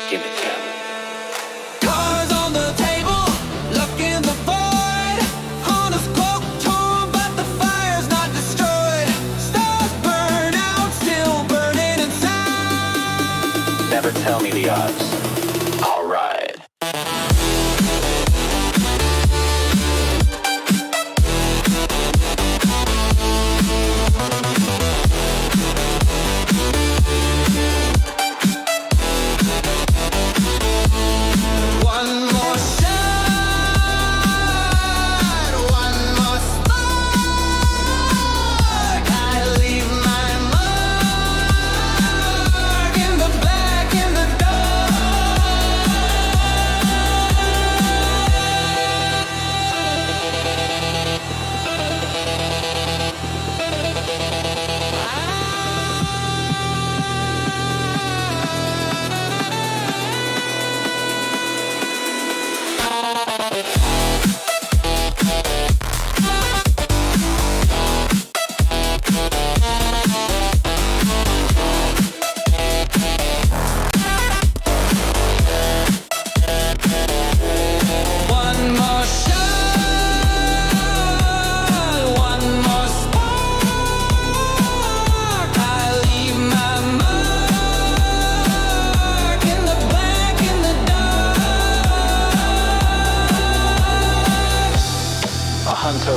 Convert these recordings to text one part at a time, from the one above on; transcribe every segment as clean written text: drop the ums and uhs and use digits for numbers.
Give me 10. Cards on the table, look in the void. Hunter's cloak torn, but the fire's not destroyed. Stars burn out, still burning inside. Never tell me the odds. I'll ride.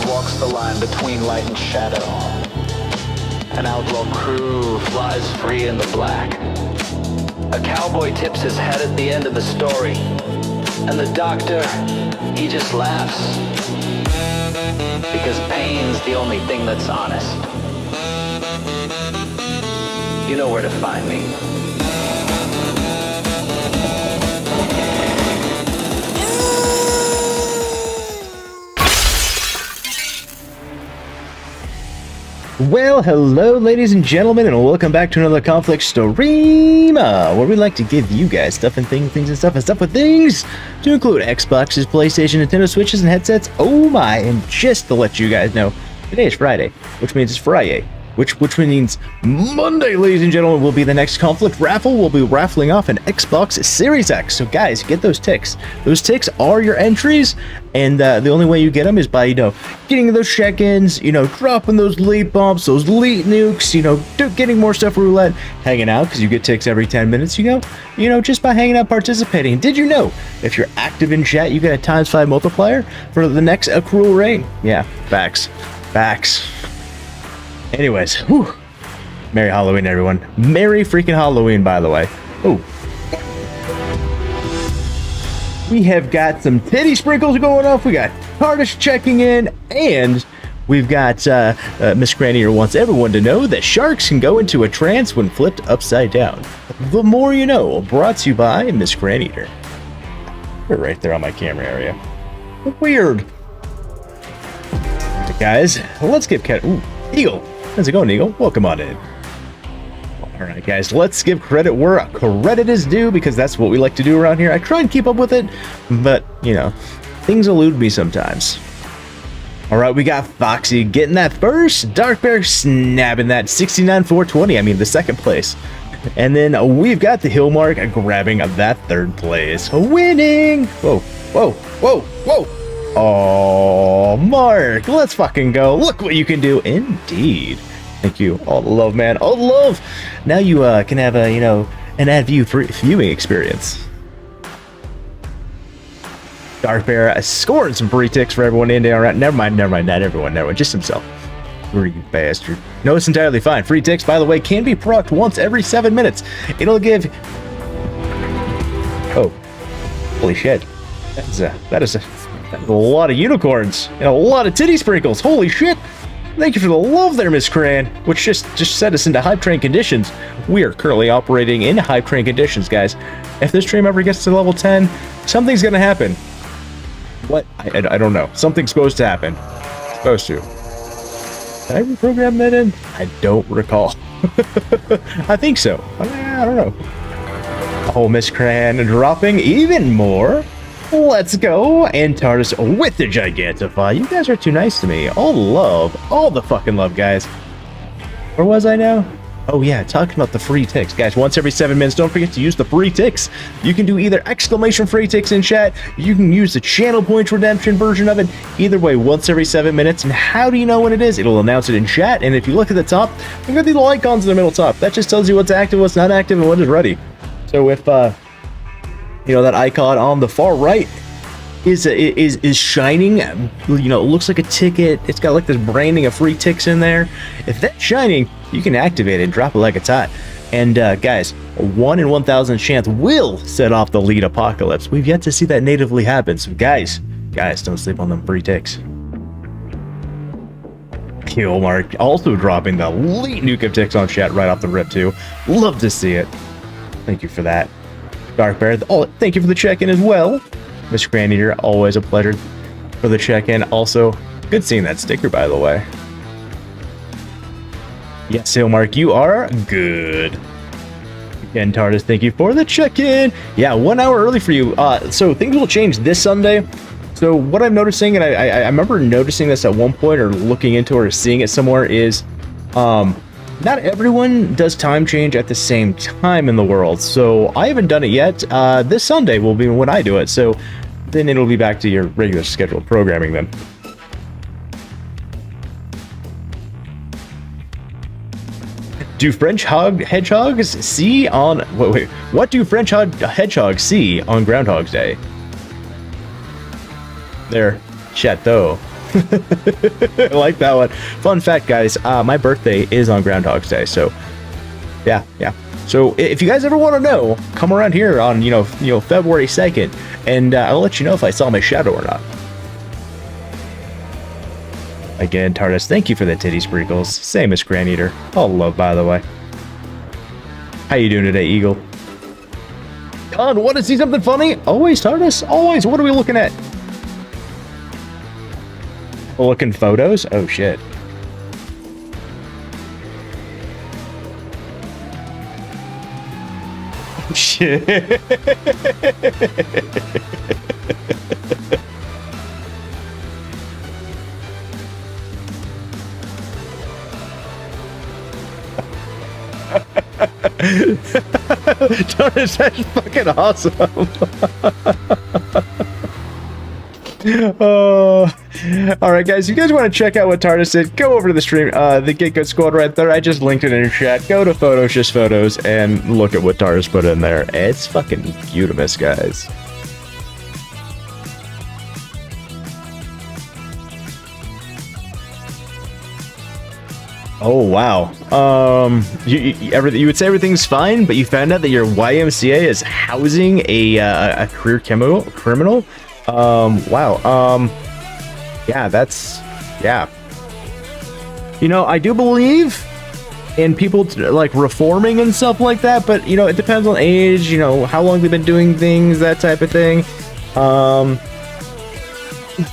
Walks the line between light and shadow. An outlaw crew flies free in the black. A cowboy tips his head at the end of the story. And the doctor, he just laughs. Because pain's the only thing that's honest. You know where to find me. Well, hello ladies and gentlemen, and welcome back to another conflict stream, where we like to give you guys stuff and things and stuff with things, to include Xboxes, PlayStation, Nintendo Switches, and headsets. Oh my, and just to let you guys know, today is Friday, which means it's Friday, which means Monday, ladies and gentlemen, will be the next conflict raffle. We'll be raffling off an Xbox Series X. So guys, get those ticks. Those ticks are your entries, and the only way you get them is by, getting those check-ins, dropping those lead bumps, those lead nukes, getting more stuff for roulette, hanging out, because you get ticks every 10 minutes, just by hanging out, participating. Did you know, if you're active in chat, you get a ×5 multiplier for the next accrual rate? Yeah, facts. Anyways, whew. Merry Halloween, everyone. Merry freaking Halloween, by the way. Oh. We have got some titty sprinkles going off. We got Arctis checking in, and we've got Miss Granier wants everyone to know that sharks can go into a trance when flipped upside down. The more you know, brought to you by Miss Granier. We're right there on my camera area. Weird. Right, guys, let's give Eagle. How's it going, Eagle? Welcome on in. Alright, guys, let's give credit where credit is due, because that's what we like to do around here. I try and keep up with it, but, things elude me sometimes. Alright, we got Foxy getting that first, Dark Bear snapping that 69,420, I mean, the second place. And then we've got the Hillmark grabbing that third place. Winning! Whoa. Oh, Mark, let's fucking go. Look what you can do. Indeed. Thank you. All the love, man. All the love. Now you can have a, an ad viewing experience. Dark Bear scoring some free ticks for everyone in there. Right, never mind. Not everyone. Just himself. You bastard. No, it's entirely fine. Free ticks, by the way, can be procced once every 7 minutes. It'll give... Oh. Holy shit. That is a lot of unicorns and a lot of titty sprinkles. Holy shit. Thank you for the love there, Miss Cran, which just set us into hype train conditions. We are currently operating in hype train conditions, guys. If this stream ever gets to level 10, something's gonna happen. What? I don't know. Something's supposed to happen. Supposed to. Did I reprogram that in? I don't recall. I think so. I don't know. Oh, Miss Cran dropping even more. Let's go. And TARDIS with the Gigantify. You guys are too nice to me. All the fucking love, guys. Where was I now? Oh yeah, talking about the free ticks. Guys, once every 7 minutes, don't forget to use the free ticks. You can do either exclamation free ticks in chat, you can use the channel points redemption version of it. Either way, once every 7 minutes. And how do you know when it is? It'll announce it in chat, and if you look at the top, you've got these little icons in the middle top. That just tells you what's active, what's not active, and what is ready. So if, you know, that icon on the far right is shining, you know, it looks like a ticket, it's got like this branding of free ticks in there. If that's shining, you can activate it, drop it like it's hot. And guys, a 1 in 1,000 chance will set off the lead apocalypse. We've yet to see that natively happen. So guys, don't sleep on them free ticks. Kill Mark also dropping the elite nuke of ticks on chat right off the rip too. Love to see it. Thank you for that. Dark Bear, oh, thank you for the check-in as well. Mr. Grandier, always a pleasure for the check-in. Also, good seeing that sticker, by the way. Yes, Mark, you are good. Again, TARDIS, thank you for the check-in. Yeah, 1 hour early for you. So things will change this Sunday. So what I'm noticing, and I remember noticing this at one point, or looking into or seeing it somewhere, is not everyone does time change at the same time in the world. So I haven't done it yet. This Sunday will be when I do it. So then it'll be back to your regular scheduled programming then. Do French hedgehogs see on... Wait. What do French hedgehogs see on Groundhog's Day? Their chateau. I like that one. Fun fact, guys. My birthday is on Groundhog's Day, so yeah. So if you guys ever want to know, come around here on you know February 2nd, and I'll let you know if I saw my shadow or not. Again, TARDIS, thank you for the titty sprinkles. Same as Gran Eater. All love, by the way. How you doing today, Eagle? Con, want to see something funny? Always, TARDIS. Always. What are we looking at? Looking photos? Oh, shit. Shit. That's fucking awesome. All right, guys. You guys want to check out what TARDIS did? Go over to the stream, the Get Good Squad right there. I just linked it in your chat. Go to Photos, Just Photos, and look at what TARDIS put in there. It's fucking beautimous, guys. Oh wow. You would say everything's fine, but you found out that your YMCA is housing a career criminal. Wow. Yeah. You know, I do believe in people like reforming and stuff like that, but you know, it depends on age. You know, how long they've been doing things, that type of thing.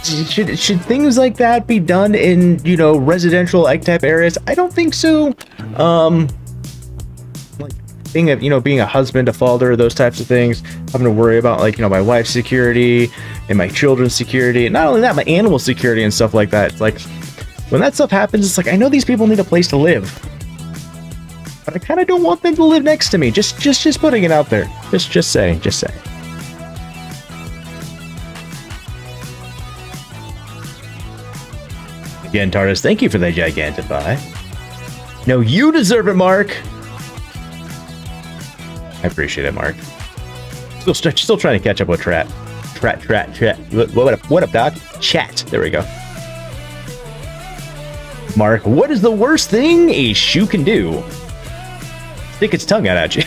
Should things like that be done in, you know, residential type areas? I don't think so. Like being a husband, a father, those types of things, having to worry about like, you know, my wife's security and my children's security, and not only that, my animal security and stuff like that. It's like when that stuff happens, it's like I know these people need a place to live, but I kind of don't want them to live next to me. Just putting it out there. Just saying. Again, TARDIS, thank you for the Gigantify. No, you deserve it, Mark. I appreciate it, Mark. Still trying to catch up with Trat. What up, Doc? Chat. There we go. Mark, what is the worst thing a shoe can do? Stick its tongue out at you.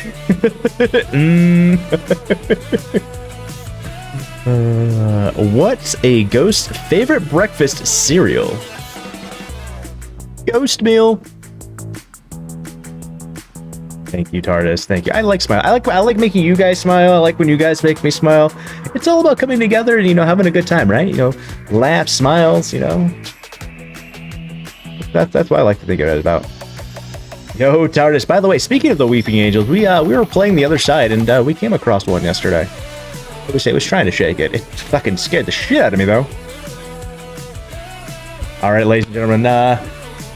What's a ghost's favorite breakfast cereal? Ghost meal. Thank you, TARDIS. Thank you. I like smile. I like making you guys smile. I like when you guys make me smile. It's all about coming together and, you know, having a good time, right? You know, laughs, smiles, you know. That's what I like to think of it about. Yo, TARDIS. By the way, speaking of the Weeping Angels, we were playing the other side, and we came across one yesterday. It was trying to shake it. It fucking scared the shit out of me, though. All right, ladies and gentlemen.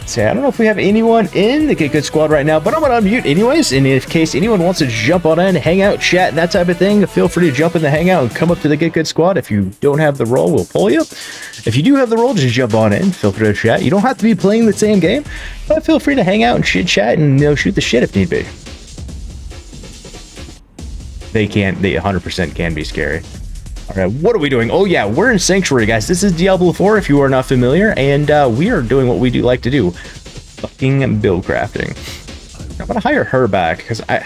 Say, I don't know if we have anyone in the Get Good Squad right now, but I'm gonna unmute anyways. And in case anyone wants to jump on in, hang out, chat, and that type of thing, feel free to jump in the hangout and come up to the Get Good Squad. If you don't have the role, we'll pull you. If you do have the role, just jump on in. Feel free to chat. You don't have to be playing the same game, but feel free to hang out and chit chat and shoot the shit if need be. They 100% can be scary. All right, what are we doing? Oh yeah, we're in Sanctuary, guys. This is Diablo 4 if you are not familiar, and we are doing what we do like to do, fucking build crafting. I'm gonna hire her back because I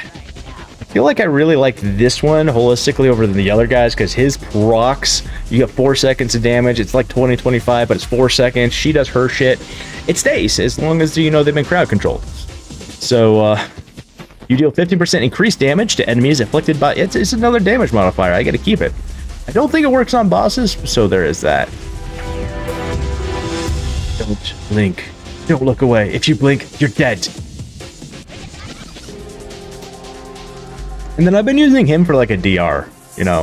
feel like I really like this one holistically over than the other guys, because his procs, you get 4 seconds of damage. It's like 20-25, but it's 4 seconds. She does her shit. It stays as long as they've been crowd controlled. So you deal 15% increased damage to enemies afflicted by it's another damage modifier. I gotta keep it. I don't think it works on bosses, so there is that. Don't blink. Don't look away. If you blink, you're dead. And then I've been using him for like a DR.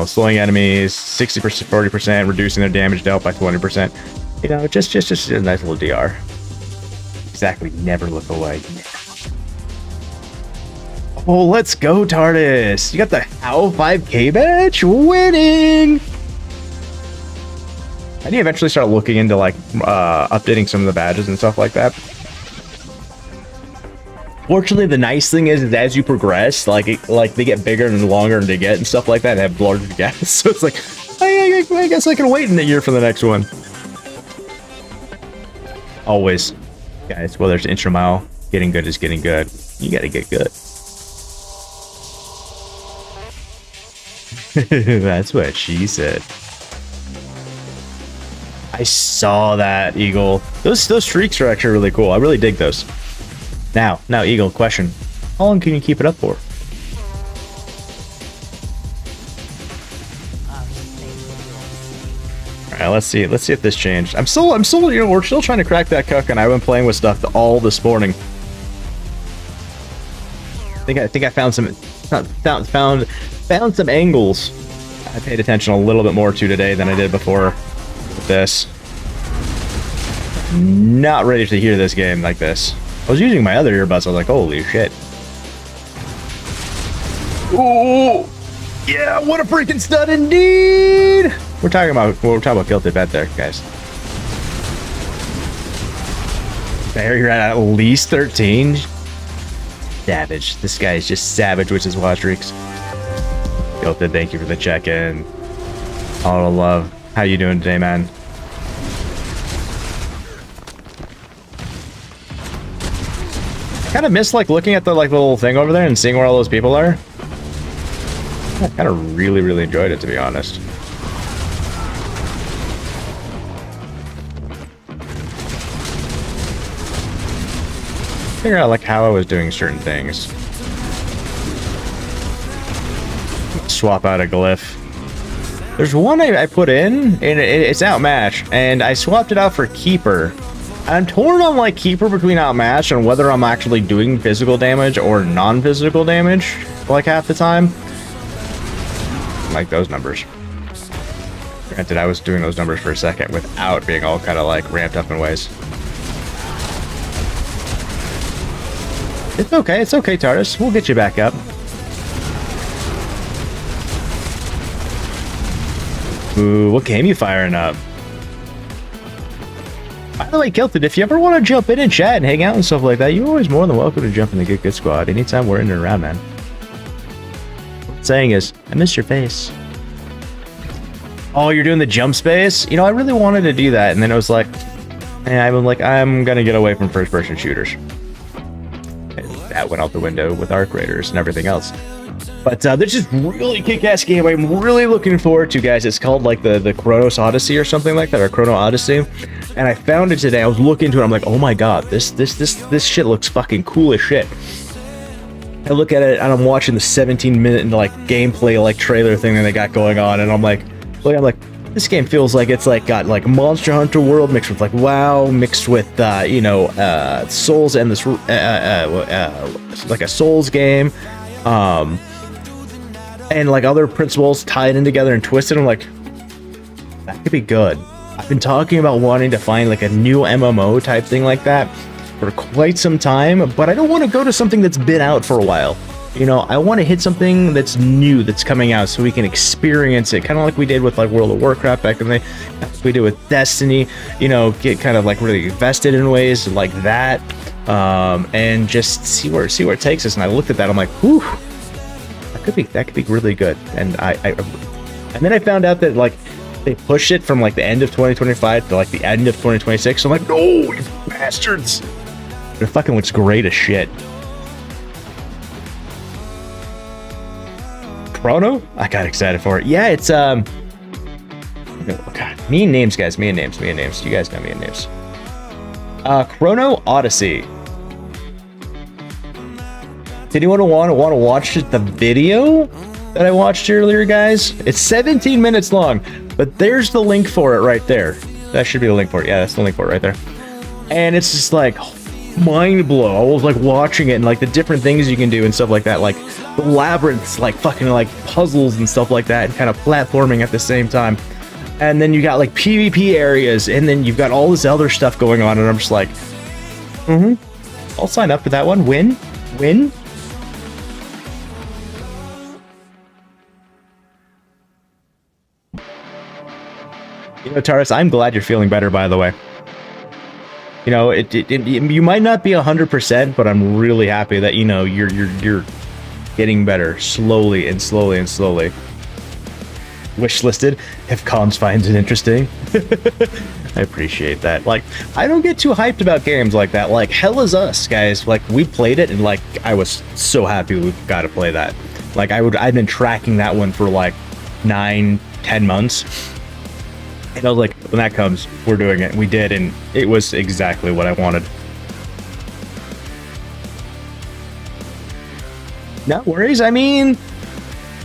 Slowing enemies 60%, 40%, reducing their damage dealt by 20%. Just a nice little DR. Exactly. Never look away. Oh, let's go, TARDIS. You got the HOW 5K badge? Winning! I need to eventually start looking into, like, updating some of the badges and stuff like that. Fortunately, the nice thing is as you progress, like they get bigger and longer to get and stuff like that, and have larger gaps. So it's like, I guess I can wait in a year for the next one. Always. Guys, well, there's inch a mile. Getting good is getting good. You gotta get good. That's what she said. I saw that, Eagle. Those streaks are actually really cool. I really dig those. Now, Eagle, question. How long can you keep it up for? Alright, let's see if this changed. I'm still, we're still trying to crack that cuck, and I've been playing with stuff all this morning. I think I found some angles I paid attention a little bit more to today than I did before with this. Not ready to hear this game like this. I was using my other earbuds. I was like, holy shit. Ooh, yeah, what a freaking stud indeed. We're talking about Guilty Bet there, guys. There, you're at least 13. Savage. This guy is just savage with his watch streaks. Guilty, thank you for the check-in. All the love. How you doing today, man? Kind of miss looking at the little thing over there and seeing where all those people are. I kind of really enjoyed it, to be honest. Figure out how I was doing certain things. Swap out a glyph. There's one I put in and it's outmatched, and I swapped it out for Keeper. I'm torn on Keeper between outmatched and whether I'm actually doing physical damage or non-physical damage half the time. Like those numbers. Granted, I was doing those numbers for a second without being all kind of ramped up in ways. It's okay, TARDIS. We'll get you back up. Ooh, what game you firing up? By the way, Kilted, if you ever want to jump in and chat and hang out and stuff like that, you're always more than welcome to jump in the Get Good Squad anytime we're in and around, man. What I'm saying is, I miss your face. Oh, you're doing the jump space? I really wanted to do that, and then it was I'm gonna get away from first-person shooters. And that went out the window with Arc Raiders and everything else. But this is really kick-ass game I'm really looking forward to, guys. It's called the Chronos Odyssey or something like that, or Chrono Odyssey. And I found it today. I was looking into it. I'm like, oh my god, this shit looks fucking cool as shit. I look at it and I'm watching the 17-minute gameplay trailer thing that they got going on, and I'm like, this game feels like it's got Monster Hunter World mixed with WoW mixed with Souls and this a Souls game. And other principles tied in together and twisted. I'm like, that could be good. I've been talking about wanting to find a new MMO type thing like that. for quite some time, but I don't want to go to something that's been out for a while. You know, I want to hit something that's new, that's coming out, so we can experience it, kind of like we did with like World of Warcraft back in the day, we did with Destiny. You know, get kind of like really invested in ways like that, and just see where it takes us. And I looked at that, I'm like, whew, that could be really good. And and then I found out that like they pushed it from like the end of 2025 to like the end of 2026. So I'm like, no, you bastards! It fucking looks great as shit. Chrono? I got excited for it. Yeah, it's oh god, me and names, guys. Me and names. You guys know me and names. Chrono Odyssey. Did anyone want to watch the video that I watched earlier, guys? It's 17 minutes long, but there's the link for it right there. That should be the link for it. Yeah, that's the link for it right there. And it's just like mind blow. I was like watching it and like the different things you can do and stuff like that, like the labyrinths, like fucking like puzzles and stuff like that, and kind of platforming at the same time. And then you got like PvP areas, and then you've got all this other stuff going on, and I'm just like, I'll sign up for that one. Win. You know, Taurus, I'm glad you're feeling better, by the way. You know, you might not be 100%, but I'm really happy that, you know, you're getting better slowly and slowly and slowly. Wish listed if Comms finds it interesting. I appreciate that. Like, I don't get too hyped about games like that. Like, Hell Is Us, guys. Like, we played it, and like, I was so happy we got to play that. Like, I'd been tracking that one for like 9-10 months. And I was like, when that comes, we're doing it. And we did, and it was exactly what I wanted. No worries. I mean,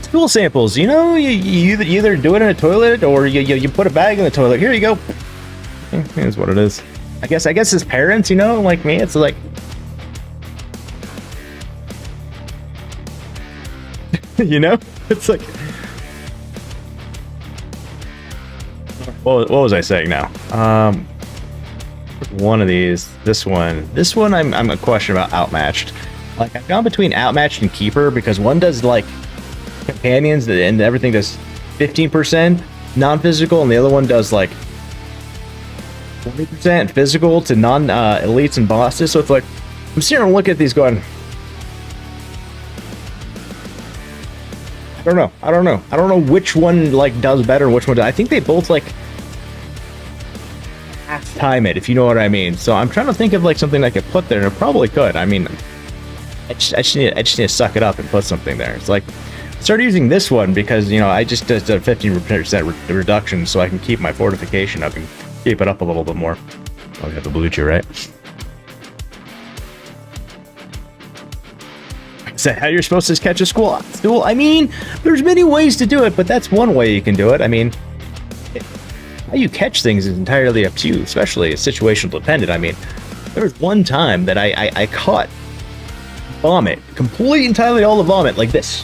stool samples, you know, you either do it in a toilet or you put a bag in the toilet. Here you go. Here's what it is. I guess as parents, you know, like me, it's like, you know, it's like, what was I saying now? One of these, this one I'm a question about outmatched. Like, I've gone between outmatched and keeper, because one does like companions and everything does 15% non-physical, and the other one does like 40% physical to non-elites and bosses. So it's like, I'm sitting and looking at these going, I don't know which one like does better and which one does. I think they both like half time it, if you know what I mean. So I'm trying to think of like something I could put there, and it probably could. I mean, I just need to suck it up and put something there. It's like, start using this one because, you know, I just did a 15% reduction so I can keep my fortification up and keep it up a little bit more. Oh, we have the blue chew, right? Is that how you're supposed to catch a stool? I mean, there's many ways to do it, but that's one way you can do it. I mean, how you catch things is entirely up to you, especially situational dependent. I mean, there was one time that I caught vomit, complete entirely all the vomit, like this.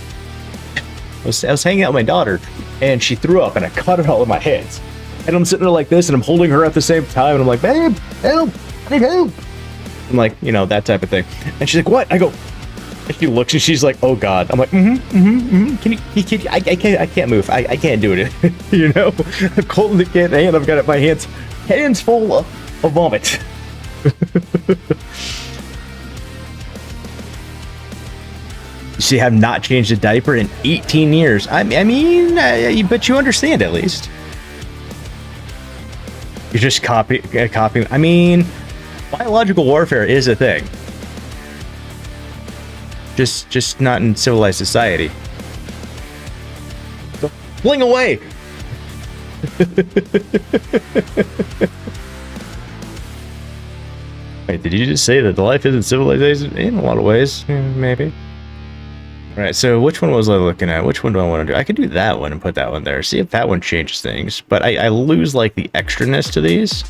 I was hanging out with my daughter, and she threw up, and I caught it all in my hands. And I'm sitting there like this, and I'm holding her at the same time, and I'm like, babe, help, I need help. I'm like, you know, that type of thing. And she's like, what? I go, and she looks, and she's like, oh God. I'm like, Can you, I can't move. I can't do it. You know, I'm holding the kid, and I've got it, my hands full of vomit. You see, I have not changed a diaper in 18 years. I mean, but you understand at least. You're just copying. I mean, biological warfare is a thing. Just not in civilized society. So, fling away. Wait, did you just say that the life isn't civilized in a lot of ways? Yeah, maybe. All right, so which one was I looking at? Which one do I want to do? I could do that one and put that one there. See if that one changes things. But I lose like the extraness to these,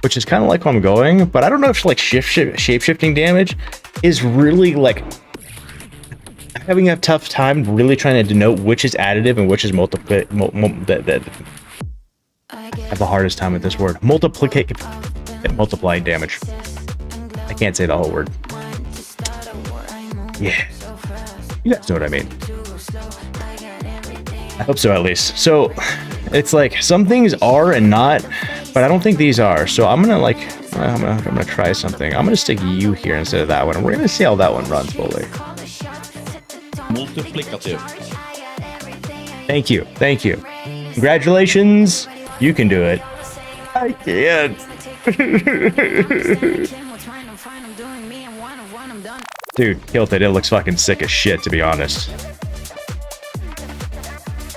which is kind of like where I'm going. But I don't know if like shape-shifting damage is really like, I'm having a tough time really trying to denote which is additive and which is I have the hardest time with this word. Multiplying damage. can't say the whole word. Yeah. You guys know what I mean. I hope so, at least. So it's like some things are and not, but I don't think these are. So I'm gonna like, I'm gonna try something. I'm gonna stick you here instead of that one, and we're gonna see how that one runs fully. Multiplicative. Thank you, thank you. Congratulations, you can do it. I can't. Dude, killed it. It looks fucking sick as shit, to be honest.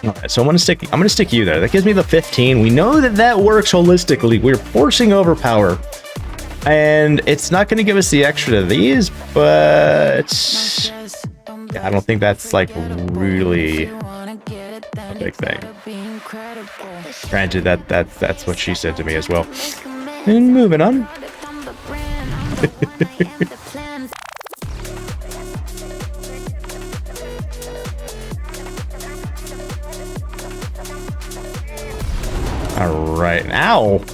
Alright, so I'm gonna stick you there. That gives me the 15. We know that that works holistically. We're forcing overpower, and it's not gonna give us the extra to these, but yeah, I don't think that's like really a big thing. Granted, that's what she said to me as well. And moving on. All right, ow.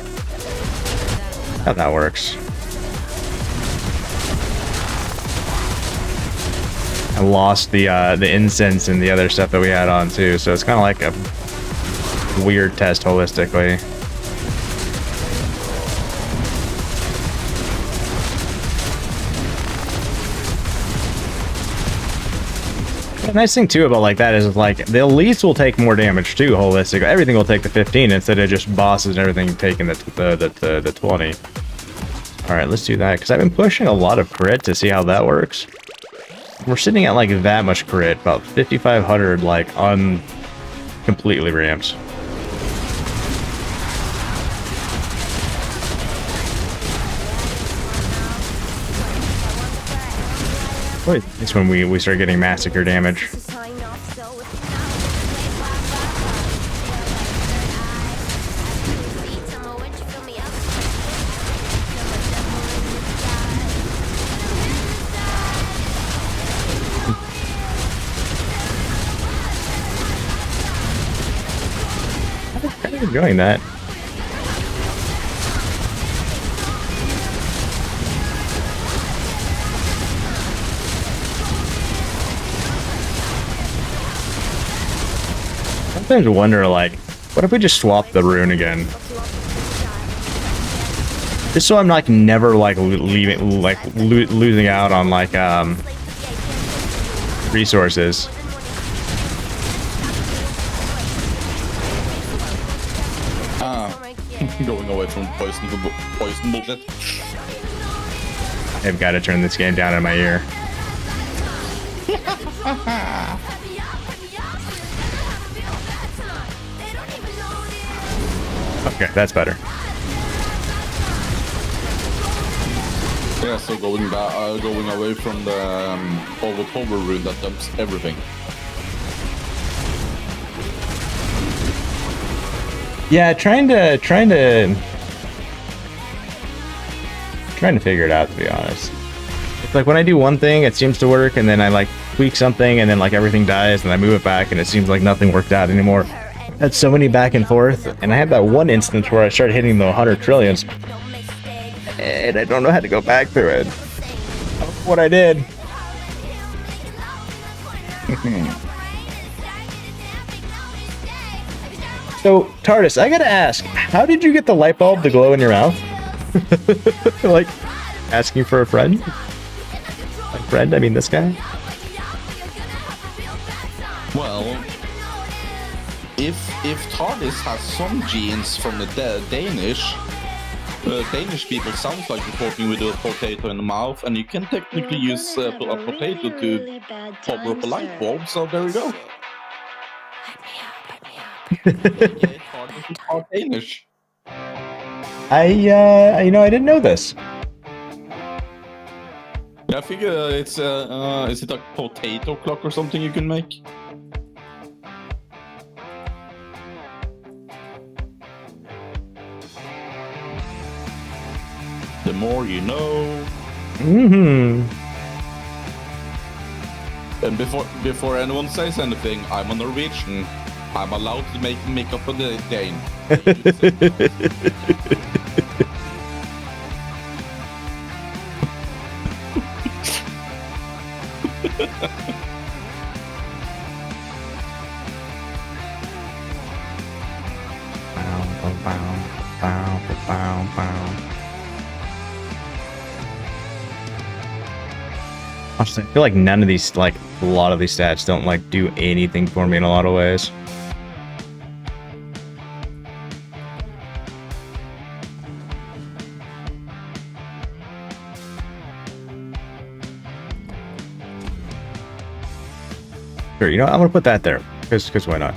How that works. I lost the incense and the other stuff that we had on too, so it's kind of like a weird test holistically. The nice thing too about like that is like the elites will take more damage too holistic. Everything will take the 15 instead of just bosses and everything taking the 20. All right, let's do that because I've been pushing a lot of crit to see how that works. We're sitting at like that much crit, about 5,500 like completely ramped. Wait, it's when we start getting massacre damage. I'm enjoying that. Sometimes I wonder, like, what if we just swap the rune again? Just so I'm like never like losing out on like resources. Going away from poison bullshit. I've got to turn this game down in my ear. Okay, that's better. Yeah, so going away from the overpower rune that dumps everything. Yeah, trying to figure it out, to be honest. It's like when I do one thing, it seems to work, and then I like tweak something, and then like everything dies, and I move it back, and it seems like nothing worked out anymore. I had so many back and forth, and I had that one instance where I started hitting the 100 trillions, and I don't know how to go back through it. What I did. So, TARDIS, I gotta ask, how did you get the light bulb to glow in your mouth? Like, asking for a friend? A friend? I mean, this guy? Well, if TARDIS has some genes from the Danish people sounds like you're talking with a potato in the mouth, and you can technically use a potato to pop up a light bulb, so there we go. TARDIS is part Danish. I didn't know this. Yeah, I figure it's is it a potato clock or something you can make? The more you know. Mm-hmm. And before anyone says anything, I'm a Norwegian. I'm allowed to make up a Dane. Honestly, I feel like none of these, like, a lot of these stats don't, like, do anything for me in a lot of ways. Sure, you know what? I'm gonna put that there, because why not?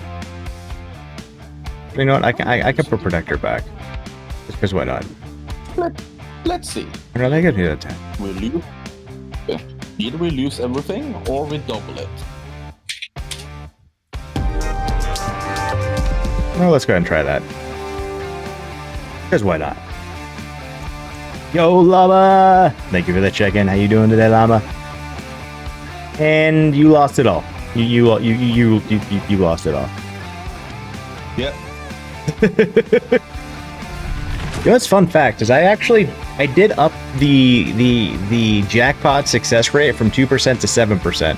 You know what? I can put Protector back, just because why not? Let's see. Or are they gonna do that time? We lose. Either we lose everything or we double it. Well, let's go ahead and try that. Because why not? Yo, Llama! Thank you for the check-in. How you doing today, Llama? And you lost it all. You lost it all. Yep. You know what's fun fact is I did up the jackpot success rate from 2% to 7%.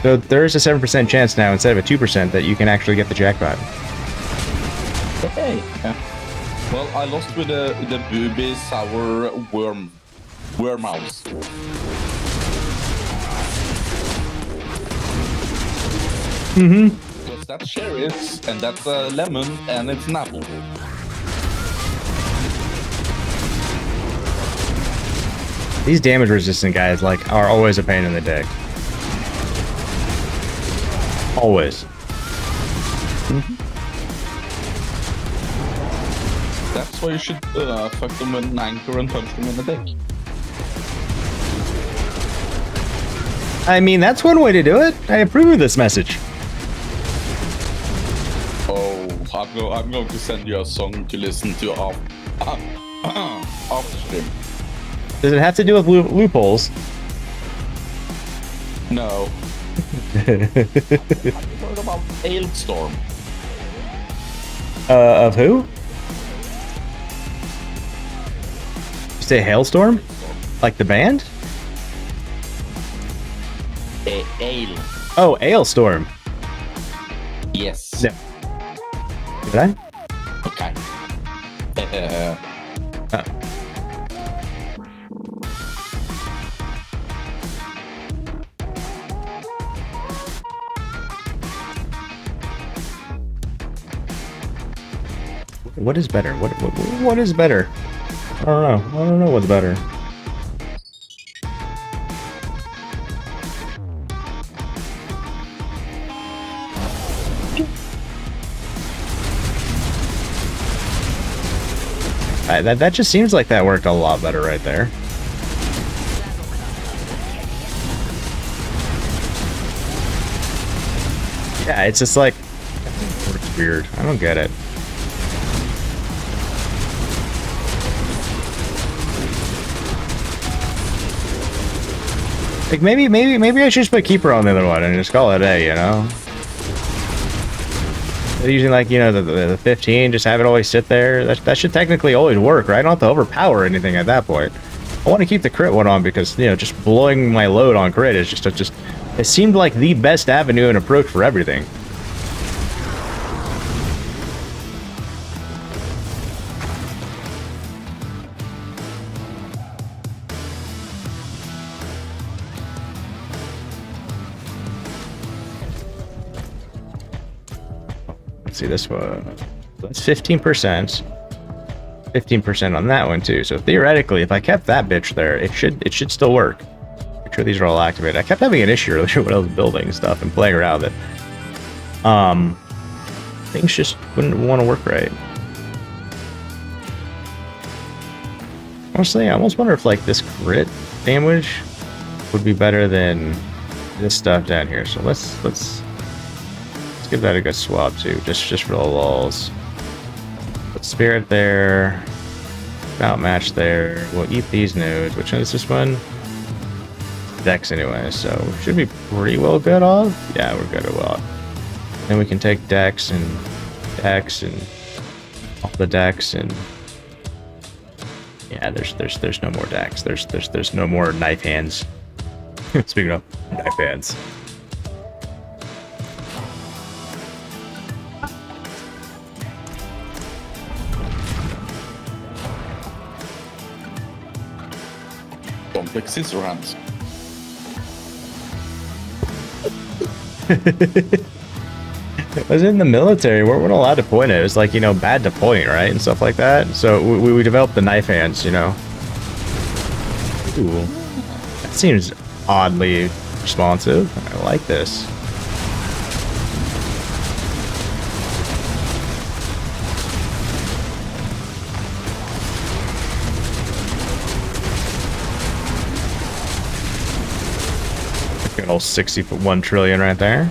So there's a 7% chance now instead of a 2% that you can actually get the jackpot. Okay. Yeah. Well, I lost with the booby sour wormhouse. Because that's cherries and that's a lemon and it's an apple. These damage resistant guys like are always a pain in the dick. Always. That's why you should fuck them with an anchor and punch them in the dick. I mean, that's one way to do it. I approve of this message. Oh, I'm going to send you a song to listen to after stream. Does it have to do with loopholes? No. Have you heard about Hailstorm? Of who? You say Hailstorm? Like the band? Ale. Oh, Ailstorm. Yes. No. Did I? Okay. Oh. What is better? What is better? I don't know. I don't know what's better. That just seems like that worked a lot better right there. Yeah, it's just like it's weird. I don't get it. Like maybe I should just put Keeper on the other one and just call it a day, you know? Using like, you know, the 15, just have it always sit there. That should technically always work, right? I don't have to overpower anything at that point. I want to keep the crit one on because, you know, just blowing my load on crit is just it seemed like the best avenue and approach for everything. See this one, that's 15%. 15% on that one too. So theoretically, if I kept that bitch there, it should still work. Make sure these are all activated. I kept having an issue earlier when I was building stuff and playing around with it. Things just wouldn't want to work right. Honestly, I almost wonder if like this crit damage would be better than this stuff down here. So let's give that a good swap too, just for the lulz. Put Spirit there, outmatch there. We'll eat these nodes. Which one is this one? Dex anyway, so we should be pretty well good off. Yeah, we're good off. Then we can take Dex and off the Dex and yeah, there's no more Dex. There's no more knife hands. Speaking of knife hands. Complex scissor hands. I was in the military. We weren't allowed to point it. It was like, you know, bad to point, right? And stuff like that. So we developed the knife hands, you know. Ooh. That seems oddly responsive. I like this. Good old 60-1 trillion right there.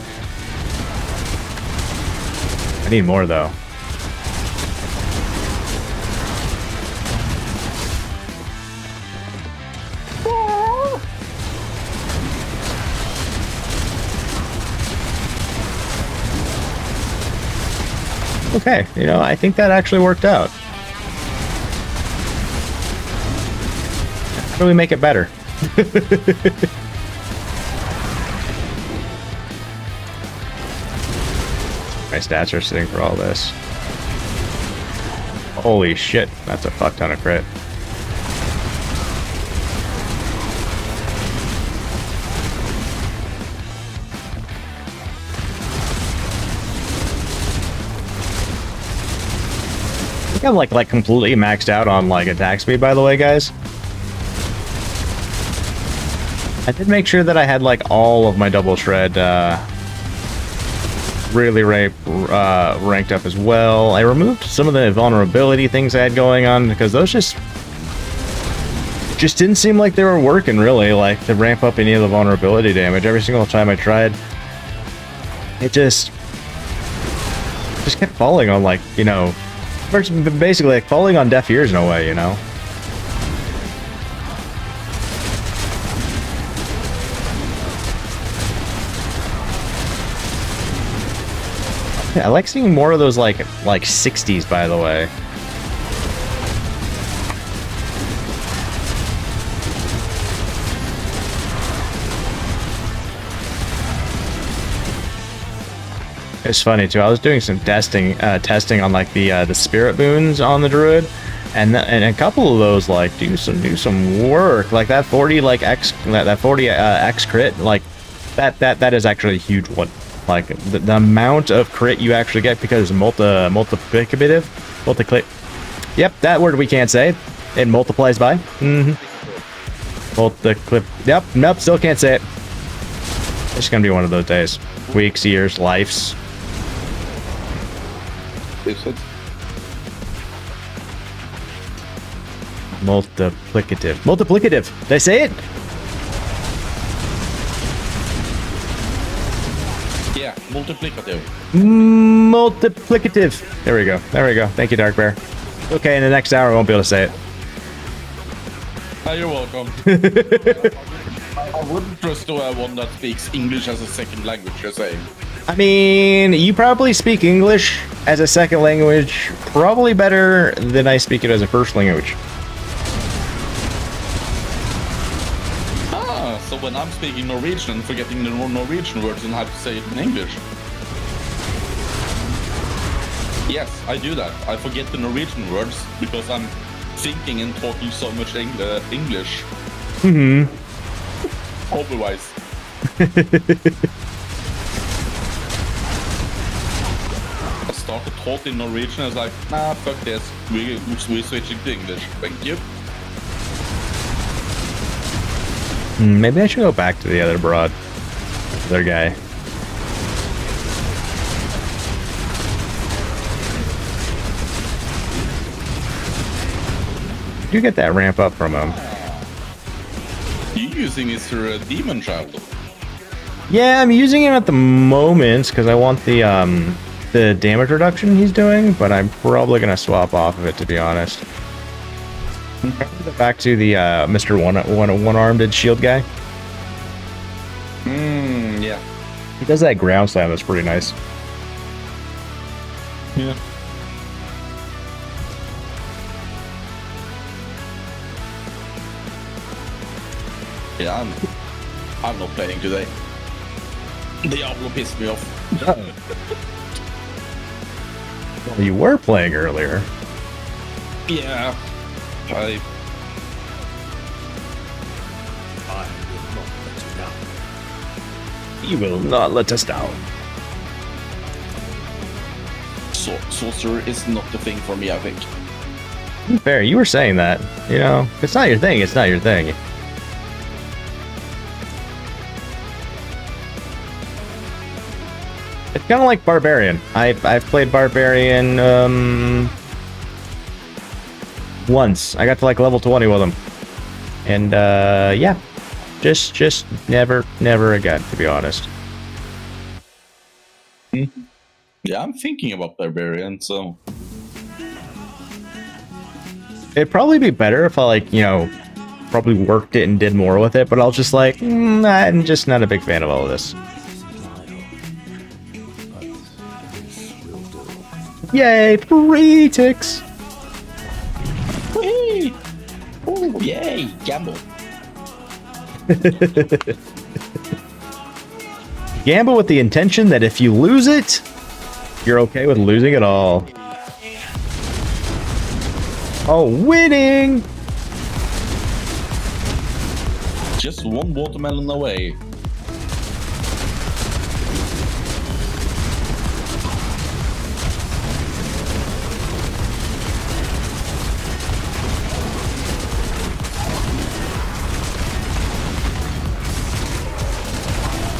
I need more though. Okay, you know, I think that actually worked out. How do we make it better? My stats are sitting for all this. Holy shit, that's a fuck ton of crit. I think I'm like completely maxed out on like attack speed, by the way, guys. I did make sure that I had like all of my double shred really ranked up as well. I removed some of the vulnerability things I had going on because those just didn't seem like they were working really, like to ramp up any of the vulnerability damage. Every single time I tried, it just kept falling on, like, you know, basically like falling on deaf ears in a way, you know. Yeah, I like seeing more of those like 60s, by the way. It's funny too. I was doing some testing on like the spirit boons on the druid, and a couple of those like do some work. Like that 40 like X that 40 X crit, like that is actually a huge one. Like the amount of crit you actually get because multiplicative. Yep, that word we can't say. It multiplies by. Multiclip. Yep, nope, still can't say it. It's gonna be one of those days. Weeks, years, lives. Is it? Multiplicative. Multiplicative. Did I say it? Yeah, multiplicative. Multiplicative. There we go. There we go. Thank you, Dark Bear. Okay, in the next hour I won't be able to say it. You're welcome. I wouldn't trust one that speaks English as a second language, you're saying. I mean, you probably speak English as a second language probably better than I speak it as a first language. So when I'm speaking Norwegian, forgetting the Norwegian words and have to say it in English. Yes, I do that. I forget the Norwegian words because I'm thinking and talking so much English. Otherwise. I started talking Norwegian, I was like, nah, fuck this. We're switching to English. Thank you. Maybe I should go back to the other broad. Other guy. You get that ramp up from him. You using Mr. Demon Child? Yeah, I'm using him at the moment because I want the damage reduction he's doing, but I'm probably gonna swap off of it, to be honest. Back to the Mr. One-armed shield guy. Yeah. He does that ground slam that's pretty nice. Yeah. Yeah. I'm not playing today. Diablo pissed me off. Well, you were playing earlier. Yeah. He will not let us down. Sorcerer is not the thing for me, I think. Fair, you were saying that. You know, if it's not your thing, it's not your thing. It's kind of like Barbarian. I've played Barbarian once. I got to like level 20 with him. And yeah. Just never again, to be honest. Yeah, I'm thinking about Barbarian, so... It'd probably be better if I, like, you know, probably worked it and did more with it, but I was just like, I'm just not a big fan of all of this. Yay, free TIX! Whee! Oh, yay! Gamble. Gamble with the intention that if you lose it, you're okay with losing it all. Oh, winning! Just one watermelon away.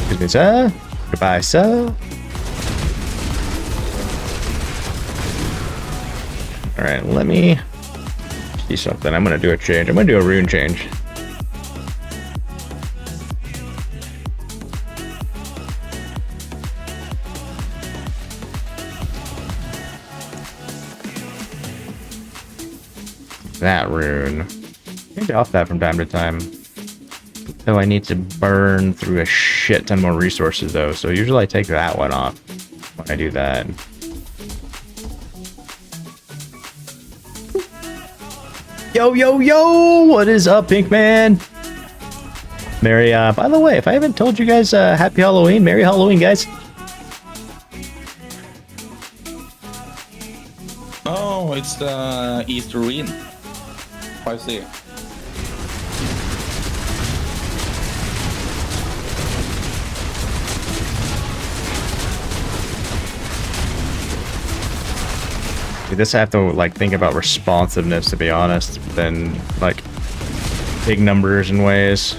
Excuse me, sir. Goodbye, sir. Alright, let me see something. I'm gonna do a change. I'm gonna do a rune change. That rune. Change off that from time to time. So I need to burn through a shit ton more resources though, so usually I take that one off when I do that. Yo, yo, yo! What is up, Pinkman? Merry, by the way, if I haven't told you guys, Happy Halloween, Merry Halloween, guys. Oh, it's the Easter Ween. I see. This I have to like think about responsiveness, to be honest, than like big numbers and ways.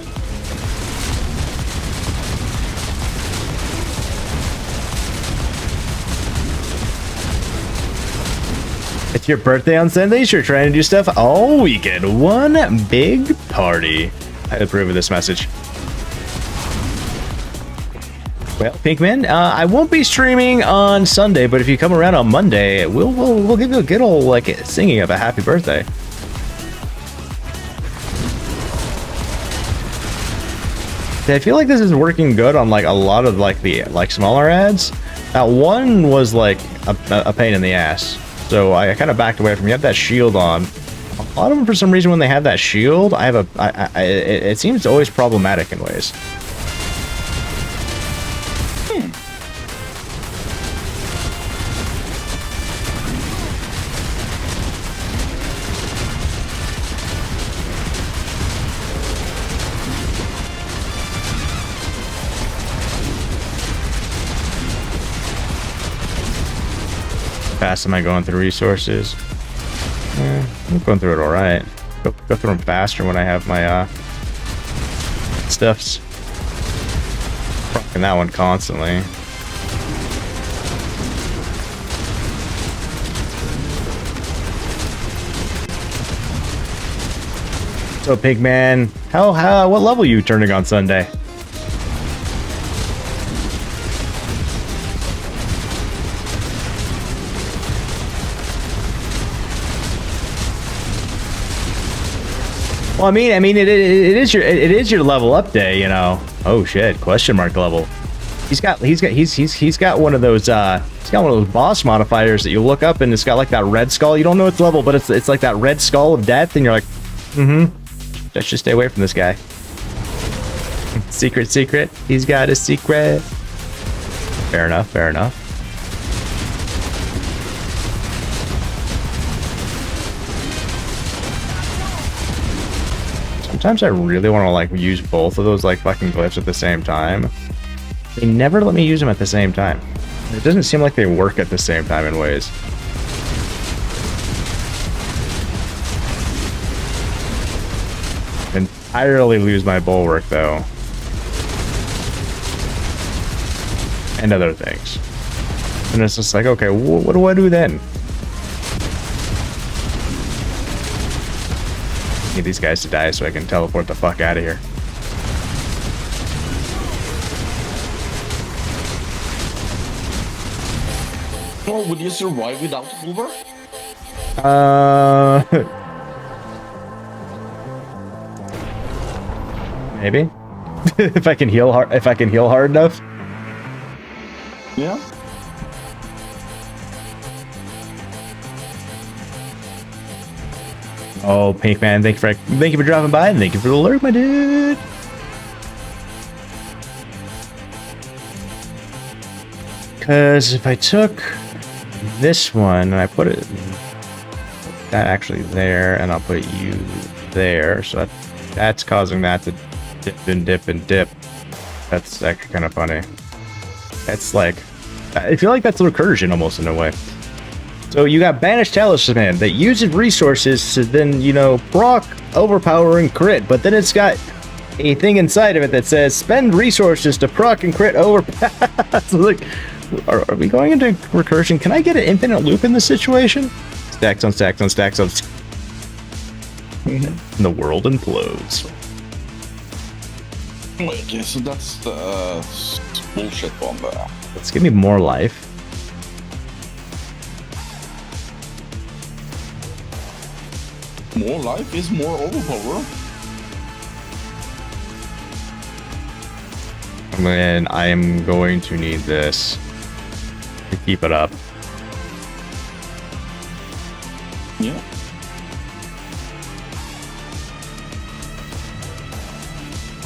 It's your birthday on Sunday, so you're trying to do stuff all weekend. One big party. I approve of this message. Well, Pinkman, I won't be streaming on Sunday, but if you come around on Monday, we'll give you a good old like singing of a happy birthday. I feel like this is working good on like a lot of like the like smaller ads. That one was like a pain in the ass, so I kind of backed away from. You have that shield on. A lot of them, for some reason, when they have that shield, it seems always problematic in ways. Fast am I going through resources? I'm going through it all right. Go through them faster when I have my stuffs. Rocking that one constantly. So, Pigman, what level are you turning on Sunday? Well, I mean, it is your level up day, you know. Oh shit! Question mark level. He's got one of those boss modifiers that you look up and it's got like that red skull. You don't know its level, but it's like that red skull of death, and you're like, let's just stay away from this guy. Secret, secret. He's got a secret. Fair enough, fair enough. Sometimes I really want to like use both of those like fucking glyphs at the same time. They never let me use them at the same time. It doesn't seem like they work at the same time in ways. Entirely lose my bulwark though. And other things. And it's just like, okay, what do I do then? Need these guys to die so I can teleport the fuck out of here. Or would you survive without a bulwark? Maybe. if I can heal hard enough. Yeah. Oh, Pink Man, thank you for dropping by and thank you for the alert, my dude. Because if I took this one and I put it that actually there, and I'll put you there, so that's causing that to dip and dip and dip. That's actually kind of funny. That's like, I feel like that's a recursion almost in a way. So you got Banished Talisman that uses resources to then, you know, proc, overpower, and crit, but then it's got a thing inside of it that says spend resources to proc and crit overpower. So like, are we going into recursion? Can I get an infinite loop in this situation? Stacks on stacks on stacks on stacks. And the world implodes. Okay, so that's the bullshit one there. Let's give me more life. More life is more overpower. And I am going to need this to keep it up. Yeah.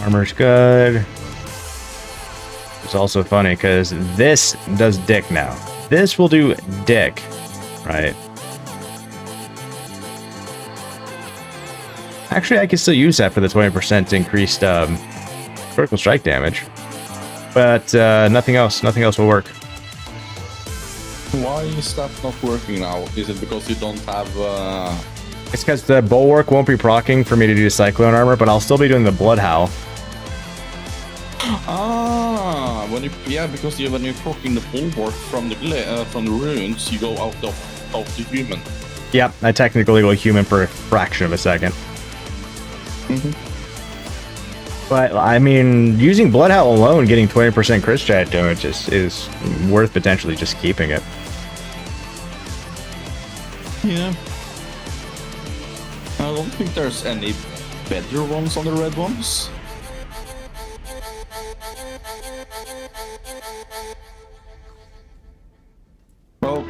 Armor's good. It's also funny because this does dick now. This will do dick, right? Actually, I can still use that for the 20% increased critical strike damage. But nothing else will work. Why is that not working now? Is it because you don't have... It's because the bulwark won't be proccing for me to do cyclone armor, but I'll still be doing the blood howl. When you're proccing the bulwark from the runes, you go out of the human. Yep, I technically go human for a fraction of a second. But I mean, using blood howl alone, getting 20% crit strat damage is worth potentially just keeping it. Yeah. I don't think there's any better ones on the red ones. Well,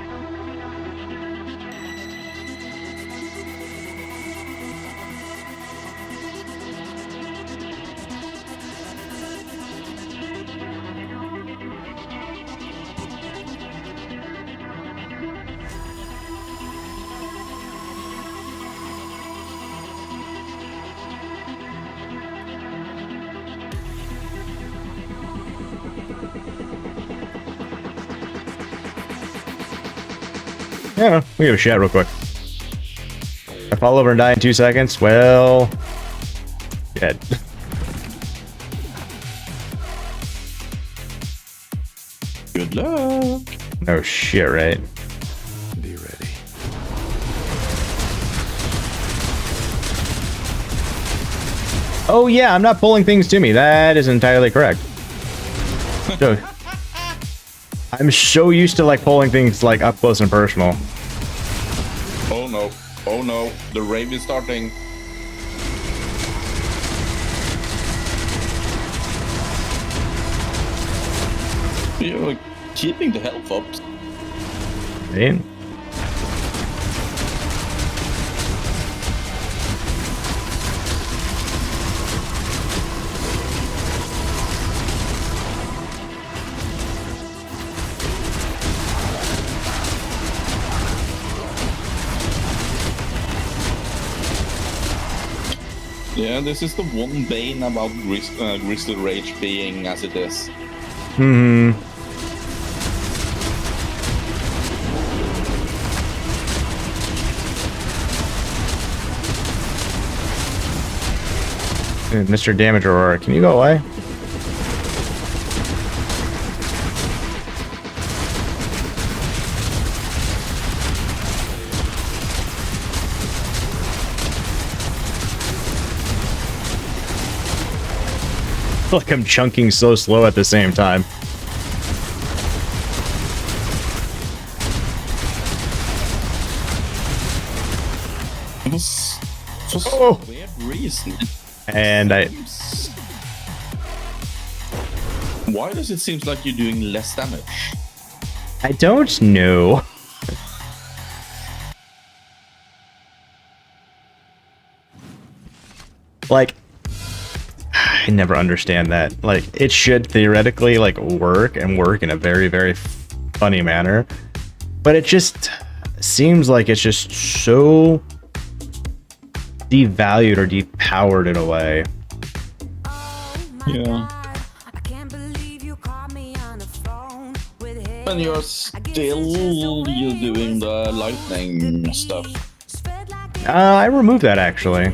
Yeah, we give a shot real quick. I fall over and die in 2 seconds. Well, dead. good luck. No shit, right? Be ready. Oh yeah, I'm not pulling things to me. That is entirely correct. So, I'm so used to like pulling things like up close and personal. Oh no. Oh no. The rave is starting. You're keeping the health up. Right? Yeah, this is the one bane about Grizzly Rage being as it is. Hmm. Mr. Damage Aurora, can you go away? I feel like I'm chunking so slow at the same time. For some weird reason. And Why does it seem like you're doing less damage? I don't know. Like, I never understand that. Like, it should theoretically like work in a very, very funny manner, but it just seems like it's just so devalued or depowered in a way. Yeah. And you're still doing the lightning stuff. I removed that actually.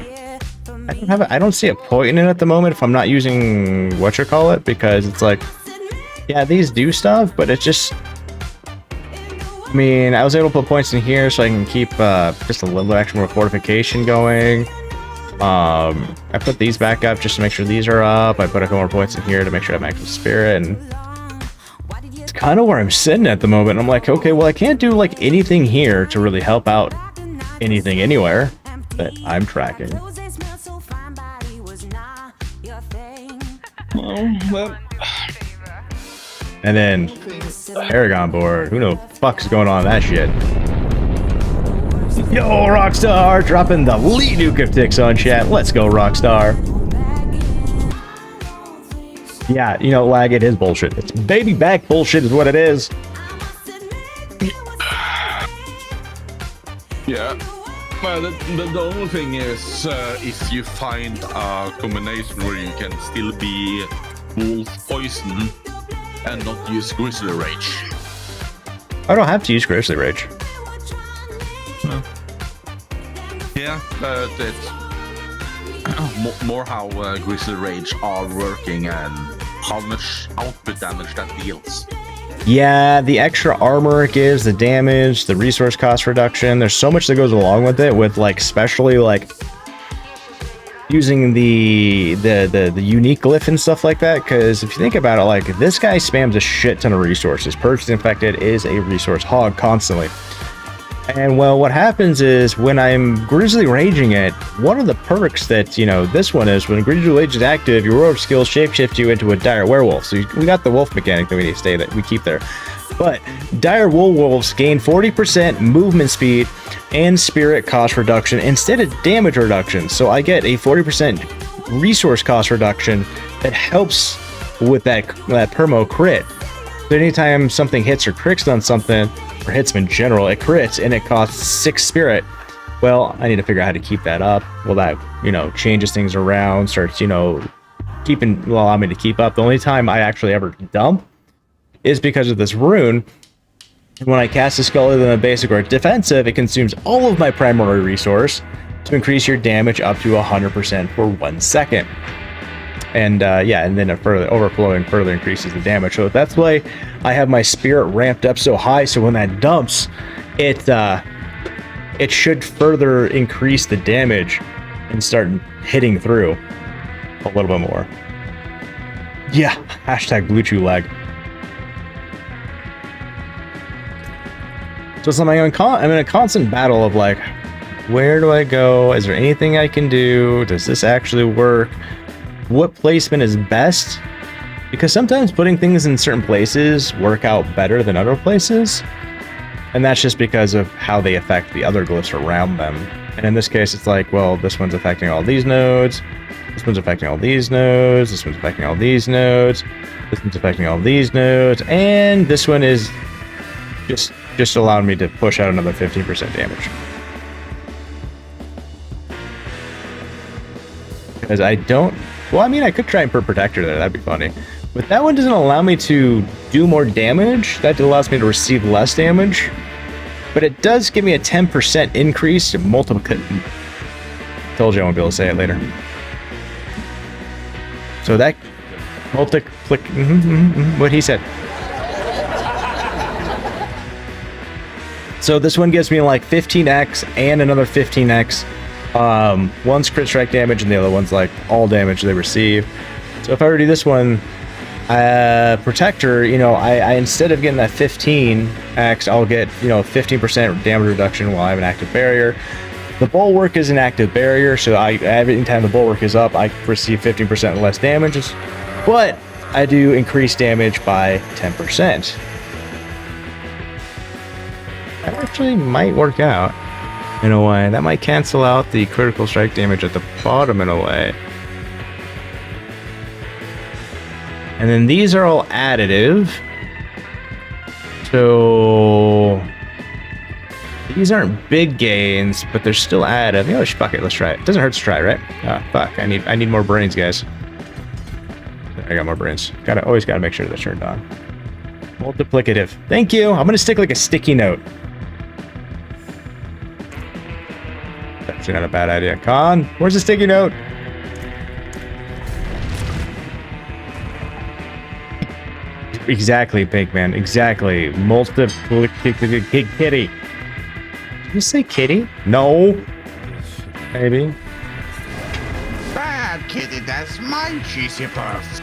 I don't see a point in it at the moment if I'm not using whatchamacallit, because it's like, yeah, these do stuff, but it's just, I mean, I was able to put points in here so I can keep just a little extra more fortification going. I put these back up just to make sure these are up. I put a couple more points in here to make sure I have max spirit, and it's kind of where I'm sitting at the moment. I'm like, okay, well, I can't do like anything here to really help out anything anywhere that I'm tracking. Well, And then Paragon board. Who the fuck's going on that shit? Yo, Rockstar! Dropping the lead nuke of TIX on chat. Let's go, Rockstar. Yeah, you know, lag, it is bullshit. It's baby back bullshit is what it is. yeah. Well, the only thing is, if you find a combination where you can still be Wolf Poison and not use Grizzly Rage. I don't have to use Grizzly Rage. Yeah, but it's more how Grizzly Rage are working and how much output damage that deals. Yeah, the extra armor it gives, the damage, the resource cost reduction. There's so much that goes along with it, with like especially like using the unique glyph and stuff like that. Because if you think about it, like this guy spams a shit ton of resources. Purchase Infected is a resource hog constantly. And well, what happens is when I'm Grizzly Raging it, one of the perks that, you know, this one is when Grizzly Rage is active, your werewolf skills shapeshift you into a dire werewolf. So we got the wolf mechanic that we need to stay, that we keep there. But dire werewolves gain 40% movement speed and spirit cost reduction instead of damage reduction. So I get a 40% resource cost reduction that helps with that permo crit. So anytime something hits or crits on something, or hits in general, it crits and it costs 6 spirit. Well, I need to figure out how to keep that up. Well, that, you know, changes things around, starts, you know, allow me to keep up. The only time I actually ever dump is because of this rune. When I cast a spell other than a basic or a defensive, it consumes all of my primary resource to increase your damage up to 100% for 1 second. And yeah, and then it further overflowing further increases the damage. So that's why I have my spirit ramped up so high. So when that dumps, it should further increase the damage and start hitting through a little bit more. Yeah, hashtag BlueChew lag. So it's like I'm in a constant battle of like, where do I go? Is there anything I can do? Does this actually work? What placement is best? Because sometimes putting things in certain places work out better than other places, and that's just because of how they affect the other glyphs around them. And in this case, it's like, well, this one's affecting all these nodes, this one's affecting all these nodes, this one's affecting all these nodes, this one's affecting all these nodes, and this one is just allowing me to push out another 15% damage. Because I don't... Well, I mean, I could try and put Protector there. That'd be funny. But that one doesn't allow me to do more damage. That allows me to receive less damage. But it does give me a 10% increase in multiple... Told you I won't be able to say it later. So that... Multi-click... what he said. So this one gives me like 15x and another 15x. One's crit strike damage and the other one's like all damage they receive. So if I were to do this one, Protector, you know, I instead of getting that 15x, I'll get, you know, 15% damage reduction while I have an active barrier. The Bulwark is an active barrier, so every time the Bulwark is up, I receive 15% less damage. But I do increase damage by 10%. That actually might work out in a way. That might cancel out the critical strike damage at the bottom in a way. And then these are all additive. So these aren't big gains, but they're still additive. Oh, fuck it, let's try it. It doesn't hurt to try, right? Ah, fuck. I need more brains, guys. I got more brains. Always gotta make sure that's turned on. Multiplicative. Thank you. I'm gonna stick like a sticky note. That's not a bad idea. Con, where's the sticky note? Exactly, Pinkman. Exactly. Multiplicative kitty. Did you say kitty? No. Maybe. Bad kitty, that's my cheesy puff.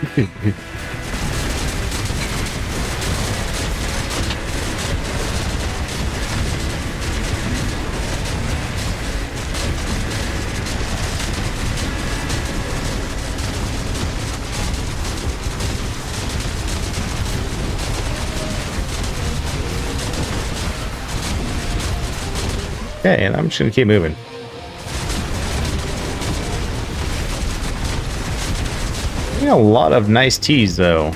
Okay, and I'm just gonna keep moving. A lot of nice teas, though.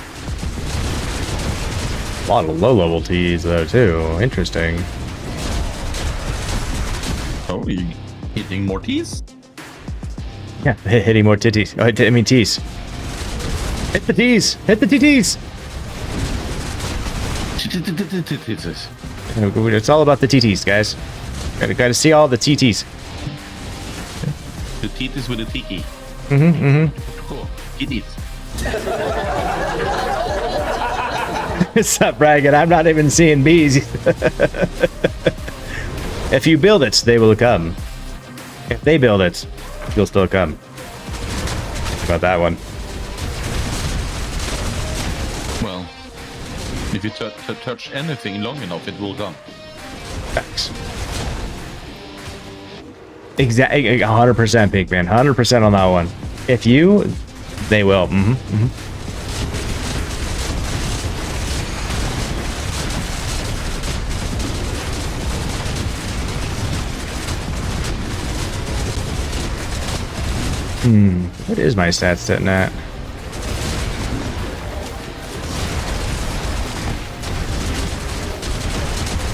A lot of low-level teas, though, too. Interesting. Oh, you hitting more tees? Yeah, hitting more titties. Oh, I mean teas. Hit the teas! Hit the TTs! It's all about the TTs, guys. Gotta see all the TTs. The TTs with the tiki. Cool. TTs. Stop bragging. I'm not even seeing bees. If you build it, they will come. If they build it, you'll still come. About that one. Well, if you touch anything long enough, it will come. Facts. Exactly, 100%, Pinkman. 100% on that one. If you, they will. What is my stats sitting at?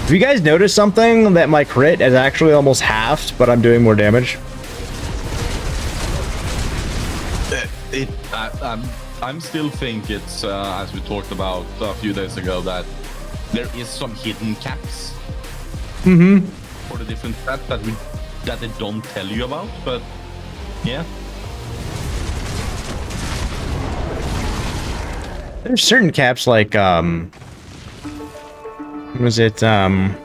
Have you guys noticed something? That my crit is actually almost halved, but I'm doing more damage? I'm still think it's, as we talked about a few days ago, that there is some hidden caps. For the different stats that they don't tell you about, but yeah. There's certain caps like, was it, there's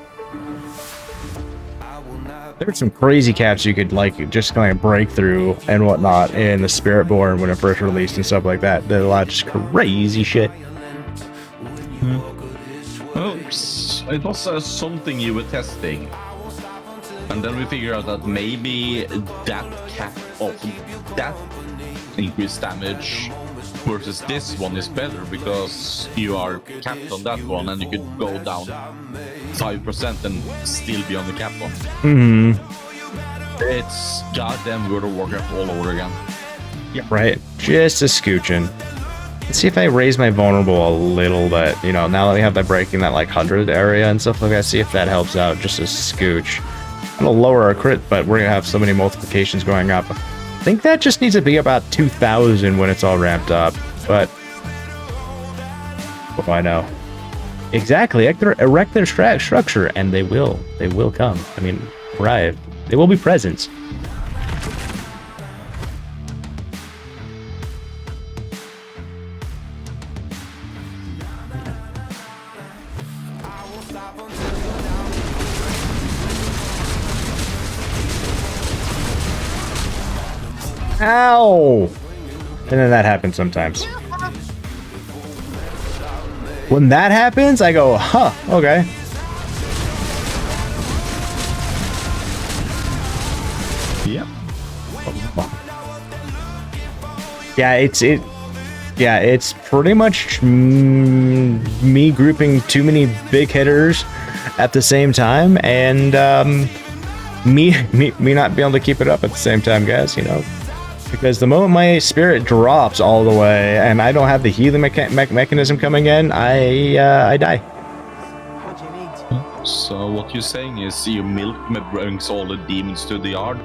some crazy caps you could, like, just kind of break through and whatnot in the Spiritborn when it first released and stuff like that. There's a lot of just crazy shit. Well, it was something you were testing. And then we figured out that maybe that cap of that increased damage versus this one is better because you are capped on that one and you could go down 5% and still be on the cap one. It's goddamn World of Warcraft all over again. Yeah, right. Just a scooching. Let's see if I raise my vulnerable a little bit. You know, now that we have that breaking that like 100 area and stuff like that, see if that helps out just a scooch. It'll lower our crit, but we're gonna have so many multiplications going up. think that just needs to be about 2,000 when it's all ramped up, but what do I know? Exactly, erect their structure, and they will come. I mean, arrive. They will be present. Ow! And then that happens sometimes. When that happens, I go, huh, okay. Yep. Yeah, it's pretty much me grouping too many big hitters at the same time, and me not being able to keep it up at the same time, guys, you know. Because the moment my spirit drops all the way and I don't have the healing mechanism coming in, I die. So what you're saying is your milk brings all the demons to the yard?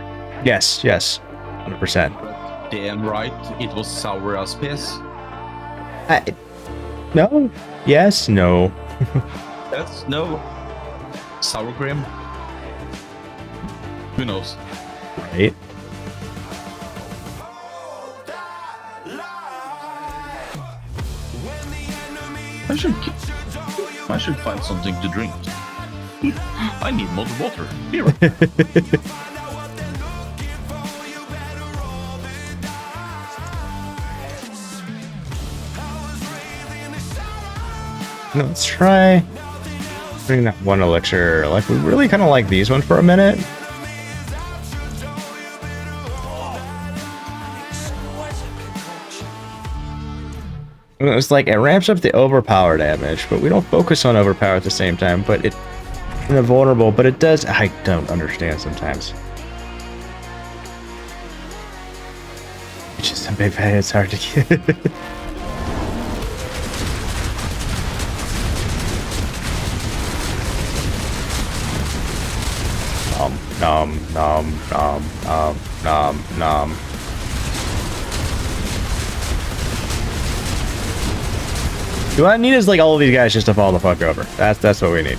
Yes, 100%. Damn right, it was sour as piss. No, yes, no. Yes, no. Sour cream? Who knows? Right. I should find something to drink. I need more water. Here. Let's try bring that one elixir. Like, we really kind of like these ones for a minute. It's like it ramps up the overpower damage, but we don't focus on overpower at the same time. But it's vulnerable, but it does. I don't understand sometimes. It's just a big bad. It's hard to get. Nom. What I need is like all of these guys just to fall the fuck over. That's what we need.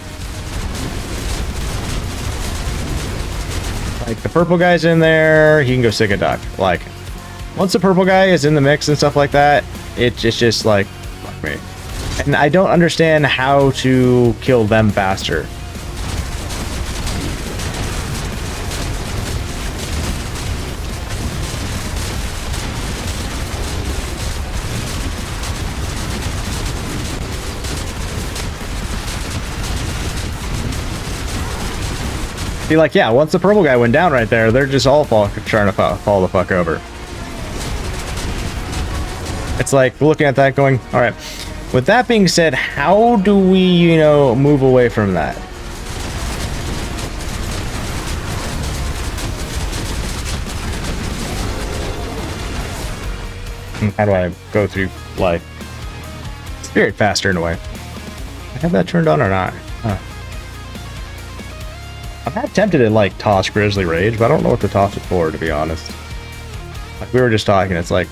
Like the purple guy's in there, he can go sick a duck. Like once the purple guy is in the mix and stuff like that, it's just like fuck me. And I don't understand how to kill them faster. See, like, yeah, once the purple guy went down right there, they're just all trying to fall the fuck over. It's like looking at that going, all right, with that being said, how do we, you know, move away from that? How do I go through life? Spirit faster in a way. I have that turned on or not? Huh. I'm not tempted to like toss Grizzly Rage, but I don't know what to toss it for, to be honest. Like we were just talking, it's like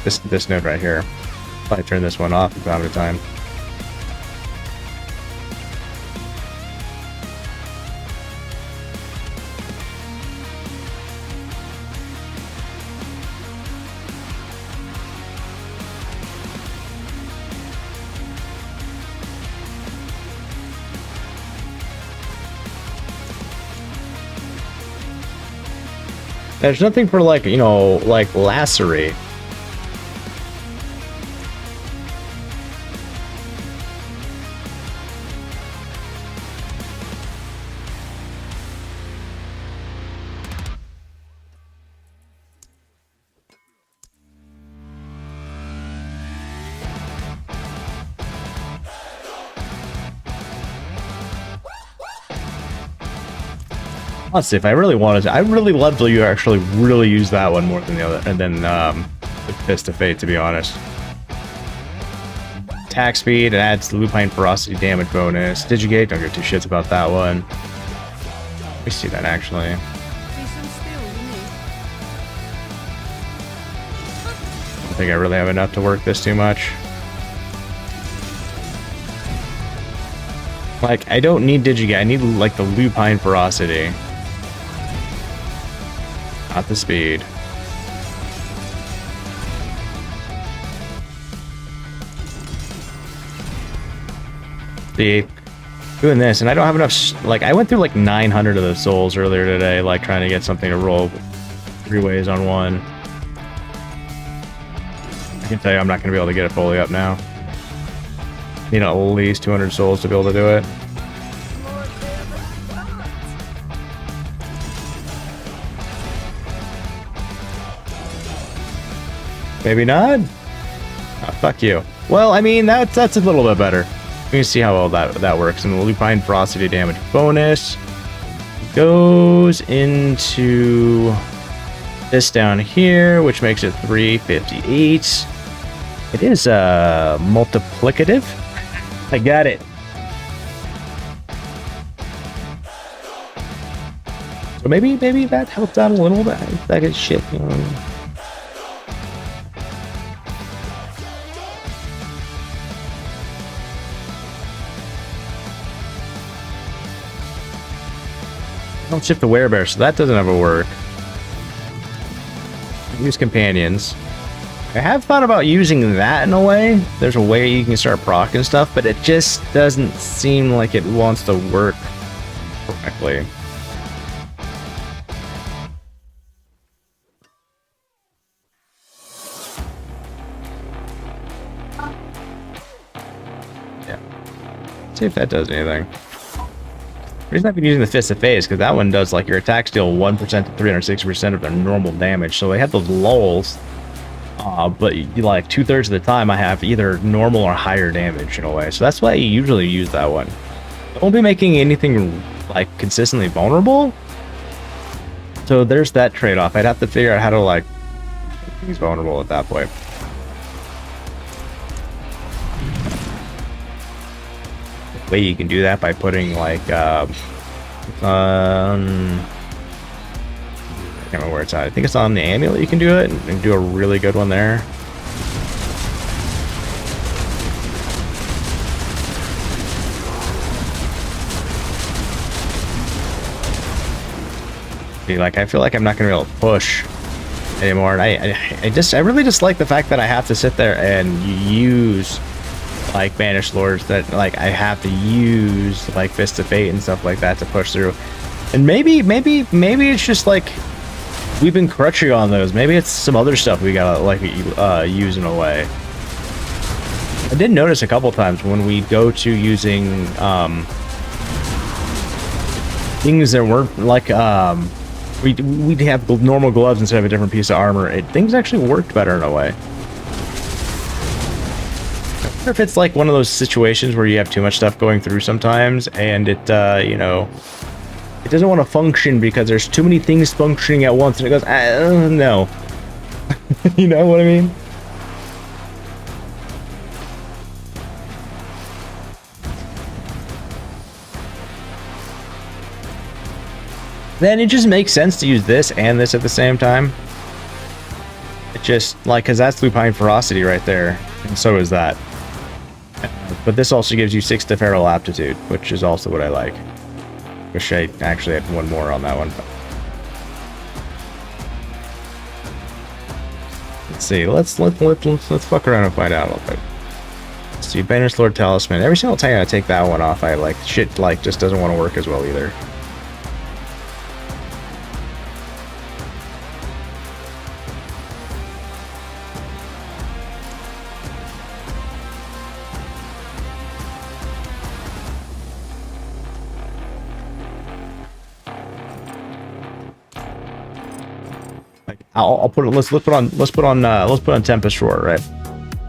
this node right here. If I turn this one off from time to time. There's nothing for like, you know, like lacerate. Let's see if I really wanted to. I really love to you actually really use that one more than the other, and then the Fist of Fate, to be honest. Attack speed, it adds the lupine ferocity damage bonus. Digigate, don't give two shits about that one. Let me see that actually. think I really have enough to work this too much. Like, I don't need Digigate. I need, like, the lupine ferocity. Not the speed. See, doing this, and I don't have enough, like, I went through like 900 of the souls earlier today, like trying to get something to roll 3 ways on one. I can tell you I'm not going to be able to get it fully up now. Need at least 200 souls to be able to do it. Maybe not? Oh, fuck you. Well, I mean, that's a little bit better. We can see how well that works. And the lupine ferocity damage bonus goes into this down here, which makes it 358. It is multiplicative. I got it. So maybe that helped out a little bit. That is shit. Don't shift the werebear, so that doesn't ever work. Use companions. I have thought about using that in a way. There's a way you can start proc and stuff, but it just doesn't seem like it wants to work correctly. Yeah. See if that does anything. The reason I've been using the Fist of Phase because that one does like your attacks deal 1% to 360% of their normal damage, so they have those lulls. But like 2/3 of the time I have either normal or higher damage in a way, so that's why I usually use that one. I won't be making anything like consistently vulnerable, so there's that trade-off. I'd have to figure out how to like make things vulnerable at that point. Way you can do that by putting like I can't remember where it's at. I think it's on the amulet you can do it and do a really good one there. See, like I feel like I'm not gonna be able to push anymore, and I really just like the fact that I have to sit there and use like Banished Lords, that like I have to use like Fist of Fate and stuff like that to push through. And maybe it's just like we've been crutching on those. Maybe it's some other stuff we gotta like use in a way. I did notice a couple times when we go to using things that weren't like we'd have normal gloves instead of a different piece of armor. Things actually worked better in a way. I wonder if it's like one of those situations where you have too much stuff going through sometimes, and it, you know, it doesn't want to function because there's too many things functioning at once, and it goes, no. You know what I mean? Then it just makes sense to use this and this at the same time. It just, like, because that's lupine ferocity right there, and so is that. But this also gives you 6 to feral aptitude, which is also what I like. Wish I actually had one more on that one. Let's see. Let's fuck around and find out a little bit. Let's see. Banished Lord Talisman. Every single time I take that one off, I like shit like just doesn't want to work as well either. I'll put it. Let's put on Tempest Roar, right?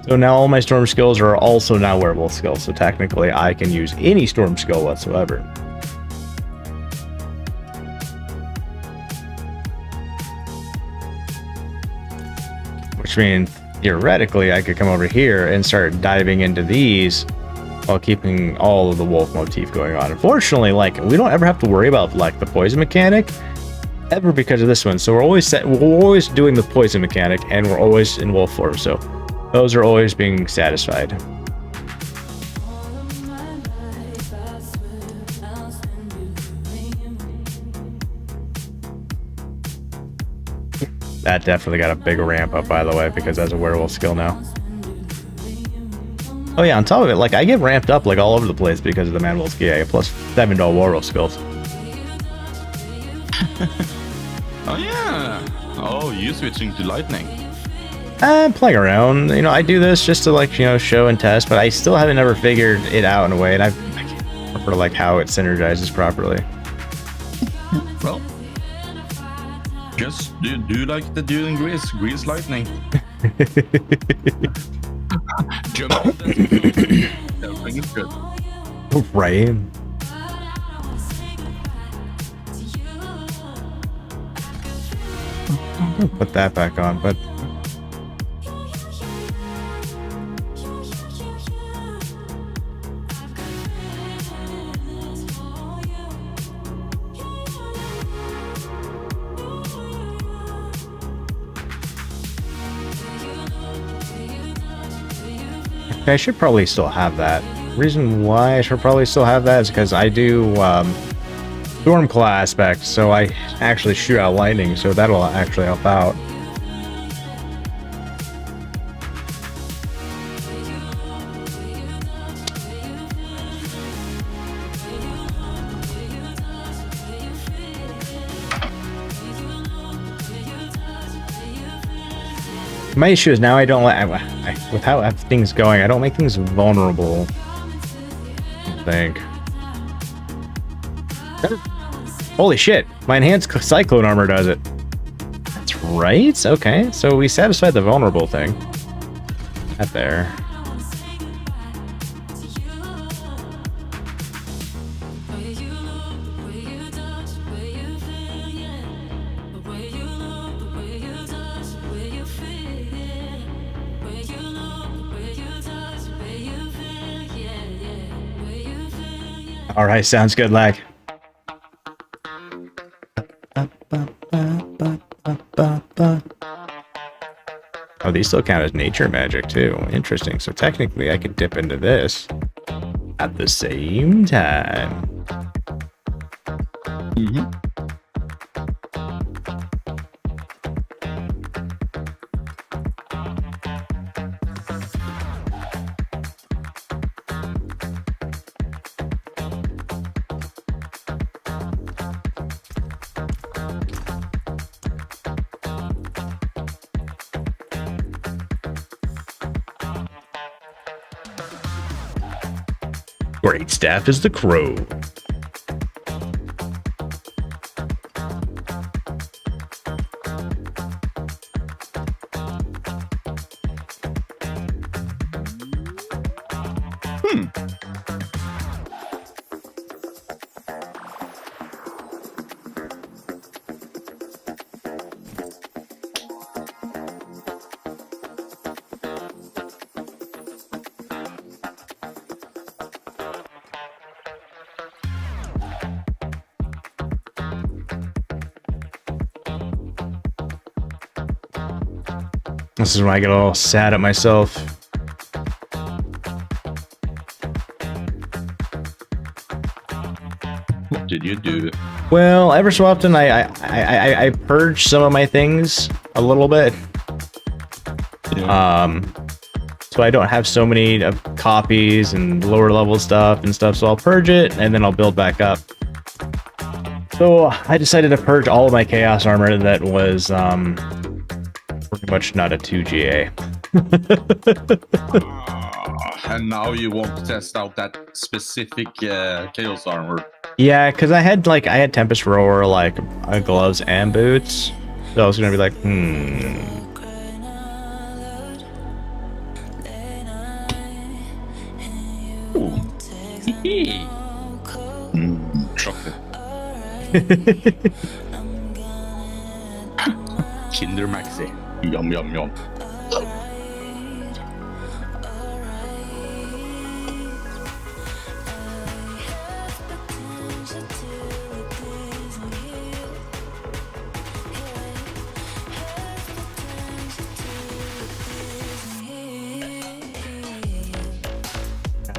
So now all my storm skills are also now wearable skills. So technically, I can use any storm skill whatsoever. Which means theoretically, I could come over here and start diving into these while keeping all of the wolf motif going on. Unfortunately, like we don't ever have to worry about like the poison mechanic. ever because of this one. So we're always doing the poison mechanic, and we're always in wolf form. So those are always being satisfied. That definitely got a big ramp up, by the way, because that's a werewolf skill now. Oh yeah, on top of it, like I get ramped up like all over the place because of the Man Wolf skill. I get plus 7 to all werewolf skills. Oh yeah. Oh, you switching to lightning. I'm playing around. You know, I do this just to like, you know, show and test, but I still haven't ever figured it out in a way, and I prefer like how it synergizes properly. Well, just do like the dude in Grease lightning. Jump on that. Everything is good. Right. I'll put that back on, but I should probably still have that. Reason why I should probably still have that is because I do storm claw aspect, so I actually shoot out lightning, so that'll actually help out. My issue is now I don't let, with how things going, I don't make things vulnerable. I think. Holy shit! My enhanced cyclone armor does it. That's right. Okay, so we satisfied the vulnerable thing. That there. All right, sounds good, lag. Oh, these still count as nature magic too. Interesting. So technically, I could dip into this at the same time. Mm-hmm. Great staff is the crow. This is when I get all sad at myself. What did you do? Well, ever so often I purge some of my things a little bit. Yeah. So I don't have so many copies and lower level stuff and stuff. So I'll purge it and then I'll build back up. So I decided to purge all of my chaos armor that was pretty much not a 2GA. And now you want to test out that specific chaos armor. Yeah, because I had Tempest Roar, like gloves and boots. So I was gonna be like, Chocolate. Kinder Maxi. Yum yum yum.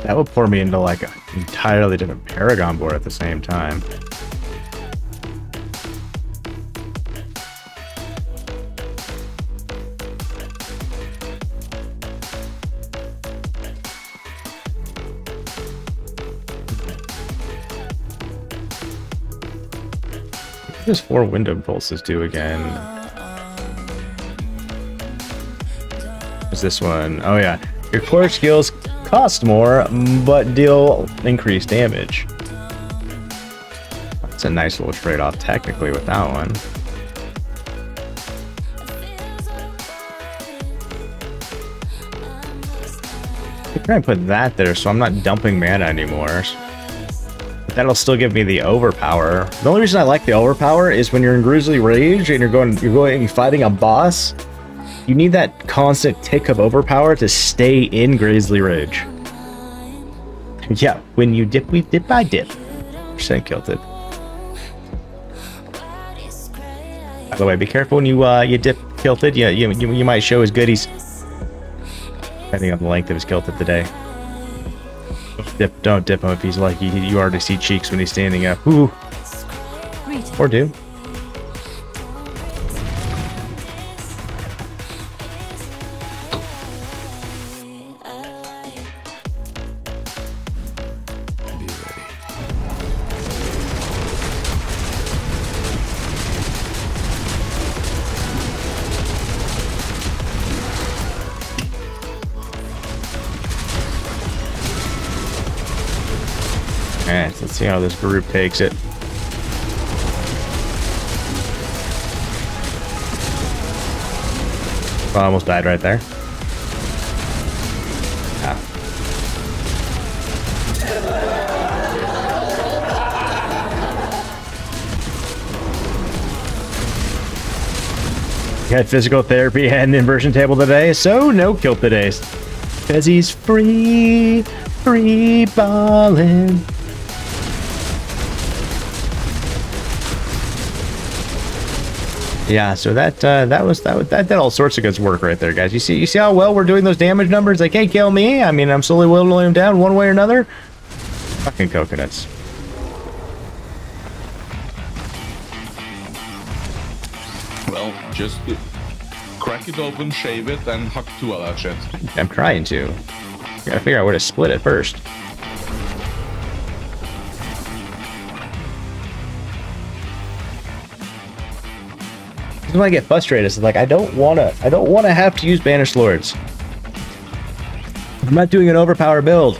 That would pour me into like an entirely different Paragon board at the same time. What does 4 window pulses do again? What's this one? Oh yeah. Your core skills cost more, but deal increased damage. That's a nice little trade-off technically with that one. I'm trying to put that there so I'm not dumping mana anymore. But that'll still give me the overpower. The only reason I like the overpower is when you're in Grizzly Rage and you're going fighting a boss. You need that constant tick of overpower to stay in Grizzly Rage. Yeah, when you dip, we dip, I dip. % kilted. By the way, be careful when you dip kilted. Yeah, you might show his goodies. Depending on the length of his kilted today. Don't dip him if he's like you already see cheeks when he's standing up. Ooh. Or do. Alright, so let's see how this group takes it. I almost died right there. Ah. Got physical therapy and inversion table today, so no kill today. Because he's free ballin'. Yeah, so that did all sorts of good work right there, guys. You see how well we're doing those damage numbers? They can't kill me. I mean, I'm slowly whittling them down one way or another. Fucking coconuts. Well, just crack it open, shave it, and huck 2 of that shit. I'm trying to. Gotta figure out where to split it first. This is when I get frustrated. It's like I don't wanna have to use Banished Lords. I'm not doing an overpower build.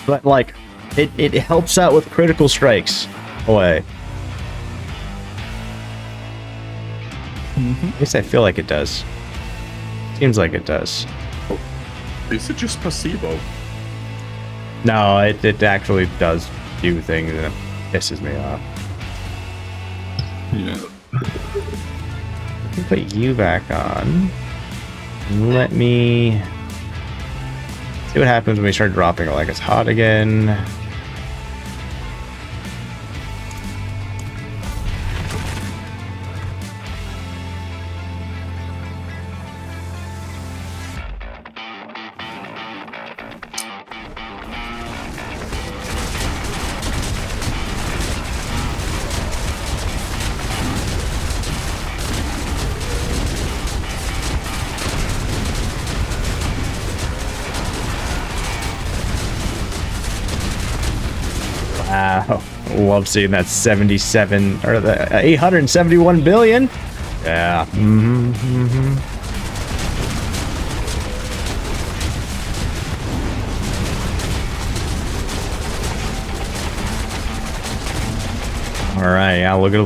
But like it helps out with critical strikes away. At least I feel like it does. Seems like it does. Is it just placebo? No, it actually does do things and it pisses me off. Yeah. Let me put you back on. Let me see what happens when we start dropping it like it's hot again. Wow, love seeing that 77 or the 871 billion. Yeah. All right, yeah. Look at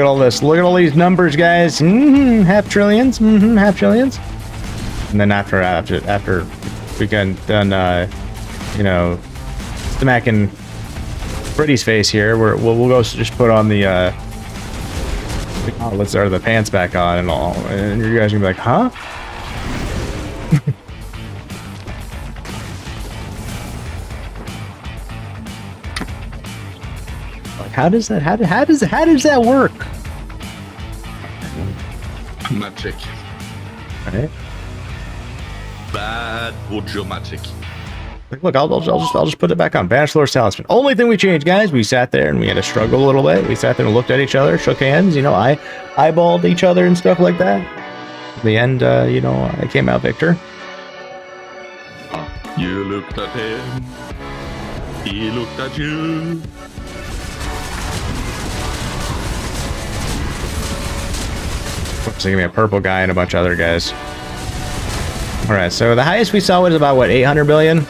all this. Look at all these numbers, guys. Half trillions. Half trillions. And then after we got done, you know, smacking Freddy's face here, we'll go just put on the let's start the pants back on and all, and you guys are gonna be like, huh? Like, how does that work? Magic. Right? Bad Bojo magic. Like, look, I'll just put it back on. Banish Lord's Talisman. Only thing we changed, guys. We sat there and we had to struggle a little bit. We sat there and looked at each other, shook hands. You know, I eyeballed each other and stuff like that. In the end, you know, I came out victor. You looked at him. He looked at you. So give me a purple guy and a bunch of other guys. All right, so the highest we saw was about what, 800 billion.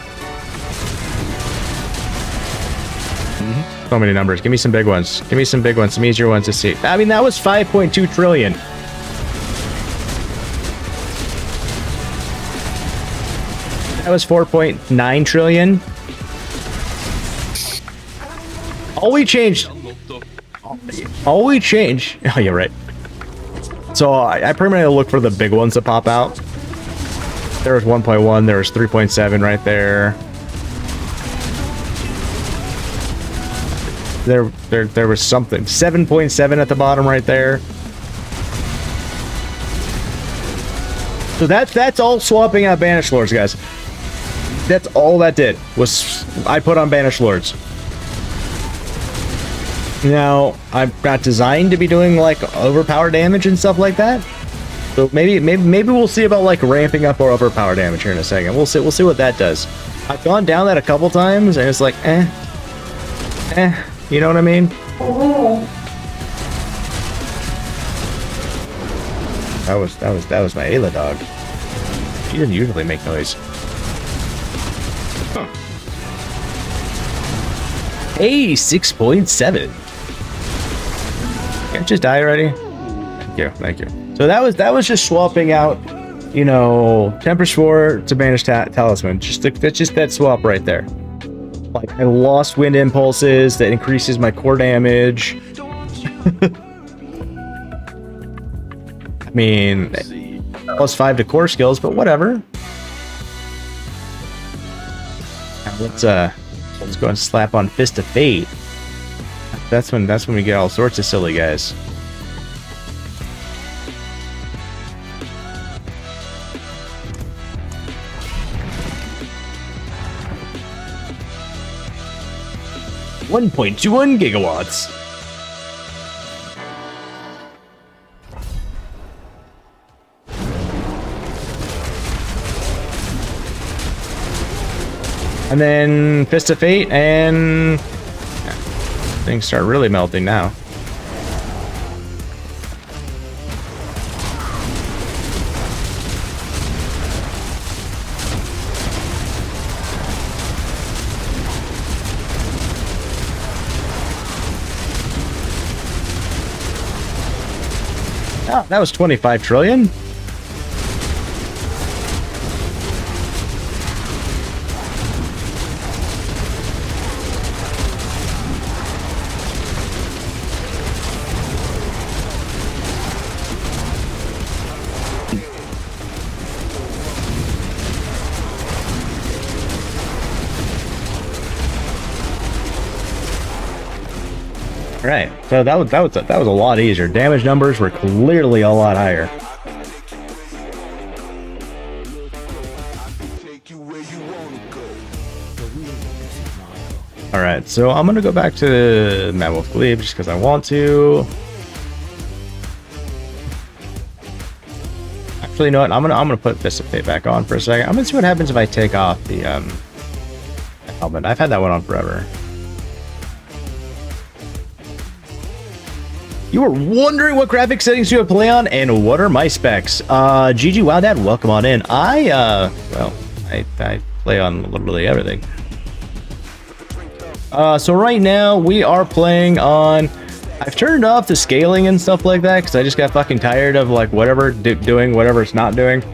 So many numbers. Give me some big ones. Give me some big ones. Some easier ones to see. I mean, that was 5.2 trillion. That was 4.9 trillion. All we changed. Oh, you're right. So I permanently look for the big ones to pop out. There was 1.1. There was 3.7 right there. There was something. 7.7 at the bottom right there. So that's all swapping out Banished Lords, guys. That's all that did was I put on Banished Lords. Now I'm not designed to be doing like overpower damage and stuff like that. So maybe we'll see about like ramping up our overpower damage here in a second. We'll see what that does. I've gone down that a couple times and it's like you know what I mean? That was my Ayla dog. She doesn't usually make noise. Huh. Hey, 6.7. Can't just die already. Thank you. So that was just swapping out, you know, Tempest 4 to Banished Talisman. That's just that swap right there. Like I lost wind impulses that increases my core damage. I mean, +5 to core skills, but whatever. Now let's go and slap on Fist of Fate. That's when we get all sorts of silly guys. $1.21 gigawatts. And then Fist of Fate, and things start really melting now. Oh, that was 25 trillion. Right, so that was a lot easier. Damage numbers were clearly a lot higher. All right, so I'm gonna go back to Mad Wolf Glebe just because I want to. Actually, you know what? I'm gonna put Fist of Fate back on for a second. I'm gonna see what happens if I take off the helmet. I've had that one on forever. You were wondering what graphic settings you have play on and what are my specs. GG Wow Dad, welcome on in. I play on literally everything. So right now we are playing on, I've turned off the scaling and stuff like that because I just got fucking tired of like whatever doing whatever it's not doing. I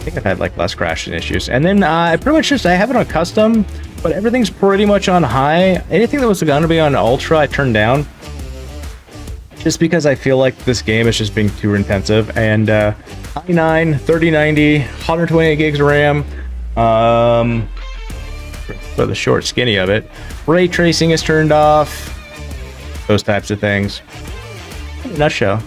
think I've had like less crashing issues. And then I pretty much I have it on custom, but everything's pretty much on high. Anything that was going to be on ultra I turned down. Just because I feel like this game is just being too intensive. And i9, 3090, 128 gigs of RAM. For the short skinny of it. Ray tracing is turned off. Those types of things. In a nutshell.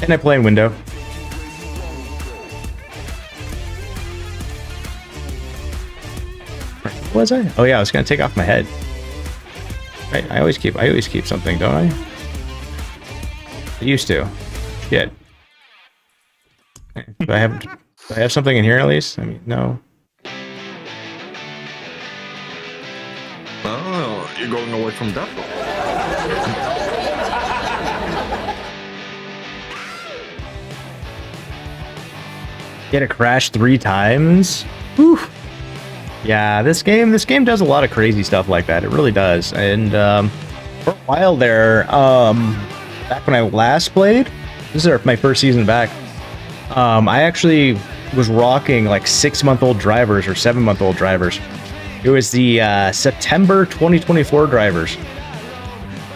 And I play in window. Was I? Oh yeah, I was gonna take off my head. Right, I always keep something, don't I? I used to. Shit. Do I have something in here at least? I mean, no. Oh, you're going away from that one. Get a crash 3 times? Whew. Yeah, this game does a lot of crazy stuff like that. It really does. And for a while there, back when I last played, this is my first season back, I actually was rocking like 6-month-old drivers or 7-month-old drivers. It was the September 2024 drivers.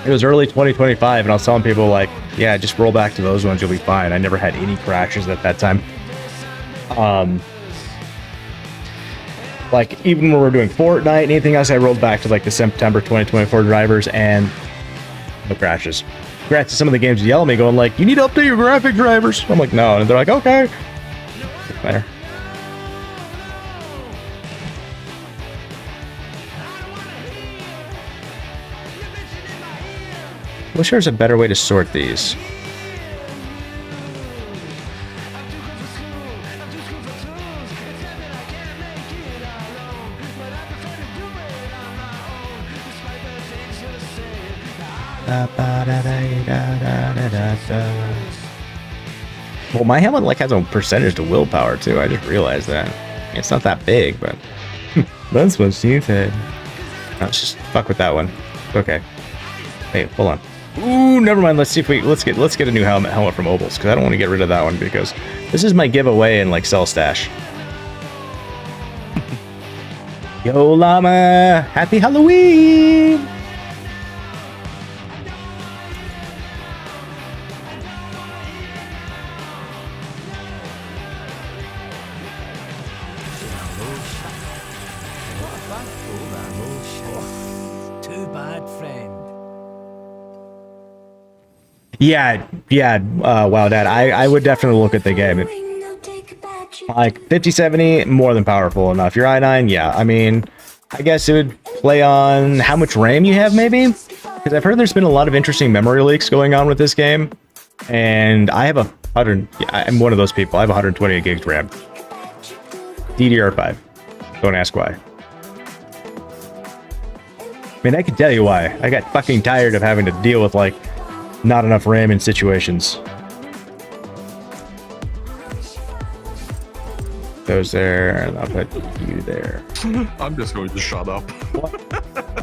It was early 2025, and I was telling people like, yeah, just roll back to those ones, you'll be fine. I never had any crashes at that time. Like even when we were doing Fortnite, anything else, I rolled back to like the September 2024 drivers and no crashes. Congrats to some of the games yell at me going like, you need to update your graphic drivers. I'm like, no, and they're like, okay. Better. Wish there was a better way to sort these. Well, my helmet like has a percentage to willpower too. I just realized that. It's not that big, but that's what she said. Let's just fuck with that one. Okay. Hey, hold on. Ooh, never mind. Let's see if let's get a new helmet from Obels, because I don't want to get rid of that one because this is my giveaway and like sell stash. Yo llama, happy Halloween! Yeah, wow, Dad, I would definitely look at the game. Like, 5070, more than powerful enough. Your i9, yeah, I mean, I guess it would play on how much RAM you have, maybe? Because I've heard there's been a lot of interesting memory leaks going on with this game, and I have I'm one of those people. I have 128 gigs RAM. DDR5. Don't ask why. I mean, I can tell you why. I got fucking tired of having to deal with, like, not enough RAM in situations. Goes there, and I'll put you there. I'm just going to shut up.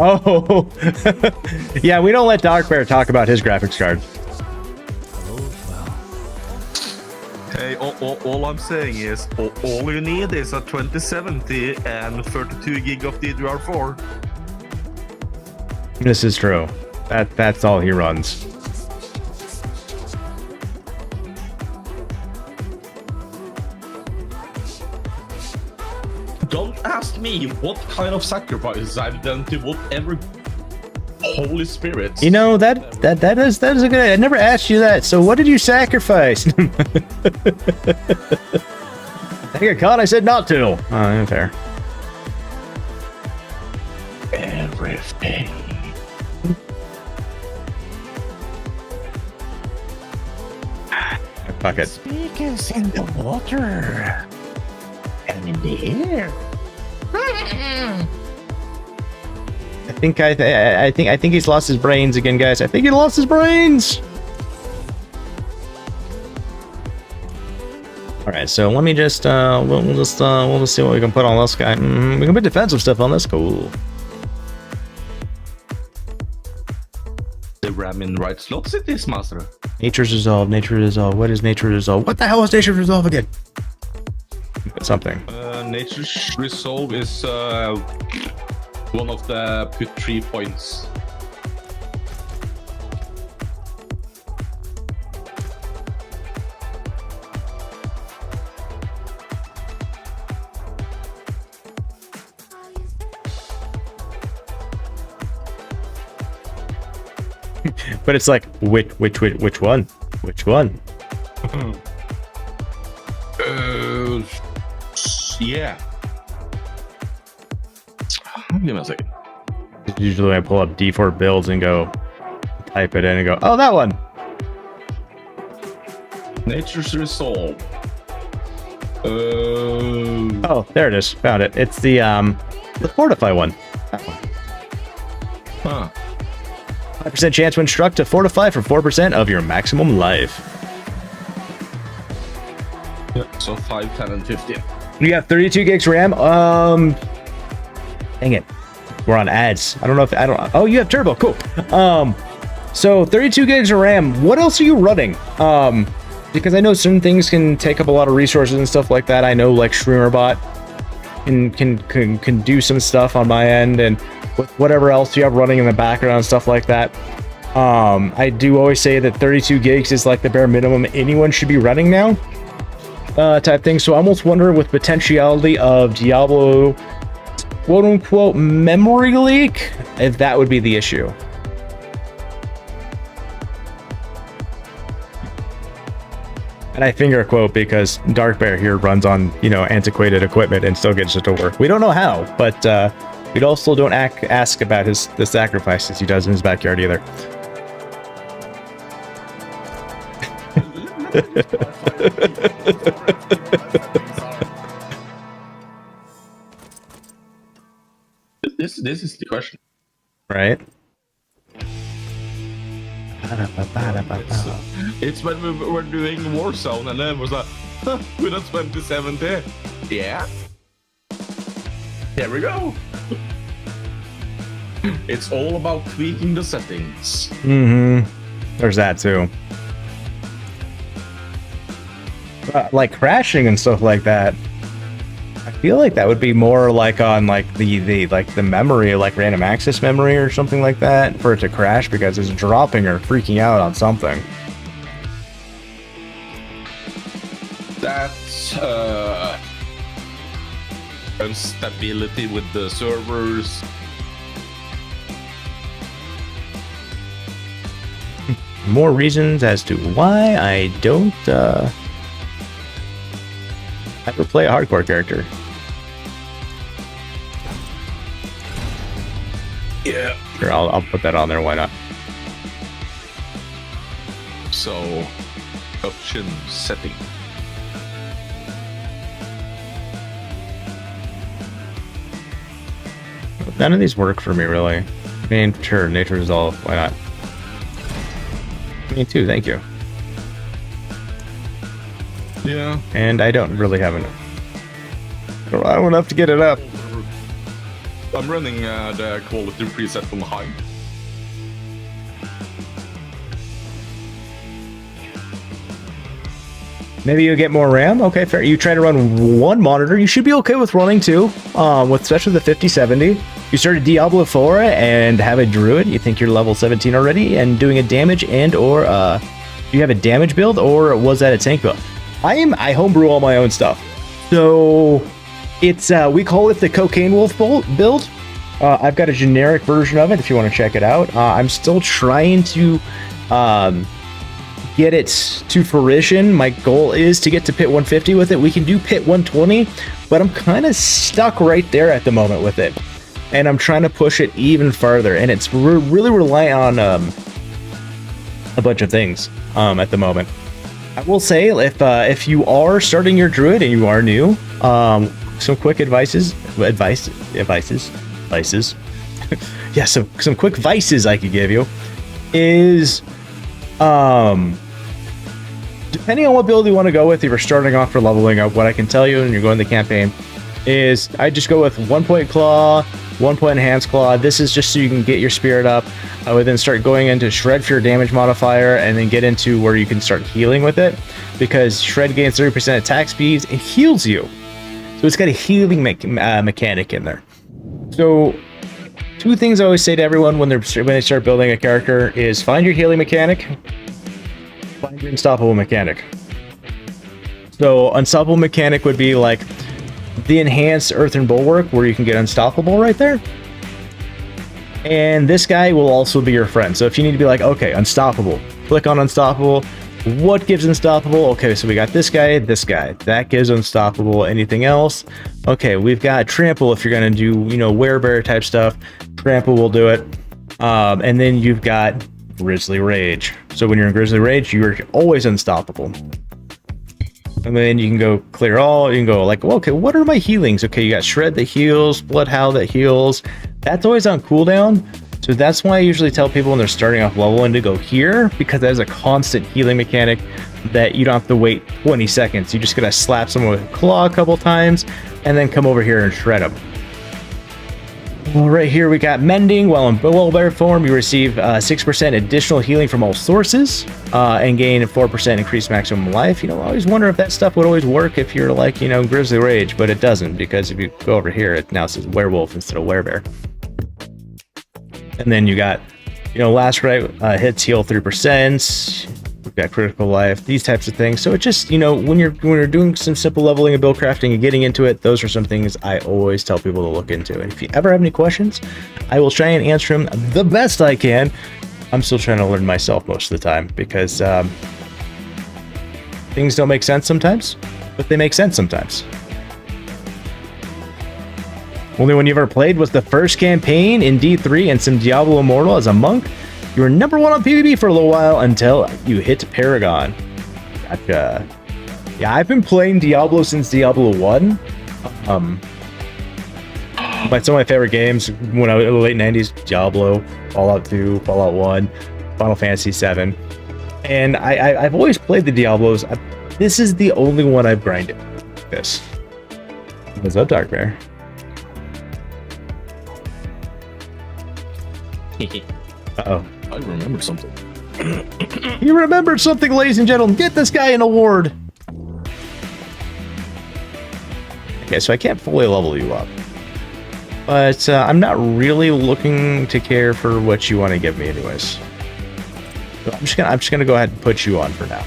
Oh, yeah, we don't let Dark Bear talk about his graphics card. Hey, all I'm saying is, all you need is a 2070 and 32 gig of DDR4. This is true. That's all he runs. Don't ask me what kind of sacrifices I've done to whatever Holy Spirit. You know, that is a good. I never asked you that. So what did you sacrifice? I got caught. I said not to. Oh, fair. Everything. Fuck it. Speakers in the water and in the air. I think he's lost his brains again, guys. I think he lost his brains. All right, so let me just we'll just see what we can put on this guy. We can put defensive stuff on this. Cool. The RAM in the right slots it is, Master. Nature's Resolve. Nature's Resolve. What is Nature's Resolve? What the hell is Nature's Resolve again? Something. Nature's Resolve is one of the put 3 points. But it's like which one? Which one? Yeah. Give me a second. Usually I pull up D4 builds and go type it in and go, oh, that one. Nature's Resolve. Oh, there it is. Found it. It's the Fortify one. That one. Huh. 5% chance when struck to fortify for 4% of your maximum life. Yeah, so 5, 10, and 15. You got 32 gigs RAM. Dang it. We're on ads. I don't know if oh, you have turbo. Cool. So 32 gigs of RAM. What else are you running? Because I know certain things can take up a lot of resources and stuff like that. I know like StreamerBot can do some stuff on my end, and with whatever else you have running in the background and stuff like that. I do always say that 32 gigs is like the bare minimum anyone should be running now, type thing. So I almost wonder, with potentiality of Diablo, quote unquote, memory leak, if that would be the issue. And I finger quote because Dark Bear here runs on, you know, antiquated equipment and still gets it to work. We don't know how, but we also don't ask about the sacrifices he does in his backyard either. This is the question. Right? It's when we were doing Warzone and then it was like, huh, with a 2070. Yeah. There we go. It's all about tweaking the settings. Mm-hmm. There's that too. Like crashing and stuff like that. I feel like that would be more like on like the memory, like random access memory or something like that, for it to crash because it's dropping or freaking out on something. That's instability with the servers. More reasons as to why I don't ever play a hardcore character. Yeah. Sure, I'll put that on there. Why not? So, option setting. None of these work for me, really. I mean, sure, Nature Resolve. Why not? Me too, thank you. Yeah. And I don't really have enough. I don't have enough to get it up. I'm running the quality preset from high. Maybe you'll get more RAM. Okay, fair. You try to run one monitor. You should be okay with running two, with especially the 5070. You started Diablo 4 and have a druid. You think you're level 17 already and doing a damage and or do you have a damage build, or was that a tank build? I homebrew all my own stuff. So it's we call it the Cocaine Wolf build. I've got a generic version of it if you want to check it out. I'm still trying to get it to fruition. My goal is to get to pit 150 with it. We can do pit 120, but I'm kind of stuck right there at the moment with it, and I'm trying to push it even farther, and it's really reliant on a bunch of things at the moment. I will say, if you are starting your druid and you are new, some quick advices. Yeah, some quick vices I could give you is, depending on what build you want to go with, if you're starting off for leveling up, what I can tell you and you're going the campaign is I just go with 1 point claw, 1 point enhanced claw. This is just so you can get your spirit up. I would then start going into shred for your damage modifier, and then get into where you can start healing with it, because shred gains 30% attack speeds and heals you. So it's got a healing mechanic in there. So two things I always say to everyone when they start building a character is find your healing mechanic, find your unstoppable mechanic. So unstoppable mechanic would be like the enhanced Earthen Bulwark, where you can get unstoppable right there. And this guy will also be your friend. So if you need to be like, okay, unstoppable, click on unstoppable, What gives unstoppable? Okay, so we got this guy. That gives unstoppable. Anything else? Okay, we've got trample. If you're gonna do, you know, werebear type stuff, trample will do it. And then you've got grizzly rage. So when you're in grizzly rage, you're always unstoppable. And then you can go clear all. You can go like, well, okay, what are my healings? Okay, you got shred that heals, blood howl that heals. That's always on cooldown. So that's why I usually tell people when they're starting off level 1 to go here, because that is a constant healing mechanic that you don't have to wait 20 seconds. You just gotta slap someone with a claw a couple times and then come over here and shred them. Well, right here we got mending. While in bear form, you receive 6% additional healing from all sources and gain 4% increased maximum life. You know, I always wonder if that stuff would always work if you're like, you know, grizzly rage, but it doesn't, because if you go over here, it now says werewolf instead of werebear. And then you got, you know, last right hits heal 3%. We've got critical life, these types of things. So it just, you know, when you're doing some simple leveling and build crafting and getting into it, those are some things I always tell people to look into. And if you ever have any questions, I will try and answer them the best I can. I'm still trying to learn myself most of the time, because things don't make sense sometimes, but they make sense sometimes. Only one you've ever played was the first campaign in D3 and some Diablo Immortal as a monk. You were #1 on PvP for a little while until you hit Paragon. Gotcha. Yeah, I've been playing Diablo since Diablo 1. Some of my favorite games when I was in the late 90s, Diablo, Fallout 2, Fallout 1, Final Fantasy 7. And I've always played the Diablos. This is the only one I've grinded. This. What's up, Dark Bear? Uh-oh. I remember something. You remembered something, ladies and gentlemen. Get this guy an award. Okay, so I can't fully level you up, but I'm not really looking to care for what you want to give me, anyways. So I'm just gonna go ahead and put you on for now.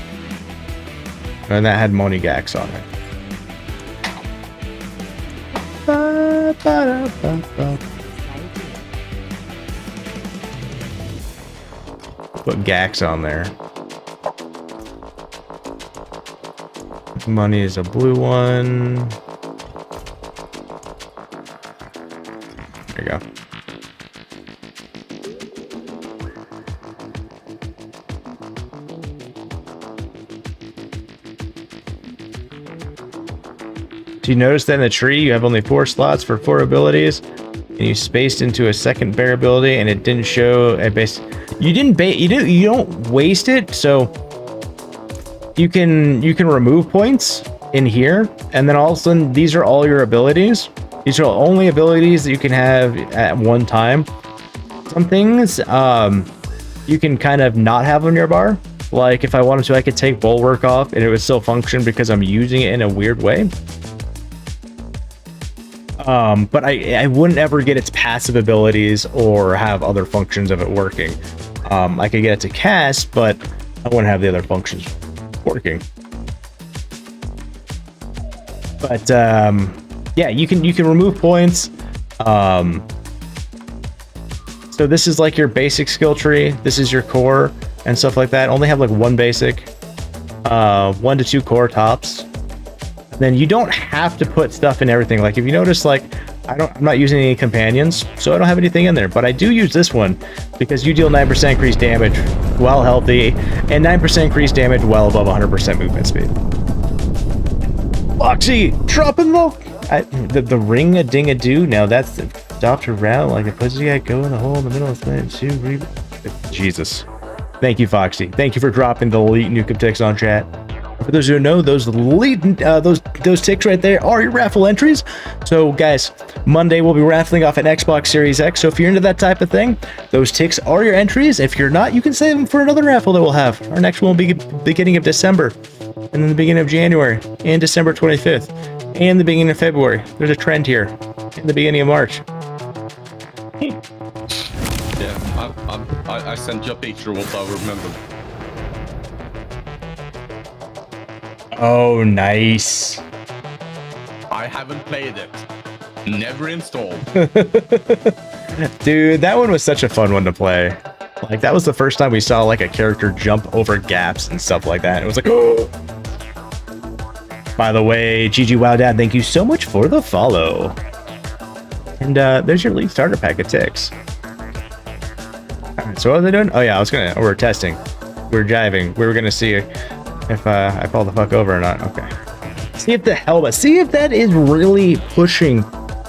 And that had Moni Gax on it. Put Gax on there. Money is a blue one. There you go. Do you notice that in the tree you have only 4 slots for 4 abilities, and you spaced into a second bear ability, and it didn't show a base. You don't waste it, so you can remove points in here, and then all of a sudden these are all your abilities. These are only abilities that you can have at one time. Some things you can kind of not have on your bar. Like if I wanted to, I could take Bulwark off and it would still function because I'm using it in a weird way. But I wouldn't ever get its passive abilities or have other functions of it working. I could get it to cast, but I wouldn't have the other functions working. But yeah, you can remove points. So this is like your basic skill tree. This is your core and stuff like that. Only have like 1 basic, 1 to 2 core tops. Then you don't have to put stuff in everything. Like if you notice, like I'm not using any companions, so I don't have anything in there, but I do use this one because you deal 9% increased damage while healthy and 9% increased damage while above 100% movement speed. Foxy, dropping the ring a ding a doo. Now that's the Dr. Route, like a pussy I go in the hole in the middle of the Jesus. Thank you, Foxy. Thank you for dropping the elite nuke of ticks on chat. For those who don't know, those those ticks right there are your raffle entries. So guys, Monday we'll be raffling off an Xbox Series X. So if you're into that type of thing, those ticks are your entries. If you're not, you can save them for another raffle that we'll have. Our next one will be beginning of December, and then the beginning of January, and December 25th, and the beginning of February. There's a trend here, in the beginning of March. Yeah, I sent you a picture of what I remember. Oh, nice. I haven't played it. Never installed. Dude, that one was such a fun one to play. Like, that was the first time we saw, like, a character jump over gaps and stuff like that. It was like, oh! By the way, GG Wow Dad, thank you so much for the follow. And there's your lead starter pack of TIX. Alright, so what are they doing? Oh yeah, we're testing. We're jiving. We were gonna see if I fall the fuck over or not. Okay. See if the helmet, see if that is really pushing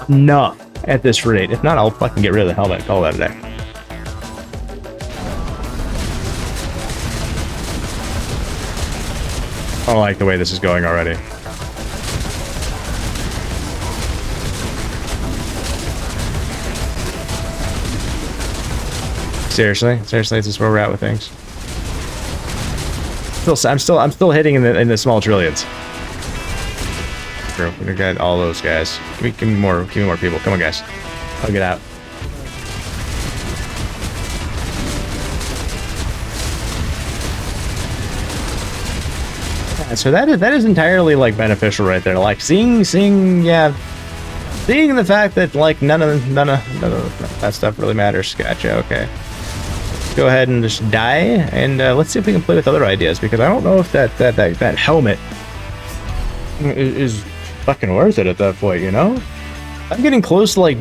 enough at this rate. If not, I'll fucking get rid of the helmet. Call that a day. I don't like the way this is going already. Seriously, this is where we're at with things. I'm still hitting in the small trillions. We got all those guys. Give me more people. Come on, guys. I'll get out. Yeah, so that is entirely like beneficial right there. Like seeing the fact that like none of that stuff really matters. Gotcha. Okay. Go ahead and just die, and let's see if we can play with other ideas, because I don't know if that helmet is fucking worth it at that point, you know? I'm getting close to like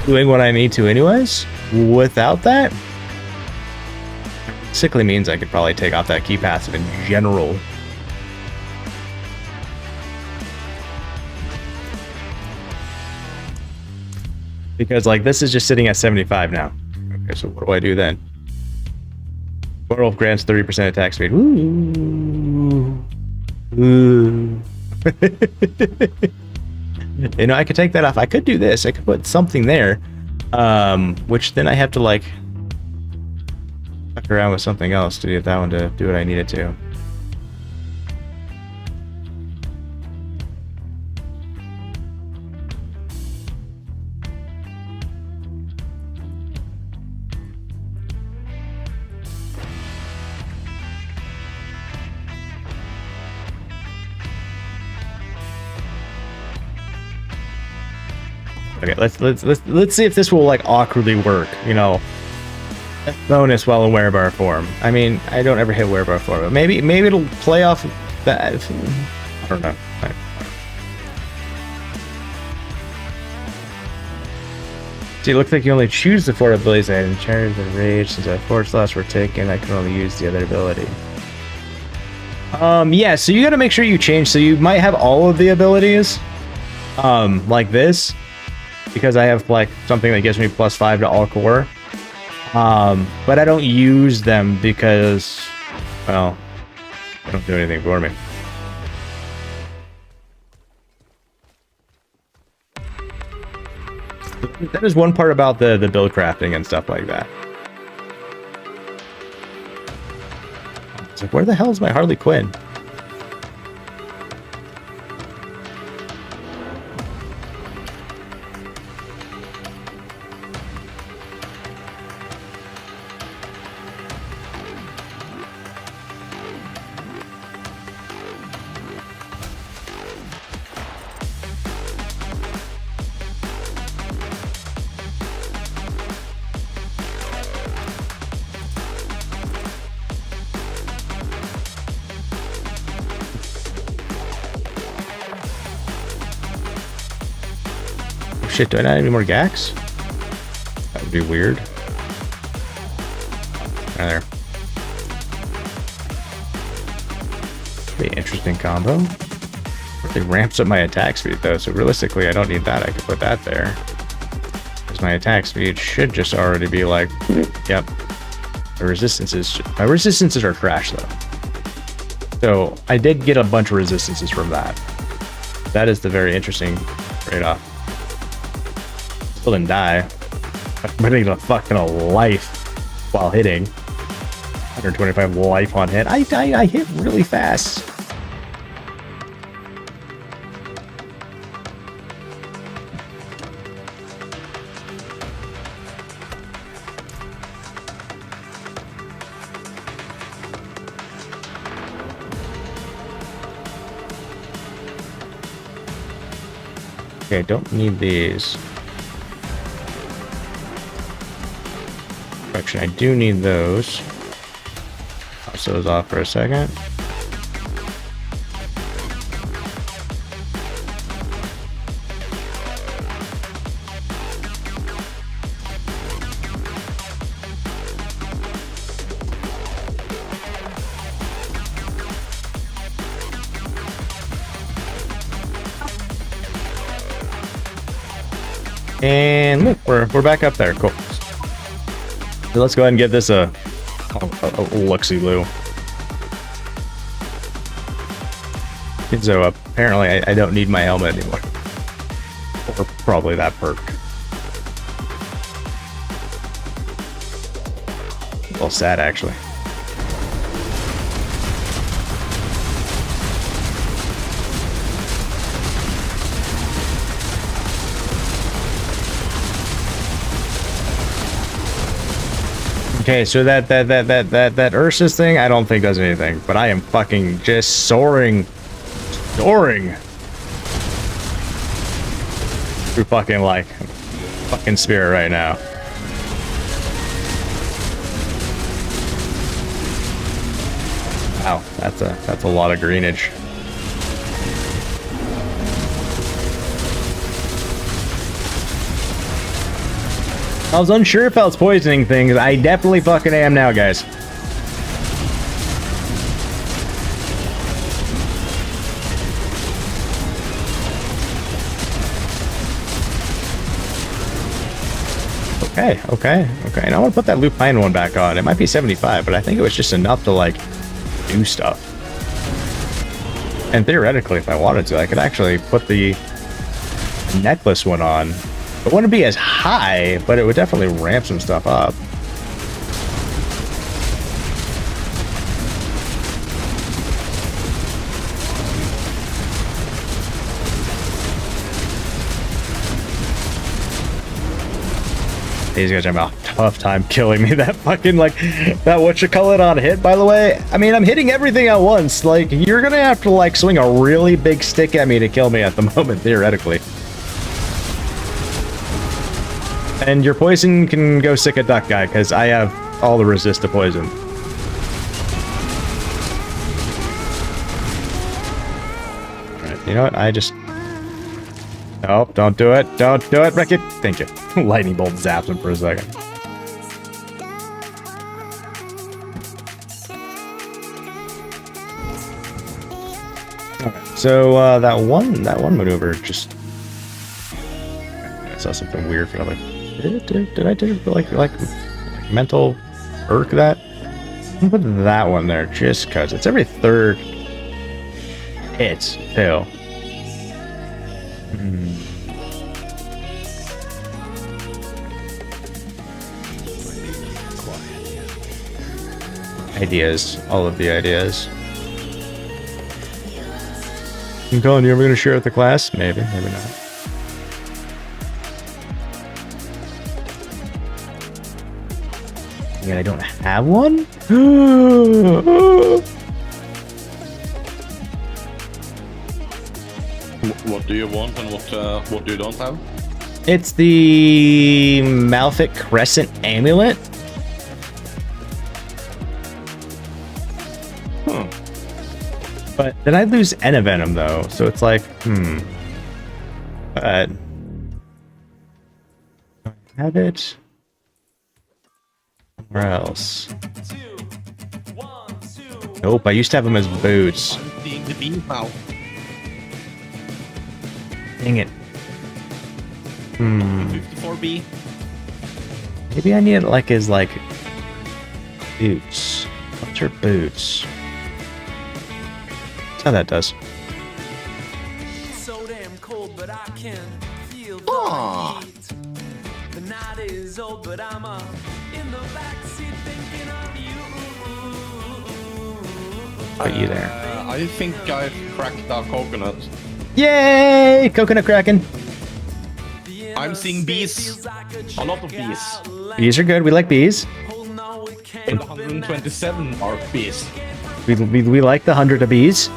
doing what I need to anyways. Without that, basically means I could probably take off that key passive in general. Because like this is just sitting at 75 now. Okay, so what do I do then? Werewolf grants 30% attack speed. Ooh. Ooh. You know, I could take that off. I could do this. I could put something there. Which then I have to like fuck around with something else to get that one to do what I need it to. Okay, let's see if this will like awkwardly work, you know. Bonus while in werebar form. I mean, I don't ever hit werebar form, but maybe it'll play off that. I don't know. See, it looks like you only choose the 4 abilities I had in charge of rage. Since I 4 slots were taken, I can only use the other ability. Yeah, so you gotta make sure you change, so you might have all of the abilities. Like this. Because I have like something that gives me +5 to all core. But I don't use them because, well, they don't do anything for me. That is one part about the build crafting and stuff like that. It's like, where the hell is my Harley Quinn? Shit, do I not have any more Gax? That would be weird. Right there. Pretty interesting combo. Really ramps up my attack speed though, so realistically I don't need that. I could put that there. Because my attack speed should just already be like, yep. My resistances are trash though. So I did get a bunch of resistances from that. That is the very interesting trade-off. Still didn't die. I'm getting a fucking life while hitting. 125 life on hit. I hit really fast. Okay, don't need these. Correction, I do need those. Toss those off for a second. And look, we're back up there. Cool. So let's go ahead and give this a look-see-loo. So apparently I don't need my helmet anymore. Or probably that perk. A little sad, actually. Okay, so that Ursus thing, I don't think does anything, but I am fucking just soaring through fucking like fucking spirit right now. Wow, that's a lot of greenage. I was unsure if I was poisoning things. I definitely fucking am now, guys. Okay. And I want to put that lupine one back on. It might be 75, but I think it was just enough to, like, do stuff. And theoretically, if I wanted to, I could actually put the necklace one on. It wouldn't be as high, but it would definitely ramp some stuff up. These guys are having a tough time killing me. That fucking, like, that whatchamacallit on hit, by the way. I mean, I'm hitting everything at once. Like, you're gonna have to, like, swing a really big stick at me to kill me at the moment, theoretically. And your poison can go sick a duck guy, because I have all the resist to poison. Alright, you know what? I just... Nope, don't do it. Don't do it, wreck it. Thank you. Lightning bolt zaps him for a second. Okay, so that one maneuver just... I saw something weird for like... Did I do like mental irk that? I'll put that one there just cause it's every third hit too. Ideas, all of the ideas. I'm telling you, are we gonna share with the class? Maybe, maybe not. Yeah, I don't have one? What do you want and what do you don't have? It's the Malfic Crescent Amulet. But then I lose Venom though, so it's like, But... do I have it? Where else? Nope, I used to have them as boots. I'm seeing the beam now. Dang it. 54B. Maybe I need it like as like boots. What's your boots? That's how that does. So damn cold, but I can feel the heat. The night is old, but I'm up in the backseat thinking of you. Put you there. I think I've cracked our coconut. Yay! Coconut Kraken. I'm seeing bees. A lot of bees. Bees are good. We like bees. And 127 are bees. We like the 100 of bees.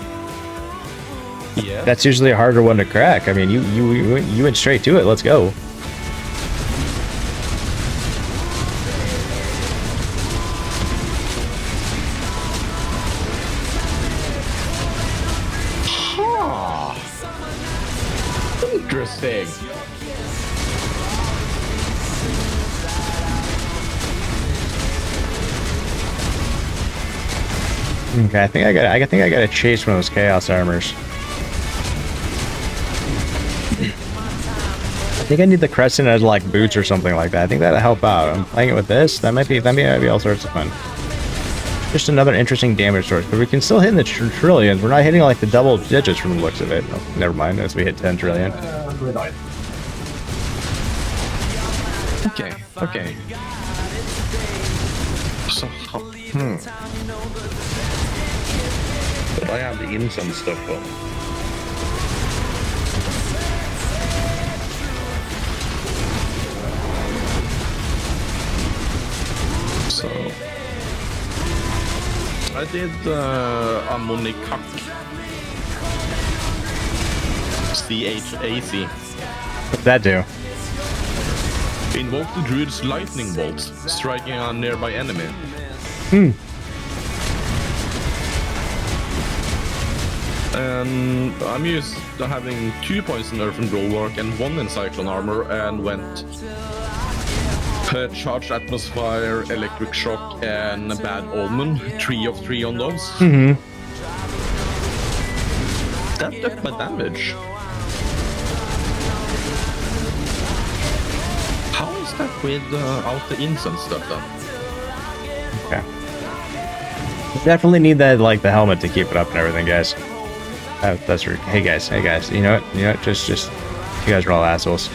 Yeah. That's usually a harder one to crack. I mean, you went straight to it. Let's go. Okay, I think I gotta chase one of those chaos armors. I think I need the crescent as like boots or something like that. I think that'll help out. I'm playing it with this. That might be all sorts of fun. Just another interesting damage source, but we can still hit in the trillions. We're not hitting like the double digits from the looks of it. Oh, never mind, as we hit 10 trillion. Okay, okay. So, But I have the incense stuff though. So I did Ammoniak CHAC. What'd that do? Invoke the druid's lightning bolt, striking a nearby enemy. And I'm used to having 2 points in Earth and Bulwark and 1 in Cyclone Armor, and went Charged Atmosphere, Electric Shock, and Bad Omen. 3 of 3 on those. That upped my damage. How is that without the incense stuff then? Okay. Definitely need that, like, the helmet to keep it up and everything, guys. That's rude. Hey guys, you know what, just, you guys are all assholes.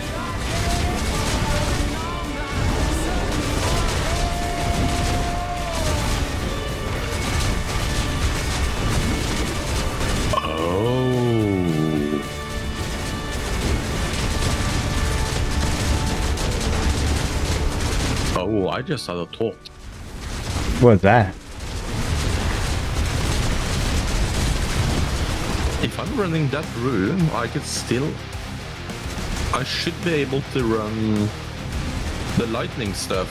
Oh, I just had a thought. What's that? If I'm running that room, I should be able to run the lightning stuff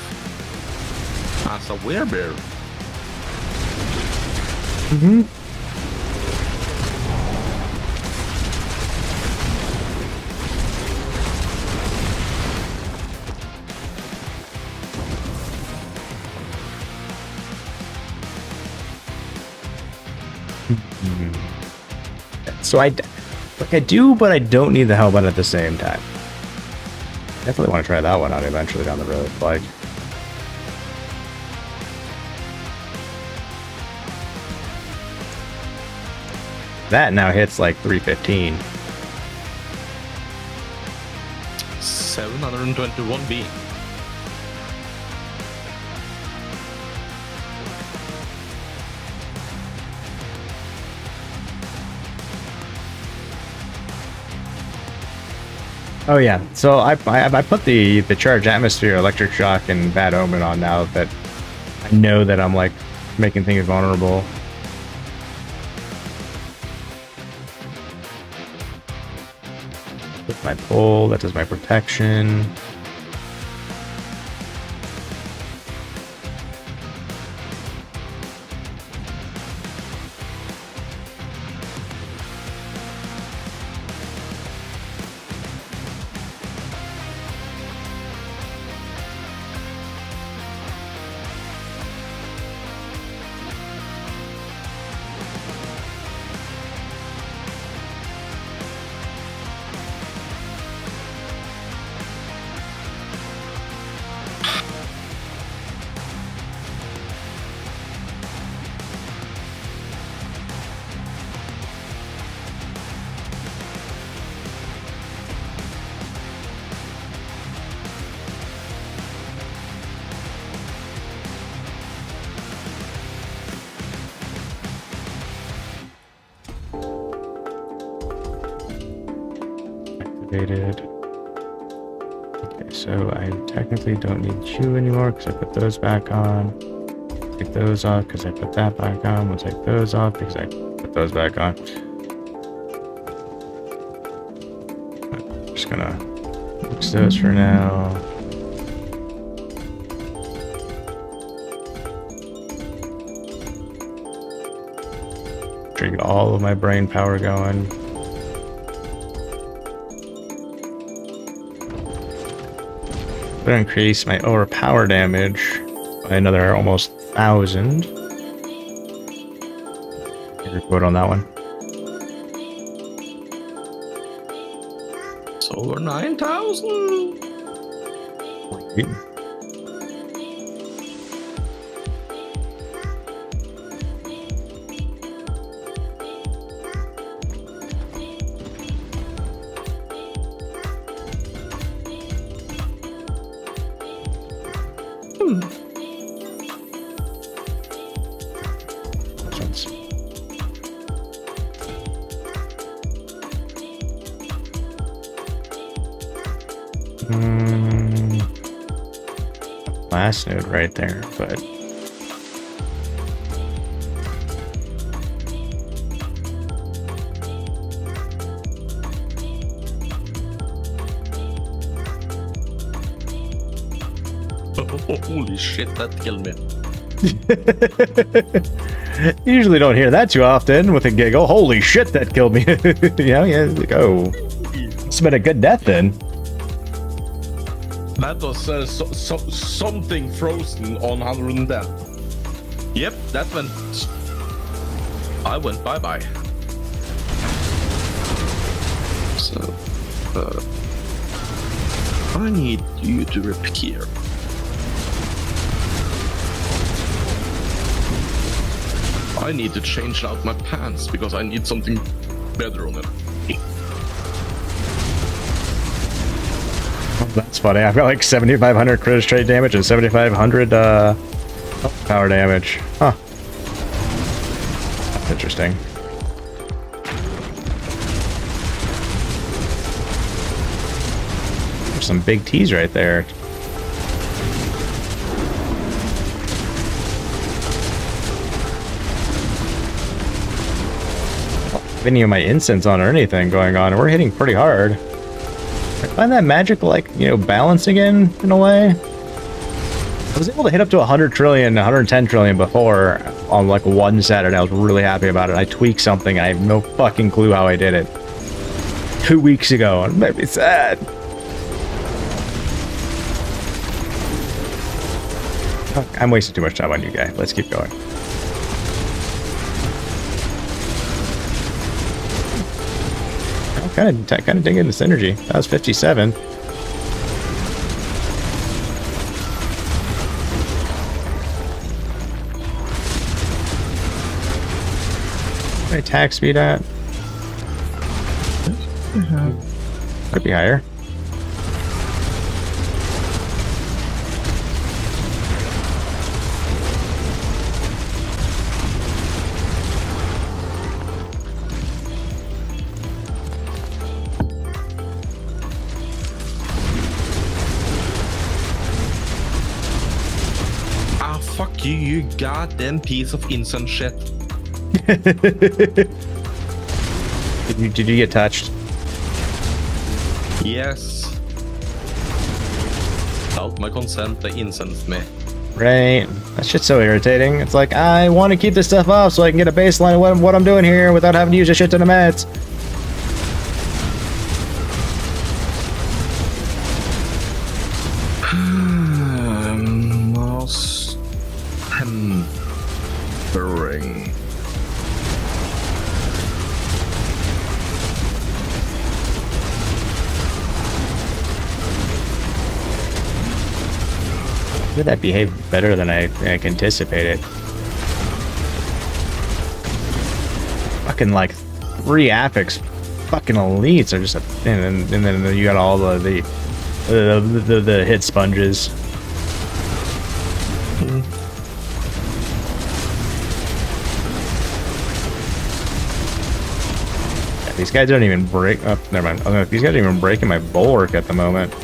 as a werebear. So I do, but I don't need the helmet at the same time. Definitely want to try that one out eventually down the road. Like, that now hits like 315. 721B. Oh yeah, so I put the charged atmosphere, electric shock, and bad omen on now that I know that I'm like making things vulnerable. With my pull, that does my protection. Activated. Okay, so I technically don't need you anymore because I put those back on. Take those off because I put that back on. We'll take those off because I put those back on. I'm just gonna fix those for now. Try to get all of my brain power going. Gonna increase my overpower damage by another almost 1,000. Quote on that one. It's over 9,000. Last node right there, but Holy shit, that killed me. you usually don't hear that too often with a giggle. Holy shit, that killed me. Yeah, like, oh. It's been a good death then. That was something frozen on 110. Yep, that went... I went bye-bye. So, I need you to repair. I need to change out my pants because I need something better on it. That's funny. I've got like 7,500 crit straight damage and 7,500 power damage. Huh. That's interesting. There's some big T's right there. Any of my incense on or anything going on, and we're hitting pretty hard. I find that magic, like, you know, balance again in a way. I was able to hit up to 100 trillion, 110 trillion before on like one Saturday. I was really happy about it. I tweaked something. I have no fucking clue how I did it. 2 weeks ago, and it made me sad. Fuck, I'm wasting too much time on you, guy. Let's keep going. I'm kind of digging this energy. That was 57. My attack speed at? Could be higher. Fuck you, you goddamn piece of incense shit. Did you get touched? Yes. Without my consent, they incensed me. Right. That shit's so irritating. It's like, I want to keep this stuff off so I can get a baseline of what I'm doing here without having to use a shit ton of mats. Mouse tempering. Did that behave better than I anticipated? Fucking like 3 Affix fucking elites are just a, and then you got all the hit sponges. Yeah, these guys don't even break. Oh, never mind. Oh, no, these guys aren't even breaking my bulwark at the moment.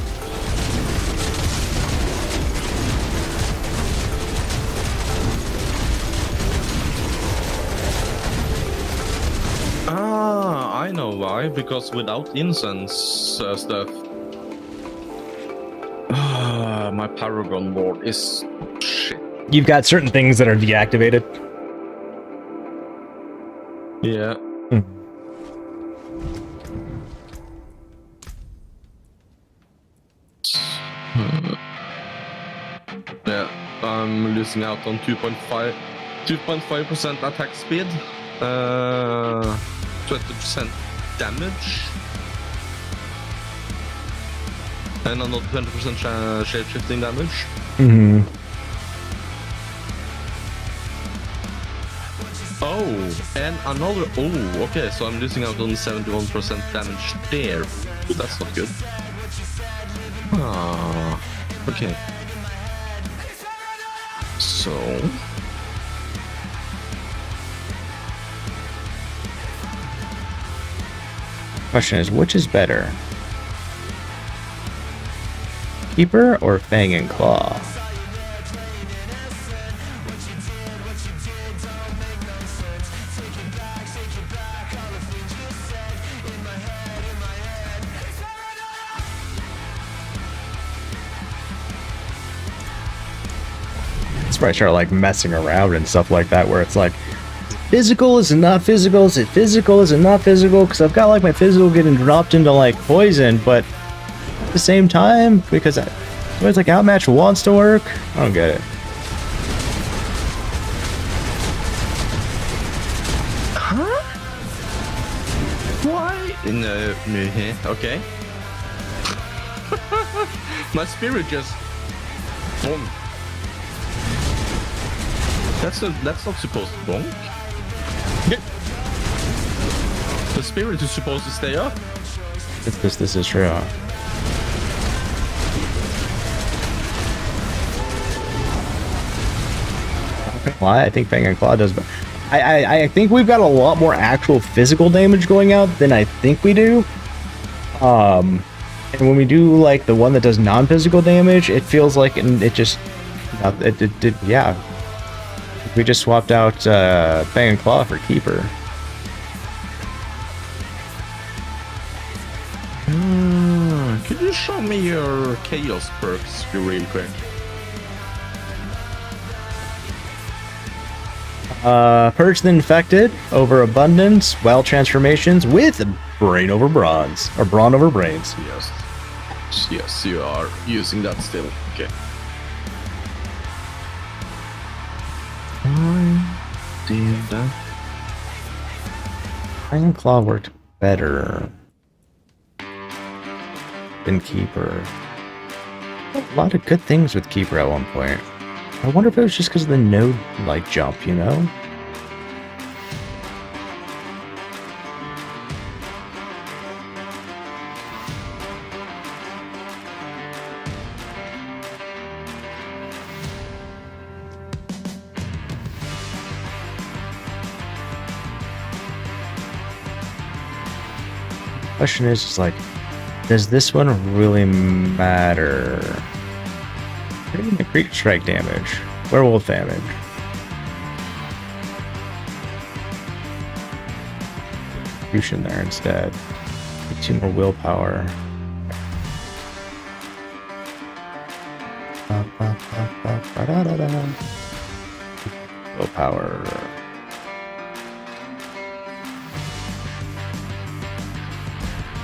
I know why, because without incense stuff, my Paragon board is shit. You've got certain things that are deactivated. Yeah. Yeah, I'm losing out on 2.5% attack speed, 20% damage, and another 20% shape-shifting damage. Mm-hmm. Oh, and another. Oh, okay, so I'm losing out on 71% damage there. Ooh, that's not good. Ah, okay. So. Question is, which is better? Keeper or Fang and Claw? That's where I start like messing around and stuff like that, where it's like, physical, is it not physical? Is it physical? Is it not physical? Because I've got like my physical getting dropped into like poison, but at the same time, because it's like outmatch wants to work. I don't get it. Huh? Why? No, okay. My spirit just. Boom. That's not supposed to bonk. The spirit is supposed to stay up. This is true. Why? I think Fang and Claw does, but I think we've got a lot more actual physical damage going out than I think we do. And when we do like the one that does non-physical damage, it feels like it just yeah. We just swapped out Fang and Claw for Keeper. Could you show me your Chaos perks real quick? Purge the Infected over Abundance, Wild Transformations with Brain over Bronze, or Brawn over Brains. Yes. Yes, you are using that still. Okay. Damn that. Iron Claw worked better than Keeper. A lot of good things with Keeper at one point. I wonder if it was just because of the node like jump, you know? Question is like, does this one really matter? Pretty the creep strike damage, werewolf damage. Fusion there instead. 2 more willpower. Willpower.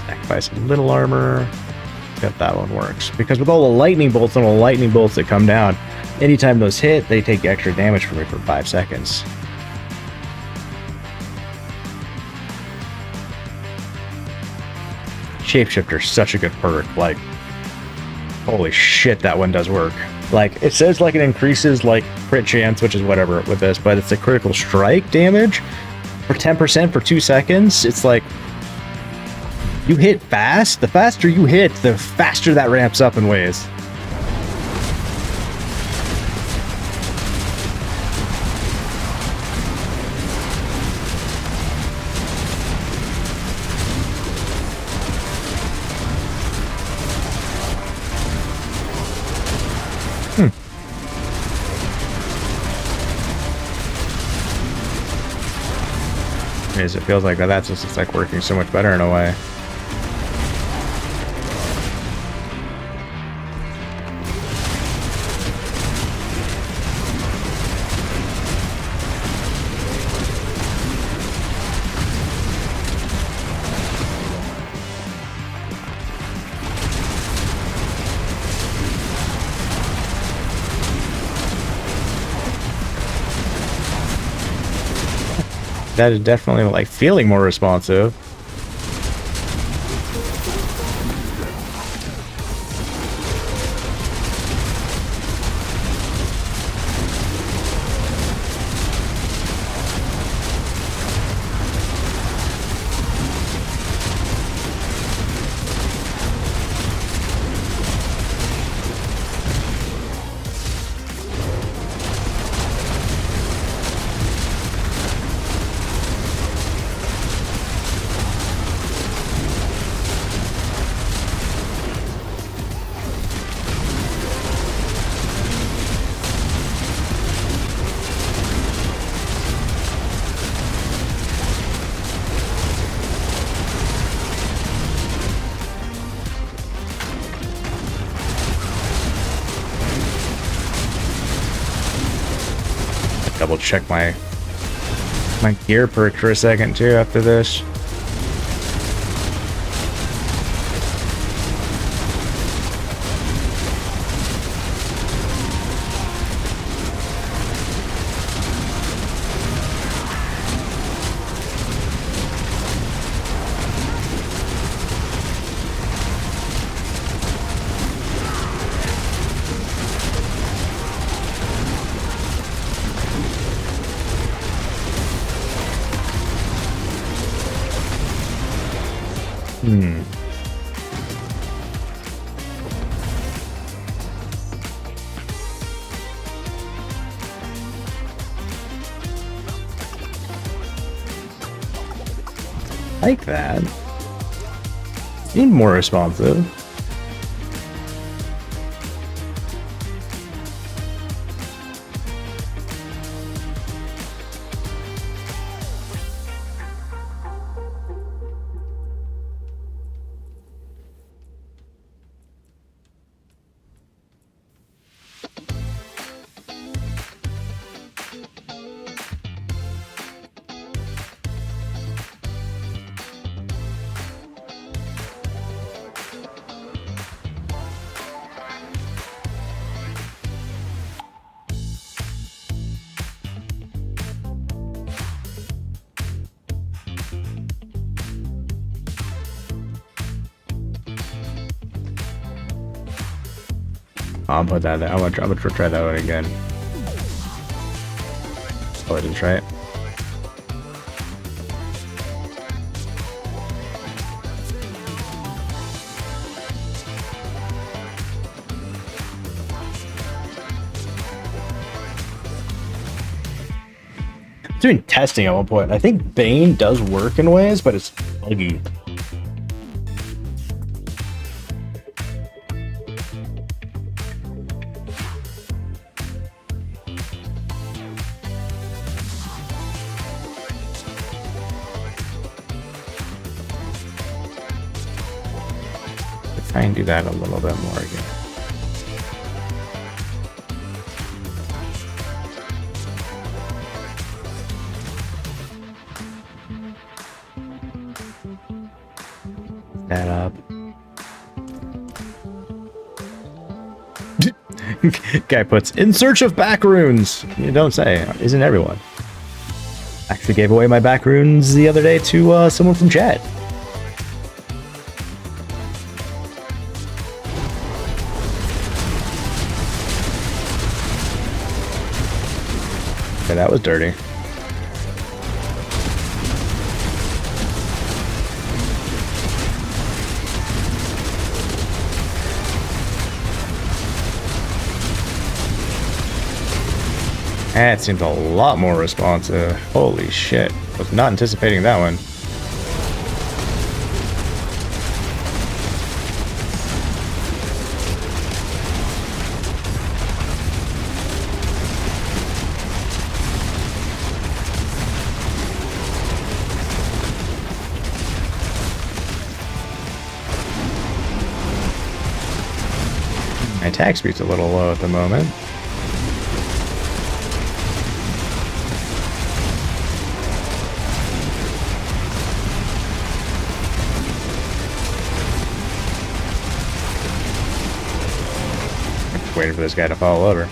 Sacrifice a little armor. If that one works, because with all the lightning bolts and all the lightning bolts that come down, anytime those hit, they take extra damage from me for 5 seconds. Shapeshifter's such a good perk. Like, holy shit, that one does work. Like, it says like it increases like crit chance, which is whatever with this, but it's a critical strike damage for 10% for 2 seconds. It's like, you hit fast, the faster you hit, the faster that ramps up in ways. It feels like that's just it's like working so much better in a way. That is definitely like feeling more responsive. Double check my gear perk for a second too after this. Like that. Seemed more responsive. I'll put that there. I'm gonna try that one again. Oh, I didn't try it. Doing testing at one point. I think Bane does work in ways, but it's buggy. Try and do that a little bit more again. That up. Guy puts in search of back runes. You don't say. Isn't everyone? Actually gave away my back runes the other day to someone from chat. Okay, that was dirty. That seems a lot more responsive. Holy shit. Was not anticipating that one. My attack speed's a little low at the moment. Waiting for this guy to fall over.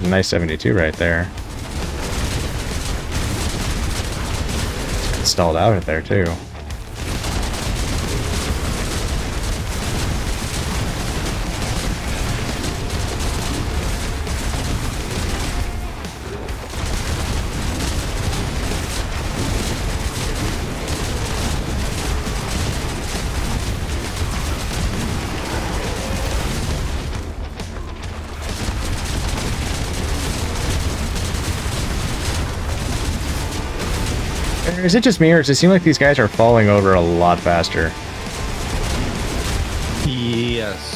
a nice 72 right there. Stalled out at there too. Is it just me, or does it seem like these guys are falling over a lot faster? Yes.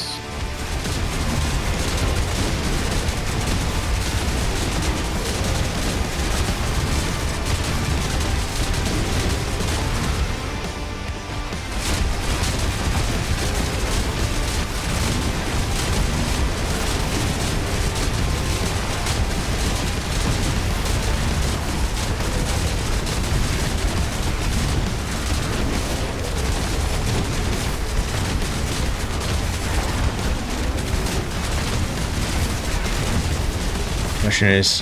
Question is,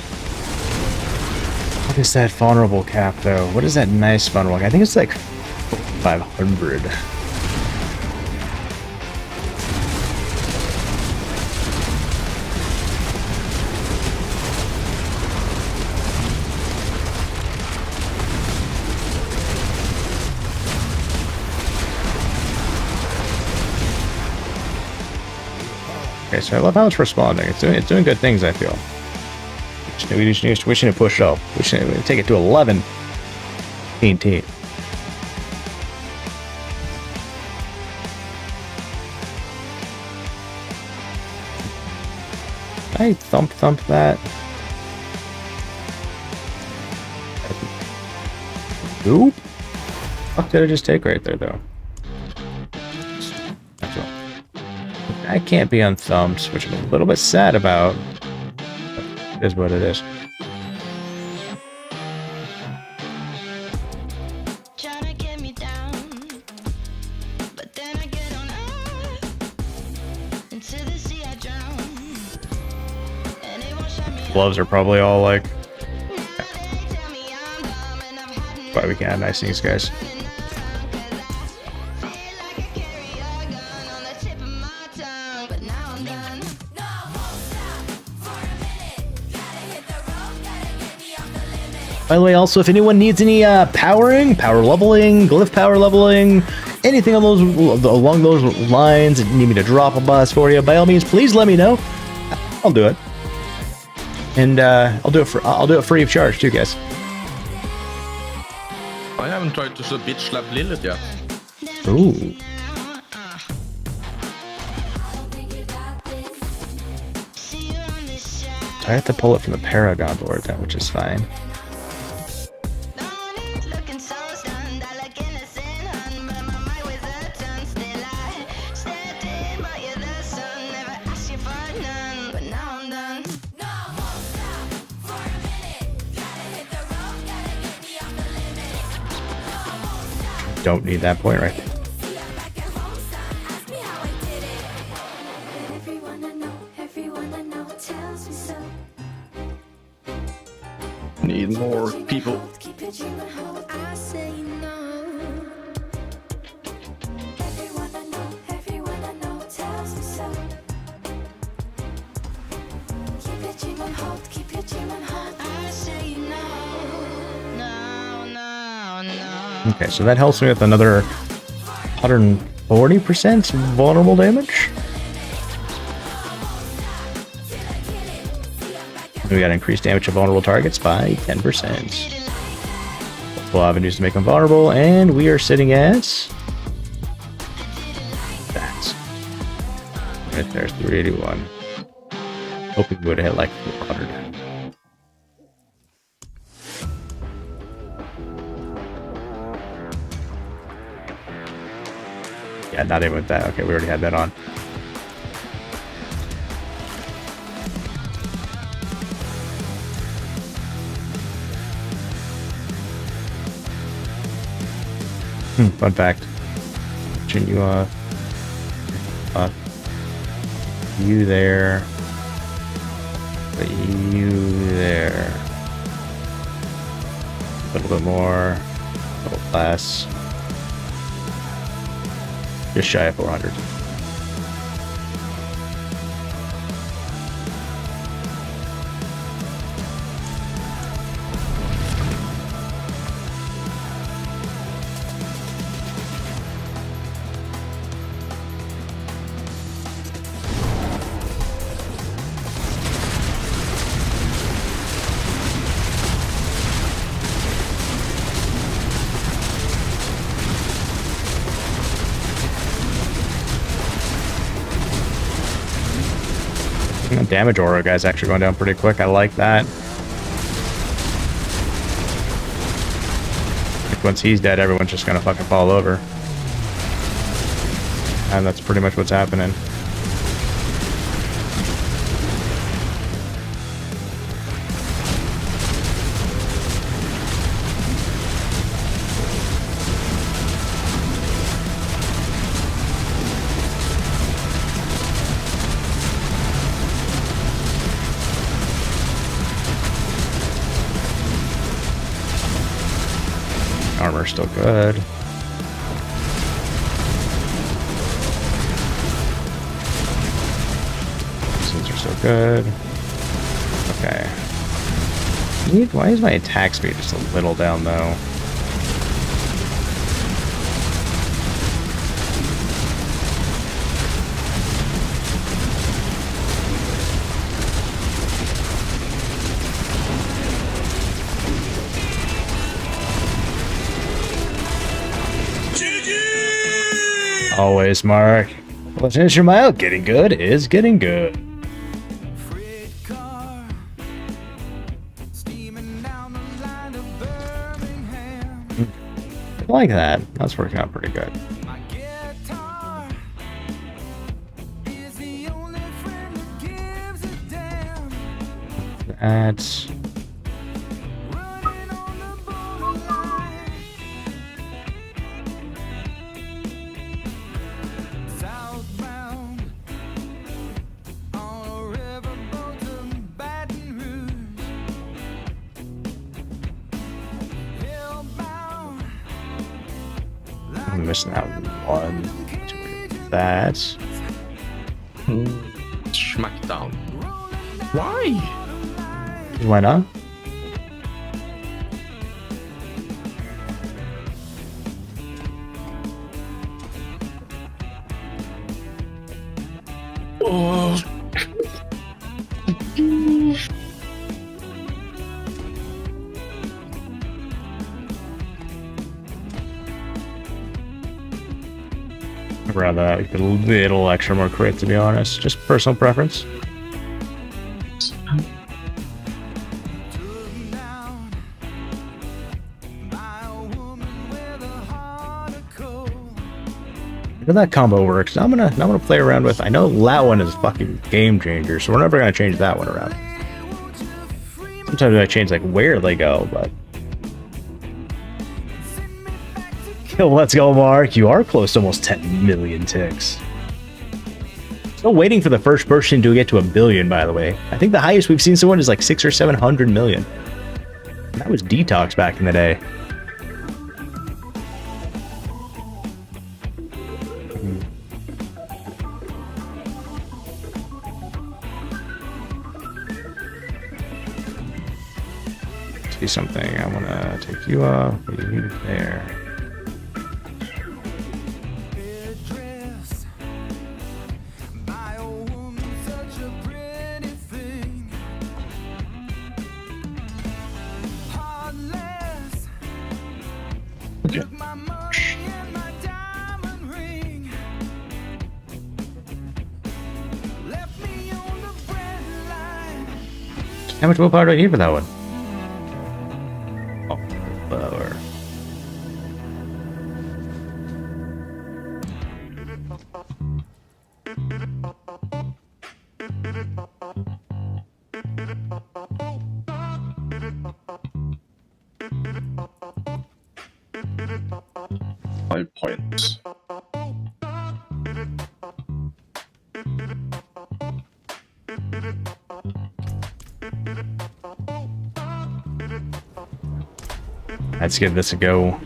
what is that vulnerable cap though? What is that nice vulnerable cap? I think it's like 500. Okay, so I love how it's responding. It's doing good things, I feel. We should push it up. We should take it to 11. 18. I thump that. Oop. What did I just take right there, though? I can't be unthumped, which I'm a little bit sad about. It is what it is. Gloves are probably all like... Why we can't have nice things, guys. By the way, also, if anyone needs any powering, power leveling, glyph power leveling, anything on those along those lines, and need me to drop a bus for you, by all means, please let me know. I'll do it, and I'll do it free of charge too, guys. I haven't tried to bitch slap Lilith yet. Ooh. I have to pull it from the Paragon board, then, which is fine. Don't need that point right there. Need more people. Okay, so that helps me with another 140% vulnerable damage. We got increased damage to vulnerable targets by 10%. Multiple avenues to make them vulnerable, and we are sitting at that. Right there's 381. Hoping we would have hit like 400. Yeah, not even with that. Okay, we already had that on. Fun fact. Continue you there. Put you there. A little bit more. A little less. Just shy of 400. Damage aura guy's actually going down pretty quick. I like that. Like once he's dead, everyone's just gonna fucking fall over. And that's pretty much what's happening. Armor's still good. These are still good. Okay. Why is my attack speed just a little down though? Always, Mark. Let's finish your mile. Getting good is getting good. Freight car steaming down the line to Birmingham. I like that. That's working out pretty good. My guitar is the only friend that gives a damn. That's Running on the borderline. Southbound on a riverboat to Baton Rouge. Hillbound. I'm missing out one. That. Smackdown. Why? Why not? Oh. I'd rather like a little extra more crit, to be honest. Just personal preference. How that combo works. Now I'm gonna play around with. I know that one is a fucking game changer, so we're never gonna change that one around. Sometimes I change like where they go, but yo, let's go, Mark. You are close to almost 10 million ticks. Still waiting for the first person to get to 1 billion, by the way. I think the highest we've seen someone is like 600 or 700 million. That was Detox back in the day. See something. I want to take you off. You there. Okay. How much willpower do I need for that one? Oh, lower. Points. Let's give this a go.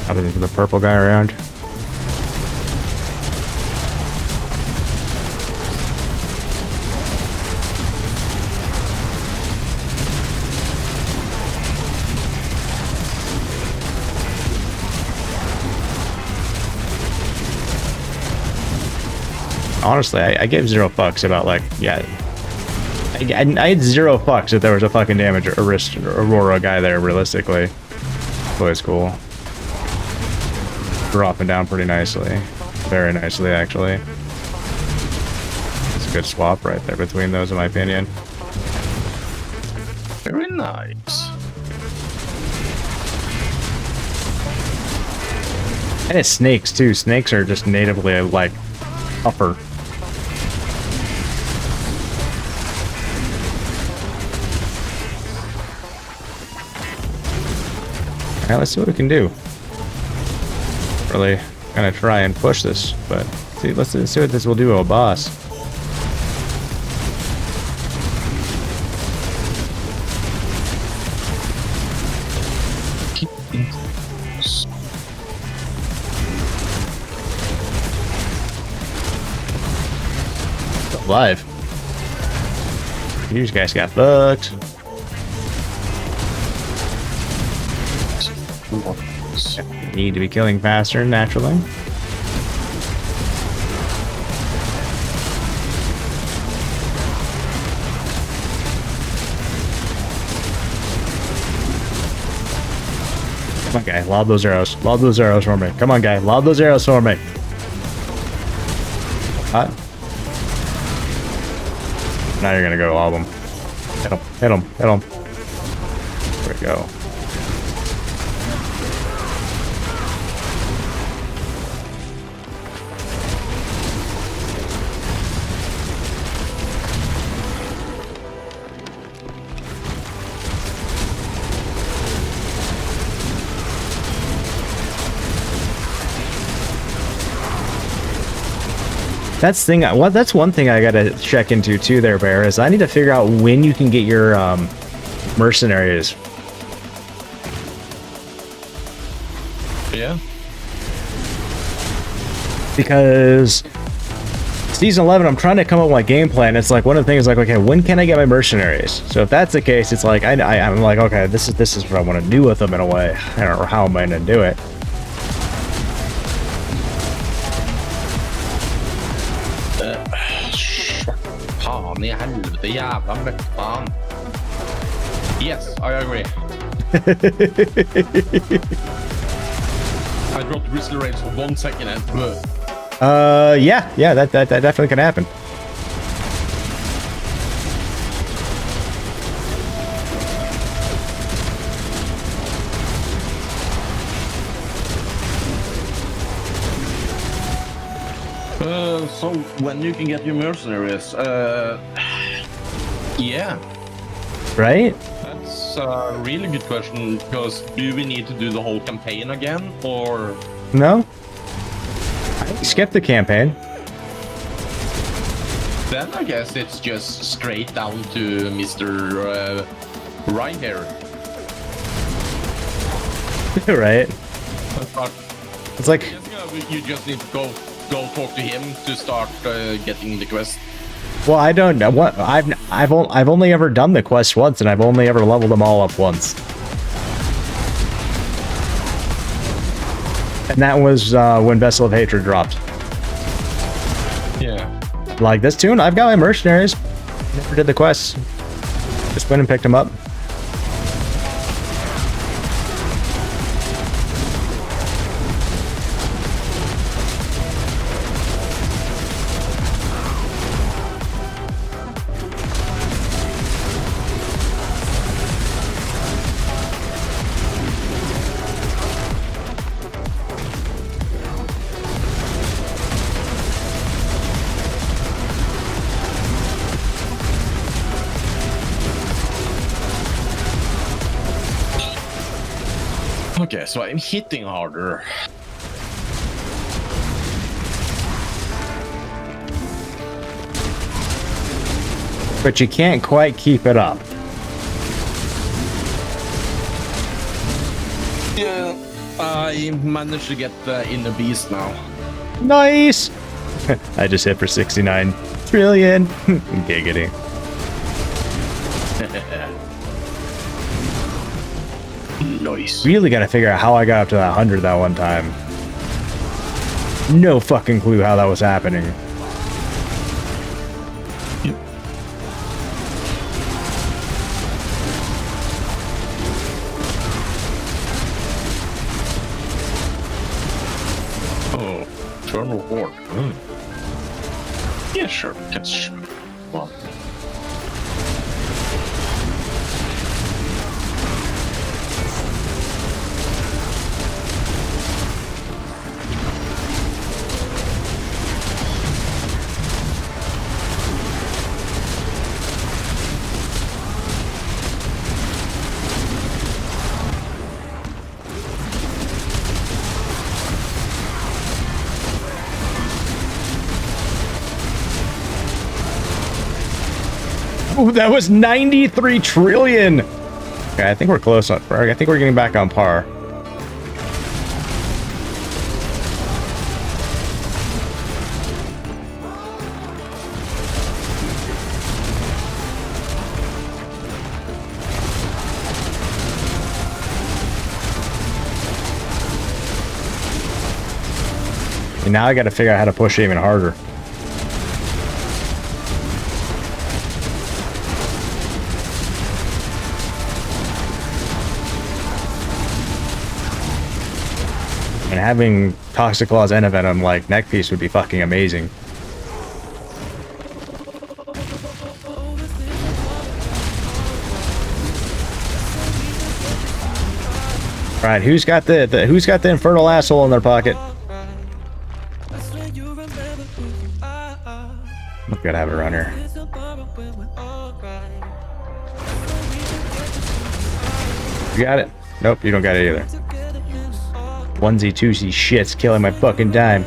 Probably the purple guy around. Honestly, I gave 0 fucks about, like, yeah. I had 0 fucks if there was a fucking damage Aurora guy there, realistically. Always cool. Dropping down pretty nicely. Very nicely, actually. It's a good swap right there between those, in my opinion. Very nice. And it's snakes, too. Snakes are just natively, like, tougher. Alright, let's see what we can do. Really gonna try and push this, but see, let's see what this will do to a boss. Alive. These guys got fucked. Need to be killing faster, naturally. Come on, guy. Lob those arrows. Lob those arrows for me. Come on, guy. Lob those arrows for me. Hot. Now you're gonna go lob them. Hit him. Hit him. Hit him. There we go. That's one thing I gotta check into too there, Bear, is I need to figure out when you can get your mercenaries. Yeah. Because season 11, I'm trying to come up with my game plan. It's like one of the things, like, okay, when can I get my mercenaries? So if that's the case, it's like I'm like, okay, this is what I want to do with them in a way. I don't know how I'm going to do it. Fan i helvete, jävla møkkfan. Yes, I agree. I dropped Grizzly Rage for 1 second and Yeah, that definitely can happen. So when you can get your mercenaries, yeah. Right? That's a really good question, because do we need to do the whole campaign again, or? No? I skipped the campaign. Then I guess it's just straight down to Mr. Right here. Right? It's like, You just need to go talk to him to start getting the quest. well, I don't know what I've only ever done the quest once, and I've only ever leveled them all up once. And that was when Vessel of Hatred dropped. Yeah. Like this tune, I've got my mercenaries. Never did the quests. Just went and picked them up. Okay, so I'm hitting harder. But you can't quite keep it up. Yeah, I managed to get in the beast now. Nice! I just hit for 69 trillion. Giggity. Nice. Really gotta figure out how I got up to that 100 that one time. No fucking clue how that was happening. Oh, turn reward. Yeah, sure. That's well. Oh, that was 93 trillion. Okay, I think we're close on. I think we're getting back on par. And now I got to figure out how to push it even harder. And having Toxic Claws and a Venom like neck piece would be fucking amazing. Right, who's got the infernal asshole in their pocket? I'm gonna have it around here. You got it? Nope, you don't got it either. Onesie twosie shit's killing my fucking time.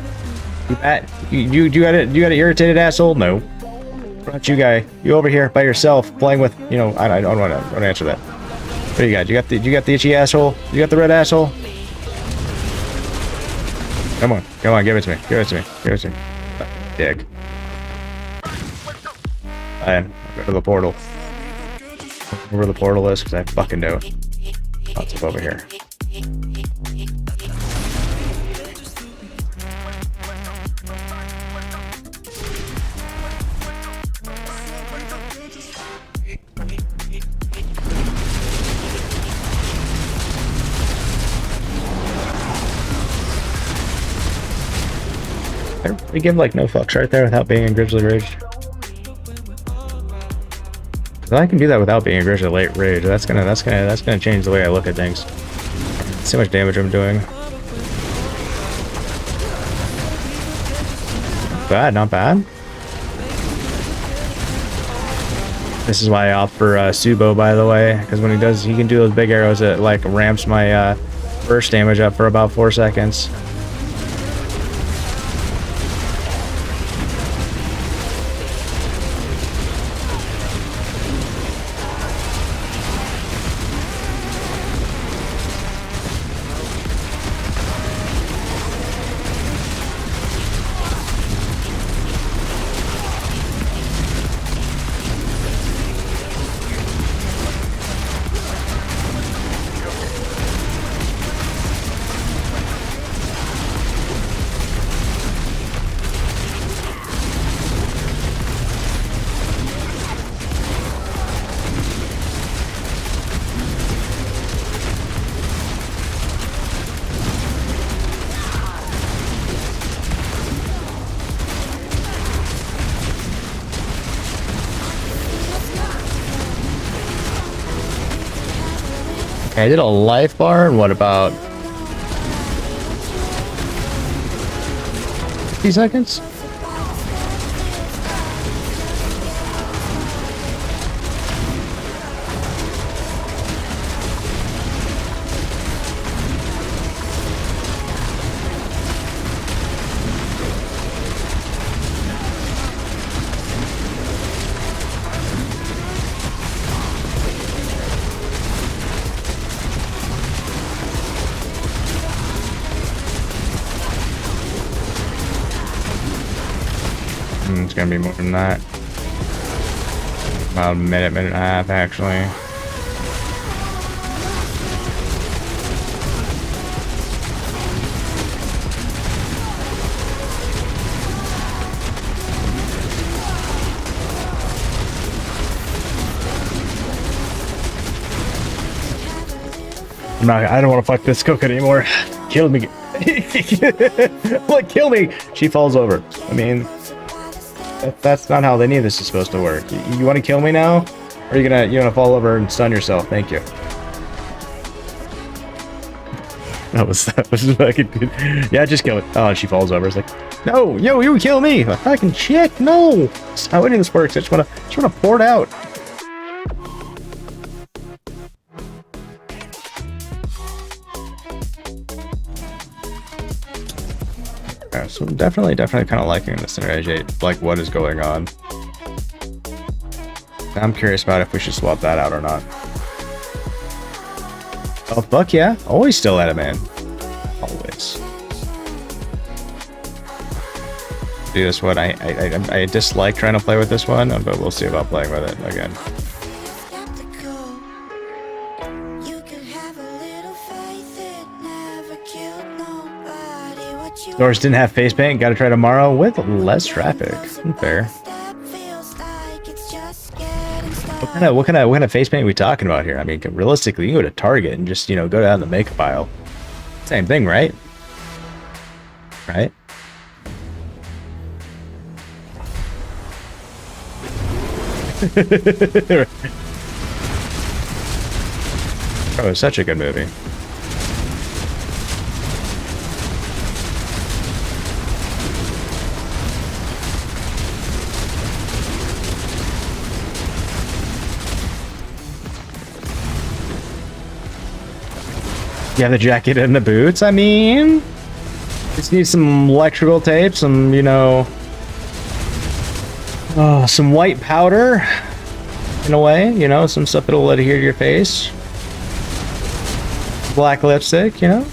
You got it? You got an irritated asshole? No. What about you, guy? You over here by yourself playing with? You know, I don't want to answer that. What do you got? You got the itchy asshole? You got the red asshole? Come on, give it to me. Give it to me. Give it to me. Dick. Fine. I'll go to the portal. Where the portal is, because I fucking know. Oh, it's up over here. We give like no fucks right there without being in Grizzly Rage. I can do that without being a Grizzly late rage. That's gonna change the way I look at things. See how much damage I'm doing. Not bad. This is why I opt for Subo, by the way, because when he can do those big arrows, it like ramps my burst damage up for about 4 seconds. Okay, I did a life bar, and what about 50 seconds? gonna be more than that. About a minute and a half, actually. I don't want to fuck this cook anymore. Kill me. Like, kill me. She falls over. I mean, that's not how any of this is supposed to work. You want to kill me now? Or are you gonna fall over and stun yourself? Thank you. That was fucking good. Yeah, just kill it. Oh, she falls over. It's like, no, yo, you kill me. Fucking shit, no. That's how any of this works. I just wanna pour it out. So definitely kind of liking this synergy, like what is going on. I'm curious about if we should swap that out or not. Oh fuck yeah, always still at it, man. Always. Do this one. I dislike trying to play with this one, but we'll see about playing with it again. Doors didn't have face paint. Got to try tomorrow with less traffic. Fair. What kind of face paint are we talking about here? I mean, realistically, you can go to Target and just, you know, go down the makeup aisle. Same thing, right? Right? Oh, it's such a good movie. Yeah, the jacket and the boots. I mean, just need some electrical tape, some, you know, some white powder, in a way, you know, some stuff that'll adhere to your face. Black lipstick, you know.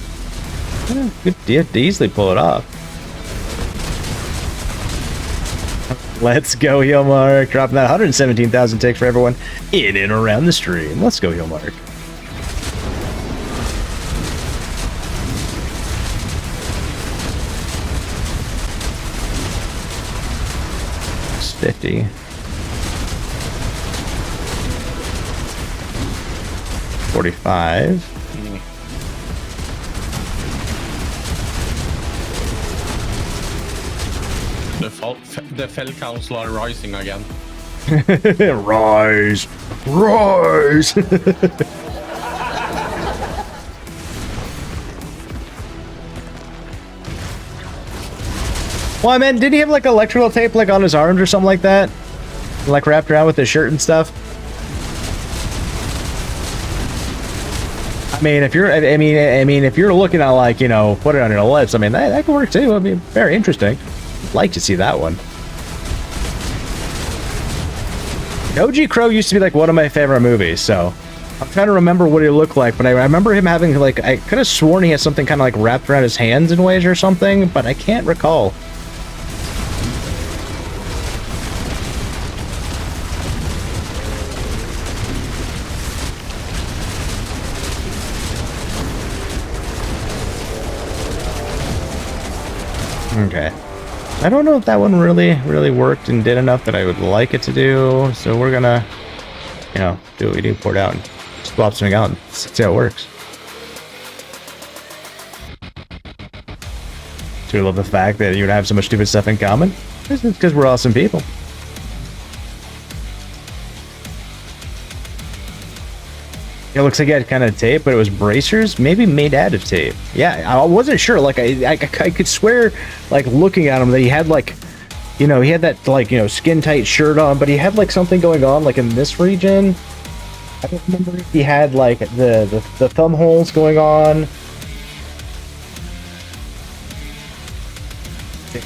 Yeah, good deal to easily pull it off. Let's go, Heelmark. Dropping that 117,000 ticks for everyone in and around the stream. Let's go, Heelmark. It's 50. 45. The fell council are rising again. Rise! Rise! Well, I mean, did he have like electrical tape like on his arms or something like that? Like wrapped around with his shirt and stuff? I mean, if you're looking at like, you know, put it on your lips, I mean, that could work too. I mean, very interesting. I'd like to see that one. OG Crow used to be like one of my favorite movies, so I'm trying to remember what he looked like, but I remember him having like, I could have sworn he had something kind of like wrapped around his hands in ways or something, but I can't recall. Okay. I don't know if that one really worked and did enough that I would like it to do, so we're gonna, you know, do what we do, pour it out and swap something out and see how it works. Do you love the fact that you and I have so much stupid stuff in common? It's because we're awesome people. It looks like he had kind of tape, but it was bracers, maybe made out of tape. Yeah, I wasn't sure. Like I could swear, like looking at him, that he had like, you know, he had that like, you know, skin tight shirt on, but he had like something going on like in this region. I don't remember if he had like the thumb holes going on. It's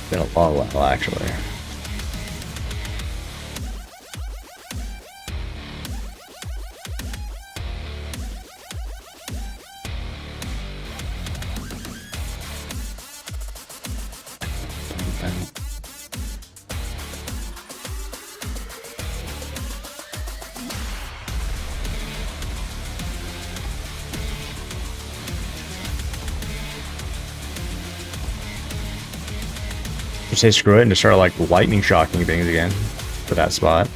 been a long while actually. Just say screw it and just start like lightning shocking things again for that spot.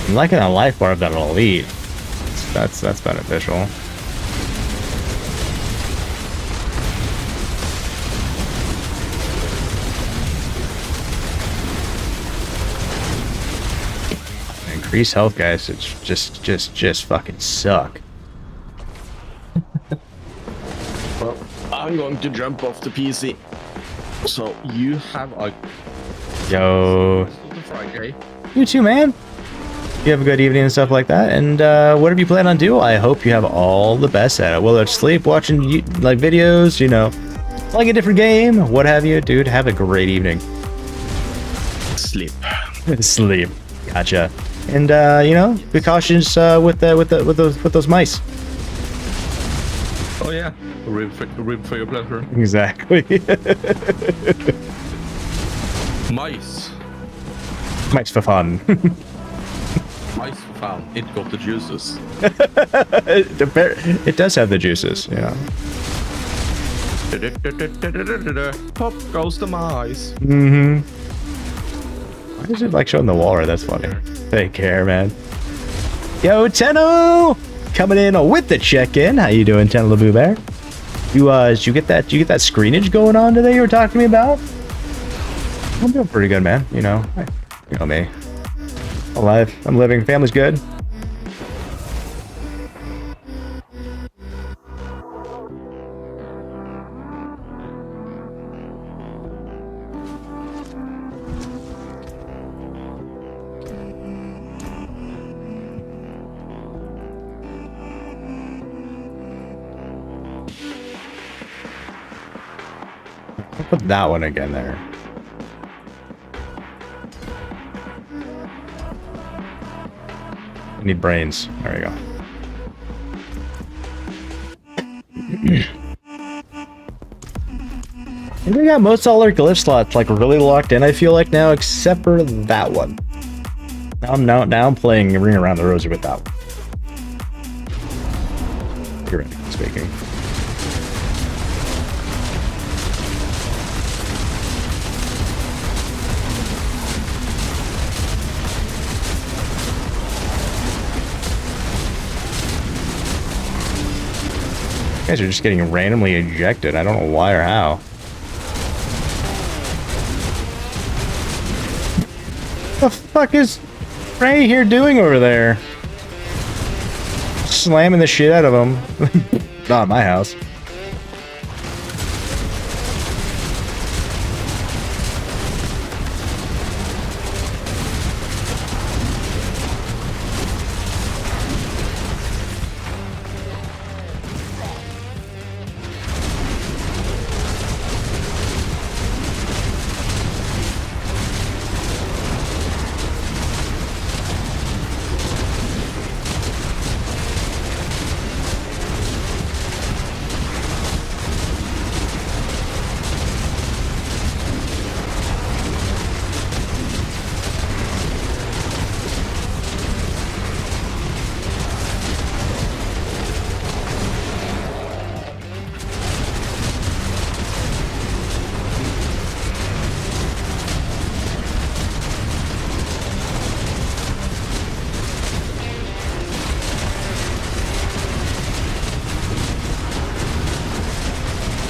I'm liking a life bar of that elite. That's beneficial. Increase health, guys. It's just fucking suck. Well, I'm going to jump off the PC. So you have a Yo, Friday. you too, man. You have a good evening and stuff like that. And whatever you plan on doing, I hope you have all the best at it. Whether it's sleep, watching like videos, you know, playing a different game, what have you, dude. Have a great evening. Sleep. Sleep. Gotcha. And you know, be cautious with those mice. Oh yeah, rib for your pleasure. Exactly. Mice. Mice for fun. Mice found. It got the juices. It does have the juices, yeah. Pop goes the mice. Mm-hmm. Why is it like showing the wall? That's funny. Take care, man. Yo, Tenno! Coming in with the check-in. How you doing, Tenno LeBoo Bear? Did you get that screenage going on today you were talking to me about? I'm doing pretty good, man. You know me. Alive. I'm living. Family's good. I'll put that one again there. I need brains. There we go. I think we got most all our glyph slots like really locked in, I feel like now, except for that one. Now I'm playing Ring Around the Rosy with that one. Theoretically speaking. You guys are just getting randomly ejected. I don't know why or how. What the fuck is Ray here doing over there? Slamming the shit out of him. Not at my house.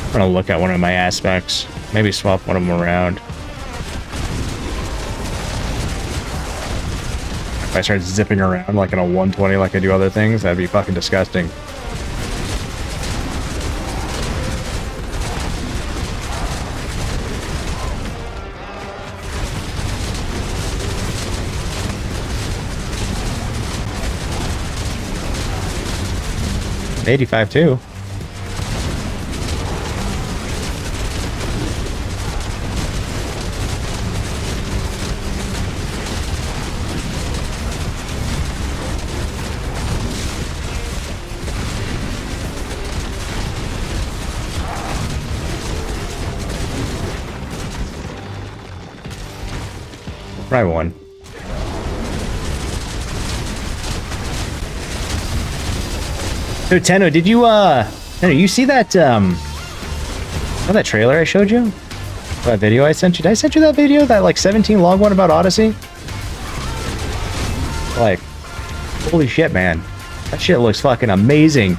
I'm gonna look at one of my aspects. Maybe swap one of them around. If I start zipping around like in a 120 like I do other things, that'd be fucking disgusting. 85 too. Probably one. So Tenno, did you Tenno, you see that that trailer I showed you? That video I sent you? Did I send you that video? That like 17 log one about Odyssey? Like, holy shit, man. That shit looks fucking amazing.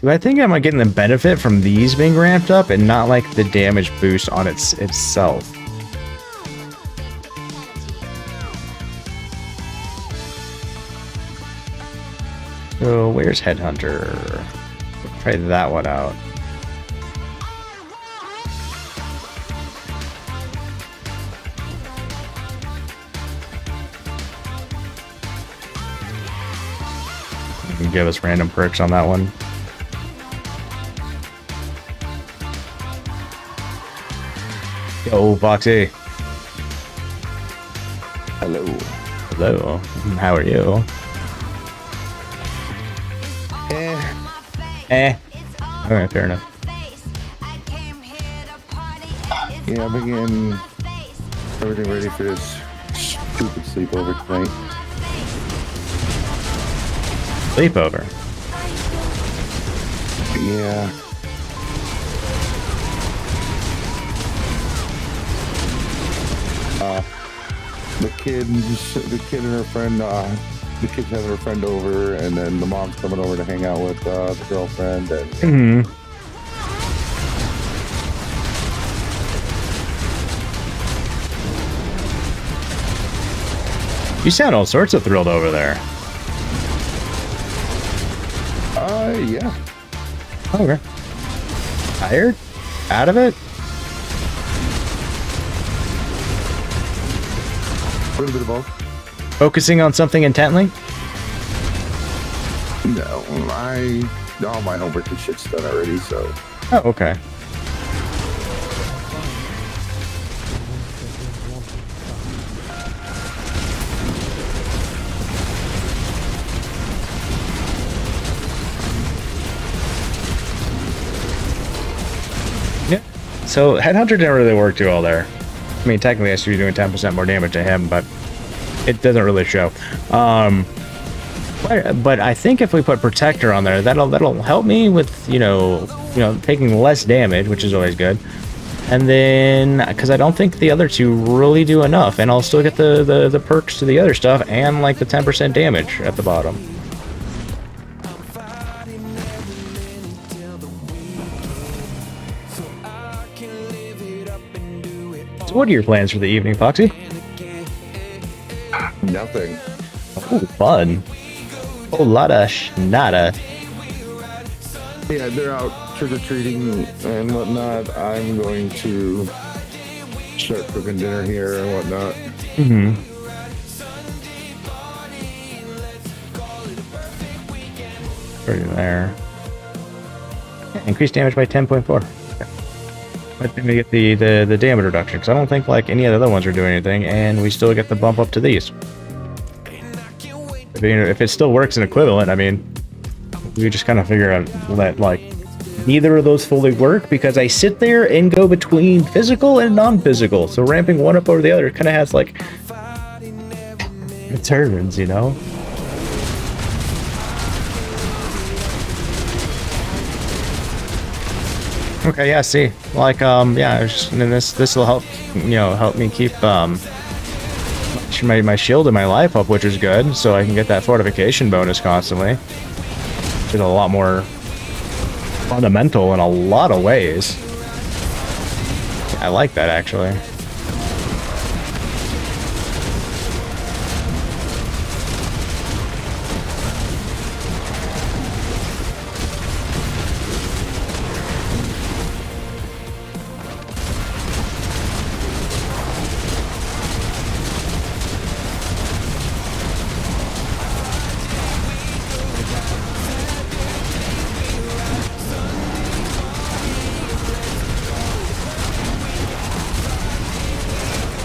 Do I think I'm getting the benefit from these being ramped up and not like the damage boost on itself? So where's Headhunter? Try that one out. You can give us random perks on that one. Yo, Foxy. Hello. Hello. How are you? Okay, fair enough. Yeah, I'm getting everything ready for this stupid sleepover tonight. Sleepover? Yeah. The kid and her friend, the kid's having her friend over, and then the mom's coming over to hang out with the girlfriend. And You sound all sorts of thrilled over there. Yeah. Okay. Tired? Out of it? A little bit of both. Focusing on something intently? No, all my homework and shit's done already, so. Oh, okay. Yeah. So Headhunter didn't really work too well there. I mean, technically I should be doing 10% more damage to him, but it doesn't really show. But I think if we put Protector on there, that'll help me with, you know, taking less damage, which is always good. And then, because I don't think the other two really do enough, and I'll still get the perks to the other stuff and like the 10% damage at the bottom. So what are your plans for the evening, Foxy? Nothing. Oh, fun. Oh, lotta nada. Yeah, they're out trick-or-treating and whatnot. I'm going to start cooking dinner here and whatnot. Mm-hmm. Pretty there. Yeah, increased damage by 10.4. But then we get the damage reduction, because I don't think like any of the other ones are doing anything, and we still get the bump up to these. I mean, if it still works in equivalent, I mean, we just kind of figure out that like neither of those fully work, because I sit there and go between physical and non-physical. So ramping one up over the other kind of has like it turns, you know. Okay, yeah, see, like, yeah, and this will help, you know, help me keep, my shield and my life up, which is good, so I can get that fortification bonus constantly. Which is a lot more fundamental in a lot of ways. I like that, actually.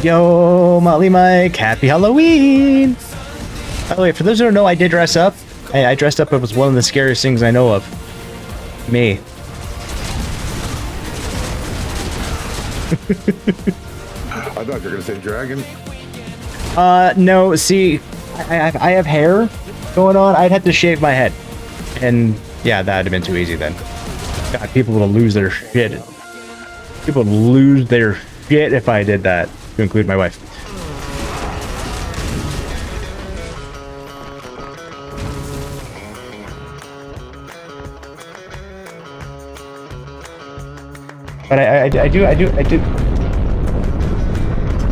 Yo, Molly Mike, happy Halloween! By the way, for those who don't know, I did dress up. I dressed up. It was one of the scariest things I know of. Me. I thought you were gonna say dragon. No, see, I have hair going on. I'd have to shave my head. And yeah, that'd have been too easy then. God, people would lose their shit. People would lose their shit if I did that, to include my wife. But I do.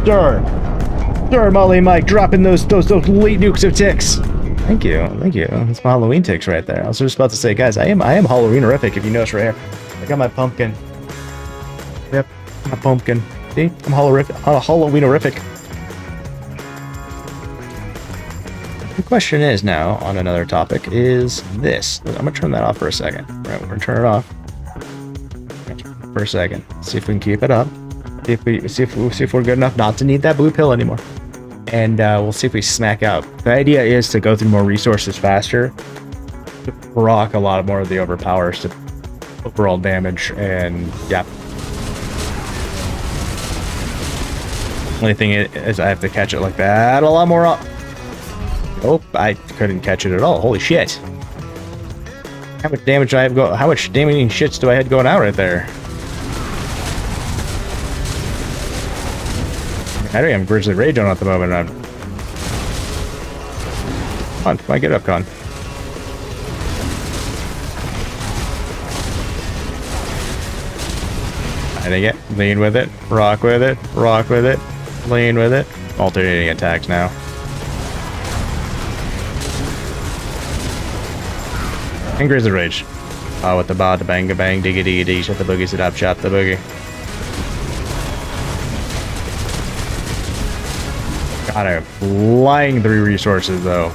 Sure, Molly and Mike, dropping those late nukes of ticks. Thank you. That's my Halloween ticks right there. I was just about to say, guys, I am Halloween-erific, if you notice right here. I got my pumpkin. Yep, my pumpkin. See? I'm Halloween-erific. The question is now, on another topic, is this. I'm gonna turn that off for a second. Right, we're gonna turn it off for a second. See if we can keep it up. See if we're good enough not to need that blue pill anymore. And we'll see if we smack out. The idea is to go through more resources faster, to proc a lot more of the overpowers to overall damage, and yeah. Only thing is I have to catch it like that a lot more up. Nope, I couldn't catch it at all. Holy shit. How much damage do I have how much damaging shits do I have going out right there? I don't have Grizzly Rage on at the moment. Come on, get up, Con. I think it. Lean with it. Rock with it. Rock with it. Lean with it. Alternating attacks now. And Grizzly Rage. Oh, with the ba, the bang, bang, diggy, diggy, diggy. Shut the boogie, sit up, chop the boogie. God, I'm flying through resources, though.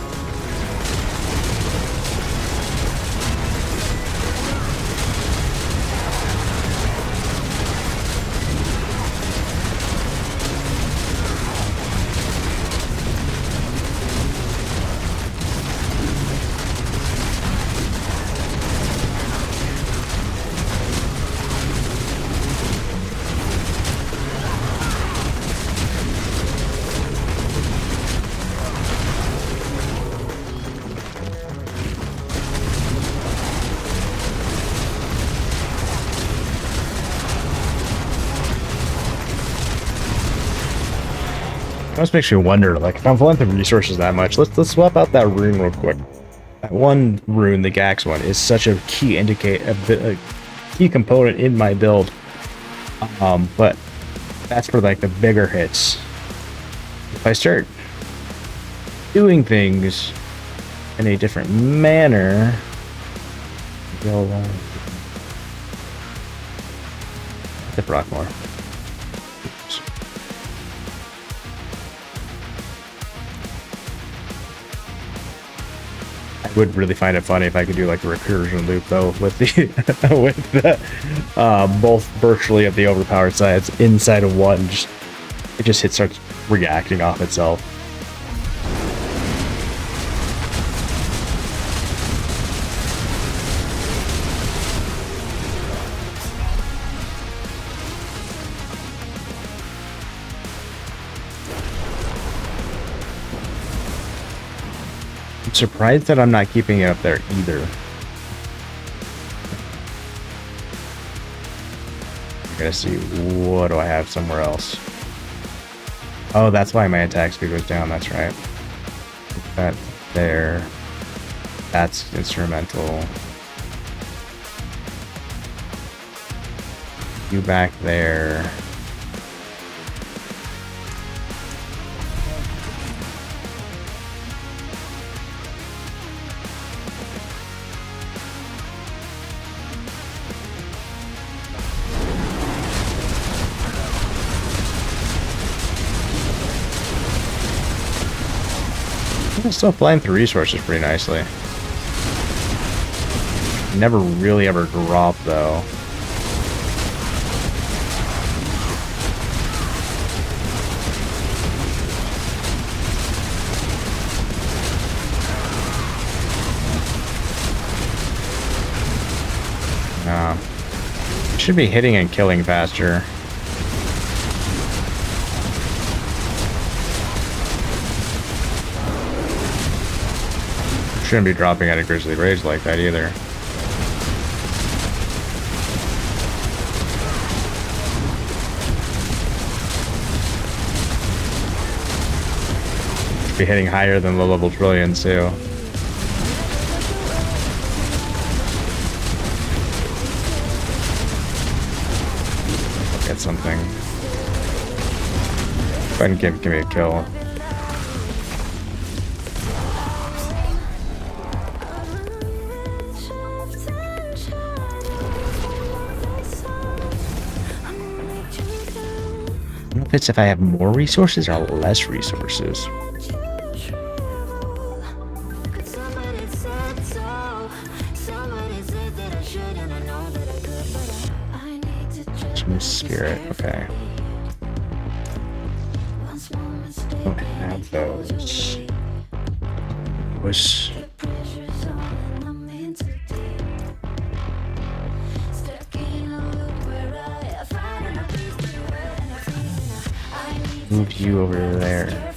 It almost makes me wonder, like, if I'm flying through resources that much, let's swap out that rune real quick. That one rune, the Gax one, is such a key a key component in my build. But that's for like the bigger hits. If I start doing things in a different manner, you'll tip rock more. I would really find it funny if I could do like a recursion loop though with the with the, both virtually of the overpowered sides inside of one. It just starts reacting off itself. I'm surprised that I'm not keeping it up there either. I gotta see, what do I have somewhere else? Oh, that's why my attack speed goes down, that's right. That there. That's instrumental. You back there. I'm still flying through resources pretty nicely. Never really ever drop though. should be hitting and killing faster. Shouldn't be dropping at a Grizzly Rage like that either. Should be hitting higher than low-level Trillions too. I'll get something. Go ahead and give me a kill. I don't know if it's if I have more resources or less resources. Some spirit, okay. Don't have those. Was move you over there.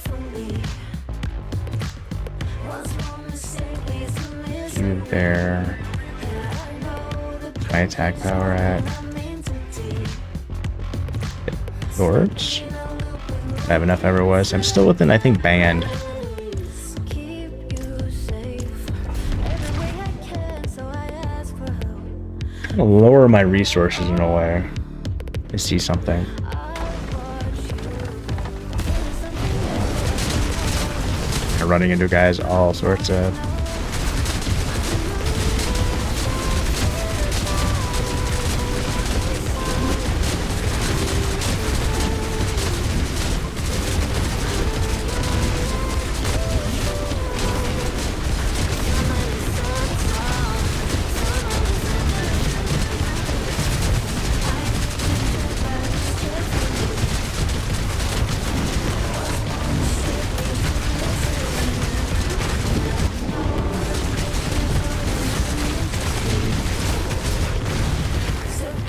You there. My attack power at Swords. I have enough ever was. I'm still within, I think, band. I'm gonna lower my resources in a way. I see something. Running into guys all sorts of.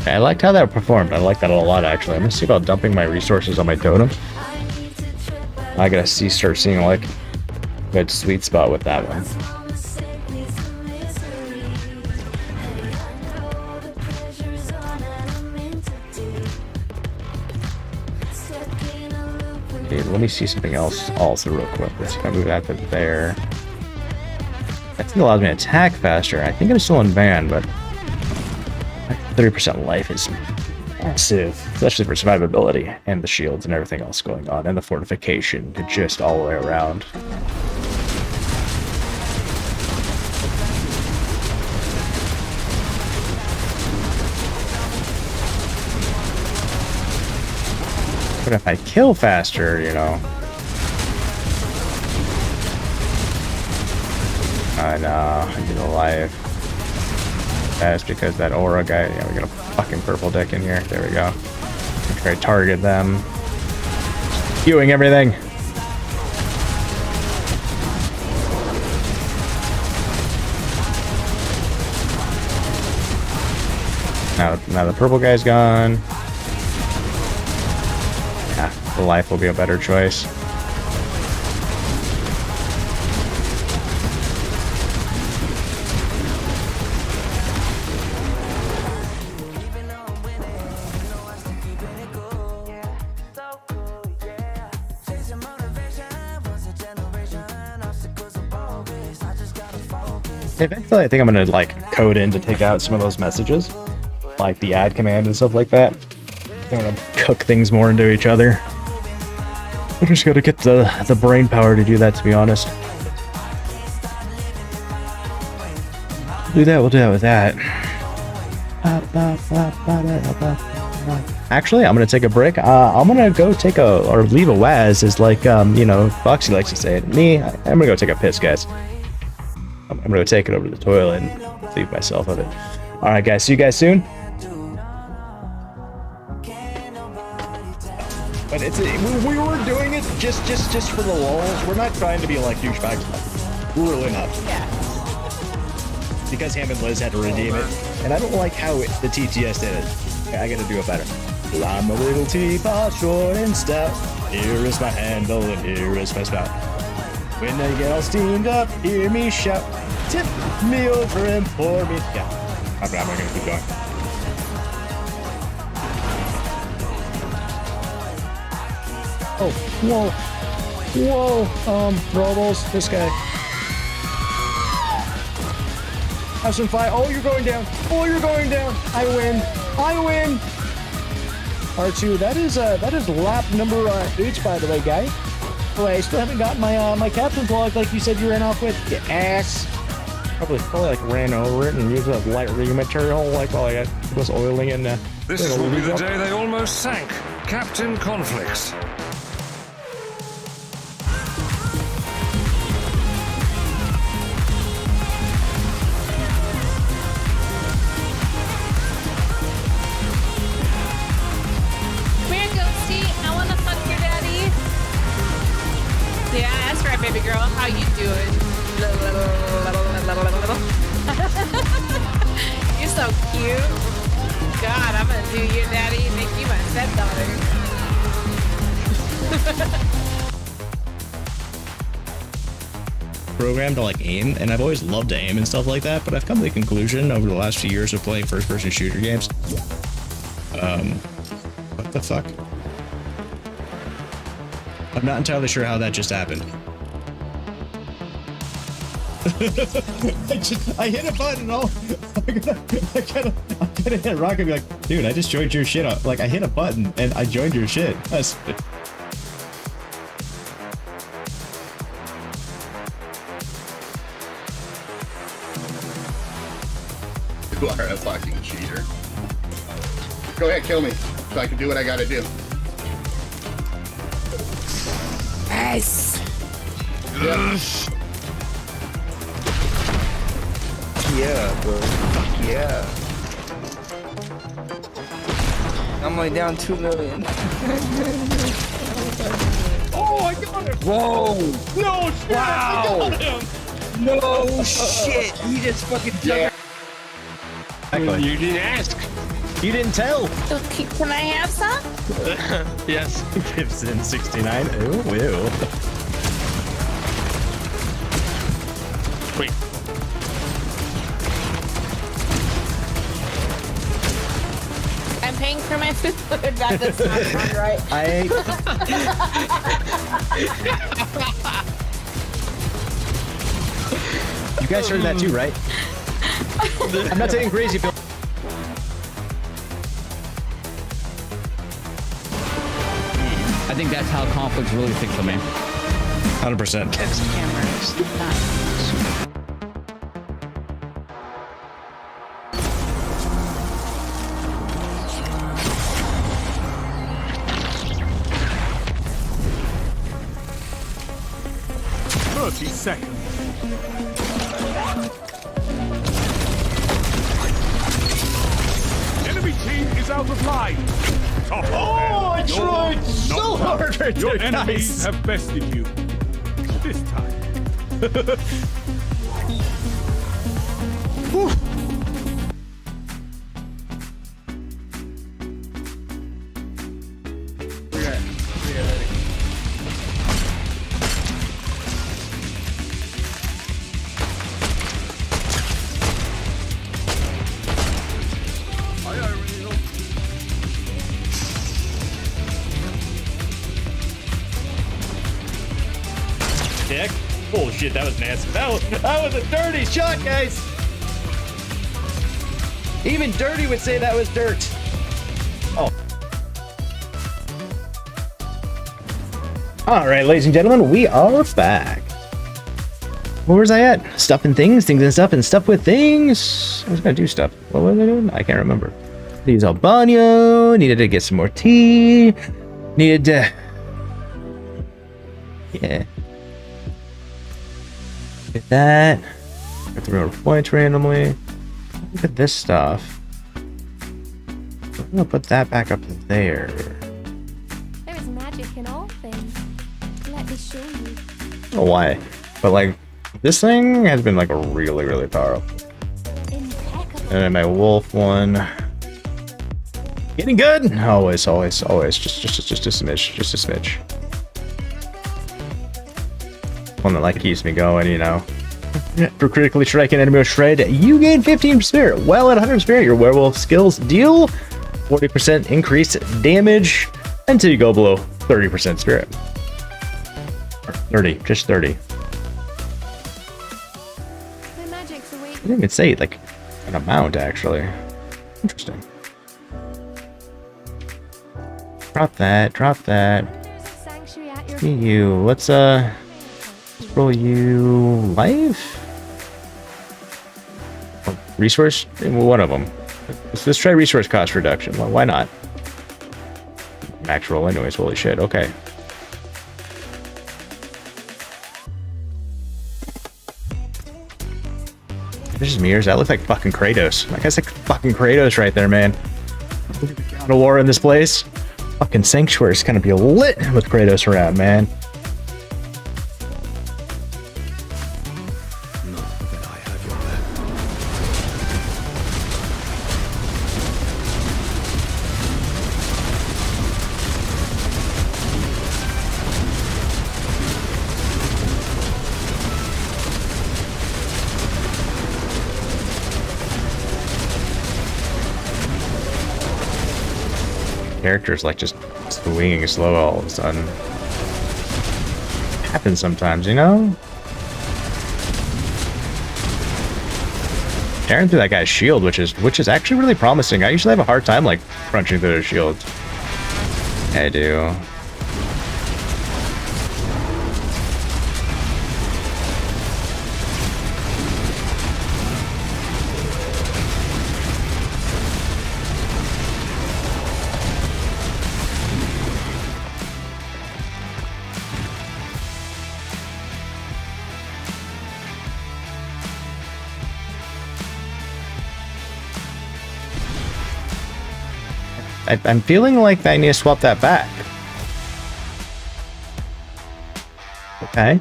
I liked how that performed. I like that a lot, actually. I'm gonna see about dumping my resources on my totem. I gotta start seeing like a good sweet spot with that one. Okay, let me see something else also real quick. Let's kind of move that to there. That thing allows me to attack faster. I think I'm still in ban, but 30% life is massive, especially for survivability and the shields and everything else going on, and the fortification just all the way around. But if I kill faster, you know. I know, I get alive. That's because that aura guy, yeah, we got a fucking purple deck in here. There we go. Try to target them. Queuing everything. Now the purple guy's gone. Yeah, the life will be a better choice. Eventually, I think I'm gonna like code in to take out some of those messages, like the add command and stuff like that. I'm gonna cook things more into each other. I just gotta get the brain power to do that, to be honest. We'll do that with that. Actually, I'm gonna take a break. I'm gonna go take or leave a Waz, as like you know, Foxy likes to say it. Me, I'm gonna go take a piss, guys. I'm gonna take it over to the toilet and leave myself of it. All right, guys. See you guys soon. But we were doing it just for the lulz. We're not trying to be like douchebags. We're really not. Yeah. Because him and Liz had to redeem it, and I don't like how the TTS did it. I gotta do it better. Well, I'm a little teapot, short and stout. Here is my handle and here is my spout. When I get all steamed up, hear me shout. Tip me over and pour me down. I'm gonna keep going. Oh, whoa. Whoa, Robles, this guy. Have some fight. Oh, you're going down. Oh, you're going down. I win. I win. R2, that is lap number 8, by the way, guy. Oh, I still haven't got my my captain's log like you said you ran off with. You ass. Probably like ran over it and used up light rigging material like while I was oiling and. This will be the day they almost sank. Captain Conflicts. Yeah, that's right, baby girl. How you doing? You're so cute. God, I'm gonna do your daddy and make you my stepdaughter. Program to like aim, and I've always loved to aim and stuff like that, but I've come to the conclusion over the last few years of playing first-person shooter games. What the fuck? I'm not entirely sure how that just happened. I hit a button. Oh, I'm gonna hit Rock and be like, dude, I just joined your shit up. Like, I hit a button and I joined your shit. That's. You are a fucking cheater. Go ahead, kill me, so I can do what I gotta do. Yes. Yes. Yeah, bro. Fuck yeah. I'm only down 2 million. Oh, I got him! Whoa! No shit! Wow! I got him! No shit! You just fucking Yeah. You didn't ask. You didn't tell. So, can I have some? Yes. Gibson 69. Ooh, ew. Wait. I'm paying for my food. That does not sound right. You guys heard that too, right? I'm not taking crazy pills. I think that's how conflicts really fix them, man. 100%. Seconds. Enemy team is out of line. Oh, I tried so hard right Your there, enemies guys. have bested you. This time. Dick. Oh shit, that was nasty. That was a dirty shot, guys. Even Dirty would say that was dirt. Oh. All right, ladies and gentlemen, we are back. Where was I at? Stuff and things and stuff and stuff with things. I was gonna do stuff. What was I doing? I can't remember. These albano. Needed to get some more tea. Needed to. Yeah. Get that. Get the real points randomly. Look at this stuff. I'm gonna put that back up there. There is magic in all things. Let me show you. I don't know why, but like this thing has been like a really powerful. Impeccable. And then my wolf one. Getting good. Always, always, always. Just a smidge. Just a smidge. One that like keeps me going, you know. For critically striking enemy with shred, you gain 15 spirit. Well, at 100 spirit, your werewolf skills deal 40% increased damage until you go below 30% spirit. Or 30, just 30. The magic's I awake. didn't even say like an amount actually. Interesting. Drop that. Drop that. There's a sanctuary at your You. Let's roll you life. Or resource. One of them. Let's try resource cost reduction. Well, why not? Max roll anyways. Holy shit. Okay. There's just mirrors. That looks like fucking Kratos. Like that's like fucking Kratos right there, man. God of War in this place. Fucking Sanctuary's gonna be lit with Kratos around, man. Characters like just swinging slow all of a sudden. Happens sometimes, you know? Tearing through that guy's shield, which is actually really promising. I usually have a hard time like crunching through their shield. I do. I'm feeling like I need to swap that back. Okay.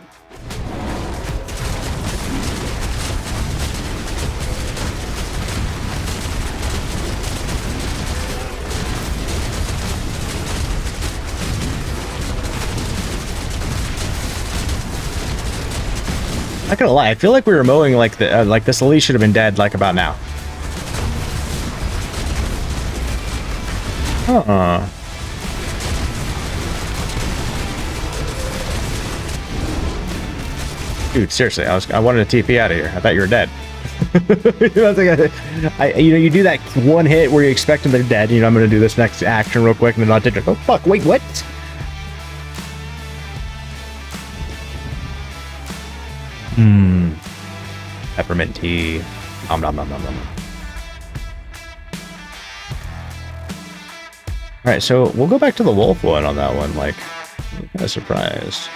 Not gonna lie, I feel like we were mowing like the like this elite should have been dead like about now. Dude, seriously, I wanted to TP out of here. I thought you were dead. You know, you do that one hit where you expect them they're dead. You know, I'm gonna do this next action real quick, and then I'll take it. Oh fuck! Wait, what? Peppermint tea. Nom nom nom nom nom. Alright, so we'll go back to the wolf one on that one, like, I'm kind of surprised.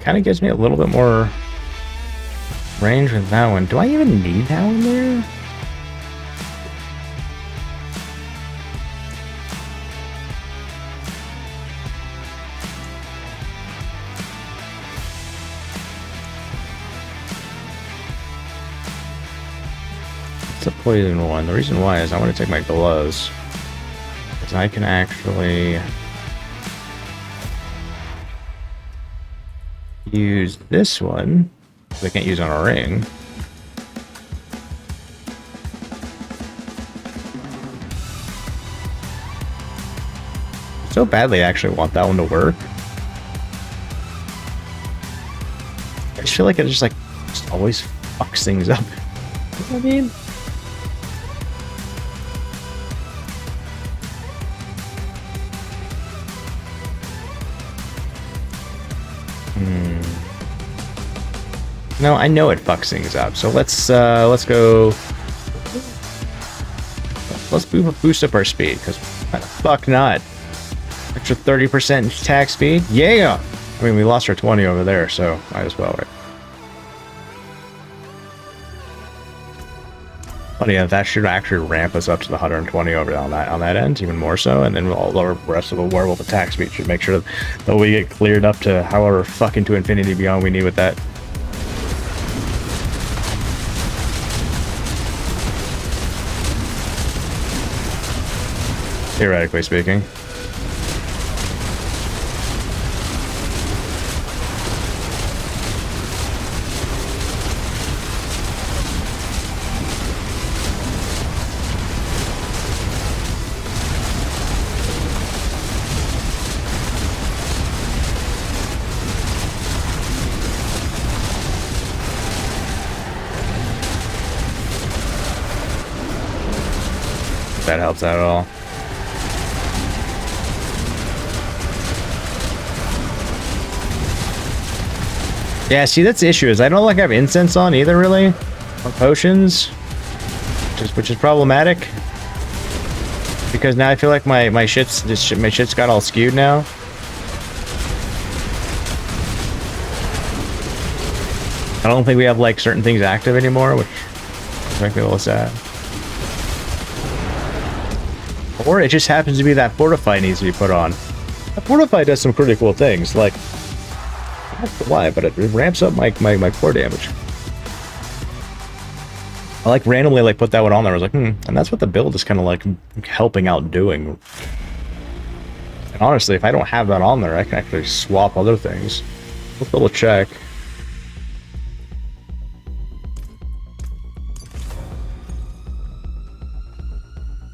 Kind of gives me a little bit more range with that one. Do I even need that one there? It's a poison one. The reason why is I want to take my gloves, because I can actually use this one, because I can't use it on a ring. So badly I actually want that one to work. I just feel like it just always fucks things up. You know what I mean? No, I know it fucks things up. So let's go. Let's boost up our speed, because why the fuck not? Extra 30% attack speed? Yeah! I mean, we lost our 20 over there, so might as well, right? But yeah, that should actually ramp us up to the 120 over on that end, even more so, and then all the rest of the werewolf attack speed should make sure that we get cleared up to however fucking to infinity beyond we need with that. Theoretically speaking. That helps out at all. Yeah, see, that's the issue, is I don't like have incense on either, really, on potions, which is problematic, because now I feel like my shit's got all skewed now. I don't think we have like certain things active anymore, which makes me a little sad. Or it just happens to be that Fortify needs to be put on. That Fortify does some pretty cool things, like, I don't know why, but it ramps up my core damage. I like randomly like put that one on there. I was like, and that's what the build is kind of like helping out doing. And honestly, if I don't have that on there, I can actually swap other things. Let's double check.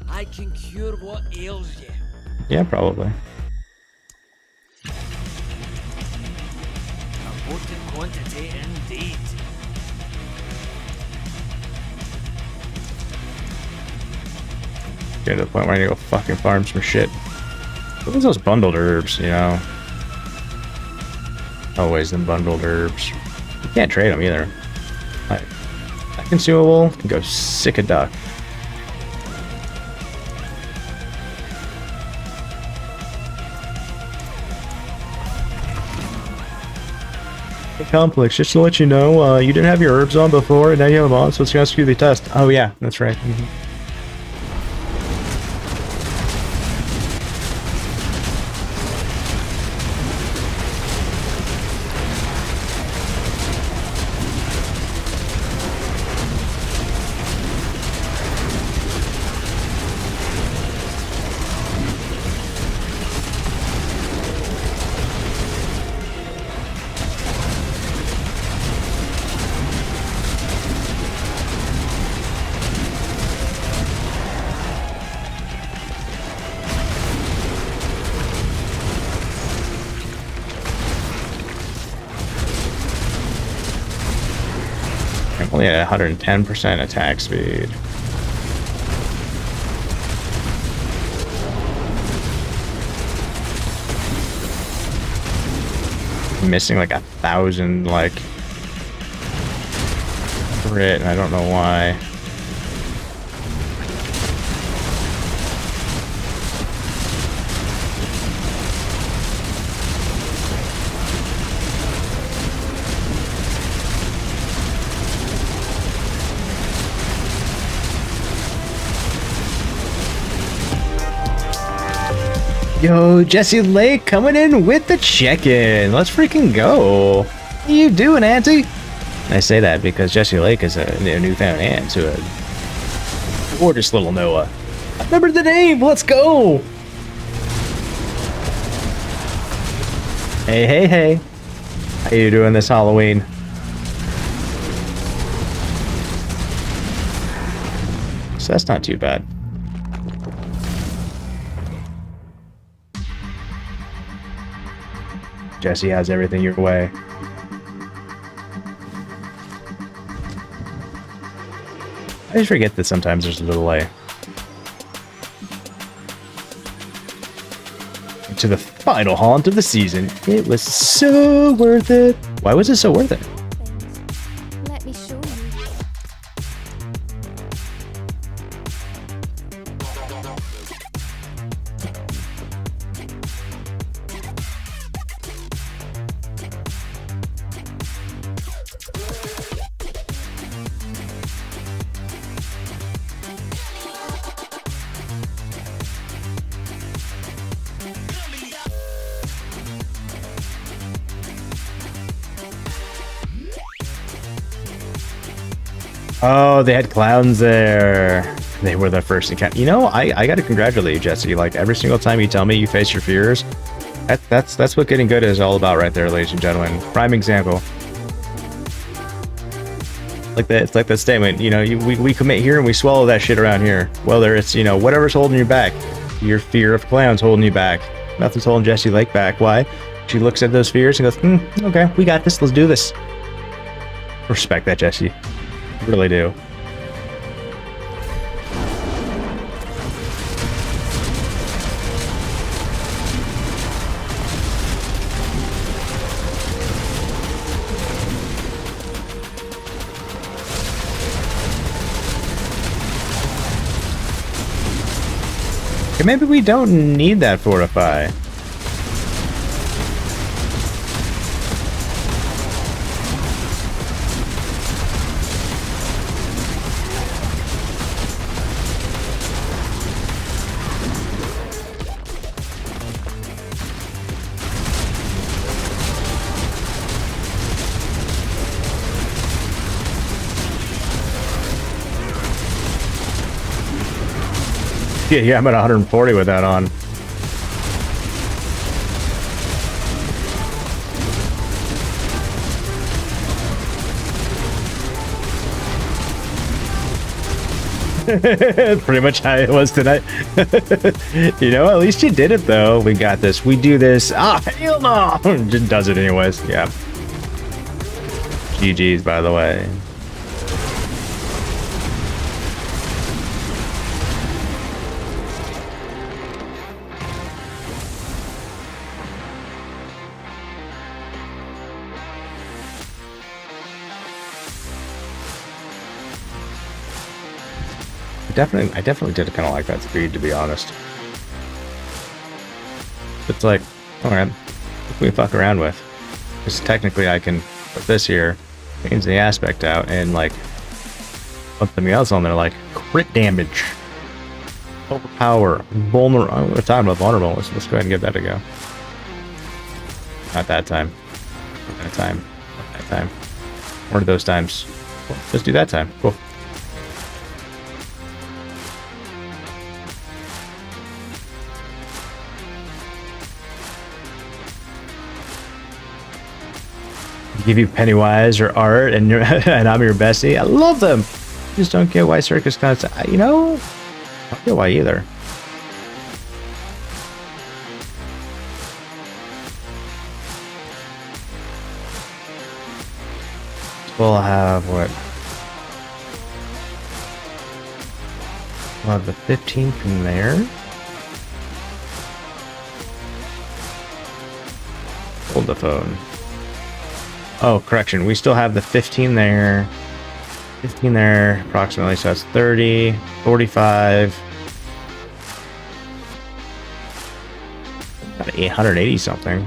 I can cure what ails you. Yeah, probably. Important quantity indeed. Get to the point where I need to go fucking farm some shit. What is those bundled herbs, you know? Always them bundled herbs. You can't trade them either. That consumable can go sick a duck. Hey Complex, just to let you know, you didn't have your herbs on before, and now you have them on, so it's gonna skew the test. Oh yeah, that's right. I'm only at 110% attack speed. I'm missing like 1,000 like crit, and I don't know why. Yo, Jesse Lake coming in with the check-in. Let's freaking go. What are you doing, Auntie? I say that because Jesse Lake is a newfound aunt to a gorgeous little Noah. I remember the name. Let's go. Hey, hey, hey. How you doing this Halloween? So that's not too bad. Jesse has everything your way. I just forget that sometimes there's a delay. To the final haunt of the season. It was so worth it. Why was it so worth it? Let me show you. Oh, they had clowns there. They were the first encounter. You know, I gotta congratulate you, Jesse. Like, every single time you tell me you face your fears, that's what getting good is all about right there, ladies and gentlemen. Prime example. Like that, it's like that statement, you know, we commit here and we swallow that shit around here. Whether it's, you know, whatever's holding you back. Your fear of clowns holding you back. Nothing's holding Jessie Lake back. Why? She looks at those fears and goes, okay, we got this, let's do this. Respect that, Jesse. Really do. Okay, maybe we don't need that fortify. Yeah, I'm at 140 with that on. Pretty much how it was tonight. You know, at least you did it though. We got this. We do this. Ah, hell no! Just does it anyways. Yeah. GG's, by the way. I definitely did kind of like that speed, to be honest. It's like, alright, what can we fuck around with? Because technically I can put this here, change the aspect out, and like, put something else on there, like crit damage, overpower, vulnerable. We're talking about vulnerable. Let's go ahead and give that a go. Not that time. Not that time. Not that time. One of those times. Well, let's do that time. Cool. Give you Pennywise or Art and and I'm your bestie. I love them. Just don't get why Circus concept. You know, I don't get why either. We'll have what? We'll have the 15 from there. Hold the phone. Oh, correction. We still have the 15 there. 15 there, approximately. So that's 30, 45. About 880 something.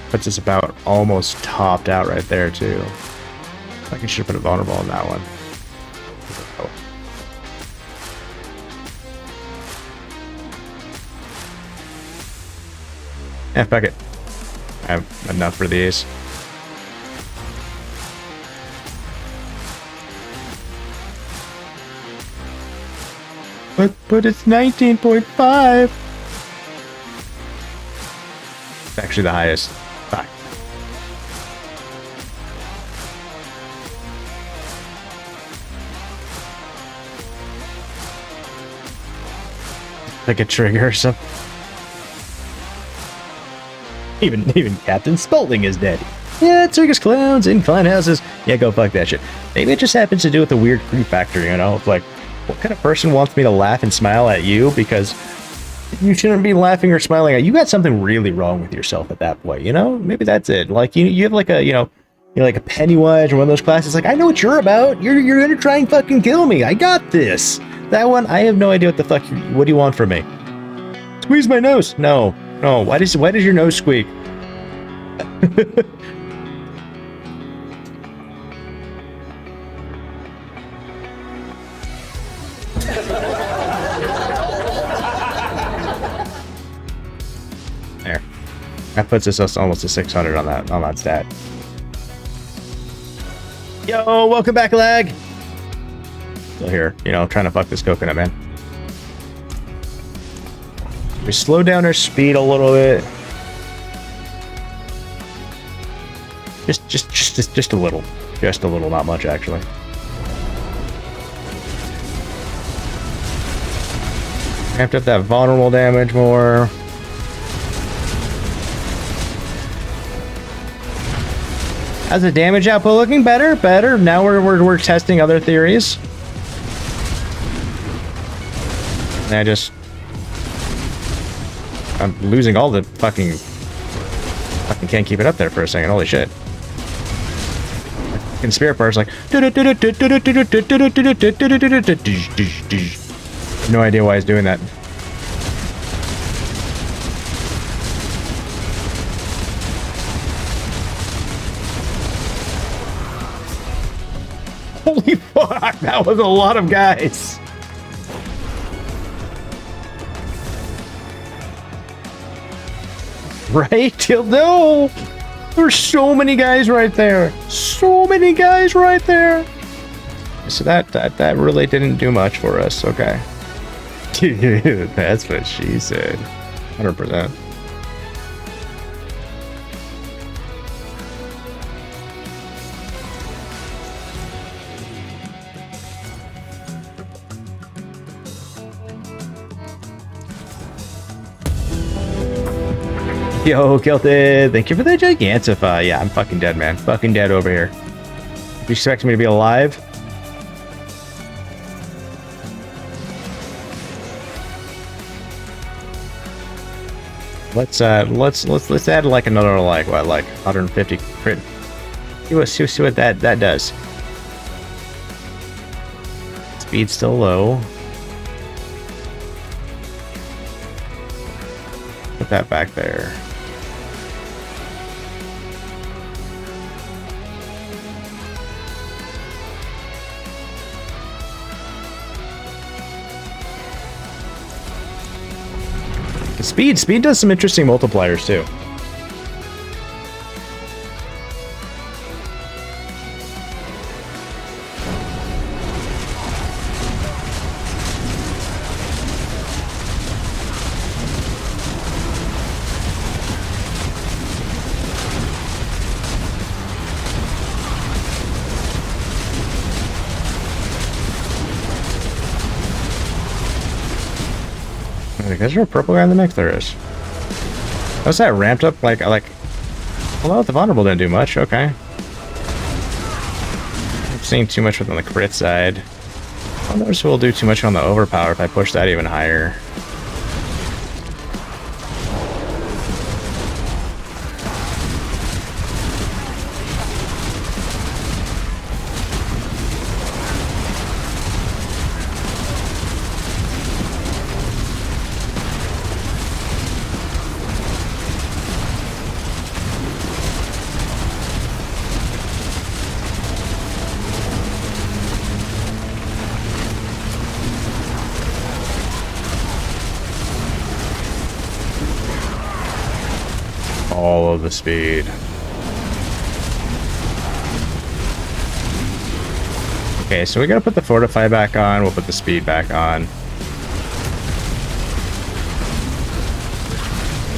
Puts us about almost topped out right there, too. I should have put a vulnerable on that one. Yeah, fuck it. I have enough for these. But it's 19.5. It's actually the highest. Fuck. Like a trigger or something. Even Captain Spaulding is dead. Yeah, circus clowns in clown houses. Yeah, go fuck that shit. Maybe it just happens to do with the weird creep factor, you know? It's like, what kind of person wants me to laugh and smile at you? Because you shouldn't be laughing or smiling at you. Got something really wrong with yourself at that point, you know? Maybe that's it. Like, you have like a, you're like a Pennywise or one of those classes. Like, I know what you're about. You're gonna try and fucking kill me. I got this. That one, I have no idea what the fuck. What do you want from me? Squeeze my nose. No. No, why does your nose squeak? There. That puts us almost to 600 on that stat. Yo, welcome back, lag. Still here, you know, trying to fuck this coconut, man. We slow down our speed a little bit. Just a little. Just a little, not much actually. Ramped up that vulnerable damage more. How's the damage output looking? Better. Now we're testing other theories. And I'm losing all the fucking can't keep it up there for a second. Holy shit. In spirit parts like no idea why he's doing that. Holy fuck, that was a lot of guys. Right? No! There's so many guys right there. So many guys right there. So that really didn't do much for us. Okay. Dude, that's what she said. 100%. Yo, Kilted, thank you for the Gigantify. Yeah, I'm fucking dead, man. Fucking dead over here. You expect me to be alive? Let's add like another like 150 crit. See what that does. Speed's still low. Put that back there. Speed does some interesting multipliers too. Is there a purple guy in the mix? There is. How's that ramped up? Like, well, the vulnerable didn't do much. Okay. I'm seeing too much within the crit side. I don't notice we'll do too much on the overpower if I push that even higher. All of the speed. Okay, so we gotta put the fortify back on. We'll put the speed back on.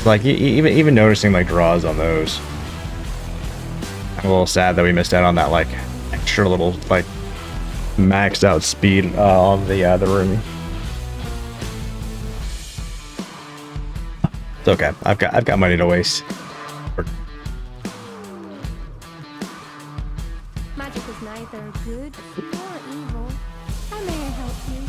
Like even noticing like draws on those. I'm a little sad that we missed out on that like extra little like maxed out speed on the room. It's okay. I've got money to waste. Magic is neither good nor evil. How may I help you?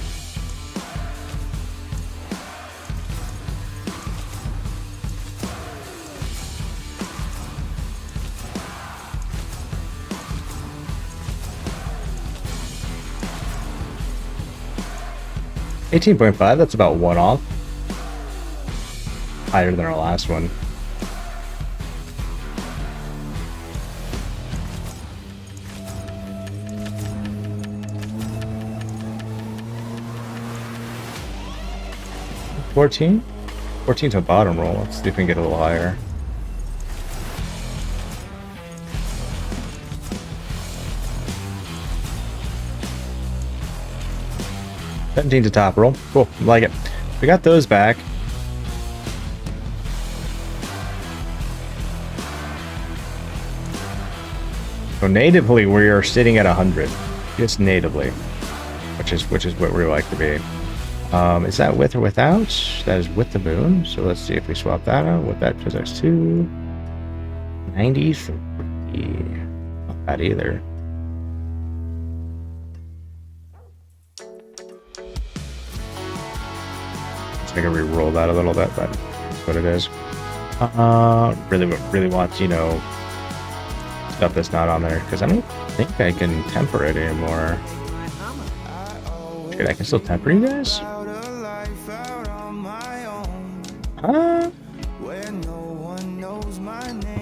$18.5, that's about one off. Higher than our last one. $14? 14's a bottom roll. Let's see if we can get a little higher. 17 to top roll. Cool. Like it. We got those back. So natively, we are sitting at 100. Just natively. Which is what we like to be. Is that with or without? That is with the moon. So let's see if we swap that out with that physics 2. 93. Not bad either. Let's make a re-roll that a little bit, but that's what it is. Really want, you know, stuff that's not on there, because I don't think I can temper it anymore. Wait, I can still temper you guys? Huh?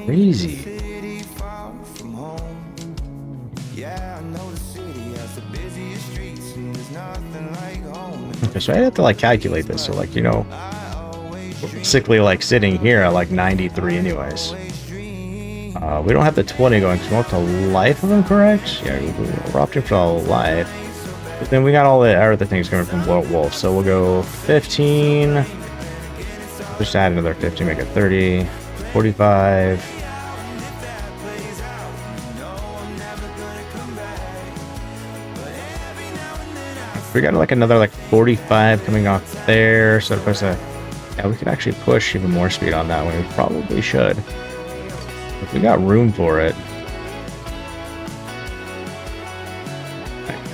Crazy. Okay, so I have to like calculate this, so like, you know, we're basically like sitting here at like 93 anyways. We don't have the 20 going, because we're up to life of them, correct? Yeah, we're opting for all life. But then we got all the other things coming from Wolf, so we'll go 15. Just add another 15, make it 30, 45. We got like another like 45 coming off there, so puts a, yeah, we could actually push even more speed on that one. We probably should. If we got room for it.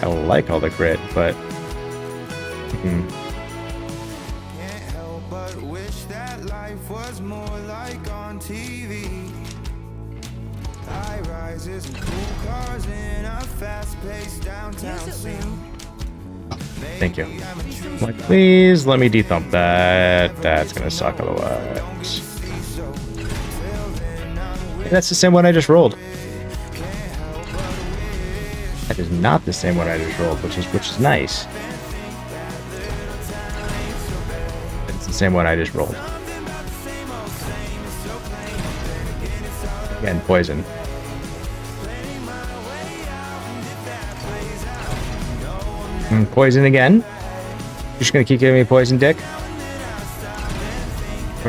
I like all the grit, but thank you. Like, please let me de-thump that. That's gonna suck otherwise. Hey, that's the same one I just rolled. That is not the same one I just rolled, which is nice. It's the same one I just rolled. Again, poison. And poison again. You're just gonna keep giving me poison, dick.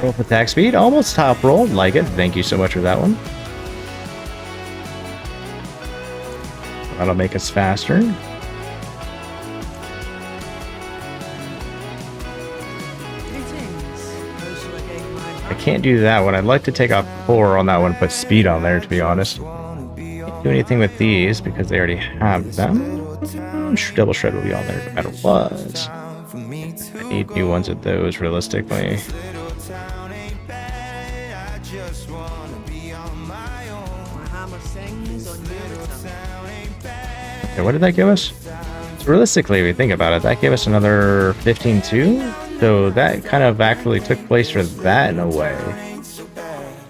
Roll for attack speed, almost top roll. Like it. Thank you so much for that one. That'll make us faster. I can't do that one. I'd like to take off 4 on that one, put speed on there, to be honest. Can't do anything with these because they already have them. Double shred will be on there no matter what. I need new ones of those, realistically. Okay, what did that give us? So realistically, if we think about it, that gave us another 15 too. So that kind of actually took place for that in a way.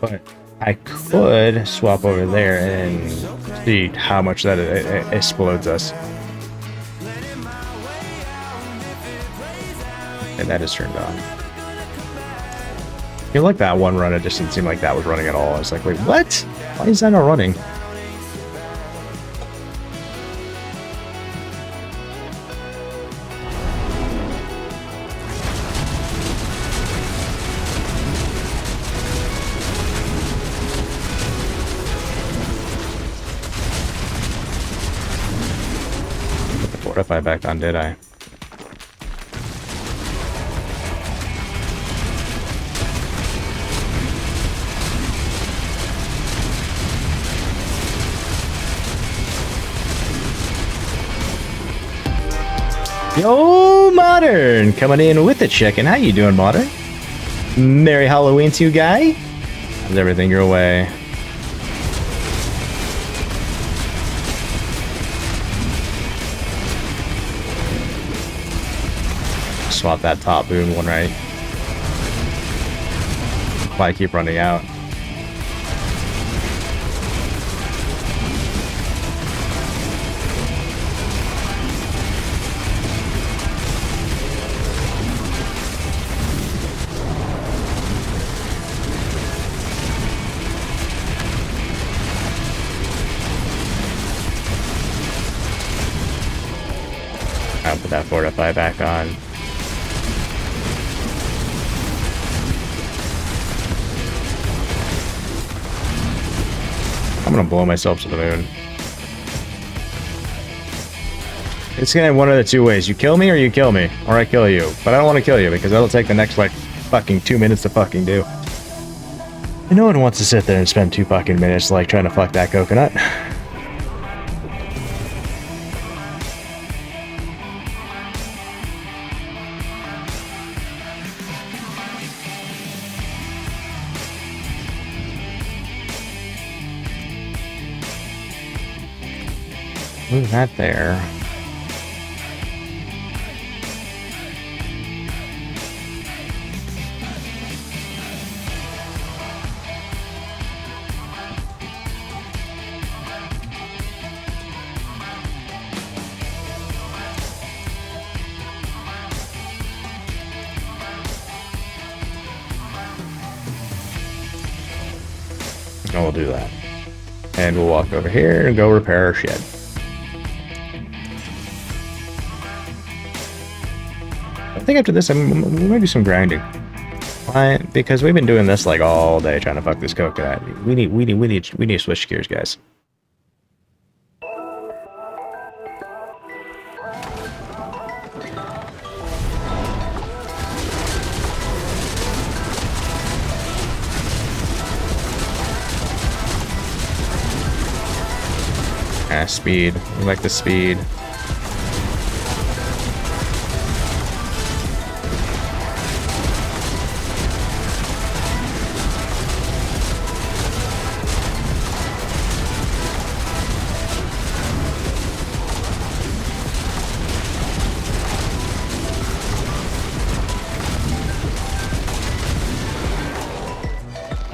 But I could swap over there and see how much that explodes us. And that is turned on. You know, like that one run, it just didn't seem like that was running at all. I was like, wait, what? Why is that not running? Fortify back on, did I? Yo, Modern! Coming in with the chicken. How you doing, Modern? Merry Halloween to you, guy. How's everything your way? Swap that top boom one, right? Why I keep running out. that Fortify back on. I'm gonna blow myself to the moon. It's gonna have one of the two ways. You kill me or you kill me. Or I kill you. But I don't want to kill you because that'll take the next, like, fucking 2 minutes to fucking do. And no one wants to sit there and spend 2 fucking minutes, like, trying to fuck that coconut. Move that there. And we'll do that. And we'll walk over here and go repair our shed. I think after this, we might do some grinding. Why? Because we've been doing this like all day trying to fuck this coconut. We need to switch gears, guys. Speed. We like the speed.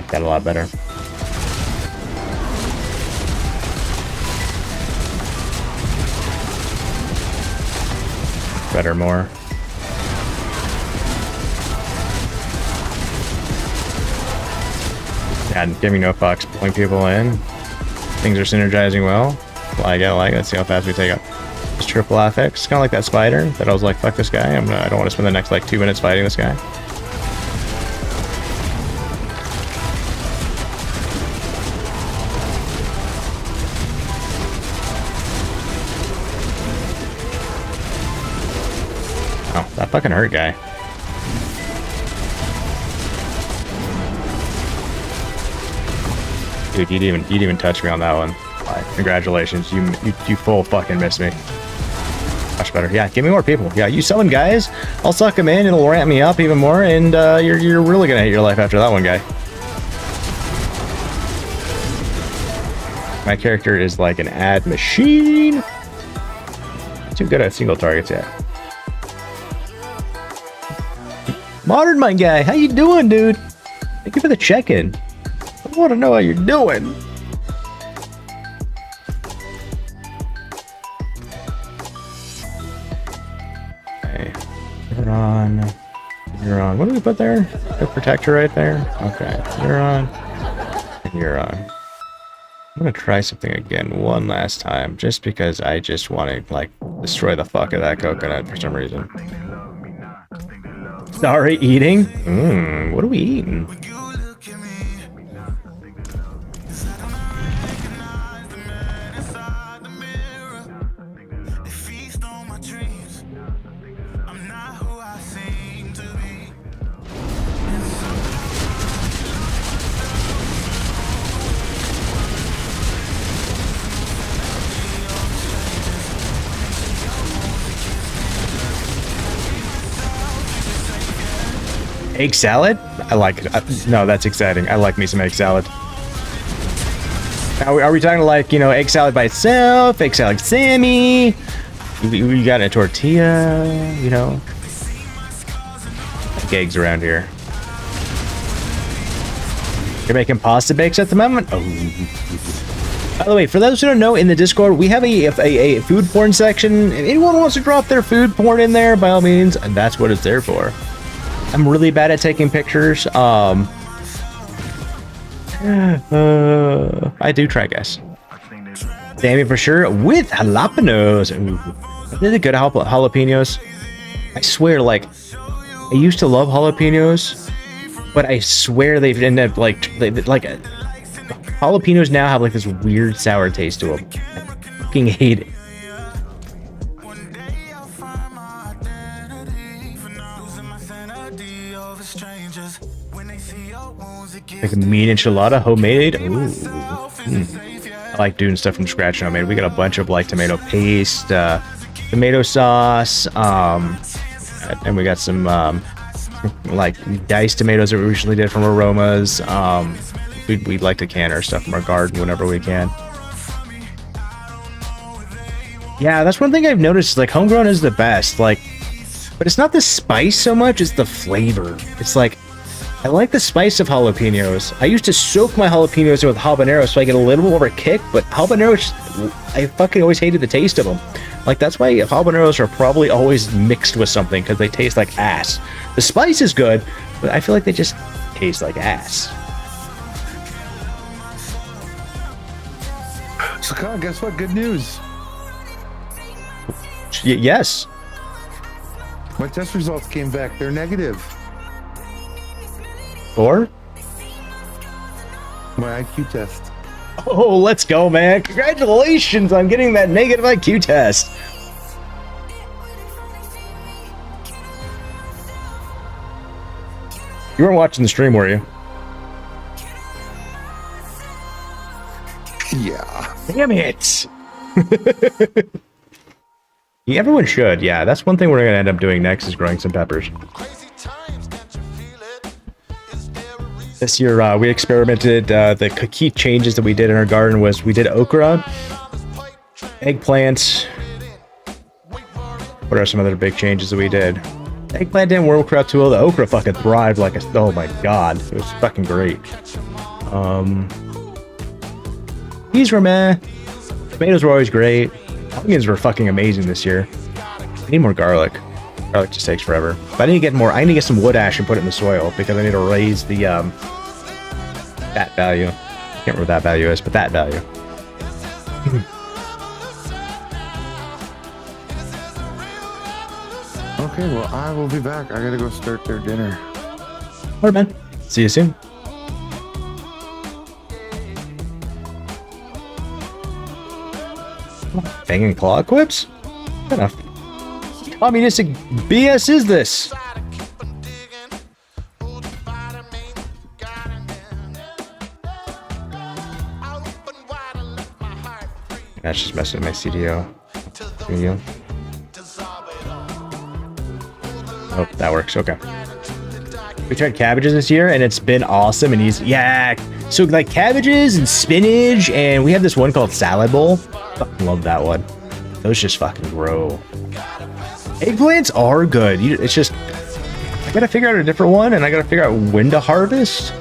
Got a lot better. Better more. Yeah, giving no fucks, pulling people in. Things are synergizing well. Like it. Let's see how fast we take up this triple FX. Kind of like that spider that I was like, fuck this guy. I don't want to spend the next like 2 minutes fighting this guy. Oh, that fucking hurt guy. Dude, you didn't even touch me on that one. Like, congratulations, you full fucking missed me. Much better. Yeah, give me more people. Yeah, you summon guys. I'll suck them in. It'll ramp me up even more, and you're really gonna hate your life after that one guy. My character is like an ad machine. Too good at single targets yet. Modern Mind Guy, how you doing, dude? Thank you for the check-in. I want to know how you're doing. Okay, you're on. You're on. What do we put there? The protector right there. Okay, you're on. And you're on. I'm gonna try something again one last time, just because I just want to like destroy the fuck of that coconut for some reason. Sorry, eating? What are we eating? Egg salad? I like it. No, that's exciting. I like me some egg salad. Now, are we talking like, you know, egg salad by itself? Egg salad Sammy? We got a tortilla, you know? Like eggs around here. You're making pasta bakes at the moment? Oh. By the way, for those who don't know, in the Discord, we have a food porn section. If anyone wants to drop their food porn in there, by all means, and that's what it's there for. I'm really bad at taking pictures. I do try, guys. Sammy for sure, with jalapenos. Ooh. They're the good jalapenos. I swear, like, I used to love jalapenos, but I swear they've ended up like jalapenos now have like this weird sour taste to them. I fucking hate it. Like a meat enchilada, homemade. Ooh. I like doing stuff from scratch homemade. We got a bunch of like tomato paste, tomato sauce, and we got some like diced tomatoes that we recently did from Aromas. We like to can our stuff from our garden whenever we can. Yeah, that's one thing I've noticed. Like homegrown is the best. Like, but it's not the spice so much; it's the flavor. It's like I like the spice of jalapenos. I used to soak my jalapenos in with habanero so I get a little more of a kick. But habaneros, I fucking always hated the taste of them. Like, that's why habaneros are probably always mixed with something, because they taste like ass. The spice is good, but I feel like they just taste like ass. So, Khan, guess what? Good news. Yes. My test results came back. They're negative. Or? My IQ test. Oh, let's go, man. Congratulations on getting that negative IQ test. You weren't watching the stream, were you? Yeah. Damn it. Yeah, everyone should. Yeah, that's one thing we're going to end up doing next is growing some peppers. This year, we experimented. The key changes that we did in our garden was we did okra, eggplant. What are some other big changes that we did? The eggplant didn't work out too well. The okra fucking thrived like a... Oh my god. It was fucking great. These were meh. Tomatoes were always great. Onions were fucking amazing this year. I need more garlic. Garlic just takes forever. But I need to get more. I need to get some wood ash and put it in the soil because I need to raise the that value. I can't remember what that value is, but that value. Okay, well, I will be back. I gotta go start their dinner. Alright, man. See you soon. Banging claw equips? What kind of communistic BS is this? That's just messing with my CDO. Oh, that works. Okay. We tried cabbages this year, and it's been awesome and easy. Yeah, so like cabbages and spinach, and we have this one called salad bowl. Fucking love that one. Those just fucking grow. Eggplants are good. It's just I gotta figure out a different one, and I gotta figure out when to harvest.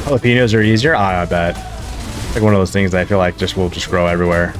Jalapenos are easier? I bet. It's like one of those things that I feel like will just grow everywhere.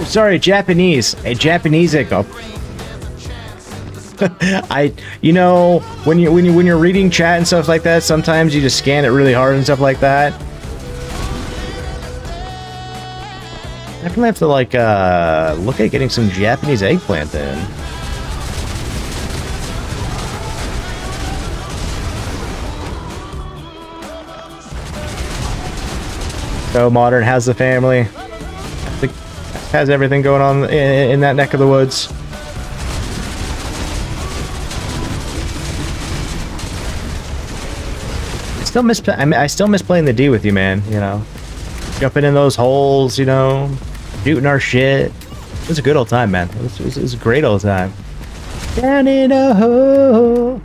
Sorry, Japanese. A Japanese echo. You know, when you're reading chat and stuff like that, sometimes you just scan it really hard and stuff like that. I definitely have to like look at getting some Japanese eggplant then. So Modern has the family. Has everything going on in that neck of the woods. still miss. I still miss playing the D with you, man. You know, jumping in those holes. You know, shooting our shit. It was a good old time, man. It was a great old time. Down in a hole.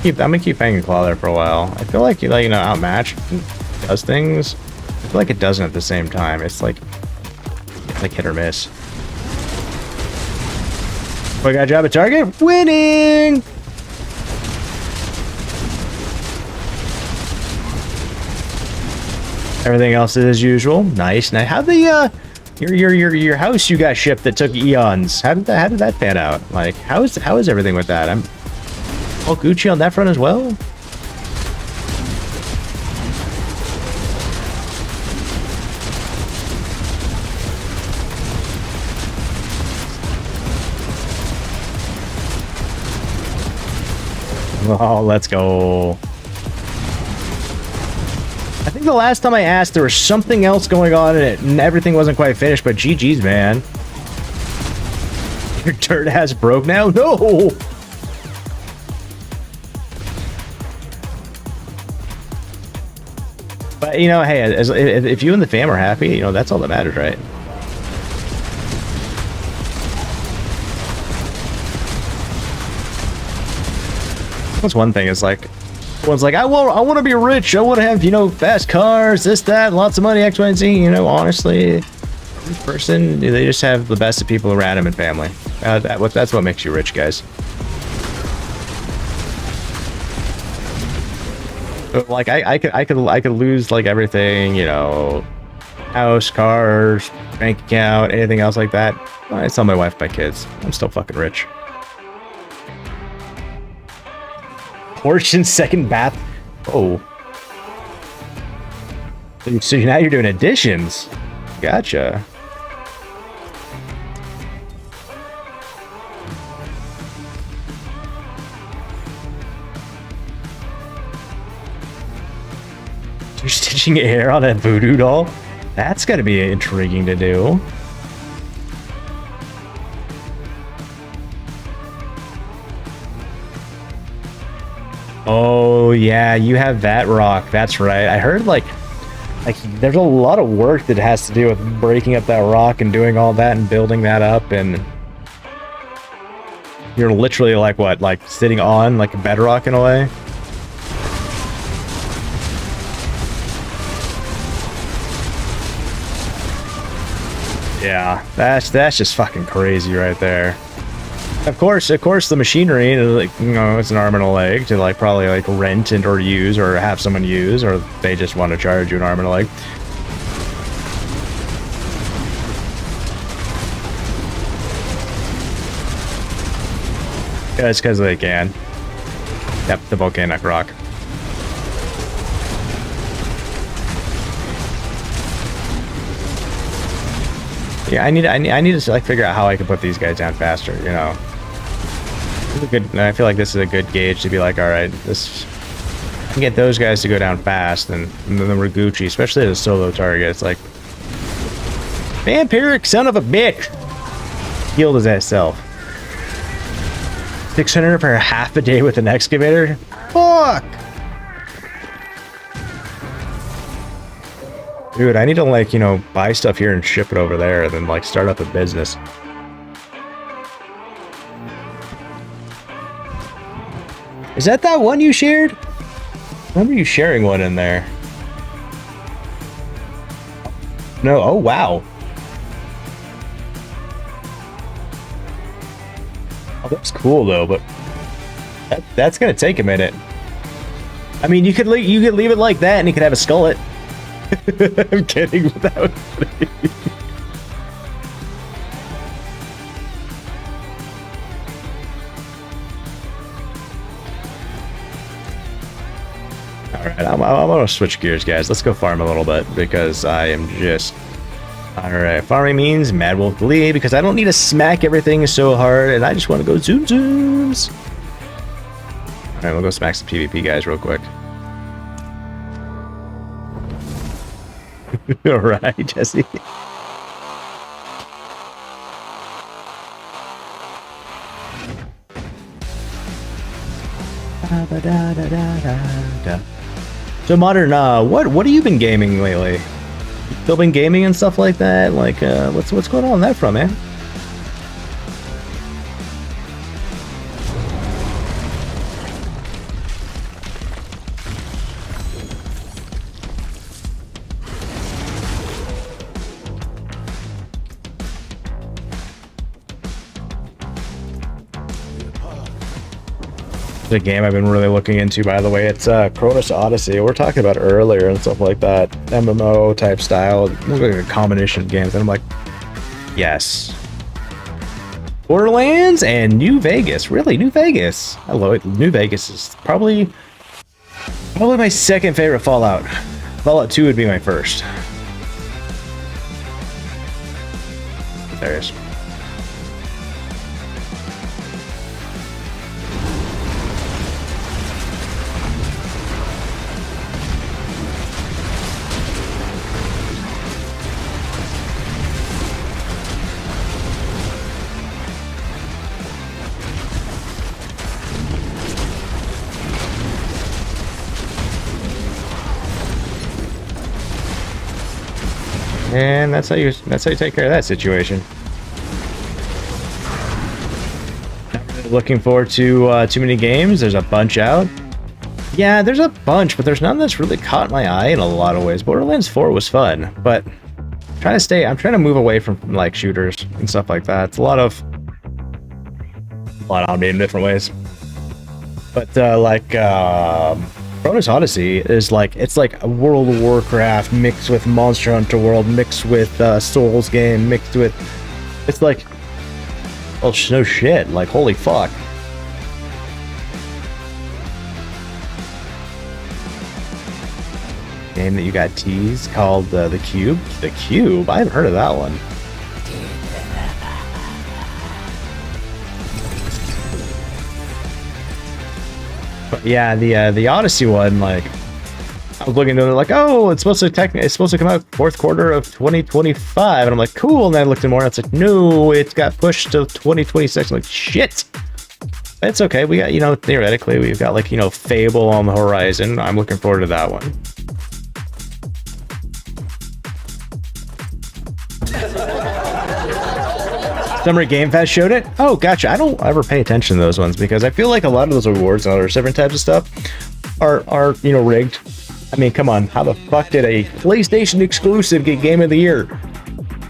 I'm gonna keep hanging claw there for a while. I feel like you know, outmatched does things. I feel like it doesn't at the same time. It's like hit or miss. We got a job at target. Winning. Everything else is as usual. Nice. Now, how the your house you got shipped that took eons? How did that pan out? Like, how is everything with that? I'm all Gucci on that front as well. Oh, let's go. I think the last time I asked, there was something else going on in it, and everything wasn't quite finished, but GG's, man. Your dirt ass broke now? No! But, you know, hey, if you and the fam are happy, you know, that's all that matters, right? That's one thing, is like, one's like, I want to be rich, I want to have, you know, fast cars, this, that, lots of money, X, Y, and Z. You know, honestly, each person, they just have the best of people around them and family. That's what makes you rich, guys. Like, I could lose, like, everything, you know, house, cars, bank account, anything else like that. I tell my wife, my kids, I'm still fucking rich. Portion second bath. Oh. So now you're doing additions. Gotcha. You're stitching hair on a voodoo doll? That's gotta be intriguing to do. Oh yeah, you have that rock. That's right. I heard like there's a lot of work that has to do with breaking up that rock and doing all that and building that up, and you're literally like what, like sitting on like a bedrock in a way. Yeah, that's just fucking crazy right there. Of course, the machinery, like, you know, it's an arm and a leg to like probably like rent and or use or have someone use, or they just want to charge you an arm and a leg. Yeah, it's because they can. Yep, the volcanic rock. Yeah, I need to like figure out how I can put these guys down faster, you know. Good. I feel like this is a good gauge to be like, all right, this I can get those guys to go down fast, and then we're Gucci, especially as a solo target. It's like, vampiric son of a bitch, healed his ass self. 600 for half a day with an excavator. Fuck, dude. I need to like, you know, buy stuff here and ship it over there, and then like start up a business. Is that one you shared? I remember you sharing one in there. No, oh wow. Oh, that's cool though, but that's gonna take a minute. I mean, you could leave it like that, and you could have a skullet. I'm kidding. That was funny. Alright, I'm gonna switch gears, guys. Let's go farm a little bit, because I am just Alright, farming means Mad Wolf Glee, because I don't need to smack everything so hard, and I just want to go zoom zooms. Alright, we'll go smack some PvP guys real quick. Alright, Jesse. So Modern, what have you been gaming lately? Still been gaming and stuff like that? Like, what's going on that front, man? The game I've been really looking into, by the way, it's Chronos Odyssey. We're talking about earlier and stuff like that, MMO type style, like a combination of games, and I'm like, yes. Borderlands and New Vegas, really, New Vegas. I love it. New Vegas is probably my second favorite Fallout. Fallout 2 would be my first. There it is. And that's how you take care of that situation. Not really looking forward to too many games. There's a bunch out. Yeah, there's a bunch, but there's none that's really caught my eye in a lot of ways. Borderlands 4 was fun, but I'm trying to move away from like shooters and stuff like that. It's a lot on me in different ways. But Chronos Odyssey is like, it's like a World of Warcraft mixed with Monster Hunter World, mixed with Souls game, mixed with, it's like, oh no shit, like holy fuck. Game that you got teased called The Cube. The Cube? I haven't heard of that one. But yeah, the Odyssey one, like, I was looking at it like, oh, it's supposed to come out fourth quarter of 2025, and I'm like, cool. And then I looked at more, and it's like, no, it got pushed to 2026. I'm like, shit. It's okay. We got, theoretically, we've got like, Fable on the horizon. I'm looking forward to that one. Summer Game Fest showed it? Oh, gotcha. I don't ever pay attention to those ones because I feel like a lot of those awards and other different types of stuff are rigged. I mean, come on. How the fuck did a PlayStation exclusive get Game of the Year?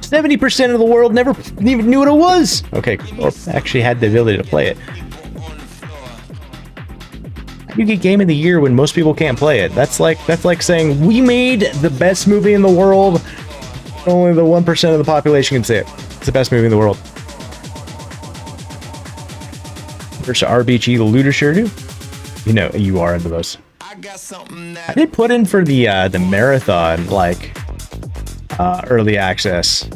70% of the world never even knew what it was. Okay, or actually had the ability to play it. You get Game of the Year when most people can't play it. That's like saying we made the best movie in the world. Only the 1% of the population can say it. It's the best movie in the world. There's RBG Looter Shirdu. You are into those. I did put in for the marathon, like, early access.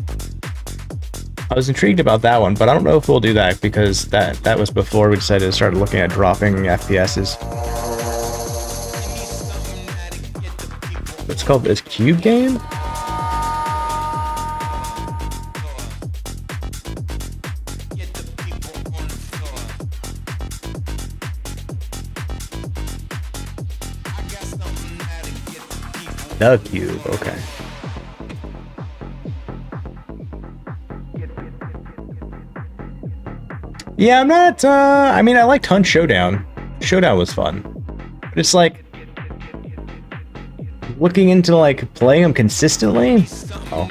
I was intrigued about that one, but I don't know if we'll do that because that was before we decided to start looking at dropping FPSs. What's called this Cube game? The Cube, okay. Yeah, I'm not, I mean, I liked Hunt Showdown. Showdown was fun. But it's like, looking into, like, playing them consistently? Oh.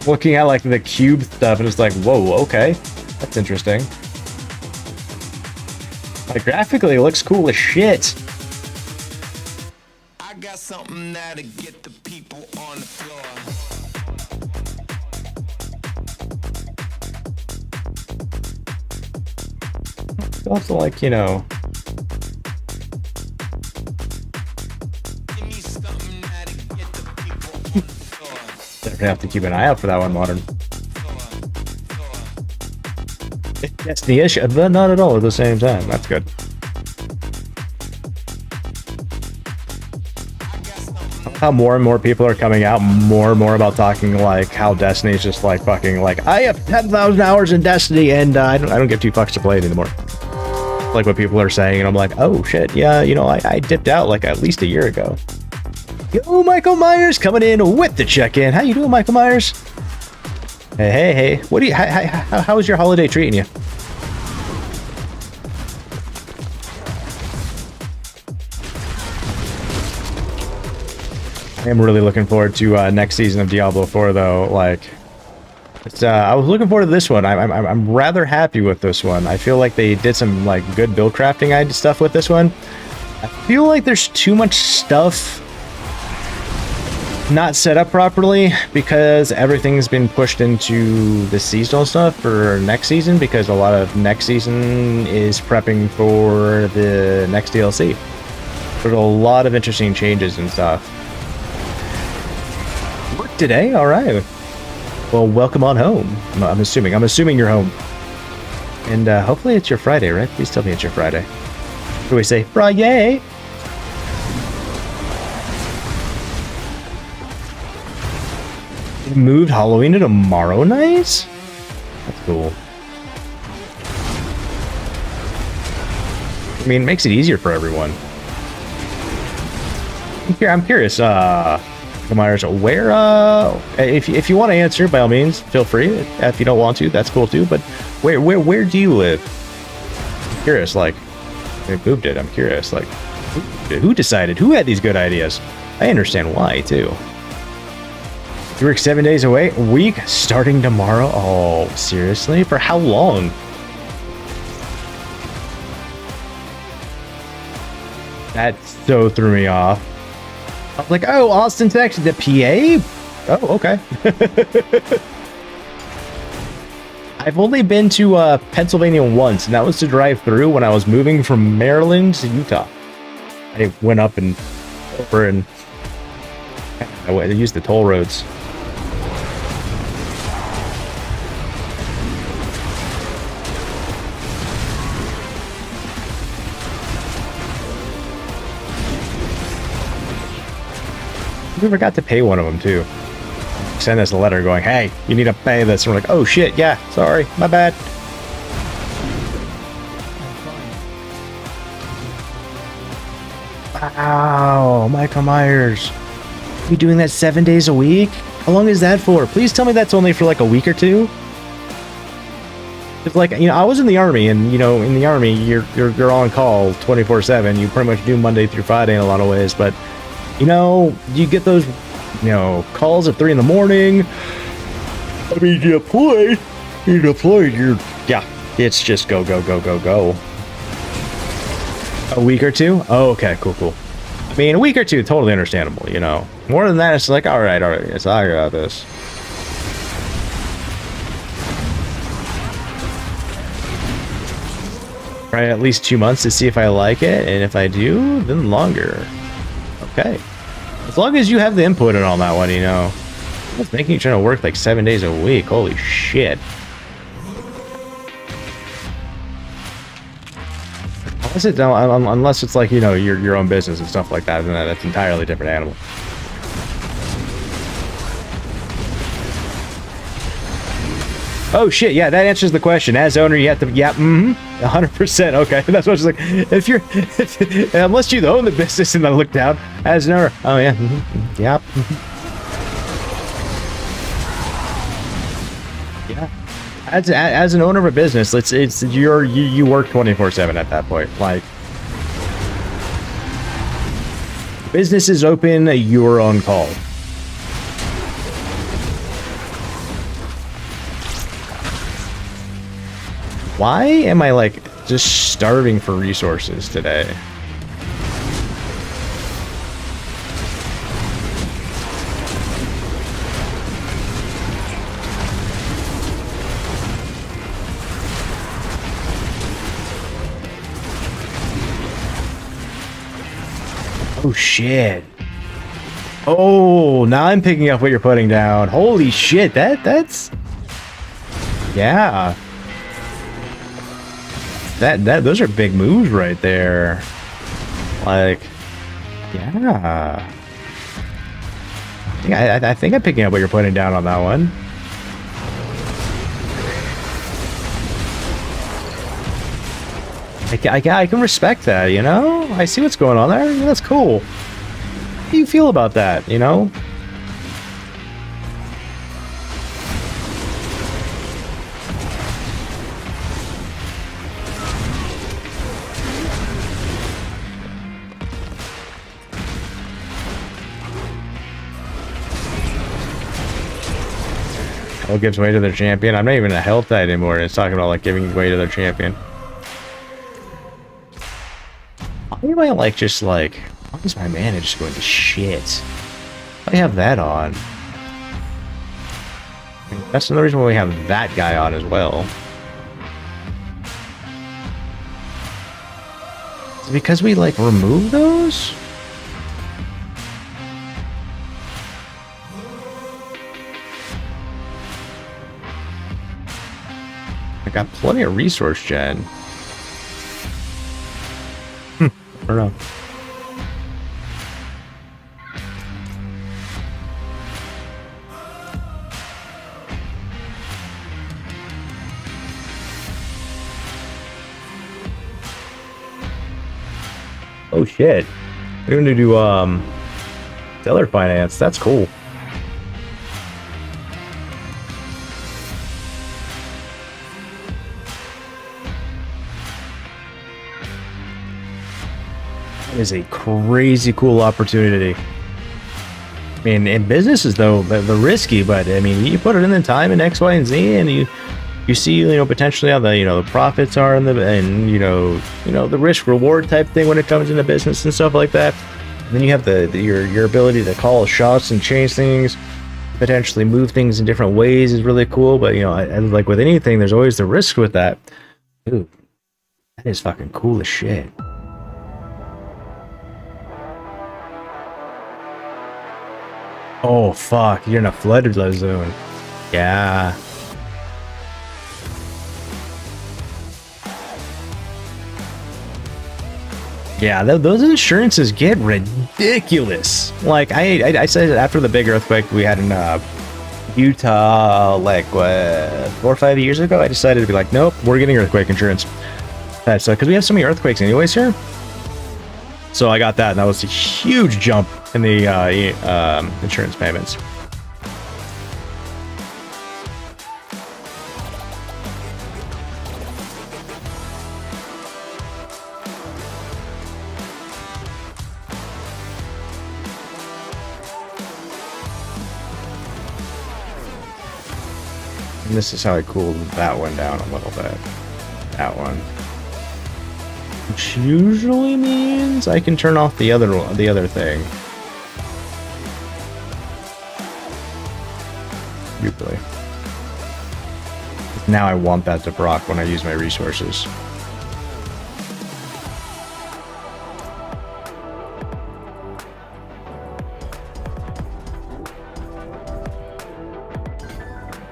Looking at like the cube stuff and it's like, whoa, okay, that's interesting. Like graphically, it looks cool as shit. I got something that'll get the people on the floor. also like, you know. Definitely have to keep an eye out for that one, Modern. Destiny-ish, but not at all at the same time. That's good. How more and more people are coming out more and more about talking like how Destiny's just like fucking like, I have 10,000 hours in Destiny and I don't give 2 fucks to play it anymore. Like what people are saying, and I'm like, oh shit, yeah, you know, I dipped out like at least a year ago. Yo, Michael Myers coming in with the check-in. How you doing, Michael Myers? Hey. What do you? How was your holiday treating you? I am really looking forward to next season of Diablo 4, though. Like, I was looking forward to this one. I'm rather happy with this one. I feel like they did some like good build crafting stuff with this one. I feel like there's too much stuff not set up properly because everything's been pushed into the seasonal stuff for next season, because a lot of next season is prepping for the next DLC. There's a lot of interesting changes and stuff. Work today? All right. Well, welcome on home. I'm assuming you're home. And hopefully it's your Friday, right? Please tell me it's your Friday. What do we say? Friday! Moved Halloween to tomorrow night? That's cool. I mean, it makes it easier for everyone. I'm curious, Myers, where, if you want to answer, by all means, feel free. If you don't want to, that's cool too, but where do you live? I'm curious, like, they moved it, I'm curious, like, who decided? Who had these good ideas? I understand why, too. You work 7 days a week, starting tomorrow? Oh, seriously? For how long? That so threw me off. I was like, oh, Austin, Texas, the PA? Oh, okay. I've only been to Pennsylvania once, and that was to drive through when I was moving from Maryland to Utah. I went up and over and I used the toll roads. We forgot to pay one of them too. Send us a letter going, hey, you need to pay this. And we're like, oh shit, yeah, sorry, my bad. Wow, Michael Myers. You doing that 7 days a week? How long is that for? Please tell me that's only for like a week or two. It's like, you know, I was in the Army, and you know, in the Army, you're on call 24/7. You pretty much do Monday through Friday in a lot of ways, but you know, you get those, you know, calls at 3 in the morning. I mean, you're deployed, yeah, it's just go. A week or two? Oh, okay, cool. I mean, a week or two, totally understandable, you know. More than that, it's like, all right, yes, I got this. Try at least 2 months to see if I like it, and if I do, then longer. Okay. As long as you have the input on that one, you know. What's making you trying to work like 7 days a week? Holy shit. Unless it's like, you know, your own business and stuff like that, then that's an entirely different animal. Oh shit, yeah, that answers the question. As owner, you have to, 100%, okay. That's what I was like, unless you own the business and then look down, as an owner, oh yeah, yep. Yeah. As an owner of a business, you work 24/7 at that point. Like, business is open, you're on call. Why am I like just starving for resources today? Oh shit. Oh, now I'm picking up what you're putting down. Holy shit, that's yeah. Those are big moves right there. Like, yeah. I think I'm picking up what you're putting down on that one. I can respect that, you know? I see what's going on there. Yeah, that's cool. How do you feel about that, you know? Oh, gives way to their champion. I'm not even a health knight anymore. It's talking about like giving way to their champion. Why am I like just like? Why is my mana just going to shit? I have that on. That's another reason why we have that guy on as well. Is it because we like remove those? I got plenty of resource gen. I don't know. Oh shit. We're gonna do seller finance. That's cool. That is a crazy cool opportunity. I mean, in businesses though, they're risky, but I mean, you put it in the time in X, Y, and Z, and you see, you know, potentially how the, you know, the profits are in the, and you know, the risk reward type thing when it comes into business and stuff like that. And then you have your ability to call shots and change things, potentially move things in different ways is really cool. But you know, and like with anything, there's always the risk with that. Dude, that is fucking cool as shit. Oh fuck, you're in a flooded zone. Yeah. Yeah, those insurances get ridiculous. Like I said after the big earthquake we had in Utah, like what, 4 or 5 years ago, I decided to be like, nope, we're getting earthquake insurance. That's because we have so many earthquakes anyways here. So I got that, and that was a huge jump in the insurance payments. And this is how I cooled that one down a little bit. That one. Which usually means I can turn off the other thing. Usually. Now I want that to proc when I use my resources.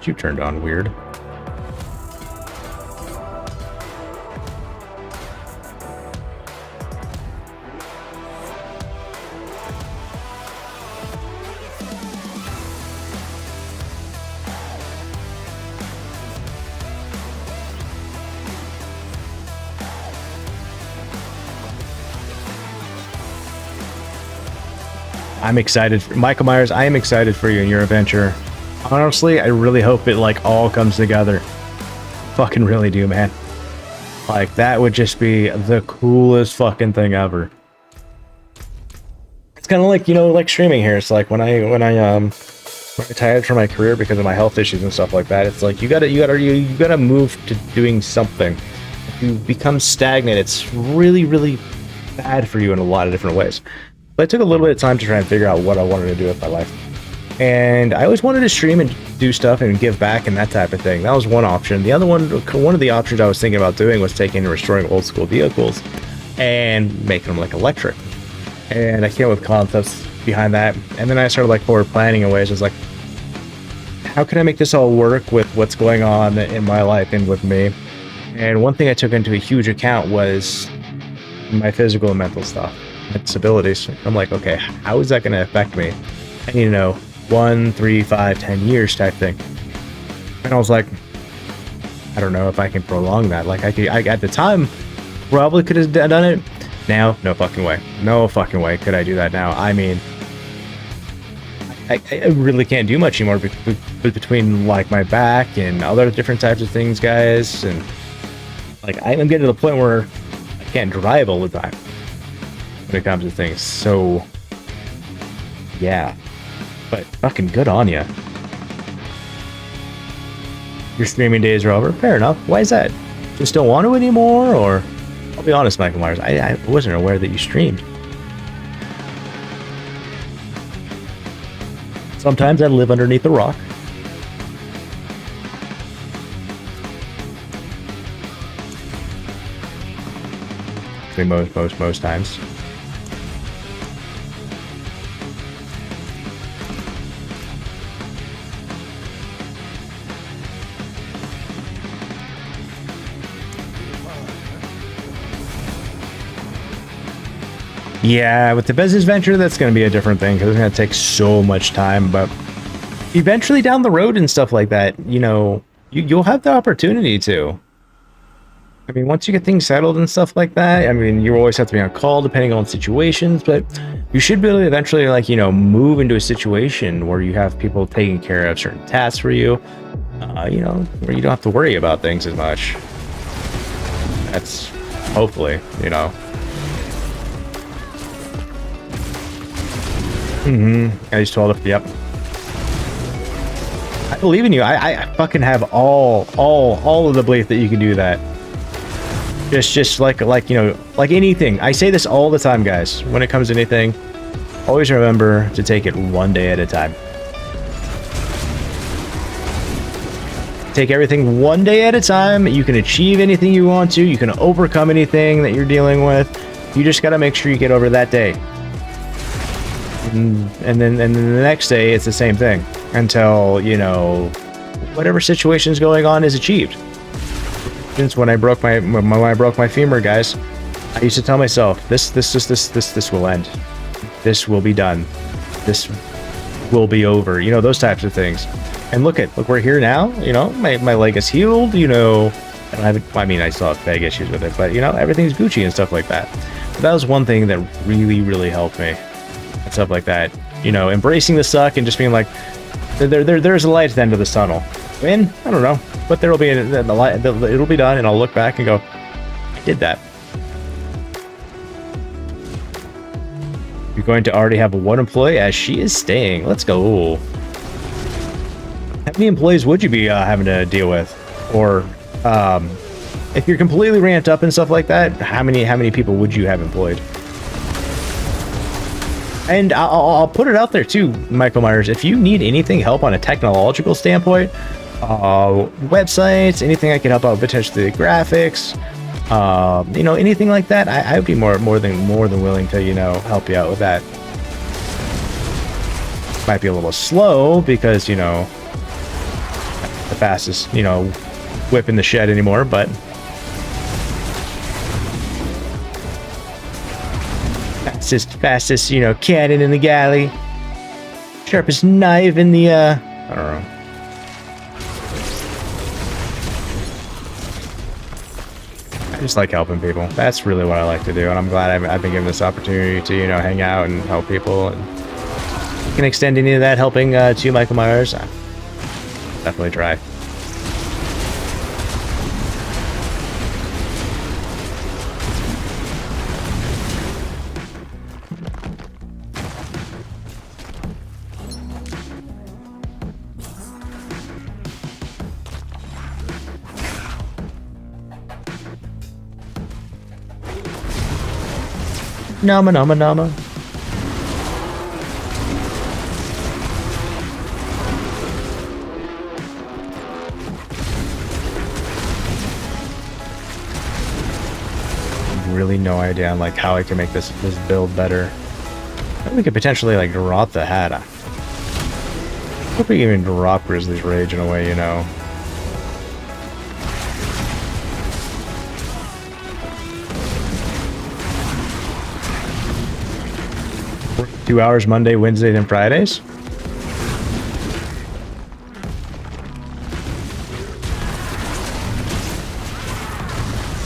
You turned on weird. I'm excited for Michael Myers. I am excited for you and your adventure. Honestly, I really hope it like all comes together. Fucking really do, man. Like that would just be the coolest fucking thing ever. It's kind of like, you know, like streaming here. It's like when I retired from my career because of my health issues and stuff like that. It's like you gotta move to doing something. If you become stagnant, it's really, really bad for you in a lot of different ways. But it took a little bit of time to try and figure out what I wanted to do with my life. And I always wanted to stream and do stuff and give back and that type of thing. That was one option. The other one of the options I was thinking about doing was taking and restoring old school vehicles and making them like electric. and I came up with concepts behind that. And then I started like forward planning in ways. I was like, how can I make this all work with what's going on in my life and with me? And one thing I took into a huge account was my physical and mental stuff, my disabilities. I'm like, okay, how is that going to affect me? I need to know 1, 3, 5, 10 years type thing. And I was like, I don't know if I can prolong that. Like I at the time probably could have done it. Now, no fucking way. No fucking way could I do that now. I mean, I really can't do much anymore between like my back and other different types of things, guys. And like I'm getting to the point where I can't drive all the time when it comes to things. So yeah, but fucking good on ya. Your streaming days are over. Fair enough. Why is that? Just don't want to anymore, or? I'll be honest, Michael Myers, I wasn't aware that you streamed. Sometimes I live underneath a rock. Actually, most times. Yeah, with the business venture, that's going to be a different thing because it's going to take so much time. But eventually down the road and stuff like that, you know, you'll have the opportunity to. I mean, once you get things settled and stuff like that, I mean, you always have to be on call depending on situations, but you should be able to eventually, like, you know, move into a situation where you have people taking care of certain tasks for you, you know, where you don't have to worry about things as much. That's hopefully, you know. I just told him, yep. I believe in you. I fucking have all of the belief that you can do that. Just like you know, like anything. I say this all the time, guys. When it comes to anything, always remember to take it one day at a time. Take everything one day at a time. You can achieve anything you want to. You can overcome anything that you're dealing with. You just got to make sure you get over that day. And then the next day it's the same thing until, you know, whatever situation's going on is achieved. Since when I broke my femur, guys, I used to tell myself this will end. This will be done. This will be over. You know, those types of things. And look, we're here now. You know, my leg is healed. You know, I mean, I still have big issues with it, but you know, everything's Gucci and stuff like that. But that was one thing that really helped me. And stuff like that, you know, embracing the suck and just being like, there's a light at the end of the tunnel. When? I don't know, but there'll be the light. It'll be done, and I'll look back and go, I did that. You're going to already have one employee as she is staying. Let's go. How many employees would you be having to deal with, or if you're completely ramped up and stuff like that? How many people would you have employed? And I'll put it out there too, Michael Myers, if you need anything help on a technological standpoint, websites, anything I can help out with, potentially graphics, you know, anything like that, I would be more than willing to, you know, help you out with that. Might be a little slow because, you know, the fastest, you know, whip in the shed anymore, but fastest, you know, cannon in the galley, sharpest knife in the, I don't know. I just like helping people. That's really what I like to do, and I'm glad I've been given this opportunity to, you know, hang out and help people. And you can extend any of that helping to Michael Myers. Definitely try. Nama. Really no idea on like how I can make this build better. We could potentially like drop the hat. I hope we can even drop Grizzly's Rage in a way, you know. Work 2 hours Monday, Wednesdays, and Fridays.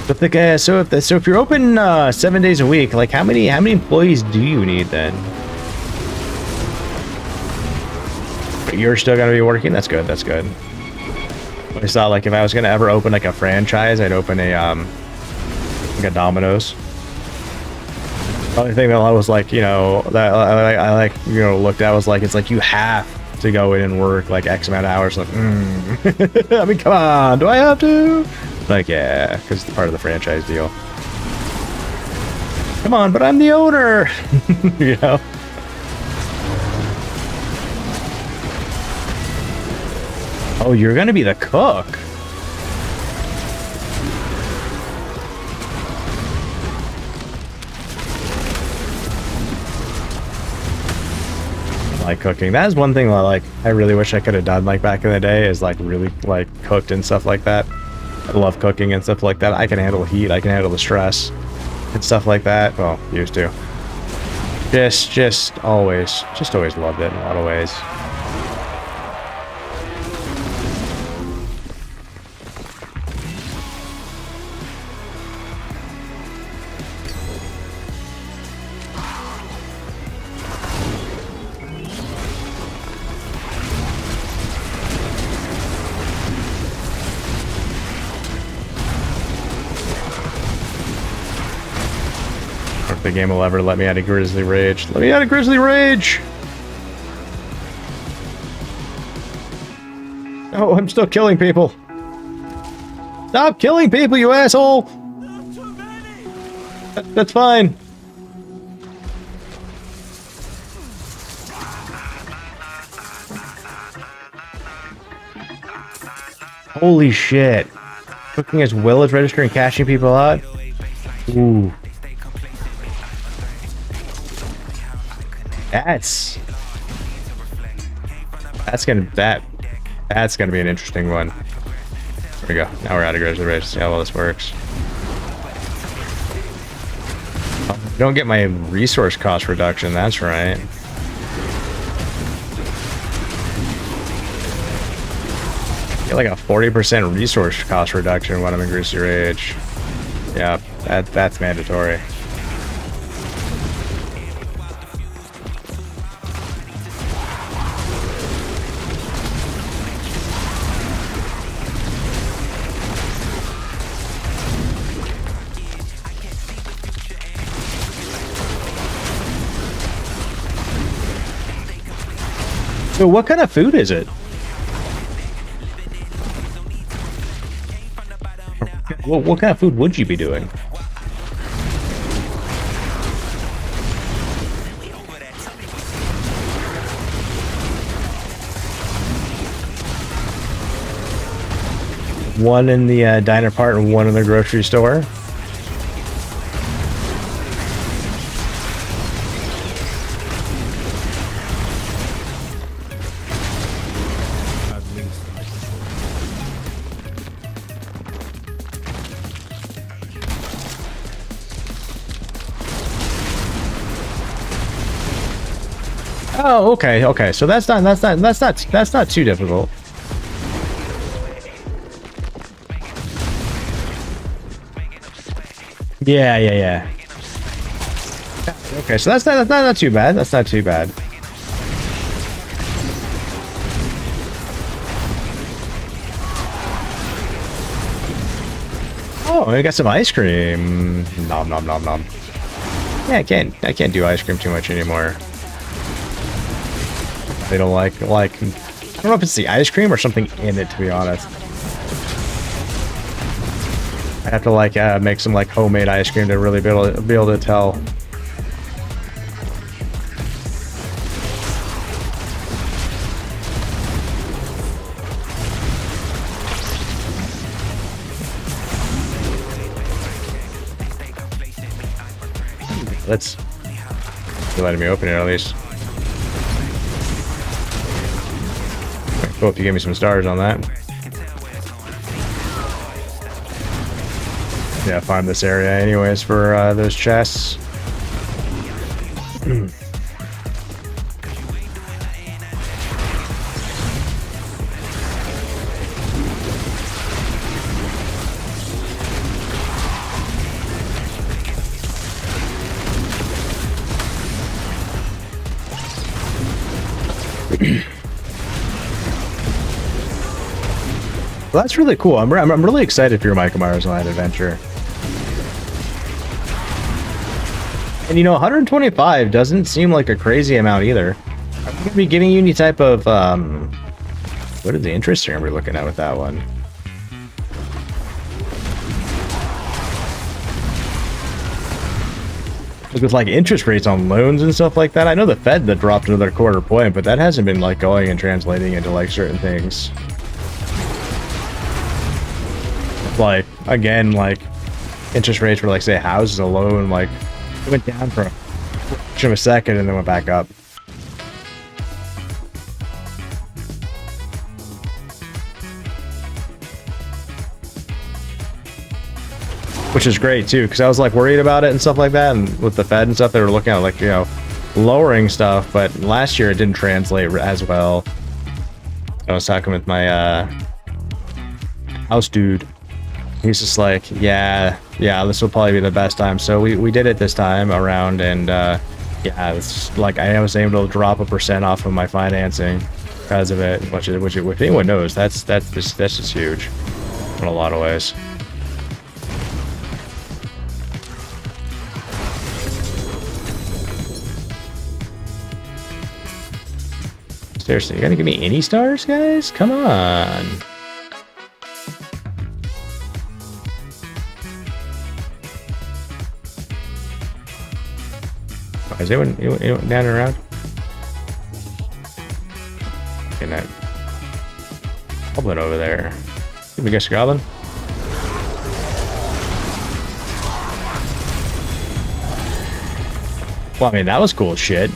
But the so if you're open 7 days a week, like how many employees do you need then? You're still gonna be working. That's good. That's good. I thought like if I was gonna ever open like a franchise, I'd open a like a Domino's. The only thing that I was like, you know, that I like, you know, looked at was like, it's like you have to go in and work like X amount of hours. Like, I mean, come on, do I have to? Like, yeah, because it's part of the franchise deal. Come on, but I'm the owner, you know. Oh, you're gonna be the cook. I like cooking. That is one thing that I really wish I could have done like back in the day, is like really like cooked and stuff like that. I love cooking and stuff like that. I can handle the heat. I can handle the stress and stuff like that. Well, used to. Just always loved it in a lot of ways. The game will ever let me out of Grizzly Rage. Let me out of Grizzly Rage! Oh, I'm still killing people. Stop killing people, you asshole! That's fine. Holy shit. Cooking as well as registering and cashing people out? Ooh. That's gonna be an interesting one. There we go. Now we're out of Grizzly Rage. See how well this works. Oh, don't get my resource cost reduction. That's right. Get like a 40% resource cost reduction when I'm in Grizzly Rage. Yeah, that's mandatory. So what kind of food is it? What kind of food would you be doing? One in the diner part and one in the grocery store. Oh, okay, okay. So that's not too difficult. Yeah. Okay, so that's not too bad. That's not too bad. Oh, I got some ice cream. Nom nom nom nom. Yeah, I can't do ice cream too much anymore. They don't like I don't know if it's the ice cream or something in it, to be honest. I have to make some homemade ice cream to really be able to tell. You're letting me open it at least. Cool if you give me some stars on that. Yeah, farm this area anyways for those chests. Well, that's really cool. I'm really excited for your Micah Myers Line adventure. And you know, 125 doesn't seem like a crazy amount either. I'm going to be giving you any type of, what is the interest rate we're looking at with that one? With like interest rates on loans and stuff like that, I know the Fed that dropped another quarter point, but that hasn't been like going and translating into like certain things. Like, again, like interest rates for like say houses alone, like it went down for a fraction of a second and then went back up. Which is great too, because I was like worried about it and stuff like that, and with the Fed and stuff, they were looking at like, you know, lowering stuff, but last year it didn't translate as well. I was talking with my house dude. He's just like, yeah, this will probably be the best time. So we did it this time around, and yeah, it's like I was able to drop 1% off of my financing because of it, which if anyone knows, that's just huge in a lot of ways. Seriously, you gonna give me any stars, guys? Come on. Oh, is anyone down and around? Okay, that goblin over there. Give me a guess, goblin. Well, I mean, that was cool as shit.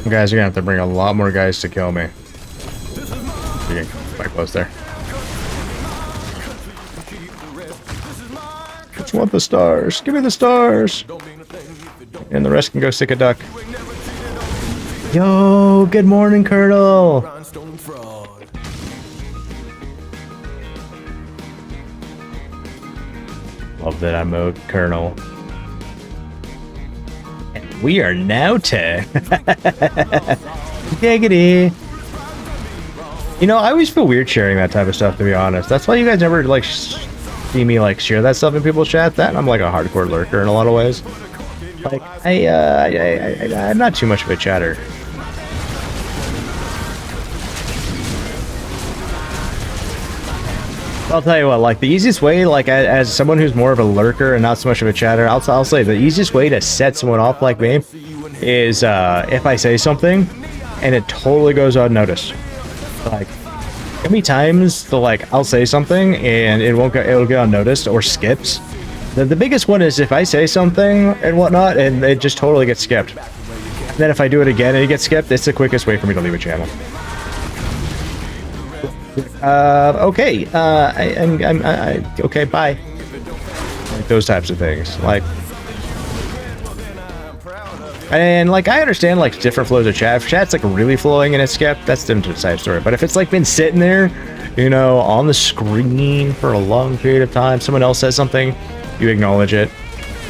Guys, you're gonna have to bring a lot more guys to kill me. You can quite close there. Just want the stars. Give me the stars. And the rest can go stick a duck. Yo, good morning, Colonel. Love that I mode, Colonel. We are now to giggity. You know, I always feel weird sharing that type of stuff, to be honest. That's why you guys never like see me like share that stuff in people's chat. That I'm like a hardcore lurker in a lot of ways. Like I'm not too much of a chatter. I'll tell you what, like the easiest way, like as someone who's more of a lurker and not so much of a chatter, I'll say the easiest way to set someone off like me is if I say something and it totally goes unnoticed. Like how many times I'll say something and it'll get unnoticed or skipped. The biggest one is if I say something and whatnot and it just totally gets skipped. And then if I do it again and it gets skipped, it's the quickest way for me to leave a channel. Okay, okay, bye. Like those types of things, like, and like I understand like different flows of chat. If chat's like really flowing and it's skipped, that's a different type of story. But if it's like been sitting there, you know, on the screen for a long period of time, someone else says something, you acknowledge it.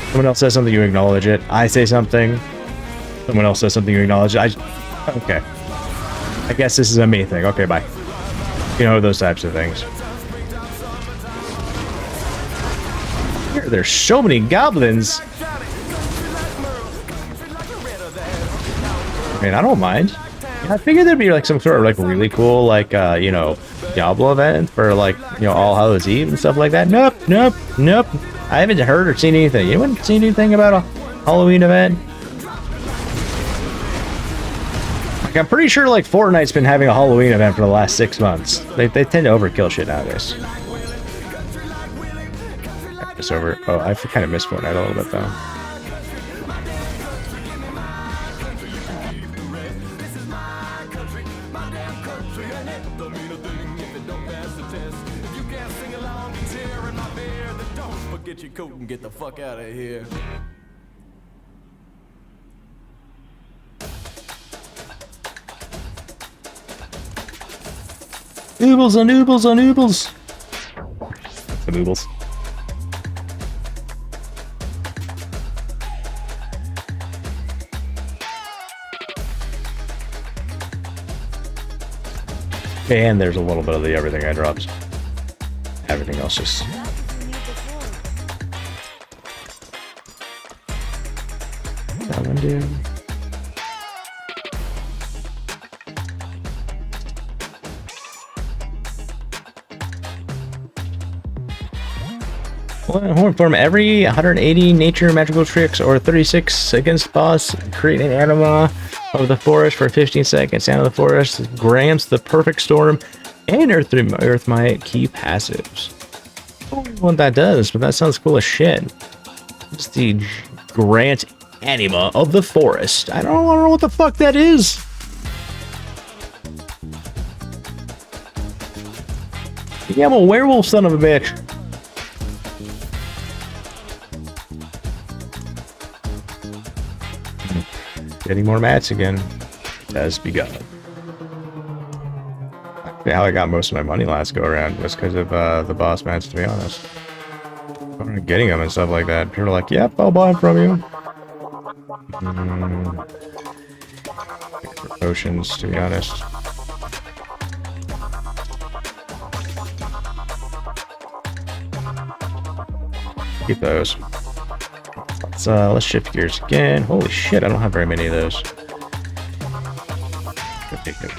Someone else says something, you acknowledge it. I say something, someone else says something, you acknowledge it. Okay. I guess this is a me thing. Okay, bye. You know, those types of things. There's so many goblins. I mean, I don't mind. I figured there'd be like some sort of like really cool, like, you know, Diablo event for like, you know, All Hallows Eve and stuff like that? Nope, nope, nope. I haven't heard or seen anything. Anyone seen anything about a Halloween event? Like, I'm pretty sure like Fortnite's been having a Halloween event for the last 6 months. They tend to overkill shit nowadays. It's over. Oh, I kind of missed Fortnite a little bit though. Get your coat and get the fuck out of here. Oobles on oobles on oobles. The oobles. And there's a little bit of the everything I dropped. Everything else just... That one, dude. Horn form every 180 nature magical tricks or 36 against boss. Create an anima of the forest for 15 seconds. Sound of the forest grants the perfect storm and earth might key passives. I don't know what that does, but that sounds cool as shit. It's the grant anima of the forest. I don't know what the fuck that is. Yeah, I'm a werewolf, son of a bitch. Getting more mats again has begun. How I got most of my money last go around was because of the boss mats, to be honest. Getting them and stuff like that. People are like, yep, I'll buy them from you. Potions, to be honest. Keep those. Let's shift gears again. Holy shit, I don't have very many of those. Go take it.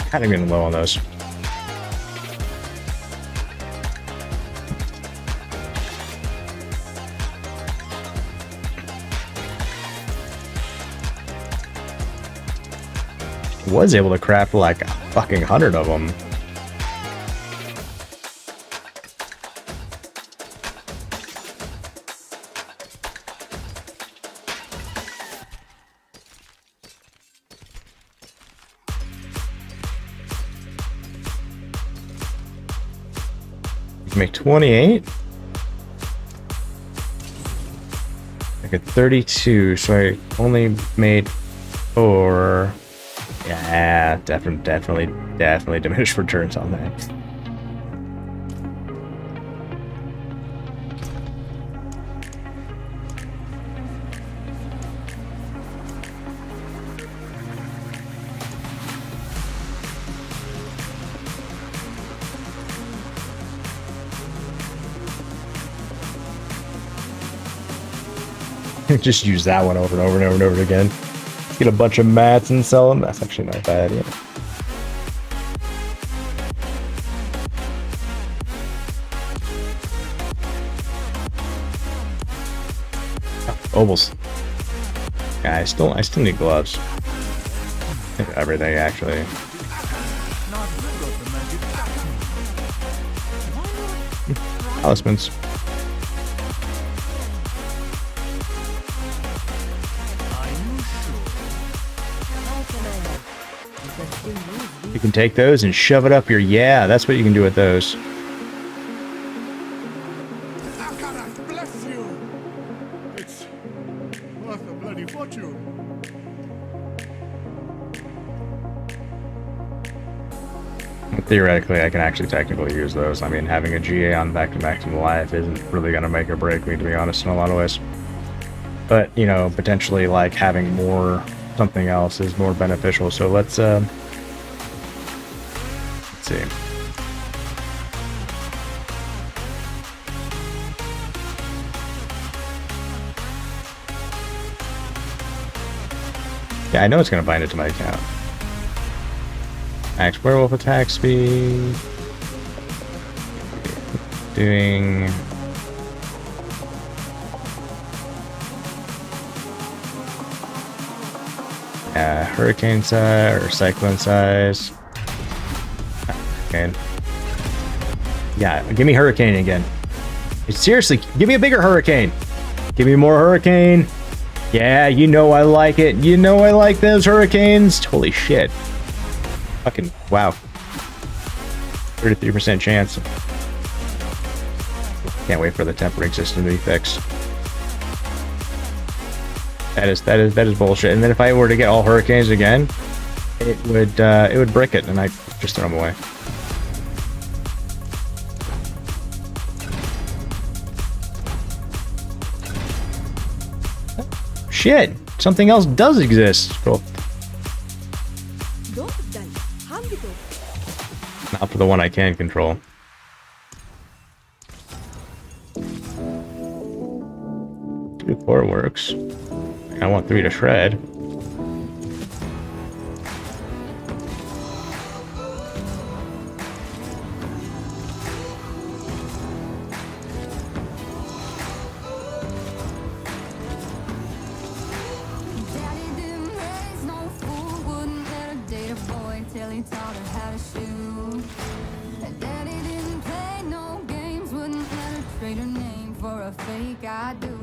Kind of getting low on those. Was able to craft like a fucking 100 of them. Make 28. I get 32, so I only made 4. Yeah, definitely diminished returns on that. Just use that one over and over and over and over again. Get a bunch of mats and sell them. That's actually not bad, yeah. Ovals. Yeah, I still need gloves. Everything actually. Talismans. You can take those and shove it up your that's what you can do with those. Bless you. It's worth a bloody fortune. Theoretically, I can actually technically use those. I mean, having a GA on back to maximum life isn't really going to make or break me, to be honest, in a lot of ways. But, you know, potentially, like, having more something else is more beneficial. So let's see. Yeah, I know it's gonna bind it to my account. Max werewolf attack speed. Doing hurricane size or cyclone size. Okay. Yeah, give me hurricane again. Seriously, give me a bigger hurricane. Give me more hurricane. Yeah, you know I like it. You know I like those hurricanes. Holy shit. Fucking wow. 33% chance. Can't wait for the tempering system to be fixed. That is bullshit. And then if I were to get all hurricanes again, it would brick it, and I just throw them away. Shit! Something else does exist. Cool. Not for the one I can control. 2 to 4 works. I want 3 to shred.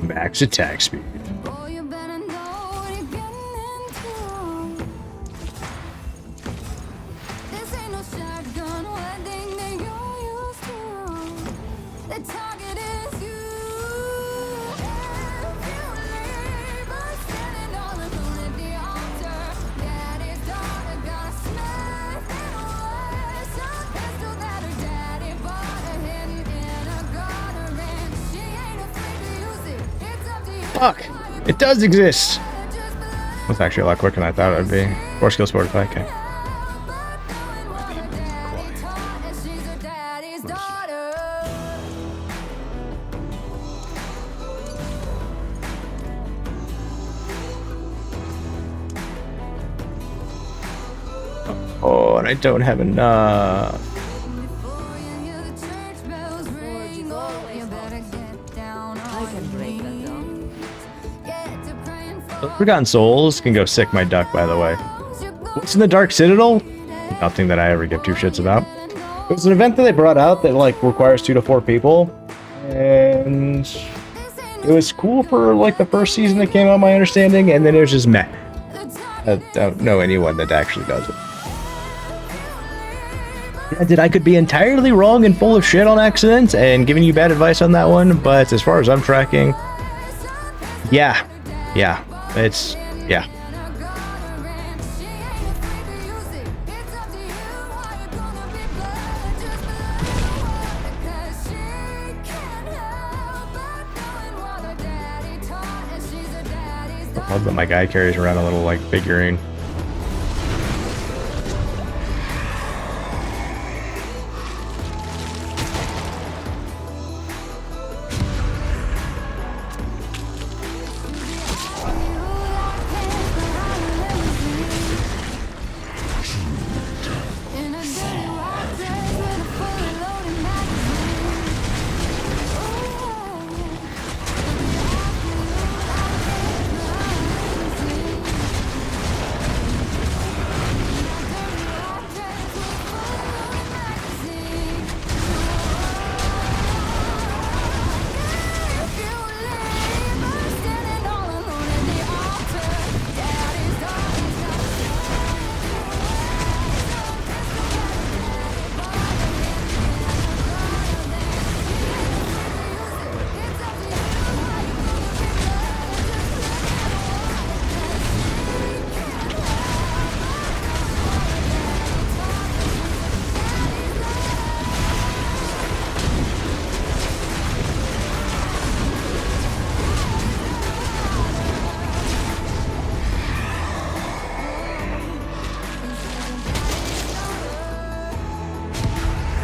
Max attack speed. Fuck! It does exist! That's actually a lot quicker than I thought it would be. 4 skill sport attack. Okay. Oh, and I don't have enough. Forgotten Souls can go sick my duck, by the way. What's in the Dark Citadel? Nothing that I ever give 2 shits about. It was an event that they brought out that like requires 2 to 4 people, and it was cool for like the first season that came out, my understanding, and then it was just meh. I don't know anyone that actually does it. Granted, I could be entirely wrong and full of shit on accident and giving you bad advice on that one, but as far as I'm tracking, yeah. It's, yeah. I love that my guy carries around a little, like, figurine.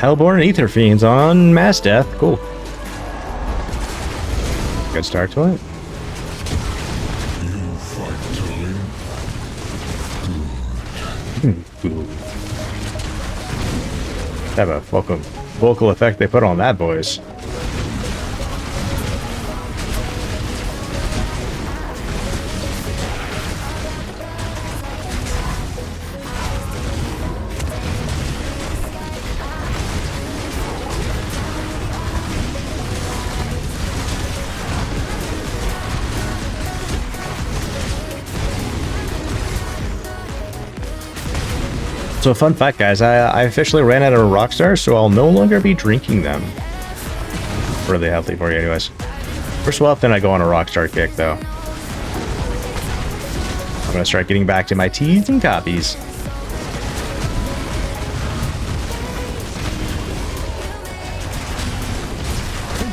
Hellborn and Ether Fiends on Mass Death. Cool. Good start to it. Have a vocal effect they put on that, boys. So fun fact, guys, I officially ran out of Rockstar, so I'll no longer be drinking them. Really healthy for you anyways. First so often I go on a Rockstar kick, though. I'm gonna start getting back to my teas and coffees.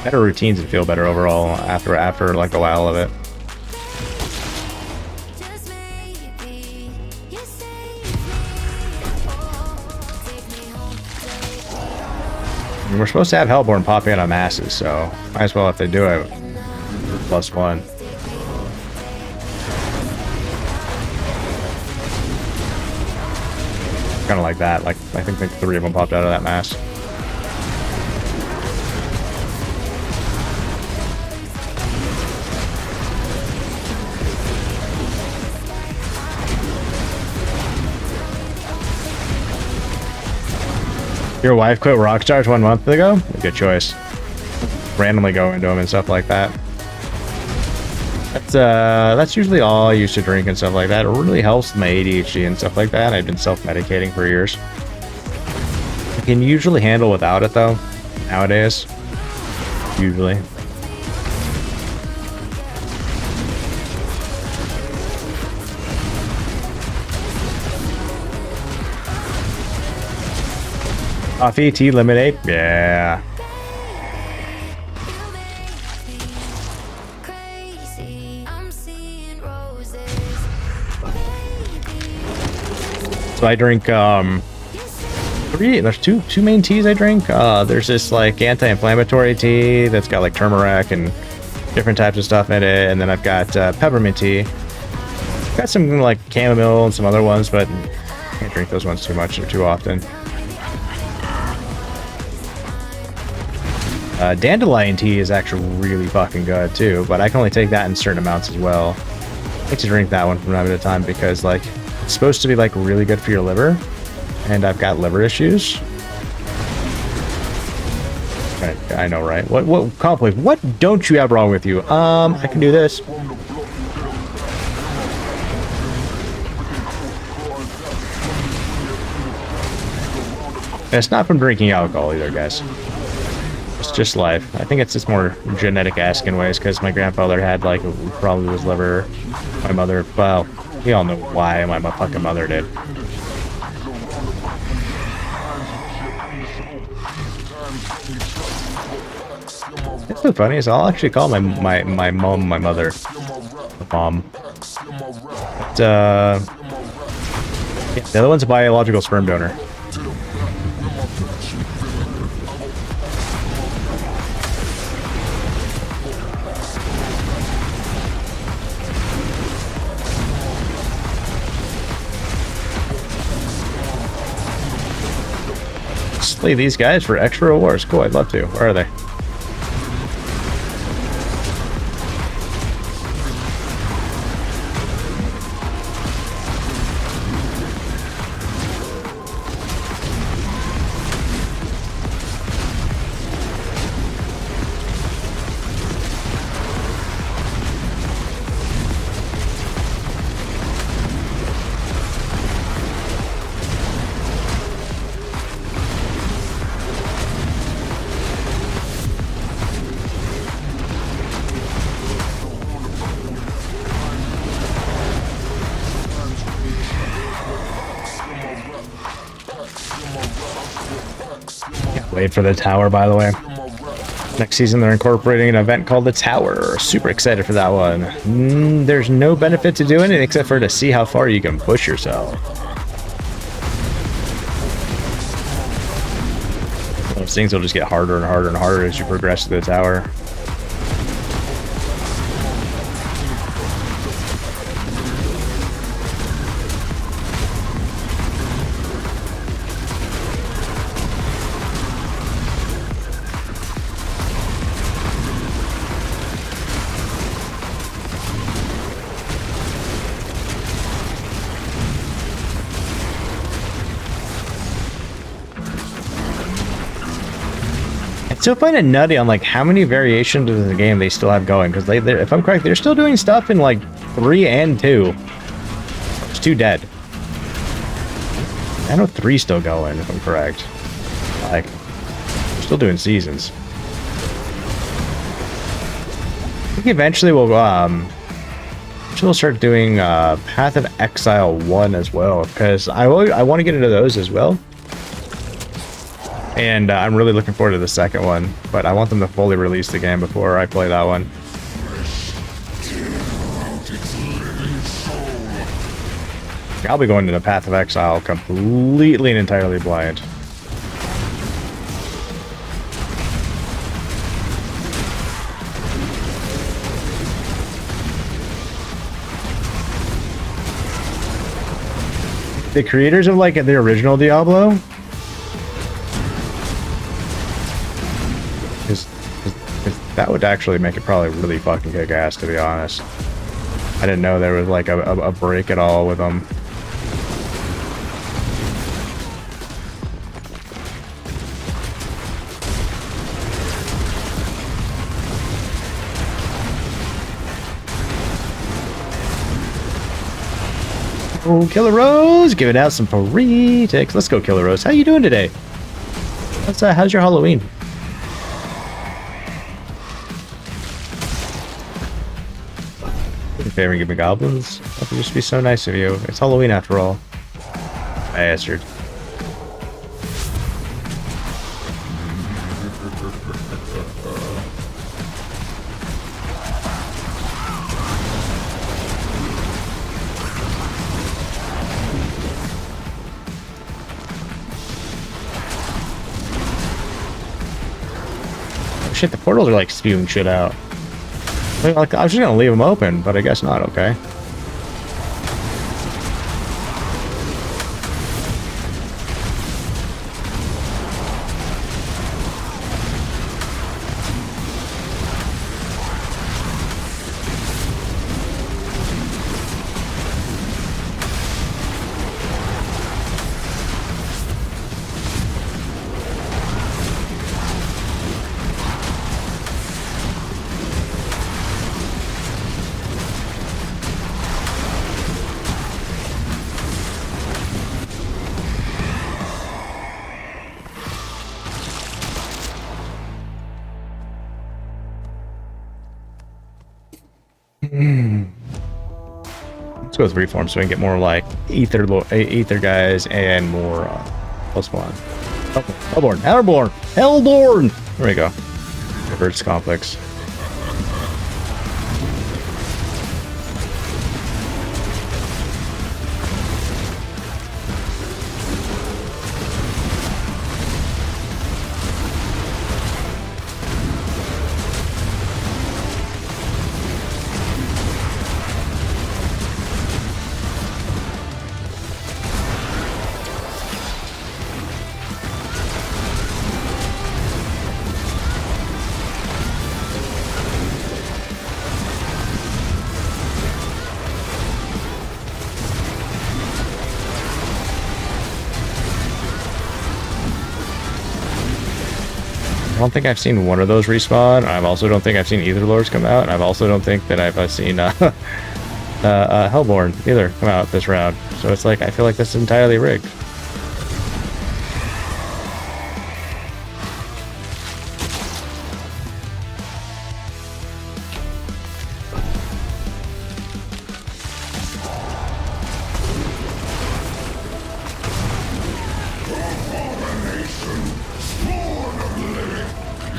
Better routines and feel better overall after like a while of it. We're supposed to have Hellborn popping out of masses, so might as well if they do it. +1. Kind of like that. Like I think 3 of them popped out of that mass. Your wife quit Rockstars 1 month ago? Good choice. Randomly go into them and stuff like that. That's usually all I used to drink and stuff like that. It really helps my ADHD and stuff like that. I've been self-medicating for years. I can usually handle without it though, nowadays. Usually. Coffee, tea, lemonade? Yeah. So I drink, there's two main teas I drink. There's this like anti-inflammatory tea that's got like turmeric and different types of stuff in it. And then I've got peppermint tea. Got some like chamomile and some other ones, but I can't drink those ones too much or too often. Dandelion tea is actually really fucking good too, but I can only take that in certain amounts as well. I like to drink that one from time to time because like it's supposed to be like really good for your liver, and I've got liver issues. Right, I know, right? What conflict? What don't you have wrong with you? I can do this. And it's not from drinking alcohol either, guys. It's just life. I think it's just more genetic-esque in ways because my grandfather had like probably was liver. My mother, well, we all know why my fucking mother did. It's so funny is I'll actually call my mom my mother. Mom. But, yeah, the other one's a biological sperm donor. Slay these guys for extra rewards. Cool, I'd love to. Where are they? Wait for the tower, by the way. Next season, they're incorporating an event called the Tower. Super excited for that one. There's no benefit to doing it except for to see how far you can push yourself. Those things will just get harder and harder and harder as you progress to the tower. still find it nutty on like how many variations of the game they still have going, because if I'm correct, they're still doing stuff in like 3 and 2. It's 2 dead. I know 3 still going, if I'm correct. Like, they're still doing seasons. I think eventually we'll start doing Path of Exile 1 as well, because I want to get into those as well. And I'm really looking forward to the second one, but I want them to fully release the game before I play that one. I'll be going to the Path of Exile completely and entirely blind. The creators of like the original Diablo, because that would actually make it probably really fucking kick ass, to be honest. I didn't know there was like a break at all with them. Oh, Killer Rose, giving out some free ticks. Let's go, Killer Rose. How you doing today? How's your Halloween? Do me a favor and give me goblins. That would just be so nice of you. It's Halloween after all. Bastard. Shit, the portals are like spewing shit out. I was just gonna leave them open, but I guess not. Okay. Let's go with Reform so we can get more like Ether guys and more plus one. Hellborn! There we go. Reverse complex. I don't think I've seen one of those respawn. I also don't think I've seen either lords come out, and I also don't think that I've seen Hellborn either come out this round. So it's like, I feel like this is entirely rigged.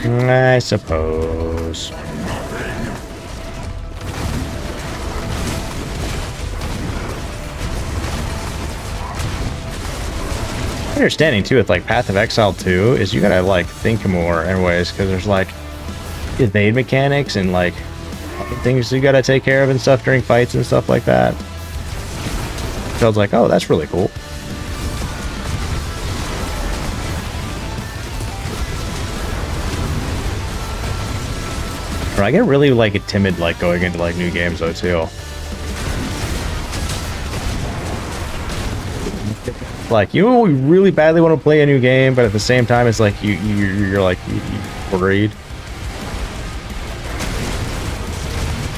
I suppose. Understanding too with like Path of Exile 2 is you gotta like think more anyways, because there's like evade mechanics and like things you gotta take care of and stuff during fights and stuff like that. So I was like, oh, that's really cool. I get really like timid like going into like new games though too. Like you really badly want to play a new game, but at the same time it's like you're like Read.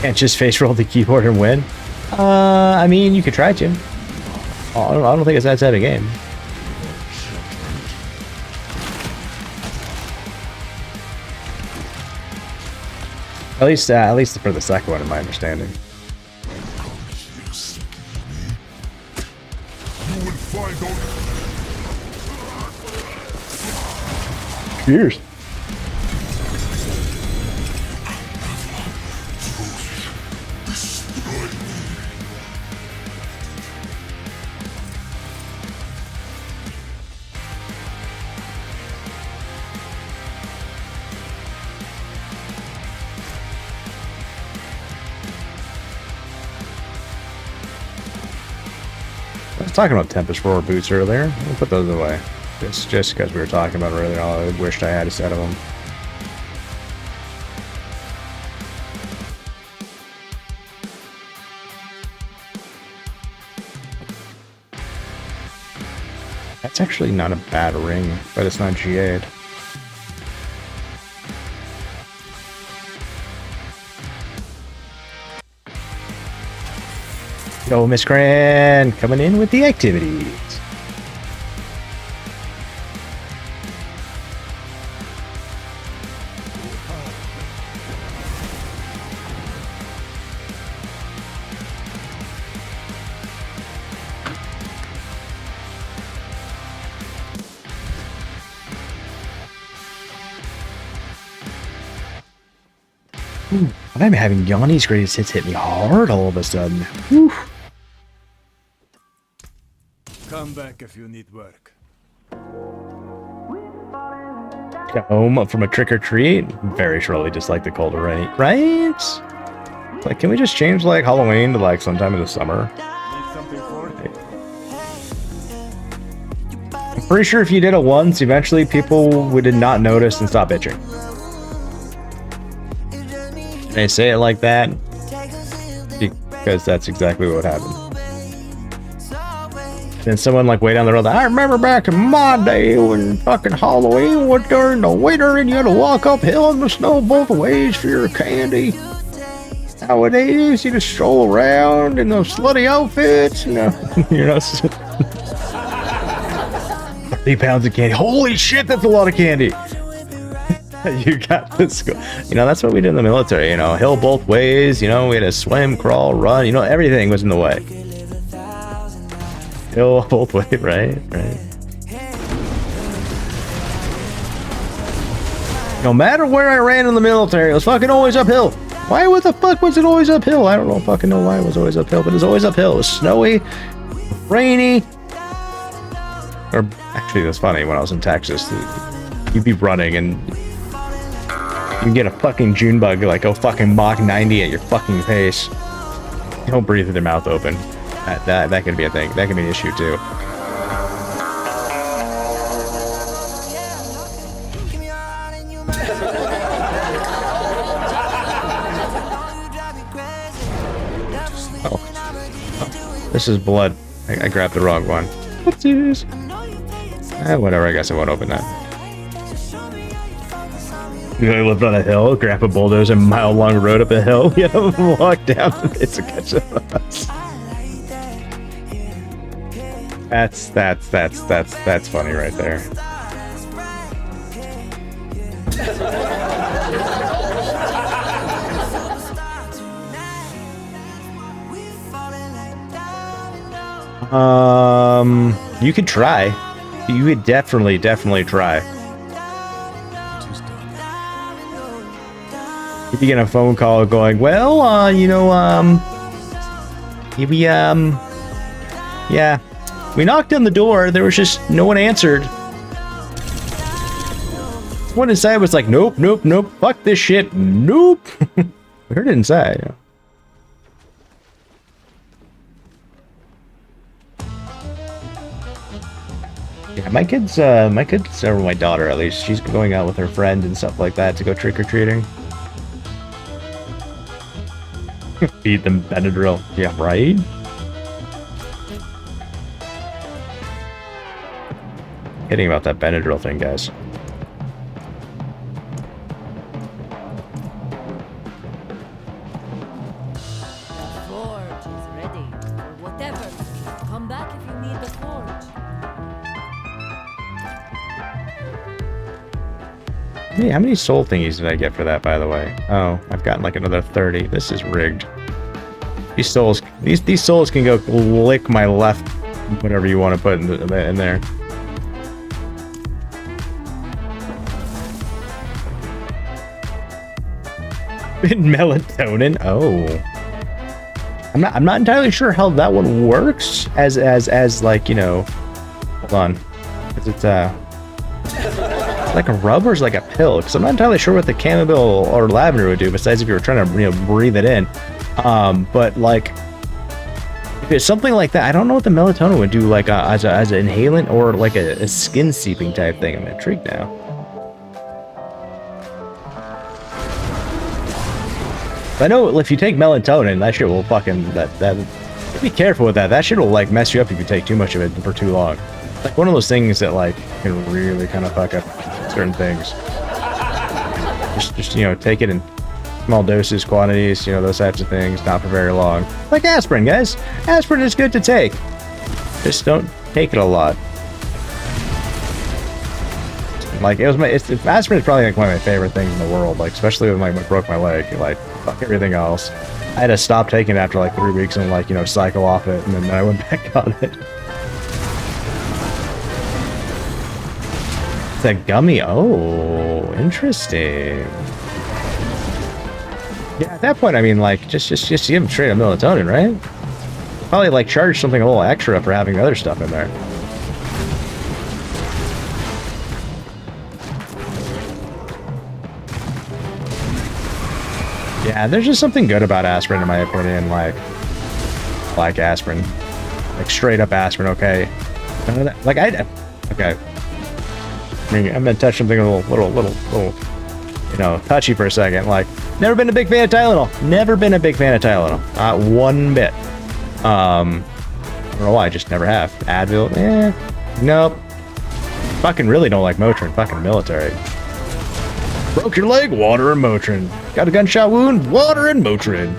Can't just face roll the keyboard and win. I mean, you could try to. I don't think it's that type of game. At least for the second one, in my understanding. Cheers. I was talking about Tempest Roar boots earlier. We'll put those away. Just because we were talking about it earlier. I wished I had a set of them. That's actually not a bad ring, but it's not GA'd. Yo, Miss Cran, coming in with the activities. Ooh, I'm having Yanni's greatest hits hit me hard all of a sudden. Whew. Come back if you need work. Got home from a trick or treat. Very surely just like the colder rain, right? Like, can we just change like Halloween to like sometime in the summer? I'm pretty sure if you did it once, eventually people would not notice and stop itching. They say it like that because that's exactly what happened. Then someone like way down the road, I remember back in my day when fucking Halloween was during the winter and you had to walk uphill in the snow both ways for your candy. Nowadays, you just stroll around in those slutty outfits. You know, 30 pounds of candy. Holy shit, that's a lot of candy. You got this. You know, that's what we did in the military. You know, hill both ways. You know, we had to swim, crawl, run. You know, everything was in the way. Hill both ways, right? No matter where I ran in the military, it was fucking always uphill. Why the fuck was it always uphill? I don't fucking know why it was always uphill, but it was always uphill. It was snowy, rainy. Or actually, it was funny when I was in Texas. You'd be running and you get a fucking June bug like go fucking Mach 90 at your fucking face. Don't breathe with your mouth open. That could be a thing. That could be an issue too. Oh. This is blood. I grabbed the wrong one. Whoopsies. Whatever, I guess I won't open that. You know, I lived on a hill, grab a bulldozer, a mile-long road up a hill, you know, walk down and it's a catch up us. That's funny right there. You could try. You could definitely try. If you get a phone call going, well, you know, yeah, we knocked on the door. There was just no one answered. Someone inside was like, nope, fuck this shit, nope. We heard it inside. Yeah, my kids, or my daughter at least, she's going out with her friend and stuff like that to go trick-or-treating. Feed them Benadryl. Yeah, right? Kidding about that Benadryl thing, guys. Hey, how many soul thingies did I get for that, by the way? Oh, I've gotten like another 30. This is rigged. These souls can go lick my left, whatever you want to put in there. Melatonin. Oh, I'm not entirely sure how that one works. As like, you know, hold on, is it like a rub or is it like a pill? Because I'm not entirely sure what the chamomile or lavender would do. Besides, if you were trying to, you know, breathe it in. But like, if it's something like that, I don't know what the melatonin would do, like as an inhalant or like a skin seeping type thing. I'm intrigued now. I know if you take melatonin, that shit will fucking be careful with that. That shit will like mess you up if you take too much of it for too long. Like one of those things that like can really kind of fuck up certain things. Just you know, take it in small doses, quantities, you know, those types of things, not for very long. Like aspirin, guys. Aspirin is good to take. Just don't take it a lot. Like aspirin is probably like one of my favorite things in the world. Like especially when I broke my leg. Like fuck everything else. I had to stop taking it after like 3 weeks and like, you know, cycle off it, and then I went back on it. It's a gummy. Oh, interesting. Yeah, at that point, I mean, like, just give him straight up melatonin, right? Probably, like, charge something a little extra for having other stuff in there. Yeah, there's just something good about aspirin, in my opinion, like aspirin. Like, straight up aspirin, okay? Like, okay. I mean, I'm gonna touch something a little, you know, touchy for a second, like, never been a big fan of Tylenol. Never been a big fan of Tylenol. Not one bit. I don't know why, I just never have. Advil, nope. Fucking really don't like Motrin. Fucking military. Broke your leg? Water and Motrin. Got a gunshot wound? Water and Motrin.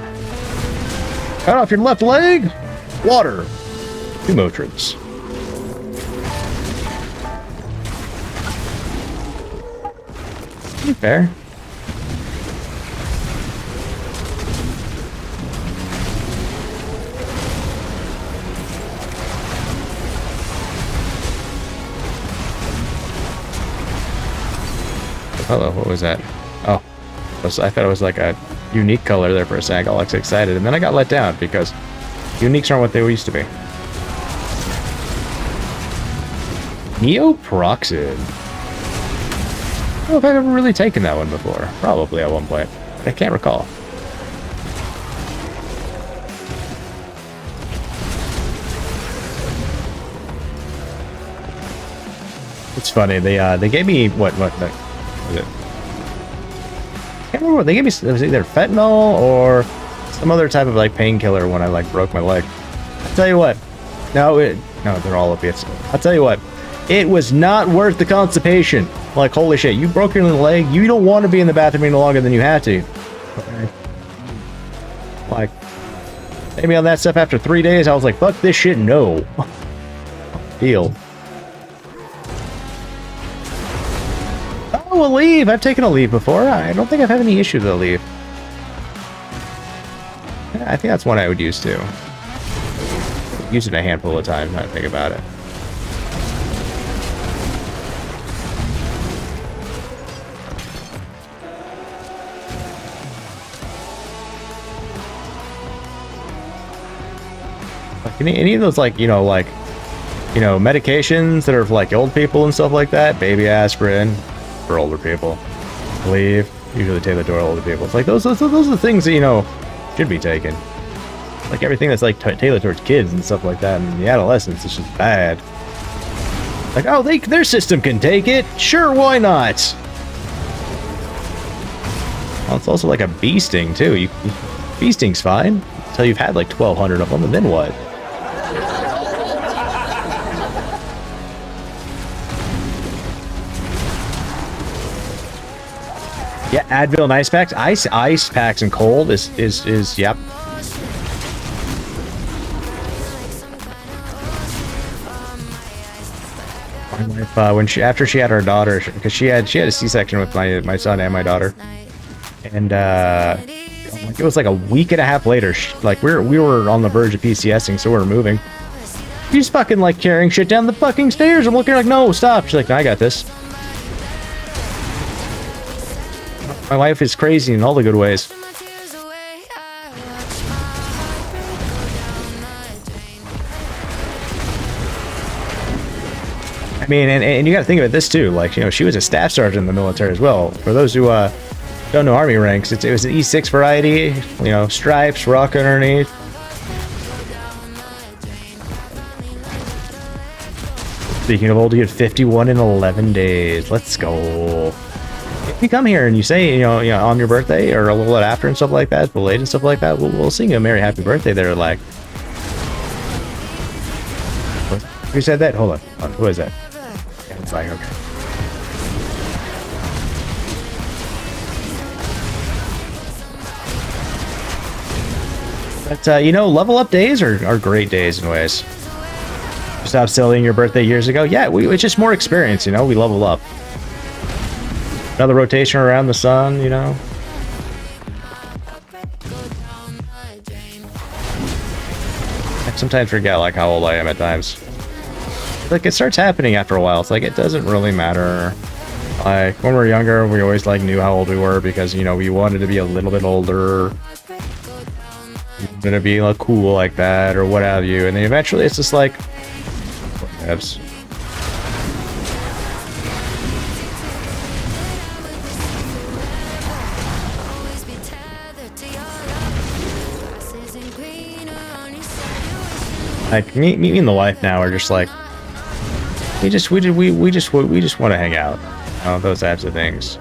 Cut off your left leg? Water. 2 Motrins. Fair. Hello, what was that? Oh, I thought it was like a unique color there for a sec. I got excited, and then I got let down because uniques aren't what they used to be. Neoproxid. I don't know if I've ever really taken that one before. Probably at one point. I can't recall. It's funny. They gave me what was it? I can't remember what they gave me. It was either fentanyl or some other type of like painkiller when I like broke my leg. I'll tell you what. No, they're all opiates. I'll tell you what. It was not worth the constipation. Like, holy shit, you broke your leg. You don't want to be in the bathroom any longer than you have to. Okay. Like, maybe on that stuff after 3 days, I was like, fuck this shit, no. Deal. Oh, a leave. I've taken a leave before. I don't think I've had any issues with a leave. Yeah, I think that's one I would use too. Use it a handful of times, not think about it. Like any of those, like, you know, medications that are for like old people and stuff like that. Baby aspirin for older people. Leave usually tailored to older people. It's like those are the things that, you know, should be taken. Like everything that's like tailored towards kids and stuff like that, and the adolescents, it's just bad. Like, oh, their system can take it. Sure, why not? Well, it's also like a bee sting too. Bee sting's fine until you've had like 1,200 of them, and then what? Yeah, Advil and ice packs. Ice packs and cold is yep. when after she had her daughter, because she had a C-section with my son and my daughter, and it was like a week and a half later, like we were on the verge of PCSing, so we were moving. She's fucking like carrying shit down the fucking stairs. I'm looking like, no, stop. She's like, no, I got this. My wife is crazy in all the good ways. I mean, and you got to think about this too. Like, you know, she was a staff sergeant in the military as well. For those who don't know Army ranks, it was an E6 variety. You know, stripes, rock underneath. Speaking of old, you get 51 in 11 days. Let's go. If you come here and you say, you know, on your birthday or a little bit after and stuff like that, belated and stuff like that, we'll sing you a merry happy birthday there. Like, who said that? Hold on. Who is that? Yeah, it's like, okay. But, you know, level up days are great days in ways. You stopped celebrating your birthday years ago? Yeah, it's just more experience, you know? We level up. Another rotation around the sun, you know? I sometimes forget, like, how old I am at times. Like, it starts happening after a while. It's like, it doesn't really matter. Like, when we were younger, we always, like, knew how old we were because, you know, we wanted to be a little bit older. We wanted to be, like, cool like that or what have you. And then eventually it's just like... Whatevs. Like, me and the wife now are just like... We just want to hang out, you know, those types of things.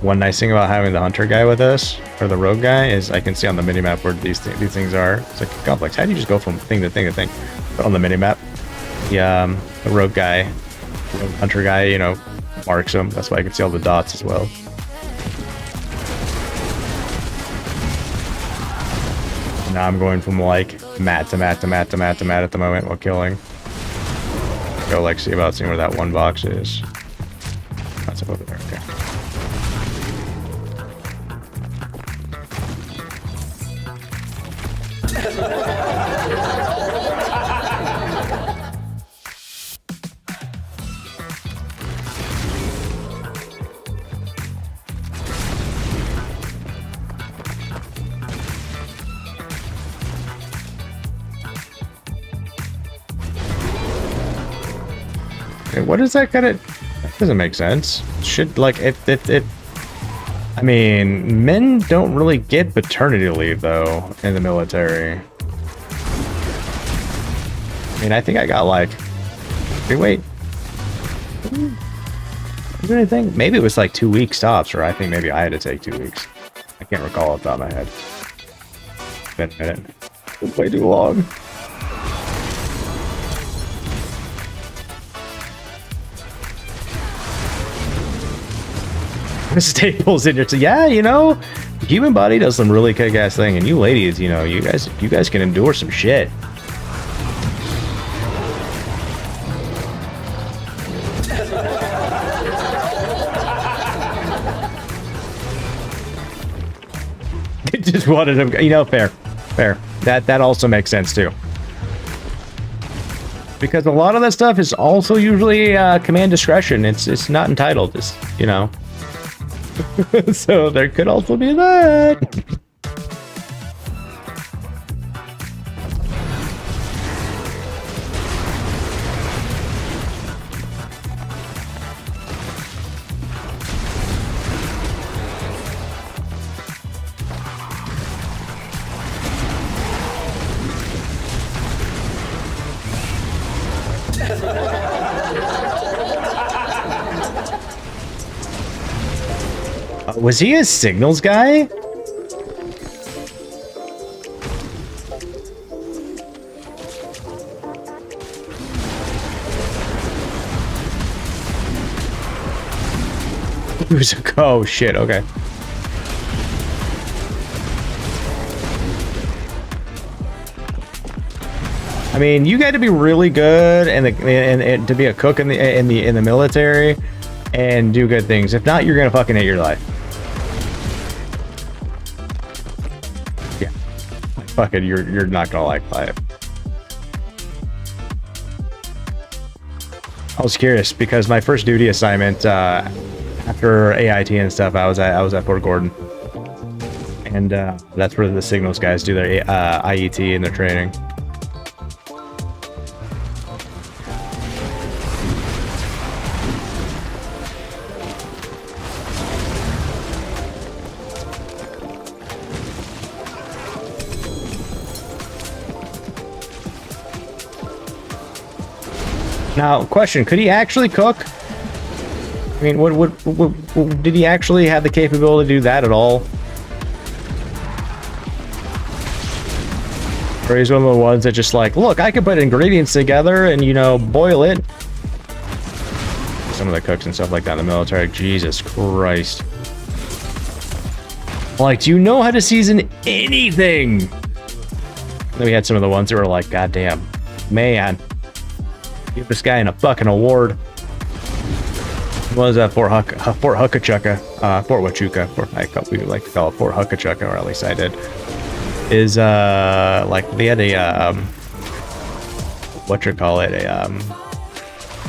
One nice thing about having the hunter guy with us, or the rogue guy, is I can see on the minimap where these things are. It's like complex. How do you just go from thing to thing to thing? But on the minimap, the rogue guy, the hunter guy, you know, marks them. That's why I can see all the dots as well. Now I'm going from like mat to mat to mat to mat to mat at the moment while killing. Go like see where that one box is. That's up over there. Okay. What is that gonna... That doesn't make sense. Should, like, I mean, men don't really get paternity leave, though, in the military. I mean, I think I got, like... Wait. Is there anything? Maybe it was, like, 2 weeks tops, or I think maybe I had to take 2 weeks. I can't recall off the top of my head. Been a minute. It's way too long. Staples in your yeah, you know, the human body does some really kick-ass thing, and you ladies, you know, you guys can endure some shit. Just wanted him, you know, fair. That also makes sense too, because a lot of that stuff is also usually command discretion. It's not entitled. It's, you know. So there could also be that. Was he a signals guy? He was a... Oh shit, okay. I mean, you got to be really good and to be a cook in the military and do good things. If not, you're gonna fucking hate your life. Yeah, like, fuck it, you're not gonna like life. I was curious because my first duty assignment after AIT and stuff, I was at Fort Gordon, and that's where the signals guys do their IET and their training. Now, question: could he actually cook? I mean, what did he actually have the capability to do that at all? Or he's one of the ones that just like, look, I can put ingredients together and, you know, boil it. Some of the cooks and stuff like that in the military, Jesus Christ. Like, do you know how to season anything? Then we had some of the ones that were like, God damn, man. Give this guy a fucking award. What was that? Fort Huachuca, Fort Huachuca. We like to call it Fort Huachuca, or at least I did. Is like they had a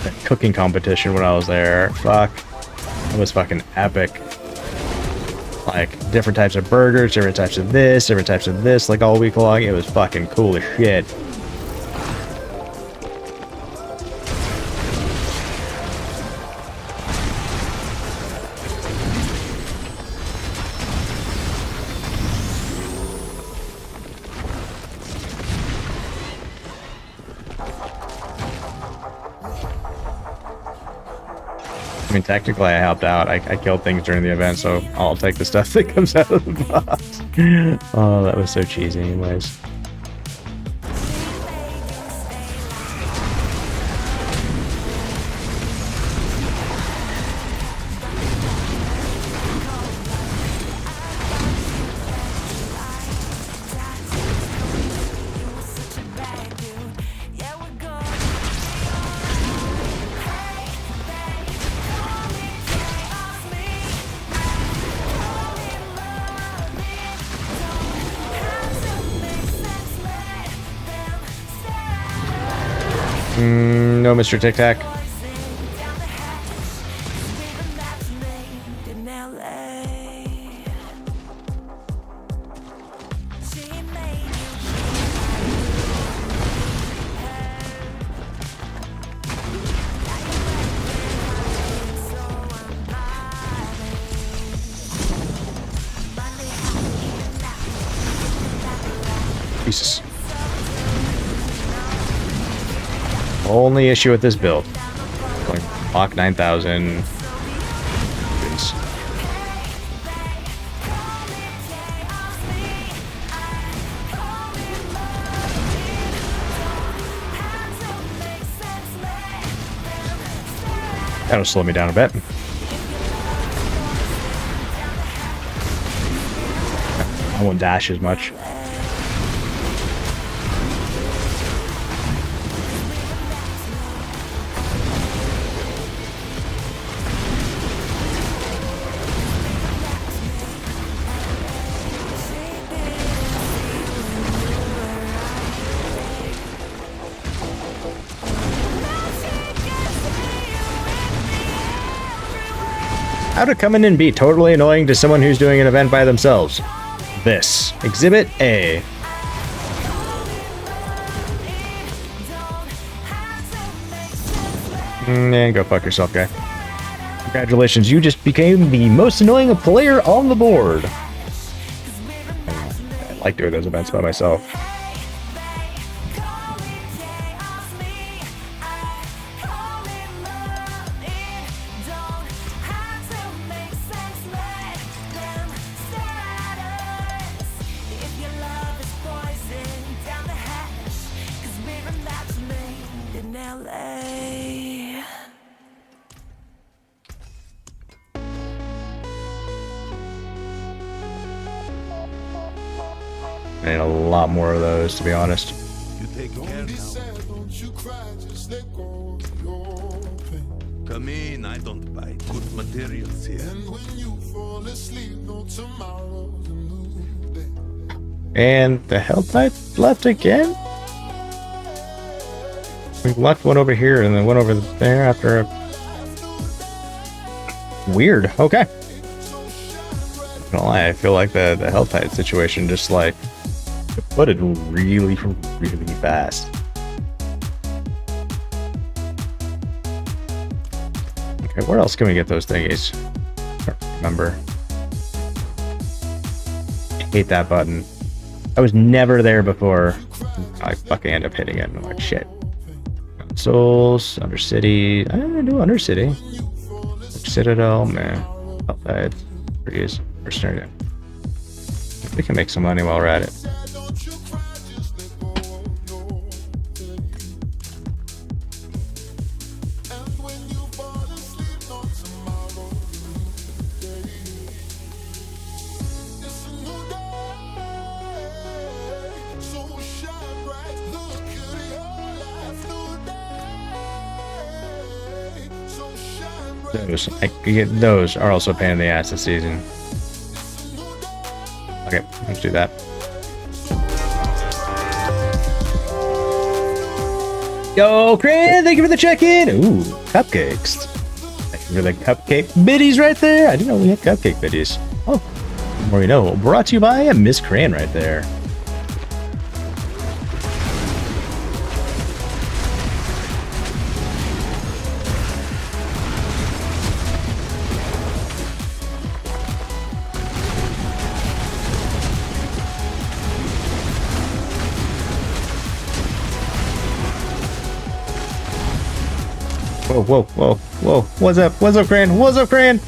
a cooking competition when I was there. Fuck, it was fucking epic. Like different types of burgers, different types of this, like all week long. It was fucking cool as shit. I mean, technically I helped out. I killed things during the event, so I'll take the stuff that comes out of the box. Oh, that was so cheesy anyways. No, Mr. Tic Tac. Jesus. Only issue with this build. Going Mach 9000. Please. That'll slow me down a bit. I won't dash as much. How to come in and be totally annoying to someone who's doing an event by themselves. This. Exhibit A. And go fuck yourself, guy. Congratulations, you just became the most annoying player on the board. I like doing those events by myself. And a lot more of those, to be honest. You take care Come in, I don't buy good materials here. And when you fall asleep, no tomorrow's a new day. And the hell type left again? We left one over here and then went over there after a... Weird. Okay. Not gonna lie, I feel like the health tide situation just like put it really fast. Okay, where else can we get those thingies? I don't remember. I hate that button. I was never there before. I fucking end up hitting it and I'm like, shit. Souls, Undercity. I don't do Undercity. Citadel, man. Outside. Freeze. Mercenary. We can make some money while we're at it. Those are also a pain in the ass this season. Okay, let's do that. Yo, Cran, thank you for the check-in. Ooh, cupcakes. Thank you for the cupcake biddies right there. I didn't know we had cupcake biddies. Oh, the more you know. Brought to you by Miss Cran right there. Whoa, whoa, whoa. What's up? What's up, Cran? What's up, Cran?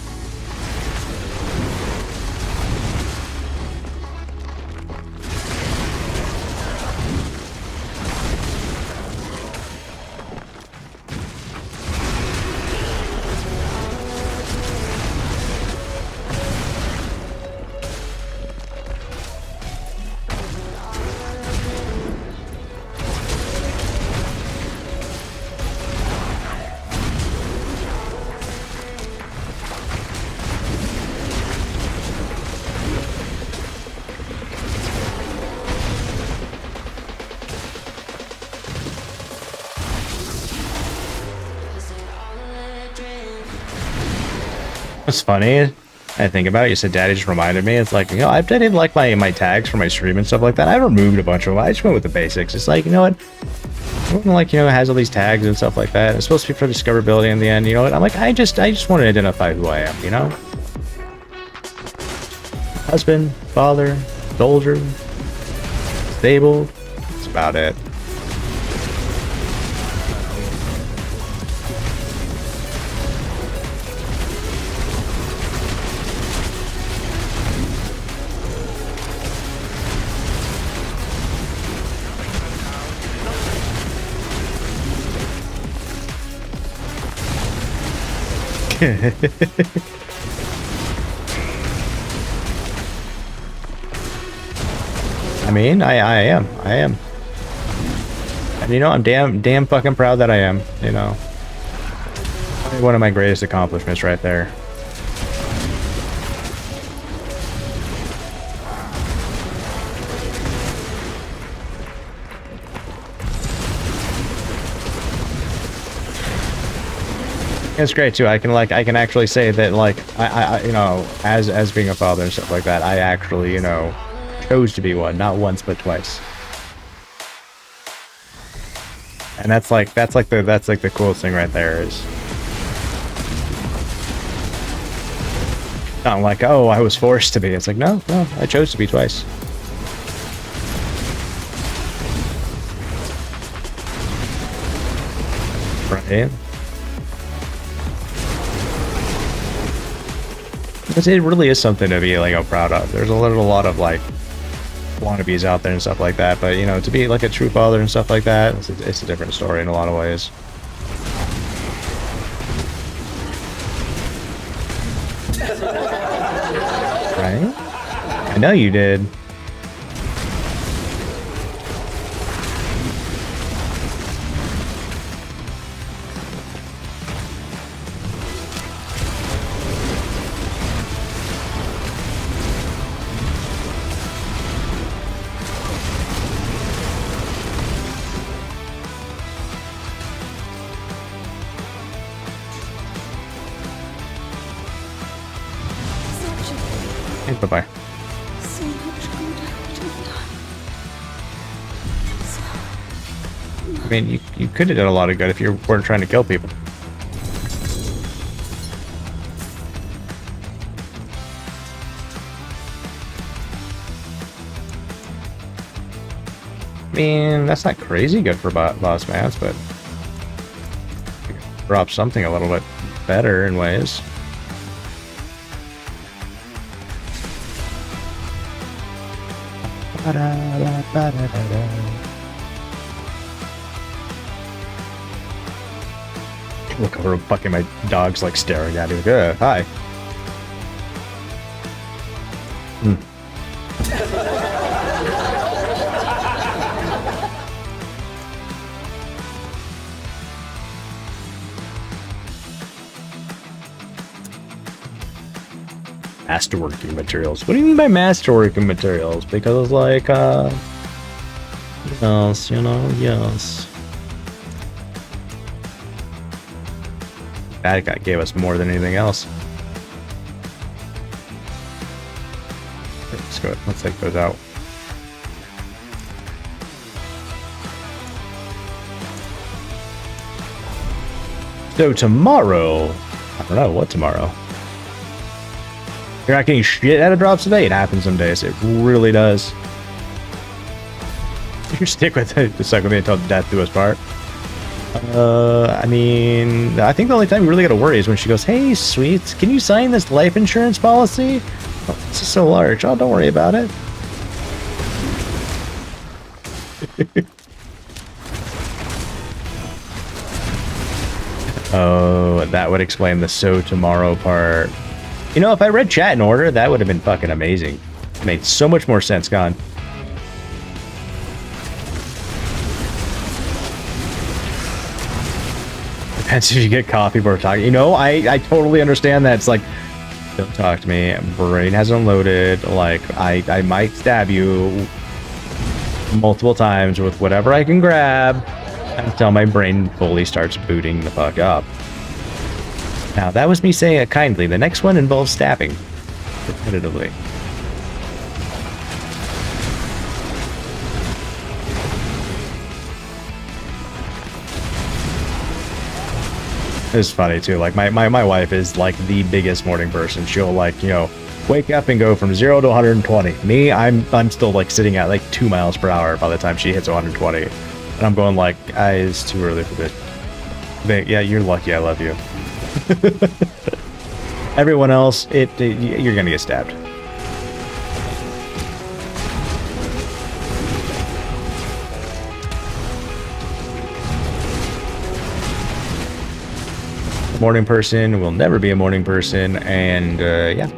What's funny, I think about it, you said Daddy just reminded me, it's like, you know, I didn't like my tags for my stream and stuff like that. I removed a bunch of them. I just went with the basics. It's like, you know what, everyone like, you know, has all these tags and stuff like that. It's supposed to be for discoverability in the end, you know what, I'm like, I just want to identify who I am, you know? Husband, father, soldier, stable, that's about it. I mean, I am. And you know, I'm damn fucking proud that I am, you know. One of my greatest accomplishments right there. It's great too. I can actually say that, like, I you know, as being a father and stuff like that, I actually, you know, chose to be one, not once but twice. And that's like the coolest thing right there is not like, oh, I was forced to be. It's like, no, I chose to be twice. Right. It really is something to be, like, proud of. There's a lot of, like, wannabes out there and stuff like that, but, you know, to be, like, a true father and stuff like that, it's a different story in a lot of ways. Right? I know you did. Hey, bye-bye. So much good could have done. I mean, you could have done a lot of good if you weren't trying to kill people. I mean, that's not crazy good for boss mats, but you could drop something a little bit better in ways. Look over, fucking my dog's like staring at me. Like, hi. Masterworking materials. What do you mean by masterworking materials? Because like yes, you know, yes. That guy gave us more than anything else. Let's go. Let's take those out. So tomorrow, I don't know what tomorrow. You're not getting shit out of drops today. It happens some days. It really does. You stick with it. Just like with me until death do us part. I mean, I think the only time you really got to worry is when she goes, "Hey, sweet, can you sign this life insurance policy? Oh, this is so large. Oh, don't worry about it." Oh, that would explain the "so tomorrow" part. You know, if I read chat in order, that would have been fucking amazing. It made so much more sense, Gone. Depends if you get coffee before talking. You know, I totally understand that. It's like, don't talk to me. Brain hasn't unloaded. Like, I might stab you multiple times with whatever I can grab until my brain fully starts booting the fuck up. Now, that was me saying it kindly. The next one involves stabbing repetitively. It's funny too. Like my wife is like the biggest morning person. She'll like, you know, wake up and go from 0 to 120. Me, I'm still like sitting at like 2 miles per hour by the time she hits 120, and I'm going like, it's too early for this. But yeah, you're lucky. I love you. Everyone else, you're gonna get stabbed. Morning person will never be a morning person, and yeah.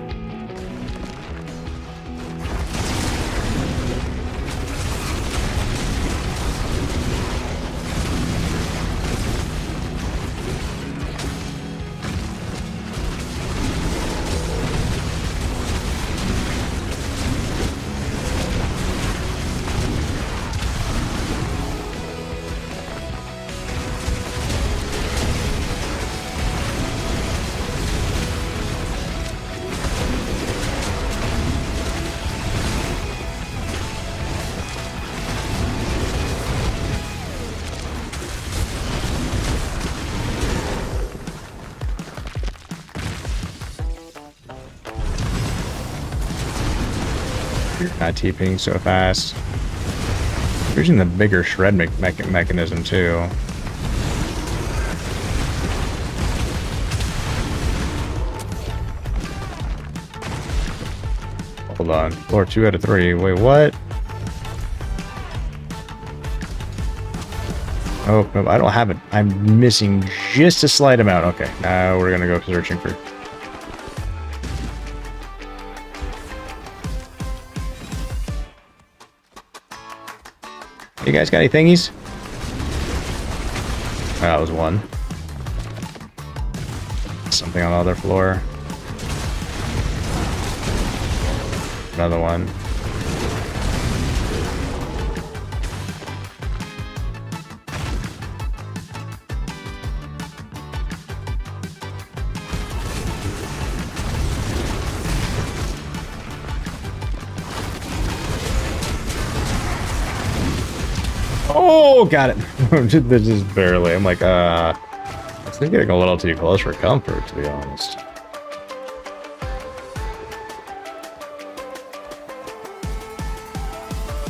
Not TPing so fast. Using the bigger shred mechanism too. Hold on. Floor 2 out of 3. Wait, what? Oh, no, I don't have it. I'm missing just a slight amount. Okay, now we're gonna go searching for. You guys got any thingies? Oh, that was one. Something on the other floor. Another one. Oh, got it. This is barely. I'm like, it's getting a little too close for comfort, to be honest.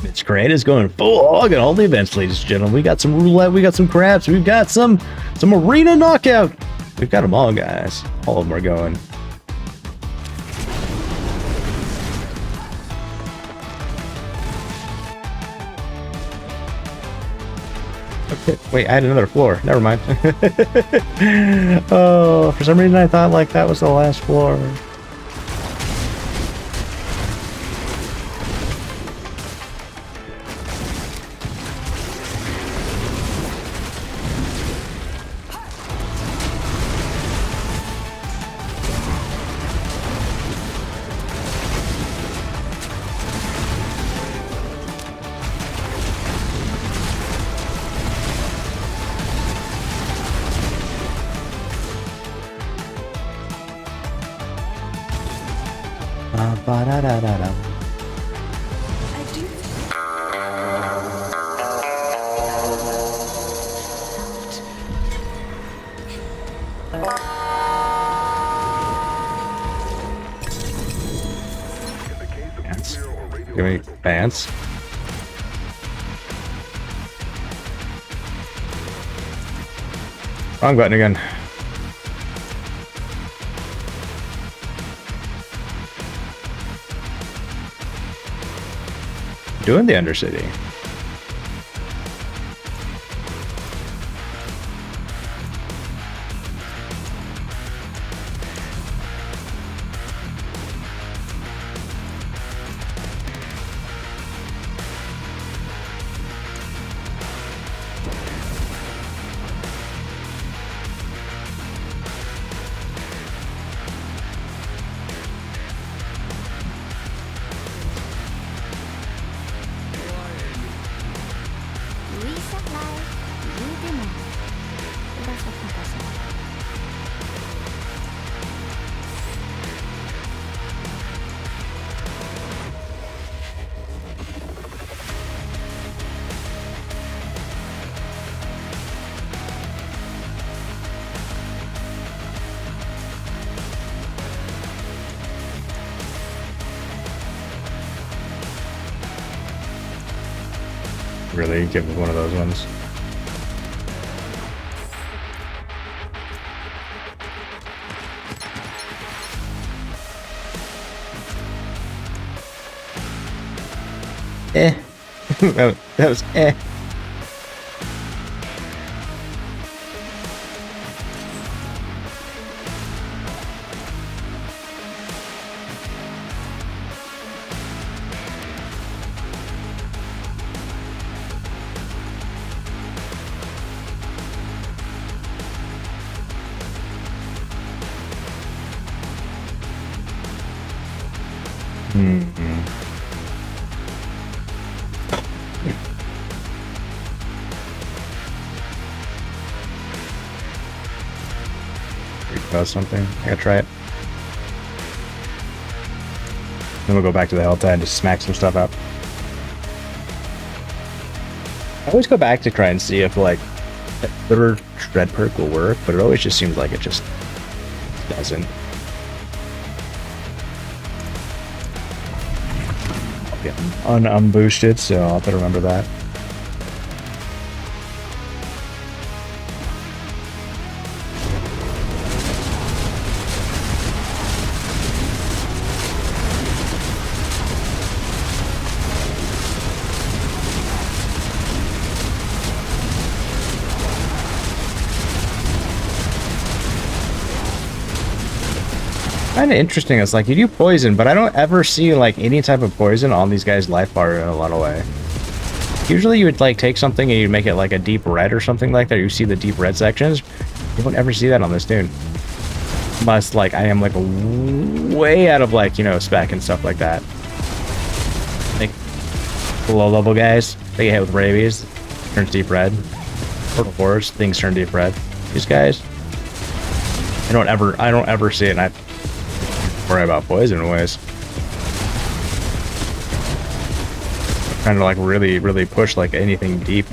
It's great. It's going full hog at all the events, ladies and gentlemen. We got some roulette. We got some craps. We've got some arena knockout. We've got them all, guys. All of them are going. Okay, wait, I had another floor. Never mind. Oh, for some reason I thought like that was the last floor. Ba-da-da-da-da. Pants. Give me pants. Wrong button again. Doing the Undercity. Really give me one of those ones. that was eh. Something. I gotta try it. Then we'll go back to the Helltide and just smack some stuff up. I always go back to try and see if like the third shred perk will work, but it always just seems like it just doesn't. I'll get unboosted, so I'll have to remember that. Kind of interesting. It's like you do poison, but I don't ever see like any type of poison on these guys' life bar in a lot of way. Usually you would like take something and you make it like a deep red or something like that. You see the deep red sections. You don't ever see that on this dude. Unless like I am like way out of like, you know, spec and stuff like that. Like low level guys, they get hit with rabies, turns deep red. Portal Force, things turn deep red. These guys, I don't ever see it, and I worry about poison ways. I'm trying to like really push like anything deep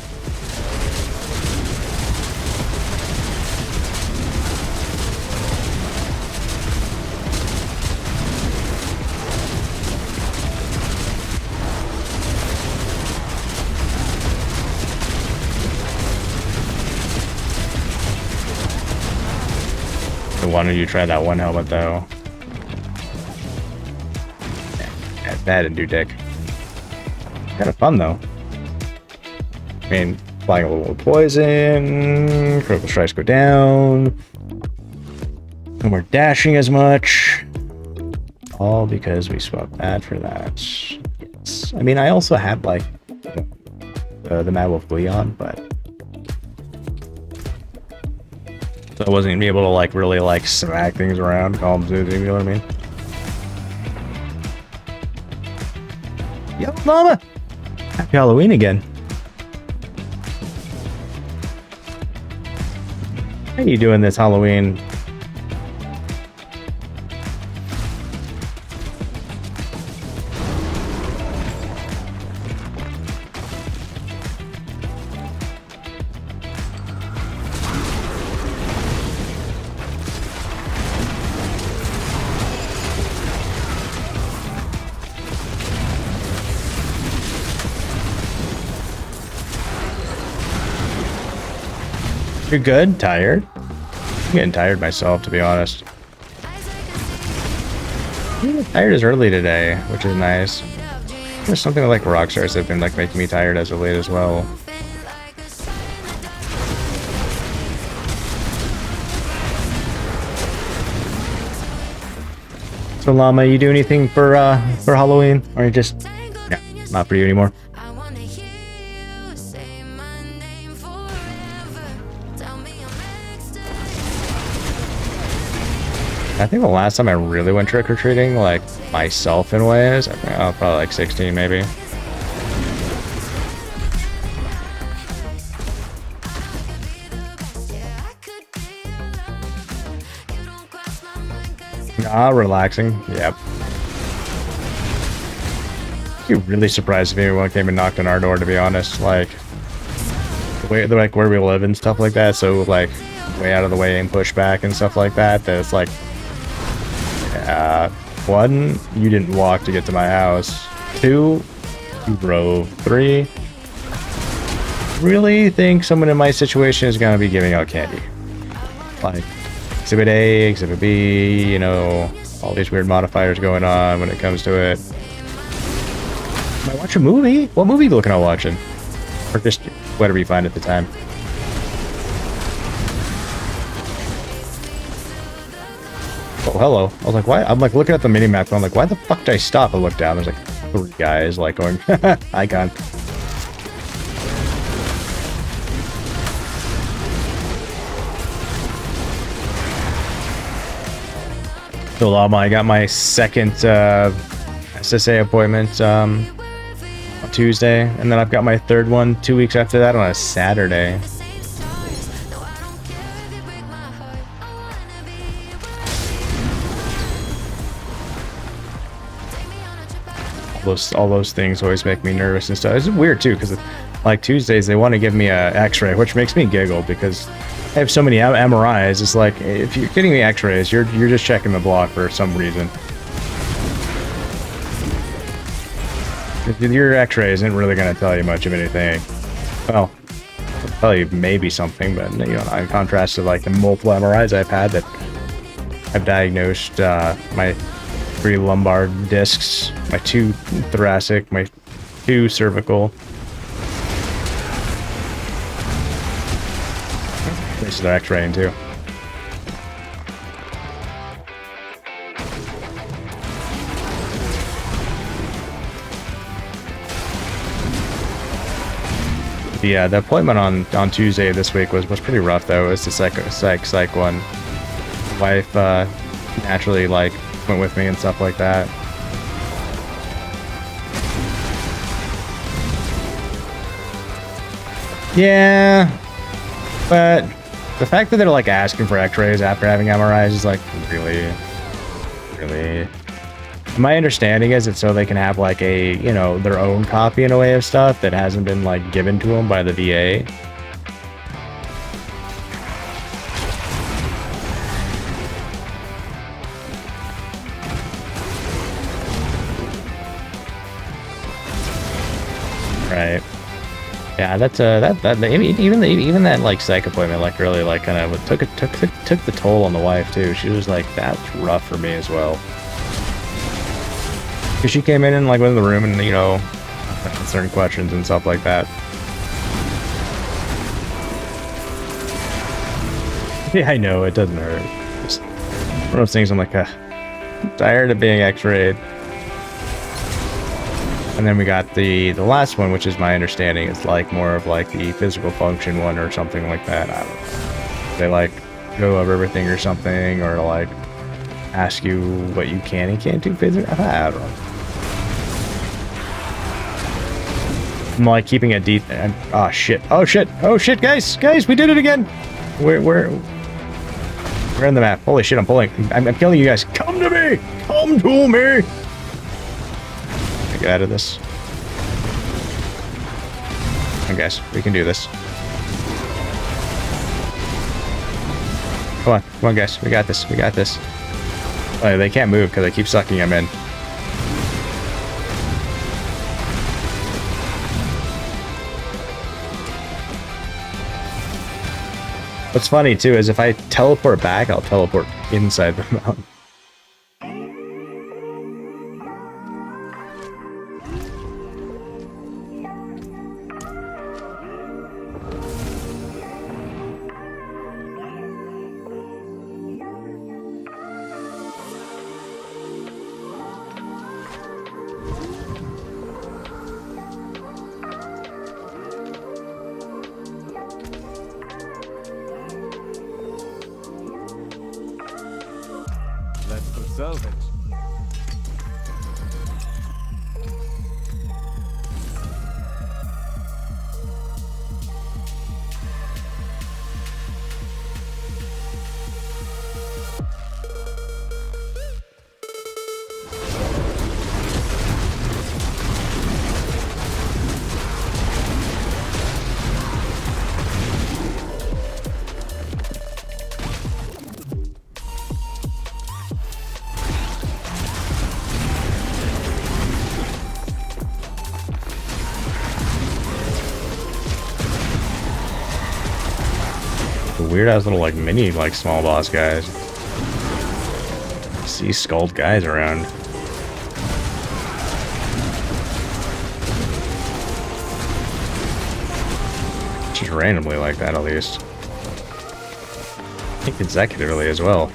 wanted you to try that one helmet though. Yeah, that didn't do dick. Kind of fun though. I mean, flying a little poison, critical strikes go down. No more dashing as much. All because we swapped that for that. Yes. I mean, I also had like the Mad Wolf Leon, but so I wasn't even able to like really like smack things around, call them Zuzu, you know what I mean? Yo, mama! Happy Halloween again. How you doing this Halloween? You're good? Tired? I'm getting tired myself, to be honest. I'm tired as early today, which is nice. There's something like Rockstars have been like making me tired as of late as well. So Llama, you do anything for Halloween? Or you just not for you anymore? I think the last time I really went trick-or-treating, like, myself in ways, I think I was probably like 16, maybe. Ah, relaxing. Yep. I'd be really surprised if anyone came and knocked on our door, to be honest. Like, the way, like, where we live and stuff like that, so, like, way out of the way and push back and stuff like that, that it's like, one, you didn't walk to get to my house. Two, you drove. Three, really think someone in my situation is gonna be giving out candy. Like, Exhibit A, Exhibit B, you know, all these weird modifiers going on when it comes to it. Might watch a movie? What movie are you looking at watching? Or just whatever you find at the time. Oh, hello. I was like, why? I'm like looking at the mini map and I'm like, why the fuck did I stop? I look down, there's like 3 guys like going, icon. So Llama, I got my second SSA appointment on Tuesday, and then I've got my third one 2 weeks after that on a Saturday. All those things always make me nervous and stuff. It's weird too, because like Tuesdays they want to give me a X-ray, which makes me giggle because I have so many MRIs. It's like, if you're getting me X-rays, you're just checking the block for some reason. Your X-ray isn't really going to tell you much of anything. Well, it'll tell you maybe something, but you know, in contrast to like the multiple MRIs I've had that I've diagnosed my 3 lumbar discs, my 2 thoracic, my 2 cervical. Places are X-raying too. Yeah, the appointment on Tuesday this week was pretty rough though. It was the psych one. Wife naturally like went with me and stuff like that. Yeah, but the fact that they're like asking for X-rays after having MRIs is like really. My understanding is it's so they can have like a, you know, their own copy in a way of stuff that hasn't been like given to them by the VA. Right. Yeah, that's even that like psych appointment like really like kind of took the toll on the wife too. She was like, that's rough for me as well. Because she came in and like went in the room and, you know, certain questions and stuff like that. Yeah, I know, it doesn't hurt. Just one of those things I'm like, I'm tired of being x-rayed. And then we got the last one, which is my understanding is like more of like the physical function one or something like that. I don't know. They like go over everything or something, or like ask you what you can and can't do physically. I don't know. I'm like keeping a deep. Oh shit! Oh shit! Oh shit! Guys! We did it again! We're in the map. Holy shit! I'm pulling. I'm killing you guys. Come to me! Come to me! Get out of this. Come on, guys. We can do this. Come on, guys. We got this. Oh, they can't move because I keep sucking them in. What's funny too is if I teleport back, I'll teleport inside the mountain. Let's preserve it. Weird ass little like mini like small boss guys. See skulled guys around. Just randomly like that at least. I think consecutively as well.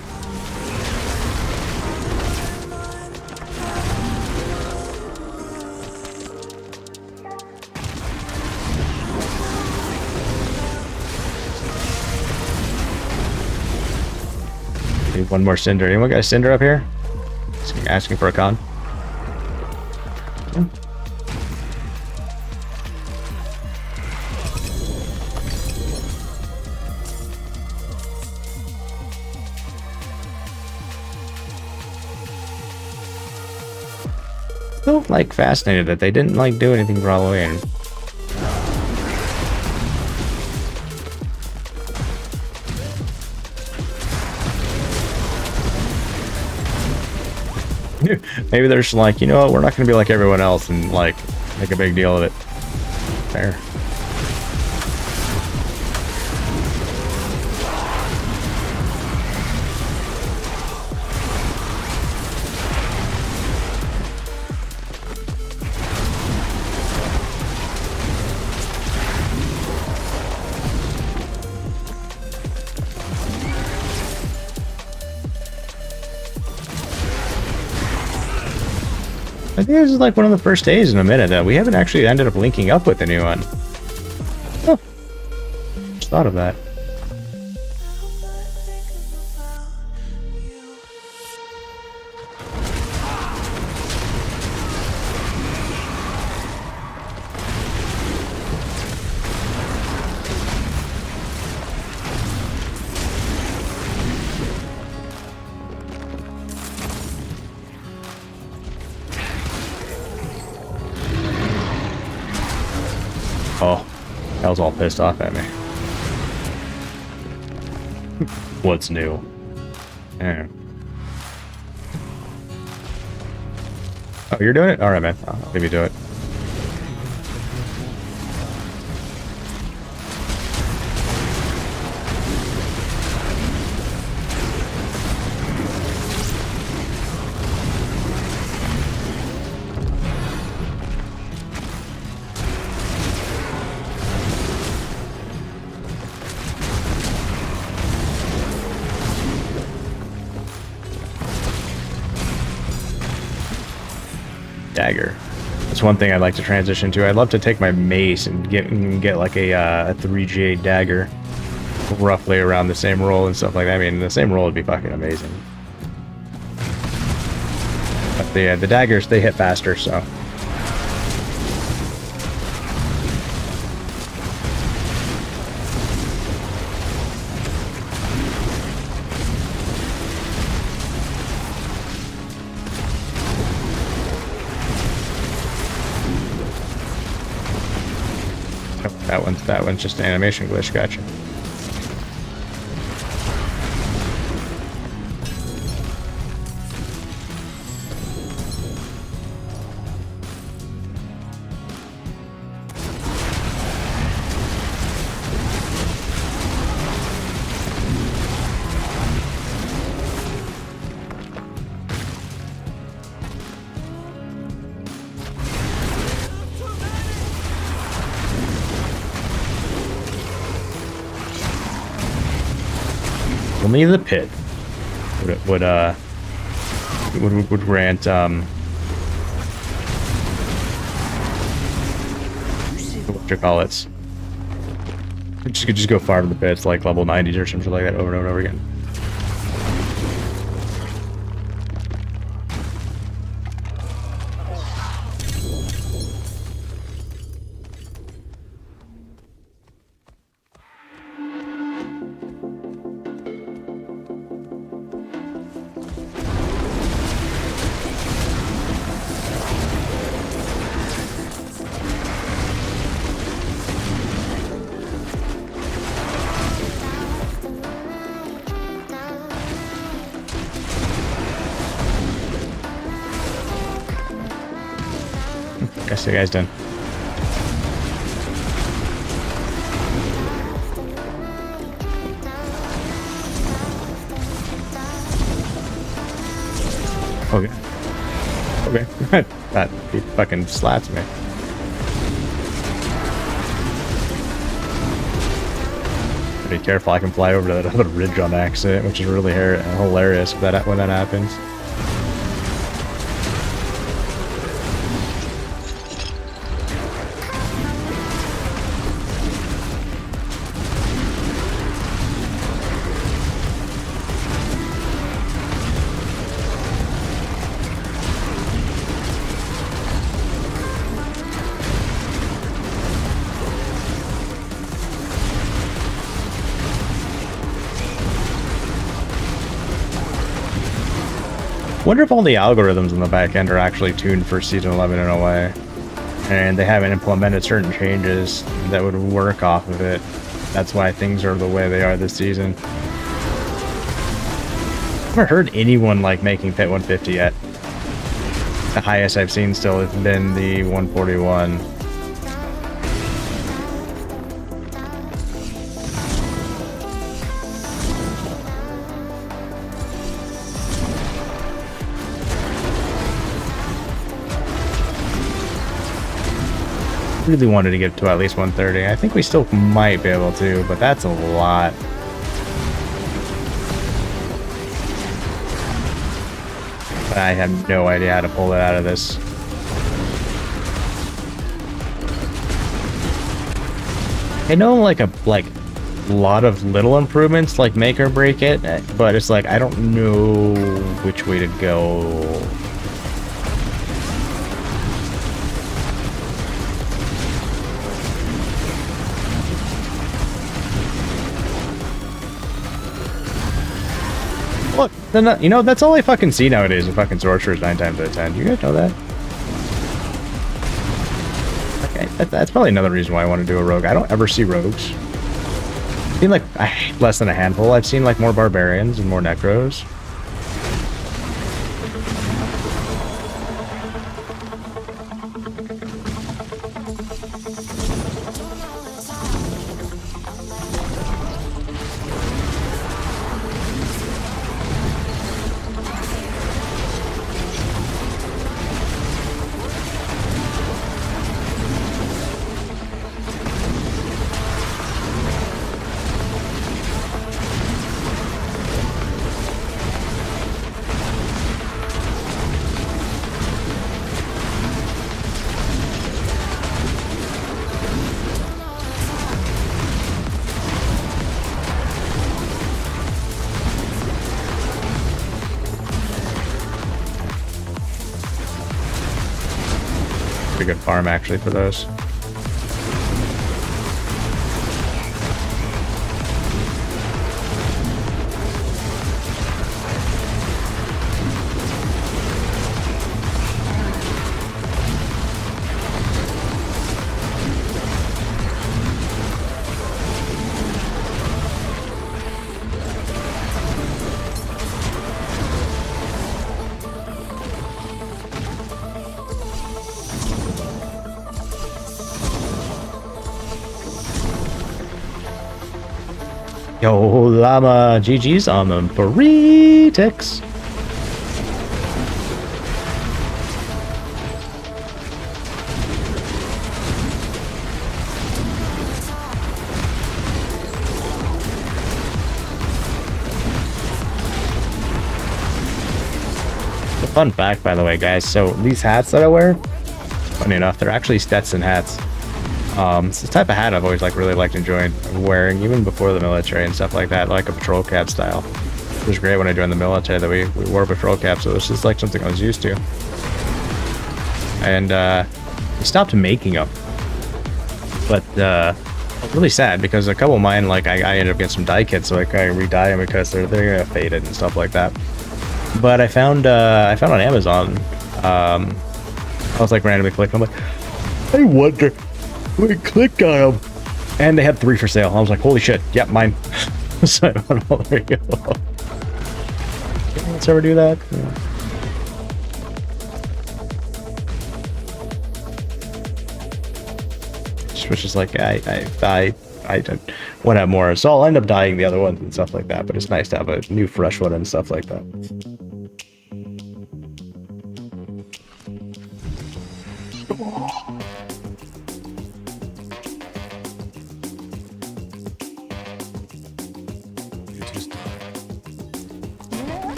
One more cinder. Anyone got a cinder up here? Just asking for a con. Yeah. Still like fascinated that they didn't like do anything for Halloween. Maybe they're just like, you know what, we're not going to be like everyone else and like make a big deal of it. Fair. I think this is like one of the first days in a minute that we haven't actually ended up linking up with anyone. Oh, just thought of that. Oh, that was all pissed off at me. What's new? Yeah. Oh, you're doing it? Alright, man. I'll leave you do it. dagger. That's one thing I'd like to transition to. I'd love to take my mace and get like a 3G8 dagger, roughly around the same roll and stuff like that. I mean, the same roll would be fucking amazing. But the daggers, they hit faster, so. That one's just an animation glitch, gotcha. Only the pit would grant what you call it. Just go farm the pits like level 90s or something like that over and over again. Guess the guy's done. Okay. Okay. That he fucking slaps me. Be careful, I can fly over to that other ridge on accident, which is really hilarious when that happens. Wonder if all the algorithms in the back end are actually tuned for Season 11 in a way, and they haven't implemented certain changes that would work off of it. That's why things are the way they are this season. I've never heard anyone like making Pit 150 yet. The highest I've seen still has been the 141. Really wanted to get to at least 130. I think we still might be able to, but that's a lot. But I have no idea how to pull it out of this. I know like a lot of little improvements like make or break it, but it's like I don't know which way to go. Look, you know, that's all I fucking see nowadays in fucking sorcerers 9 times out of 10. You guys know that? Okay, that's probably another reason why I want to do a rogue. I don't ever see rogues. I've seen like less than a handful. I've seen like more barbarians and more necros. a good farm actually for those. Yo, llama, GG's on them for TIX. Fun fact, by the way, guys. So these hats that I wear, funny enough, they're actually Stetson hats. It's the type of hat I've always really liked enjoying wearing, even before the military and stuff like that, like a patrol cap style. It was great when I joined the military that we wore patrol caps, so it was just like something I was used to. And we stopped making them, but really sad because a couple of mine, like I ended up getting some dye kits, so like I re-dye them because they're faded and stuff like that. But I found on Amazon, I was like randomly clicking, I'm like, I wonder. We clicked on them, and they had 3 for sale. I was like, holy shit, yep, mine. So I don't know, there you go. Let's ever do that. Yeah. Which is like, I don't want to have more, so I'll end up dyeing the other ones and stuff like that, but it's nice to have a new fresh one and stuff like that.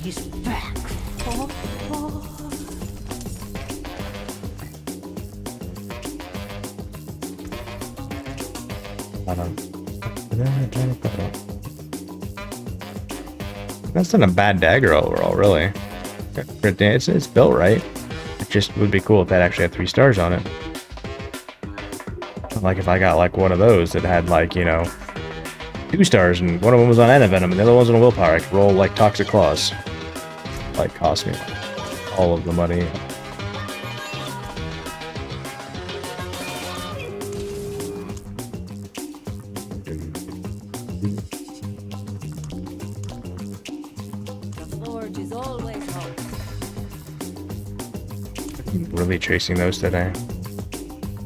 He's back. That's not a bad dagger overall, really. It's built right. It just would be cool if that actually had 3 stars on it. Like if I got like one of those that had like, you know, 2 stars and one of them was on Envenom and the other one's on a willpower, I could roll like Toxic Claws. Like cost me all of the money. I'm really chasing those today.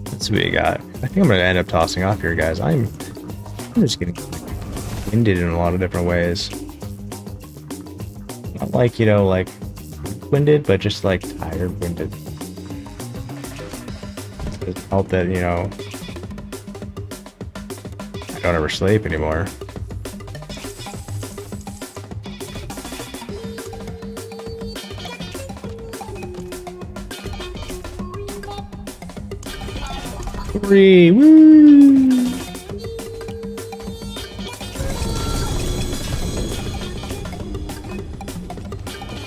Let's see what you got. I think I'm gonna end up tossing off here, guys. I'm just getting winded in a lot of different ways. Not like, you know, like winded, but just like tired winded. It helped that, you know, I don't ever sleep anymore. Woo!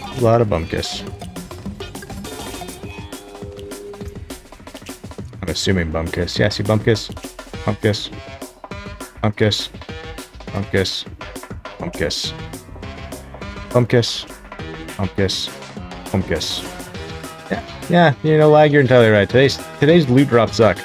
A lot of Bumkus. I'm assuming Bumkus. Yeah, see Bumkus? Bumkus. Bumkus. Bumkus. Bumkus. Bumkus. Bumkus. Bumkus. Yeah, you know, Lag, you're entirely right. Today's loot drops suck.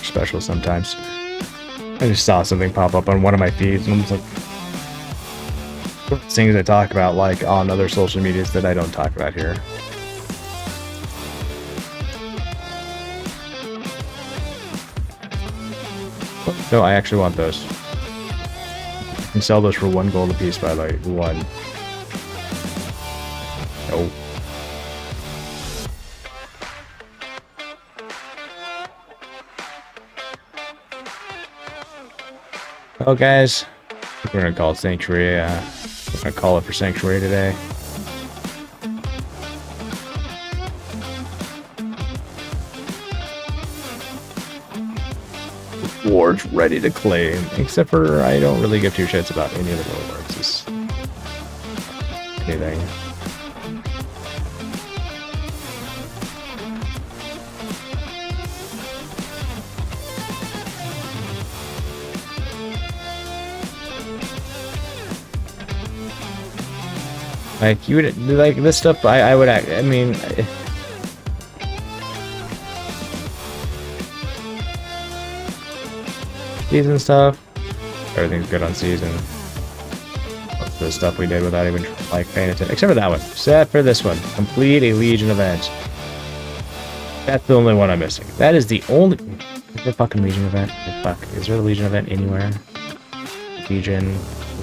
Special sometimes. I just saw something pop up on one of my feeds and I was like, things I talk about like on other social medias that I don't talk about here. No, I actually want those. You can sell those for 1 gold a piece, by the way. 1. No. Well, guys, we're gonna call it Sanctuary. We're gonna call it for Sanctuary today. rewards ready to claim. Except for I don't really give two shits about any of the rewards. Just anything. Like, you would, like, this stuff, I would, I mean... Season stuff, everything's good on season. Most of the stuff we did without even, like, paying attention. Except for that one. Except for this one. Complete a Legion event. That's the only one I'm missing. That is the only... Is there a fucking Legion event? Fuck. Is there a Legion event anywhere? Legion...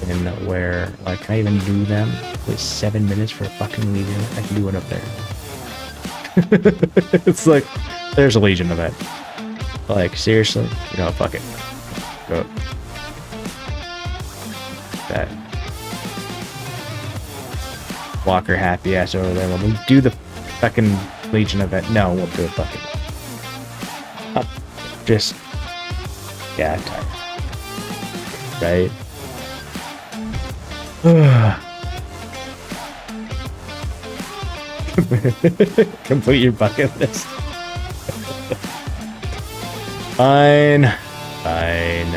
in where, like, can I even do them? Wait, 7 minutes for a fucking Legion? I can do it up there. It's like, there's a Legion event. Like, seriously? You know, fuck it. Go. That. Walker happy ass over there. When we do the fucking Legion event. No, we'll do it fucking. Just. Yeah, I'm tired. Right? Complete your bucket list. Fine. Fine.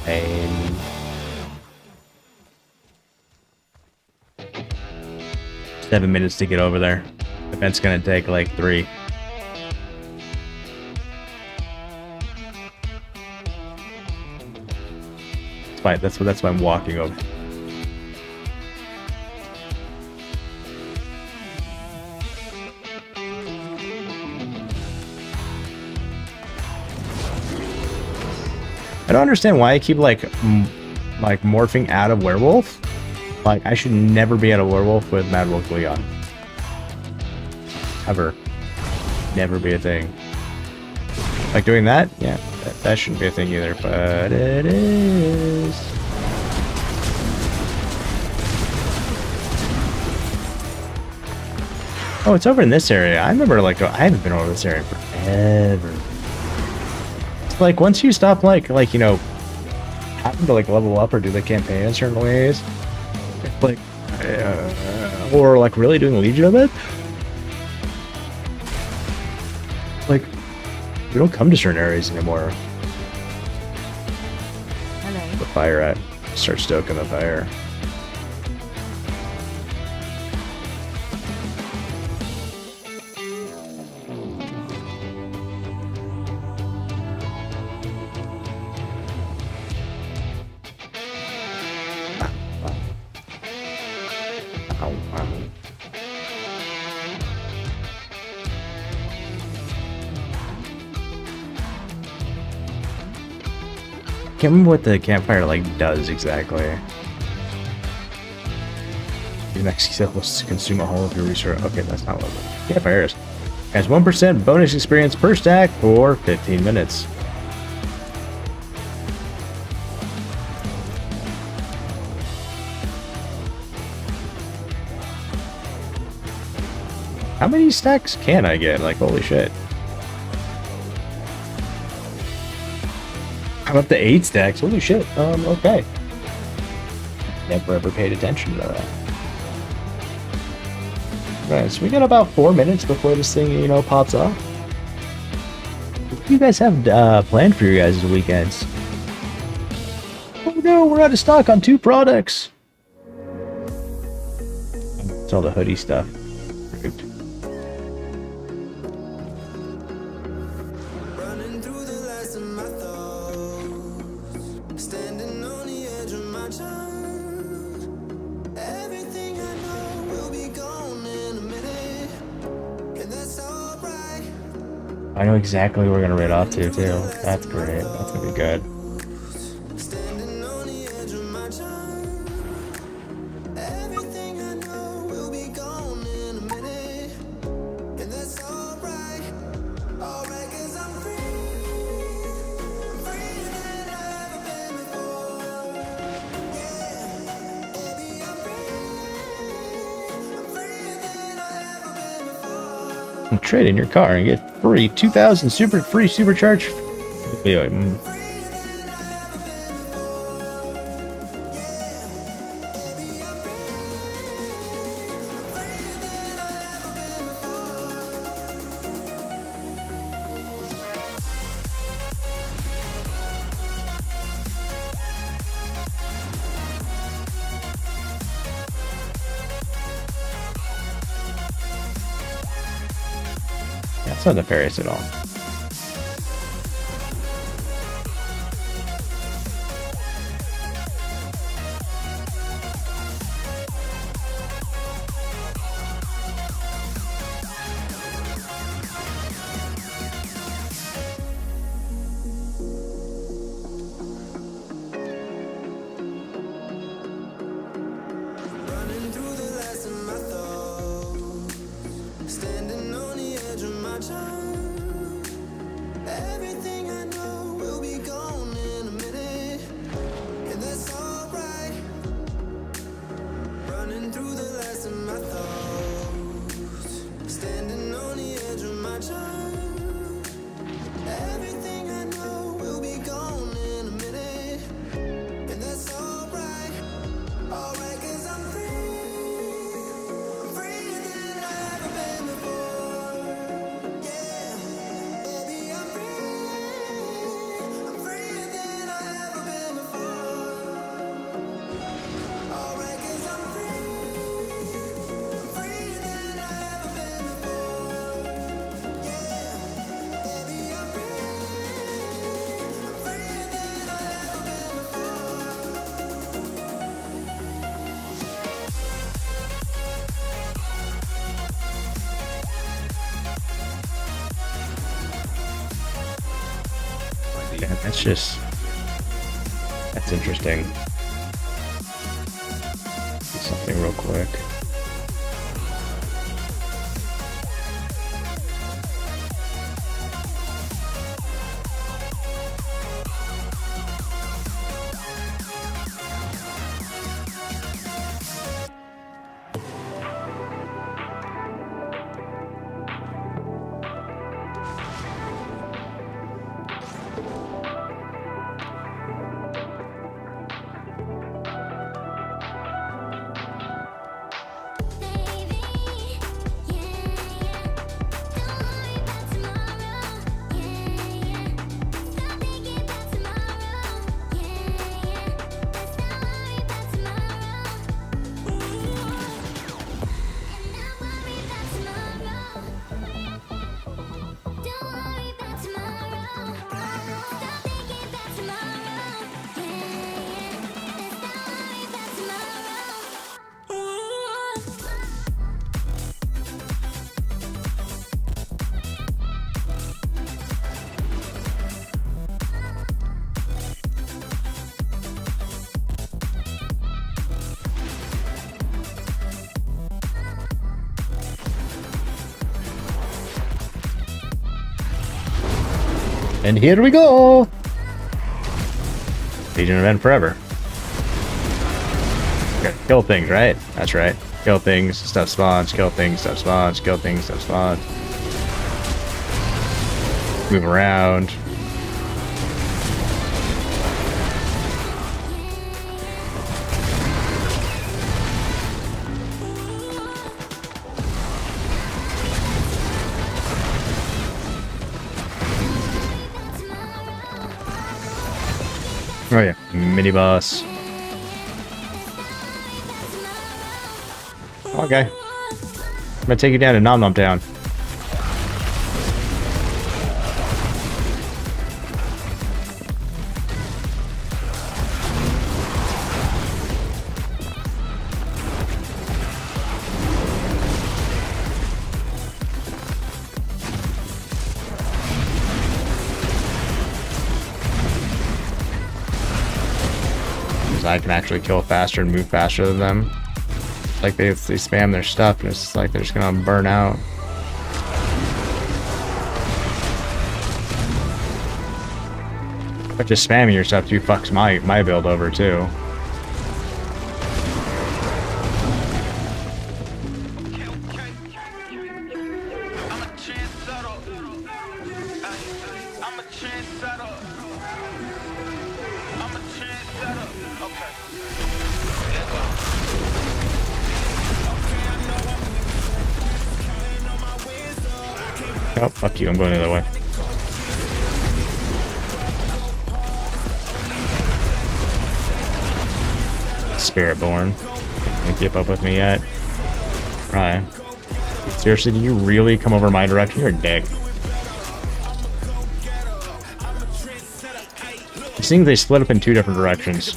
Fine. Seven minutes to get over there. Event's gonna take like 3. It's fine. That's why I'm walking over. I don't understand why I keep like morphing out of werewolf. Like, I should never be out of werewolf with Mad Wolf Leon. Ever. Never be a thing. Like doing that? Yeah, that shouldn't be a thing either, but it is. Oh, it's over in this area. I remember, like, I haven't been over this area forever. Like, once you stop, like you know, having to like level up or do the campaign in certain ways, like, or like really doing Legion of it, like, we don't come to certain areas anymore. Hello. The fire at, start stoking the fire. I can't remember what the campfire like does exactly. Your next skill was to consume a whole of your resource. Okay, that's not what the campfire is. Has 1% bonus experience per stack for 15 minutes. How many stacks can I get? Like, holy shit. I'm up to 8 stacks. Holy shit. Okay. Never ever paid attention to that. Right, so we got about 4 minutes before this thing, you know, pops off. What do you guys have planned for your guys' weekends? Oh no, we're out of stock on 2 products. It's all the hoodie stuff. Perfect. I know exactly where we're gonna raid off to too. That's great. That's gonna be good. Trade in your car and get free 2,000 free supercharge. It's not nefarious at all. Running through the last of my thoughts, standing on the edge of my time. Everything I know will be gone in a minute, and that's alright. Running through the last of my thoughts, standing on the edge of my time. Everything I know will be gone in a minute, and that's alright. Alright, 'cause I'm freer than I've ever been before. Yeah, baby, I'm freer than I've ever been before. Alright, 'cause I'm freer than I've ever been before. Yeah, baby, I'm freer than I've ever been before. Yeah, that's interesting. Do something real quick. And here we go! Legion event forever. Okay, kill things, right? That's right. Kill things, stuff spawns, kill things, stuff spawns, kill things, stuff spawns. Move around. Oh yeah, mini boss. Okay. I'm gonna take you down to Nom Nom Town. I can actually kill faster and move faster than them. Like they spam their stuff and it's just like they're just gonna burn out. But just spamming your stuff too fucks my build over too. Oh, fuck you, I'm going the other way. Spiritborn. Can't keep up with me yet. Right. Seriously, did you really come over my direction? You're a dick. things, they split up in 2 different directions.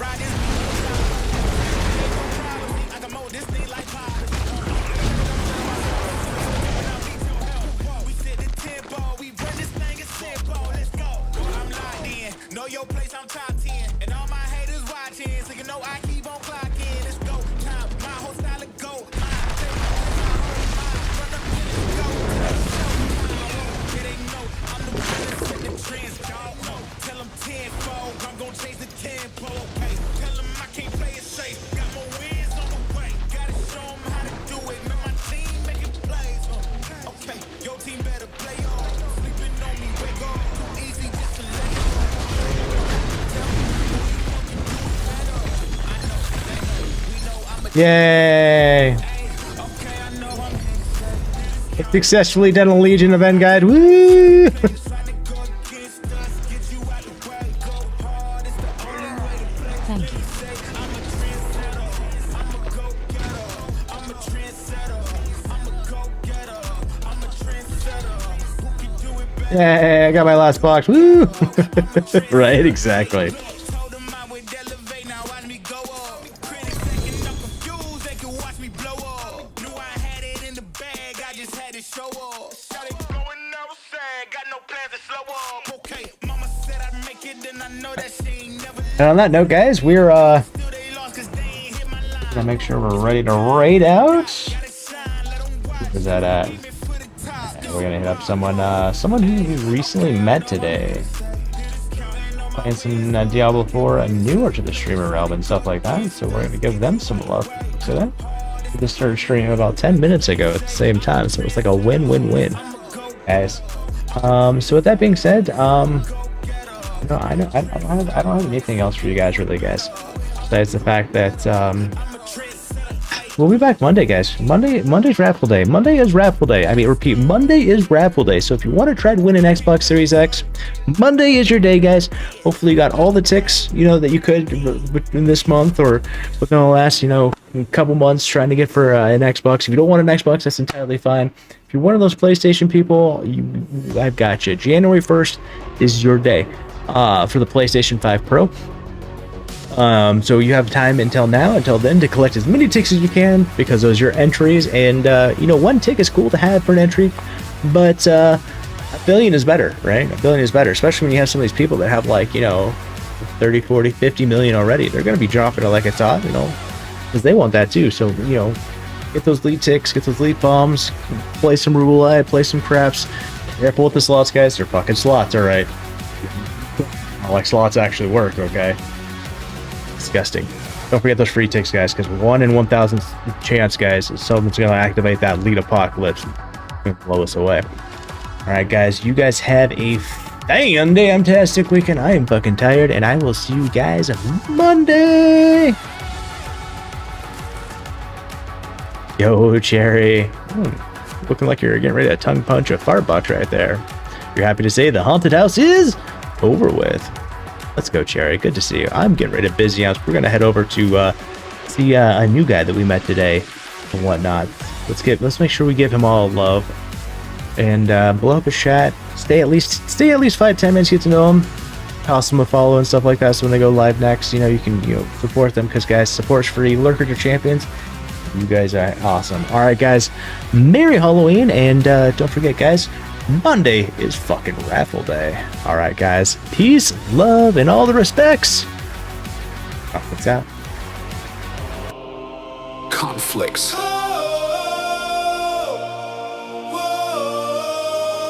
Yay! Successfully done a Legion event guide. Woo! Thank you. Yay, I got my last box. Woo! Right, exactly. And on that note, guys, we're gonna make sure we're ready to raid out. Where's that at? We're gonna hit up someone who we recently met today. Playing some Diablo 4, newer to the streamer realm and stuff like that. So we're gonna give them some love. So that we just started streaming about 10 minutes ago at the same time. So it's like a win-win-win, guys. So with that being said, no, I don't have anything else for you guys, really, guys. Besides the fact that we'll be back Monday, guys. Monday's raffle day. Monday is raffle day. I mean, repeat, Monday is raffle day. So if you want to try to win an Xbox Series X, Monday is your day, guys. Hopefully you got all the ticks, you know, that you could in this month or within the last, you know, couple months trying to get for an Xbox. If you don't want an Xbox, that's entirely fine. If you're one of those PlayStation people, I've got you. January 1st is your day. For the PlayStation 5 Pro. So you have time until then to collect as many ticks as you can, because those are your entries. And you know, 1 tick is cool to have for an entry, but a billion is better, right? A billion is better, especially when you have some of these people that have, like, you know, 30, 40, 50 million already. They're going to be dropping it like it's hot, you know, because they want that too. So, you know, get those lead ticks, get those lead bombs, play some roulette, play some craps. Careful with the slots, guys. They're fucking slots, all right. Like slots actually work, okay? Disgusting. Don't forget those free ticks, guys, because 1 in 1,000 chance, guys, someone's gonna activate that lead apocalypse and blow us away. Alright, guys, you guys have a damn-tastic weekend. I am fucking tired, and I will see you guys Monday! Yo, Cherry. Looking like you're getting ready to tongue punch a Farbucks right there. You're happy to say the haunted house is over with. Let's go, Cherry. Good to see you. I'm getting ready to busy out. We're gonna head over to see a new guy that we met today and whatnot. Let's make sure we give him all love and blow up a chat. Stay at least 5-10 minutes, get to know him, toss them a follow and stuff like that. So when they go live next, you know, you can, you know, support them, because guys, support's free. Lurkers are champions. You guys are awesome. All right, guys. Merry Halloween, and don't forget, guys, Monday is fucking raffle day. All right, guys. Peace, love, and all the respects. Conflicts out. Conflicts.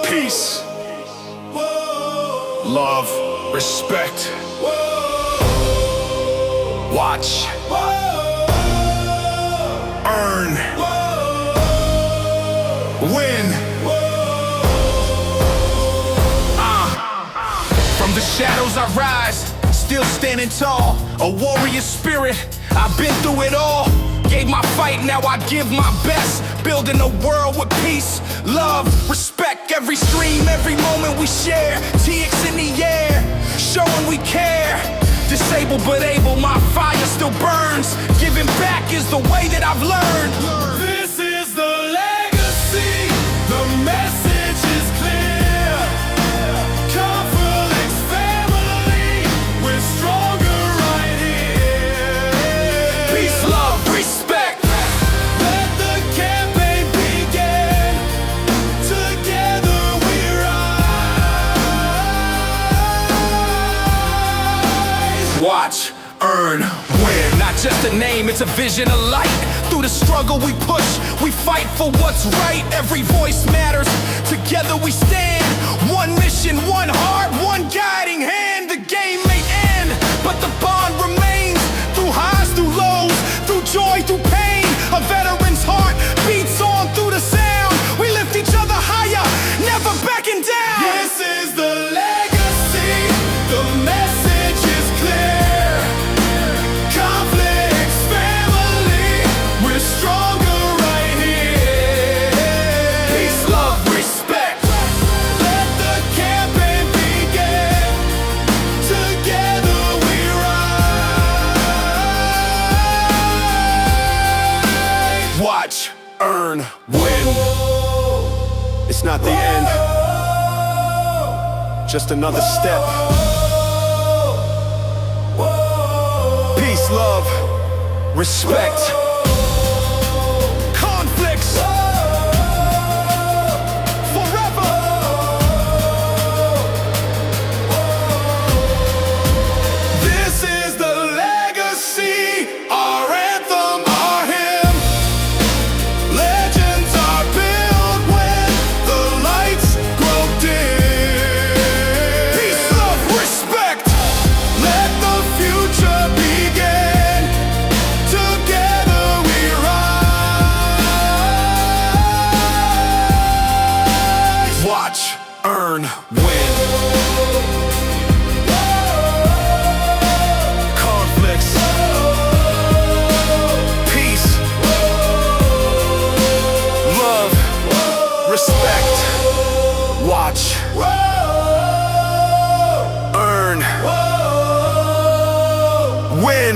Peace. Love. Respect. Watch. Earn. Win. From the shadows I rise, still standing tall. A warrior spirit, I've been through it all. Gave my fight, now I give my best. Building a world with peace, love, respect. Every stream, every moment we share. TX in the air, showing we care. Disabled but able, my fire still burns. Giving back is the way that I've learned. This is the legacy, the message is clear. Conflicts family with It's a vision of light. Through the struggle we push, we fight for what's right. Every voice matters, together we stand. One mission, one heart, one guiding hand. The game may end, but the bond remains. Through highs, through lows, through joy, through pain. A veteran's heart beats on through the sound. We lift each other higher, never backing down. This is the legacy, the message is clear. Conflicts, family, we're stronger right here. Peace, love, respect. Let the campaign begin. Together we rise. Watch, earn, win. It's not the end, just another step. Peace, love, respect. Conflicts forever. This is the legacy, our anthem, our hymn. Legends are built when the lights grow dim. Peace, love, respect. Let the future begin. Together we rise. Watch, earn, win. Conflicts, peace, love, respect. Watch, earn, win.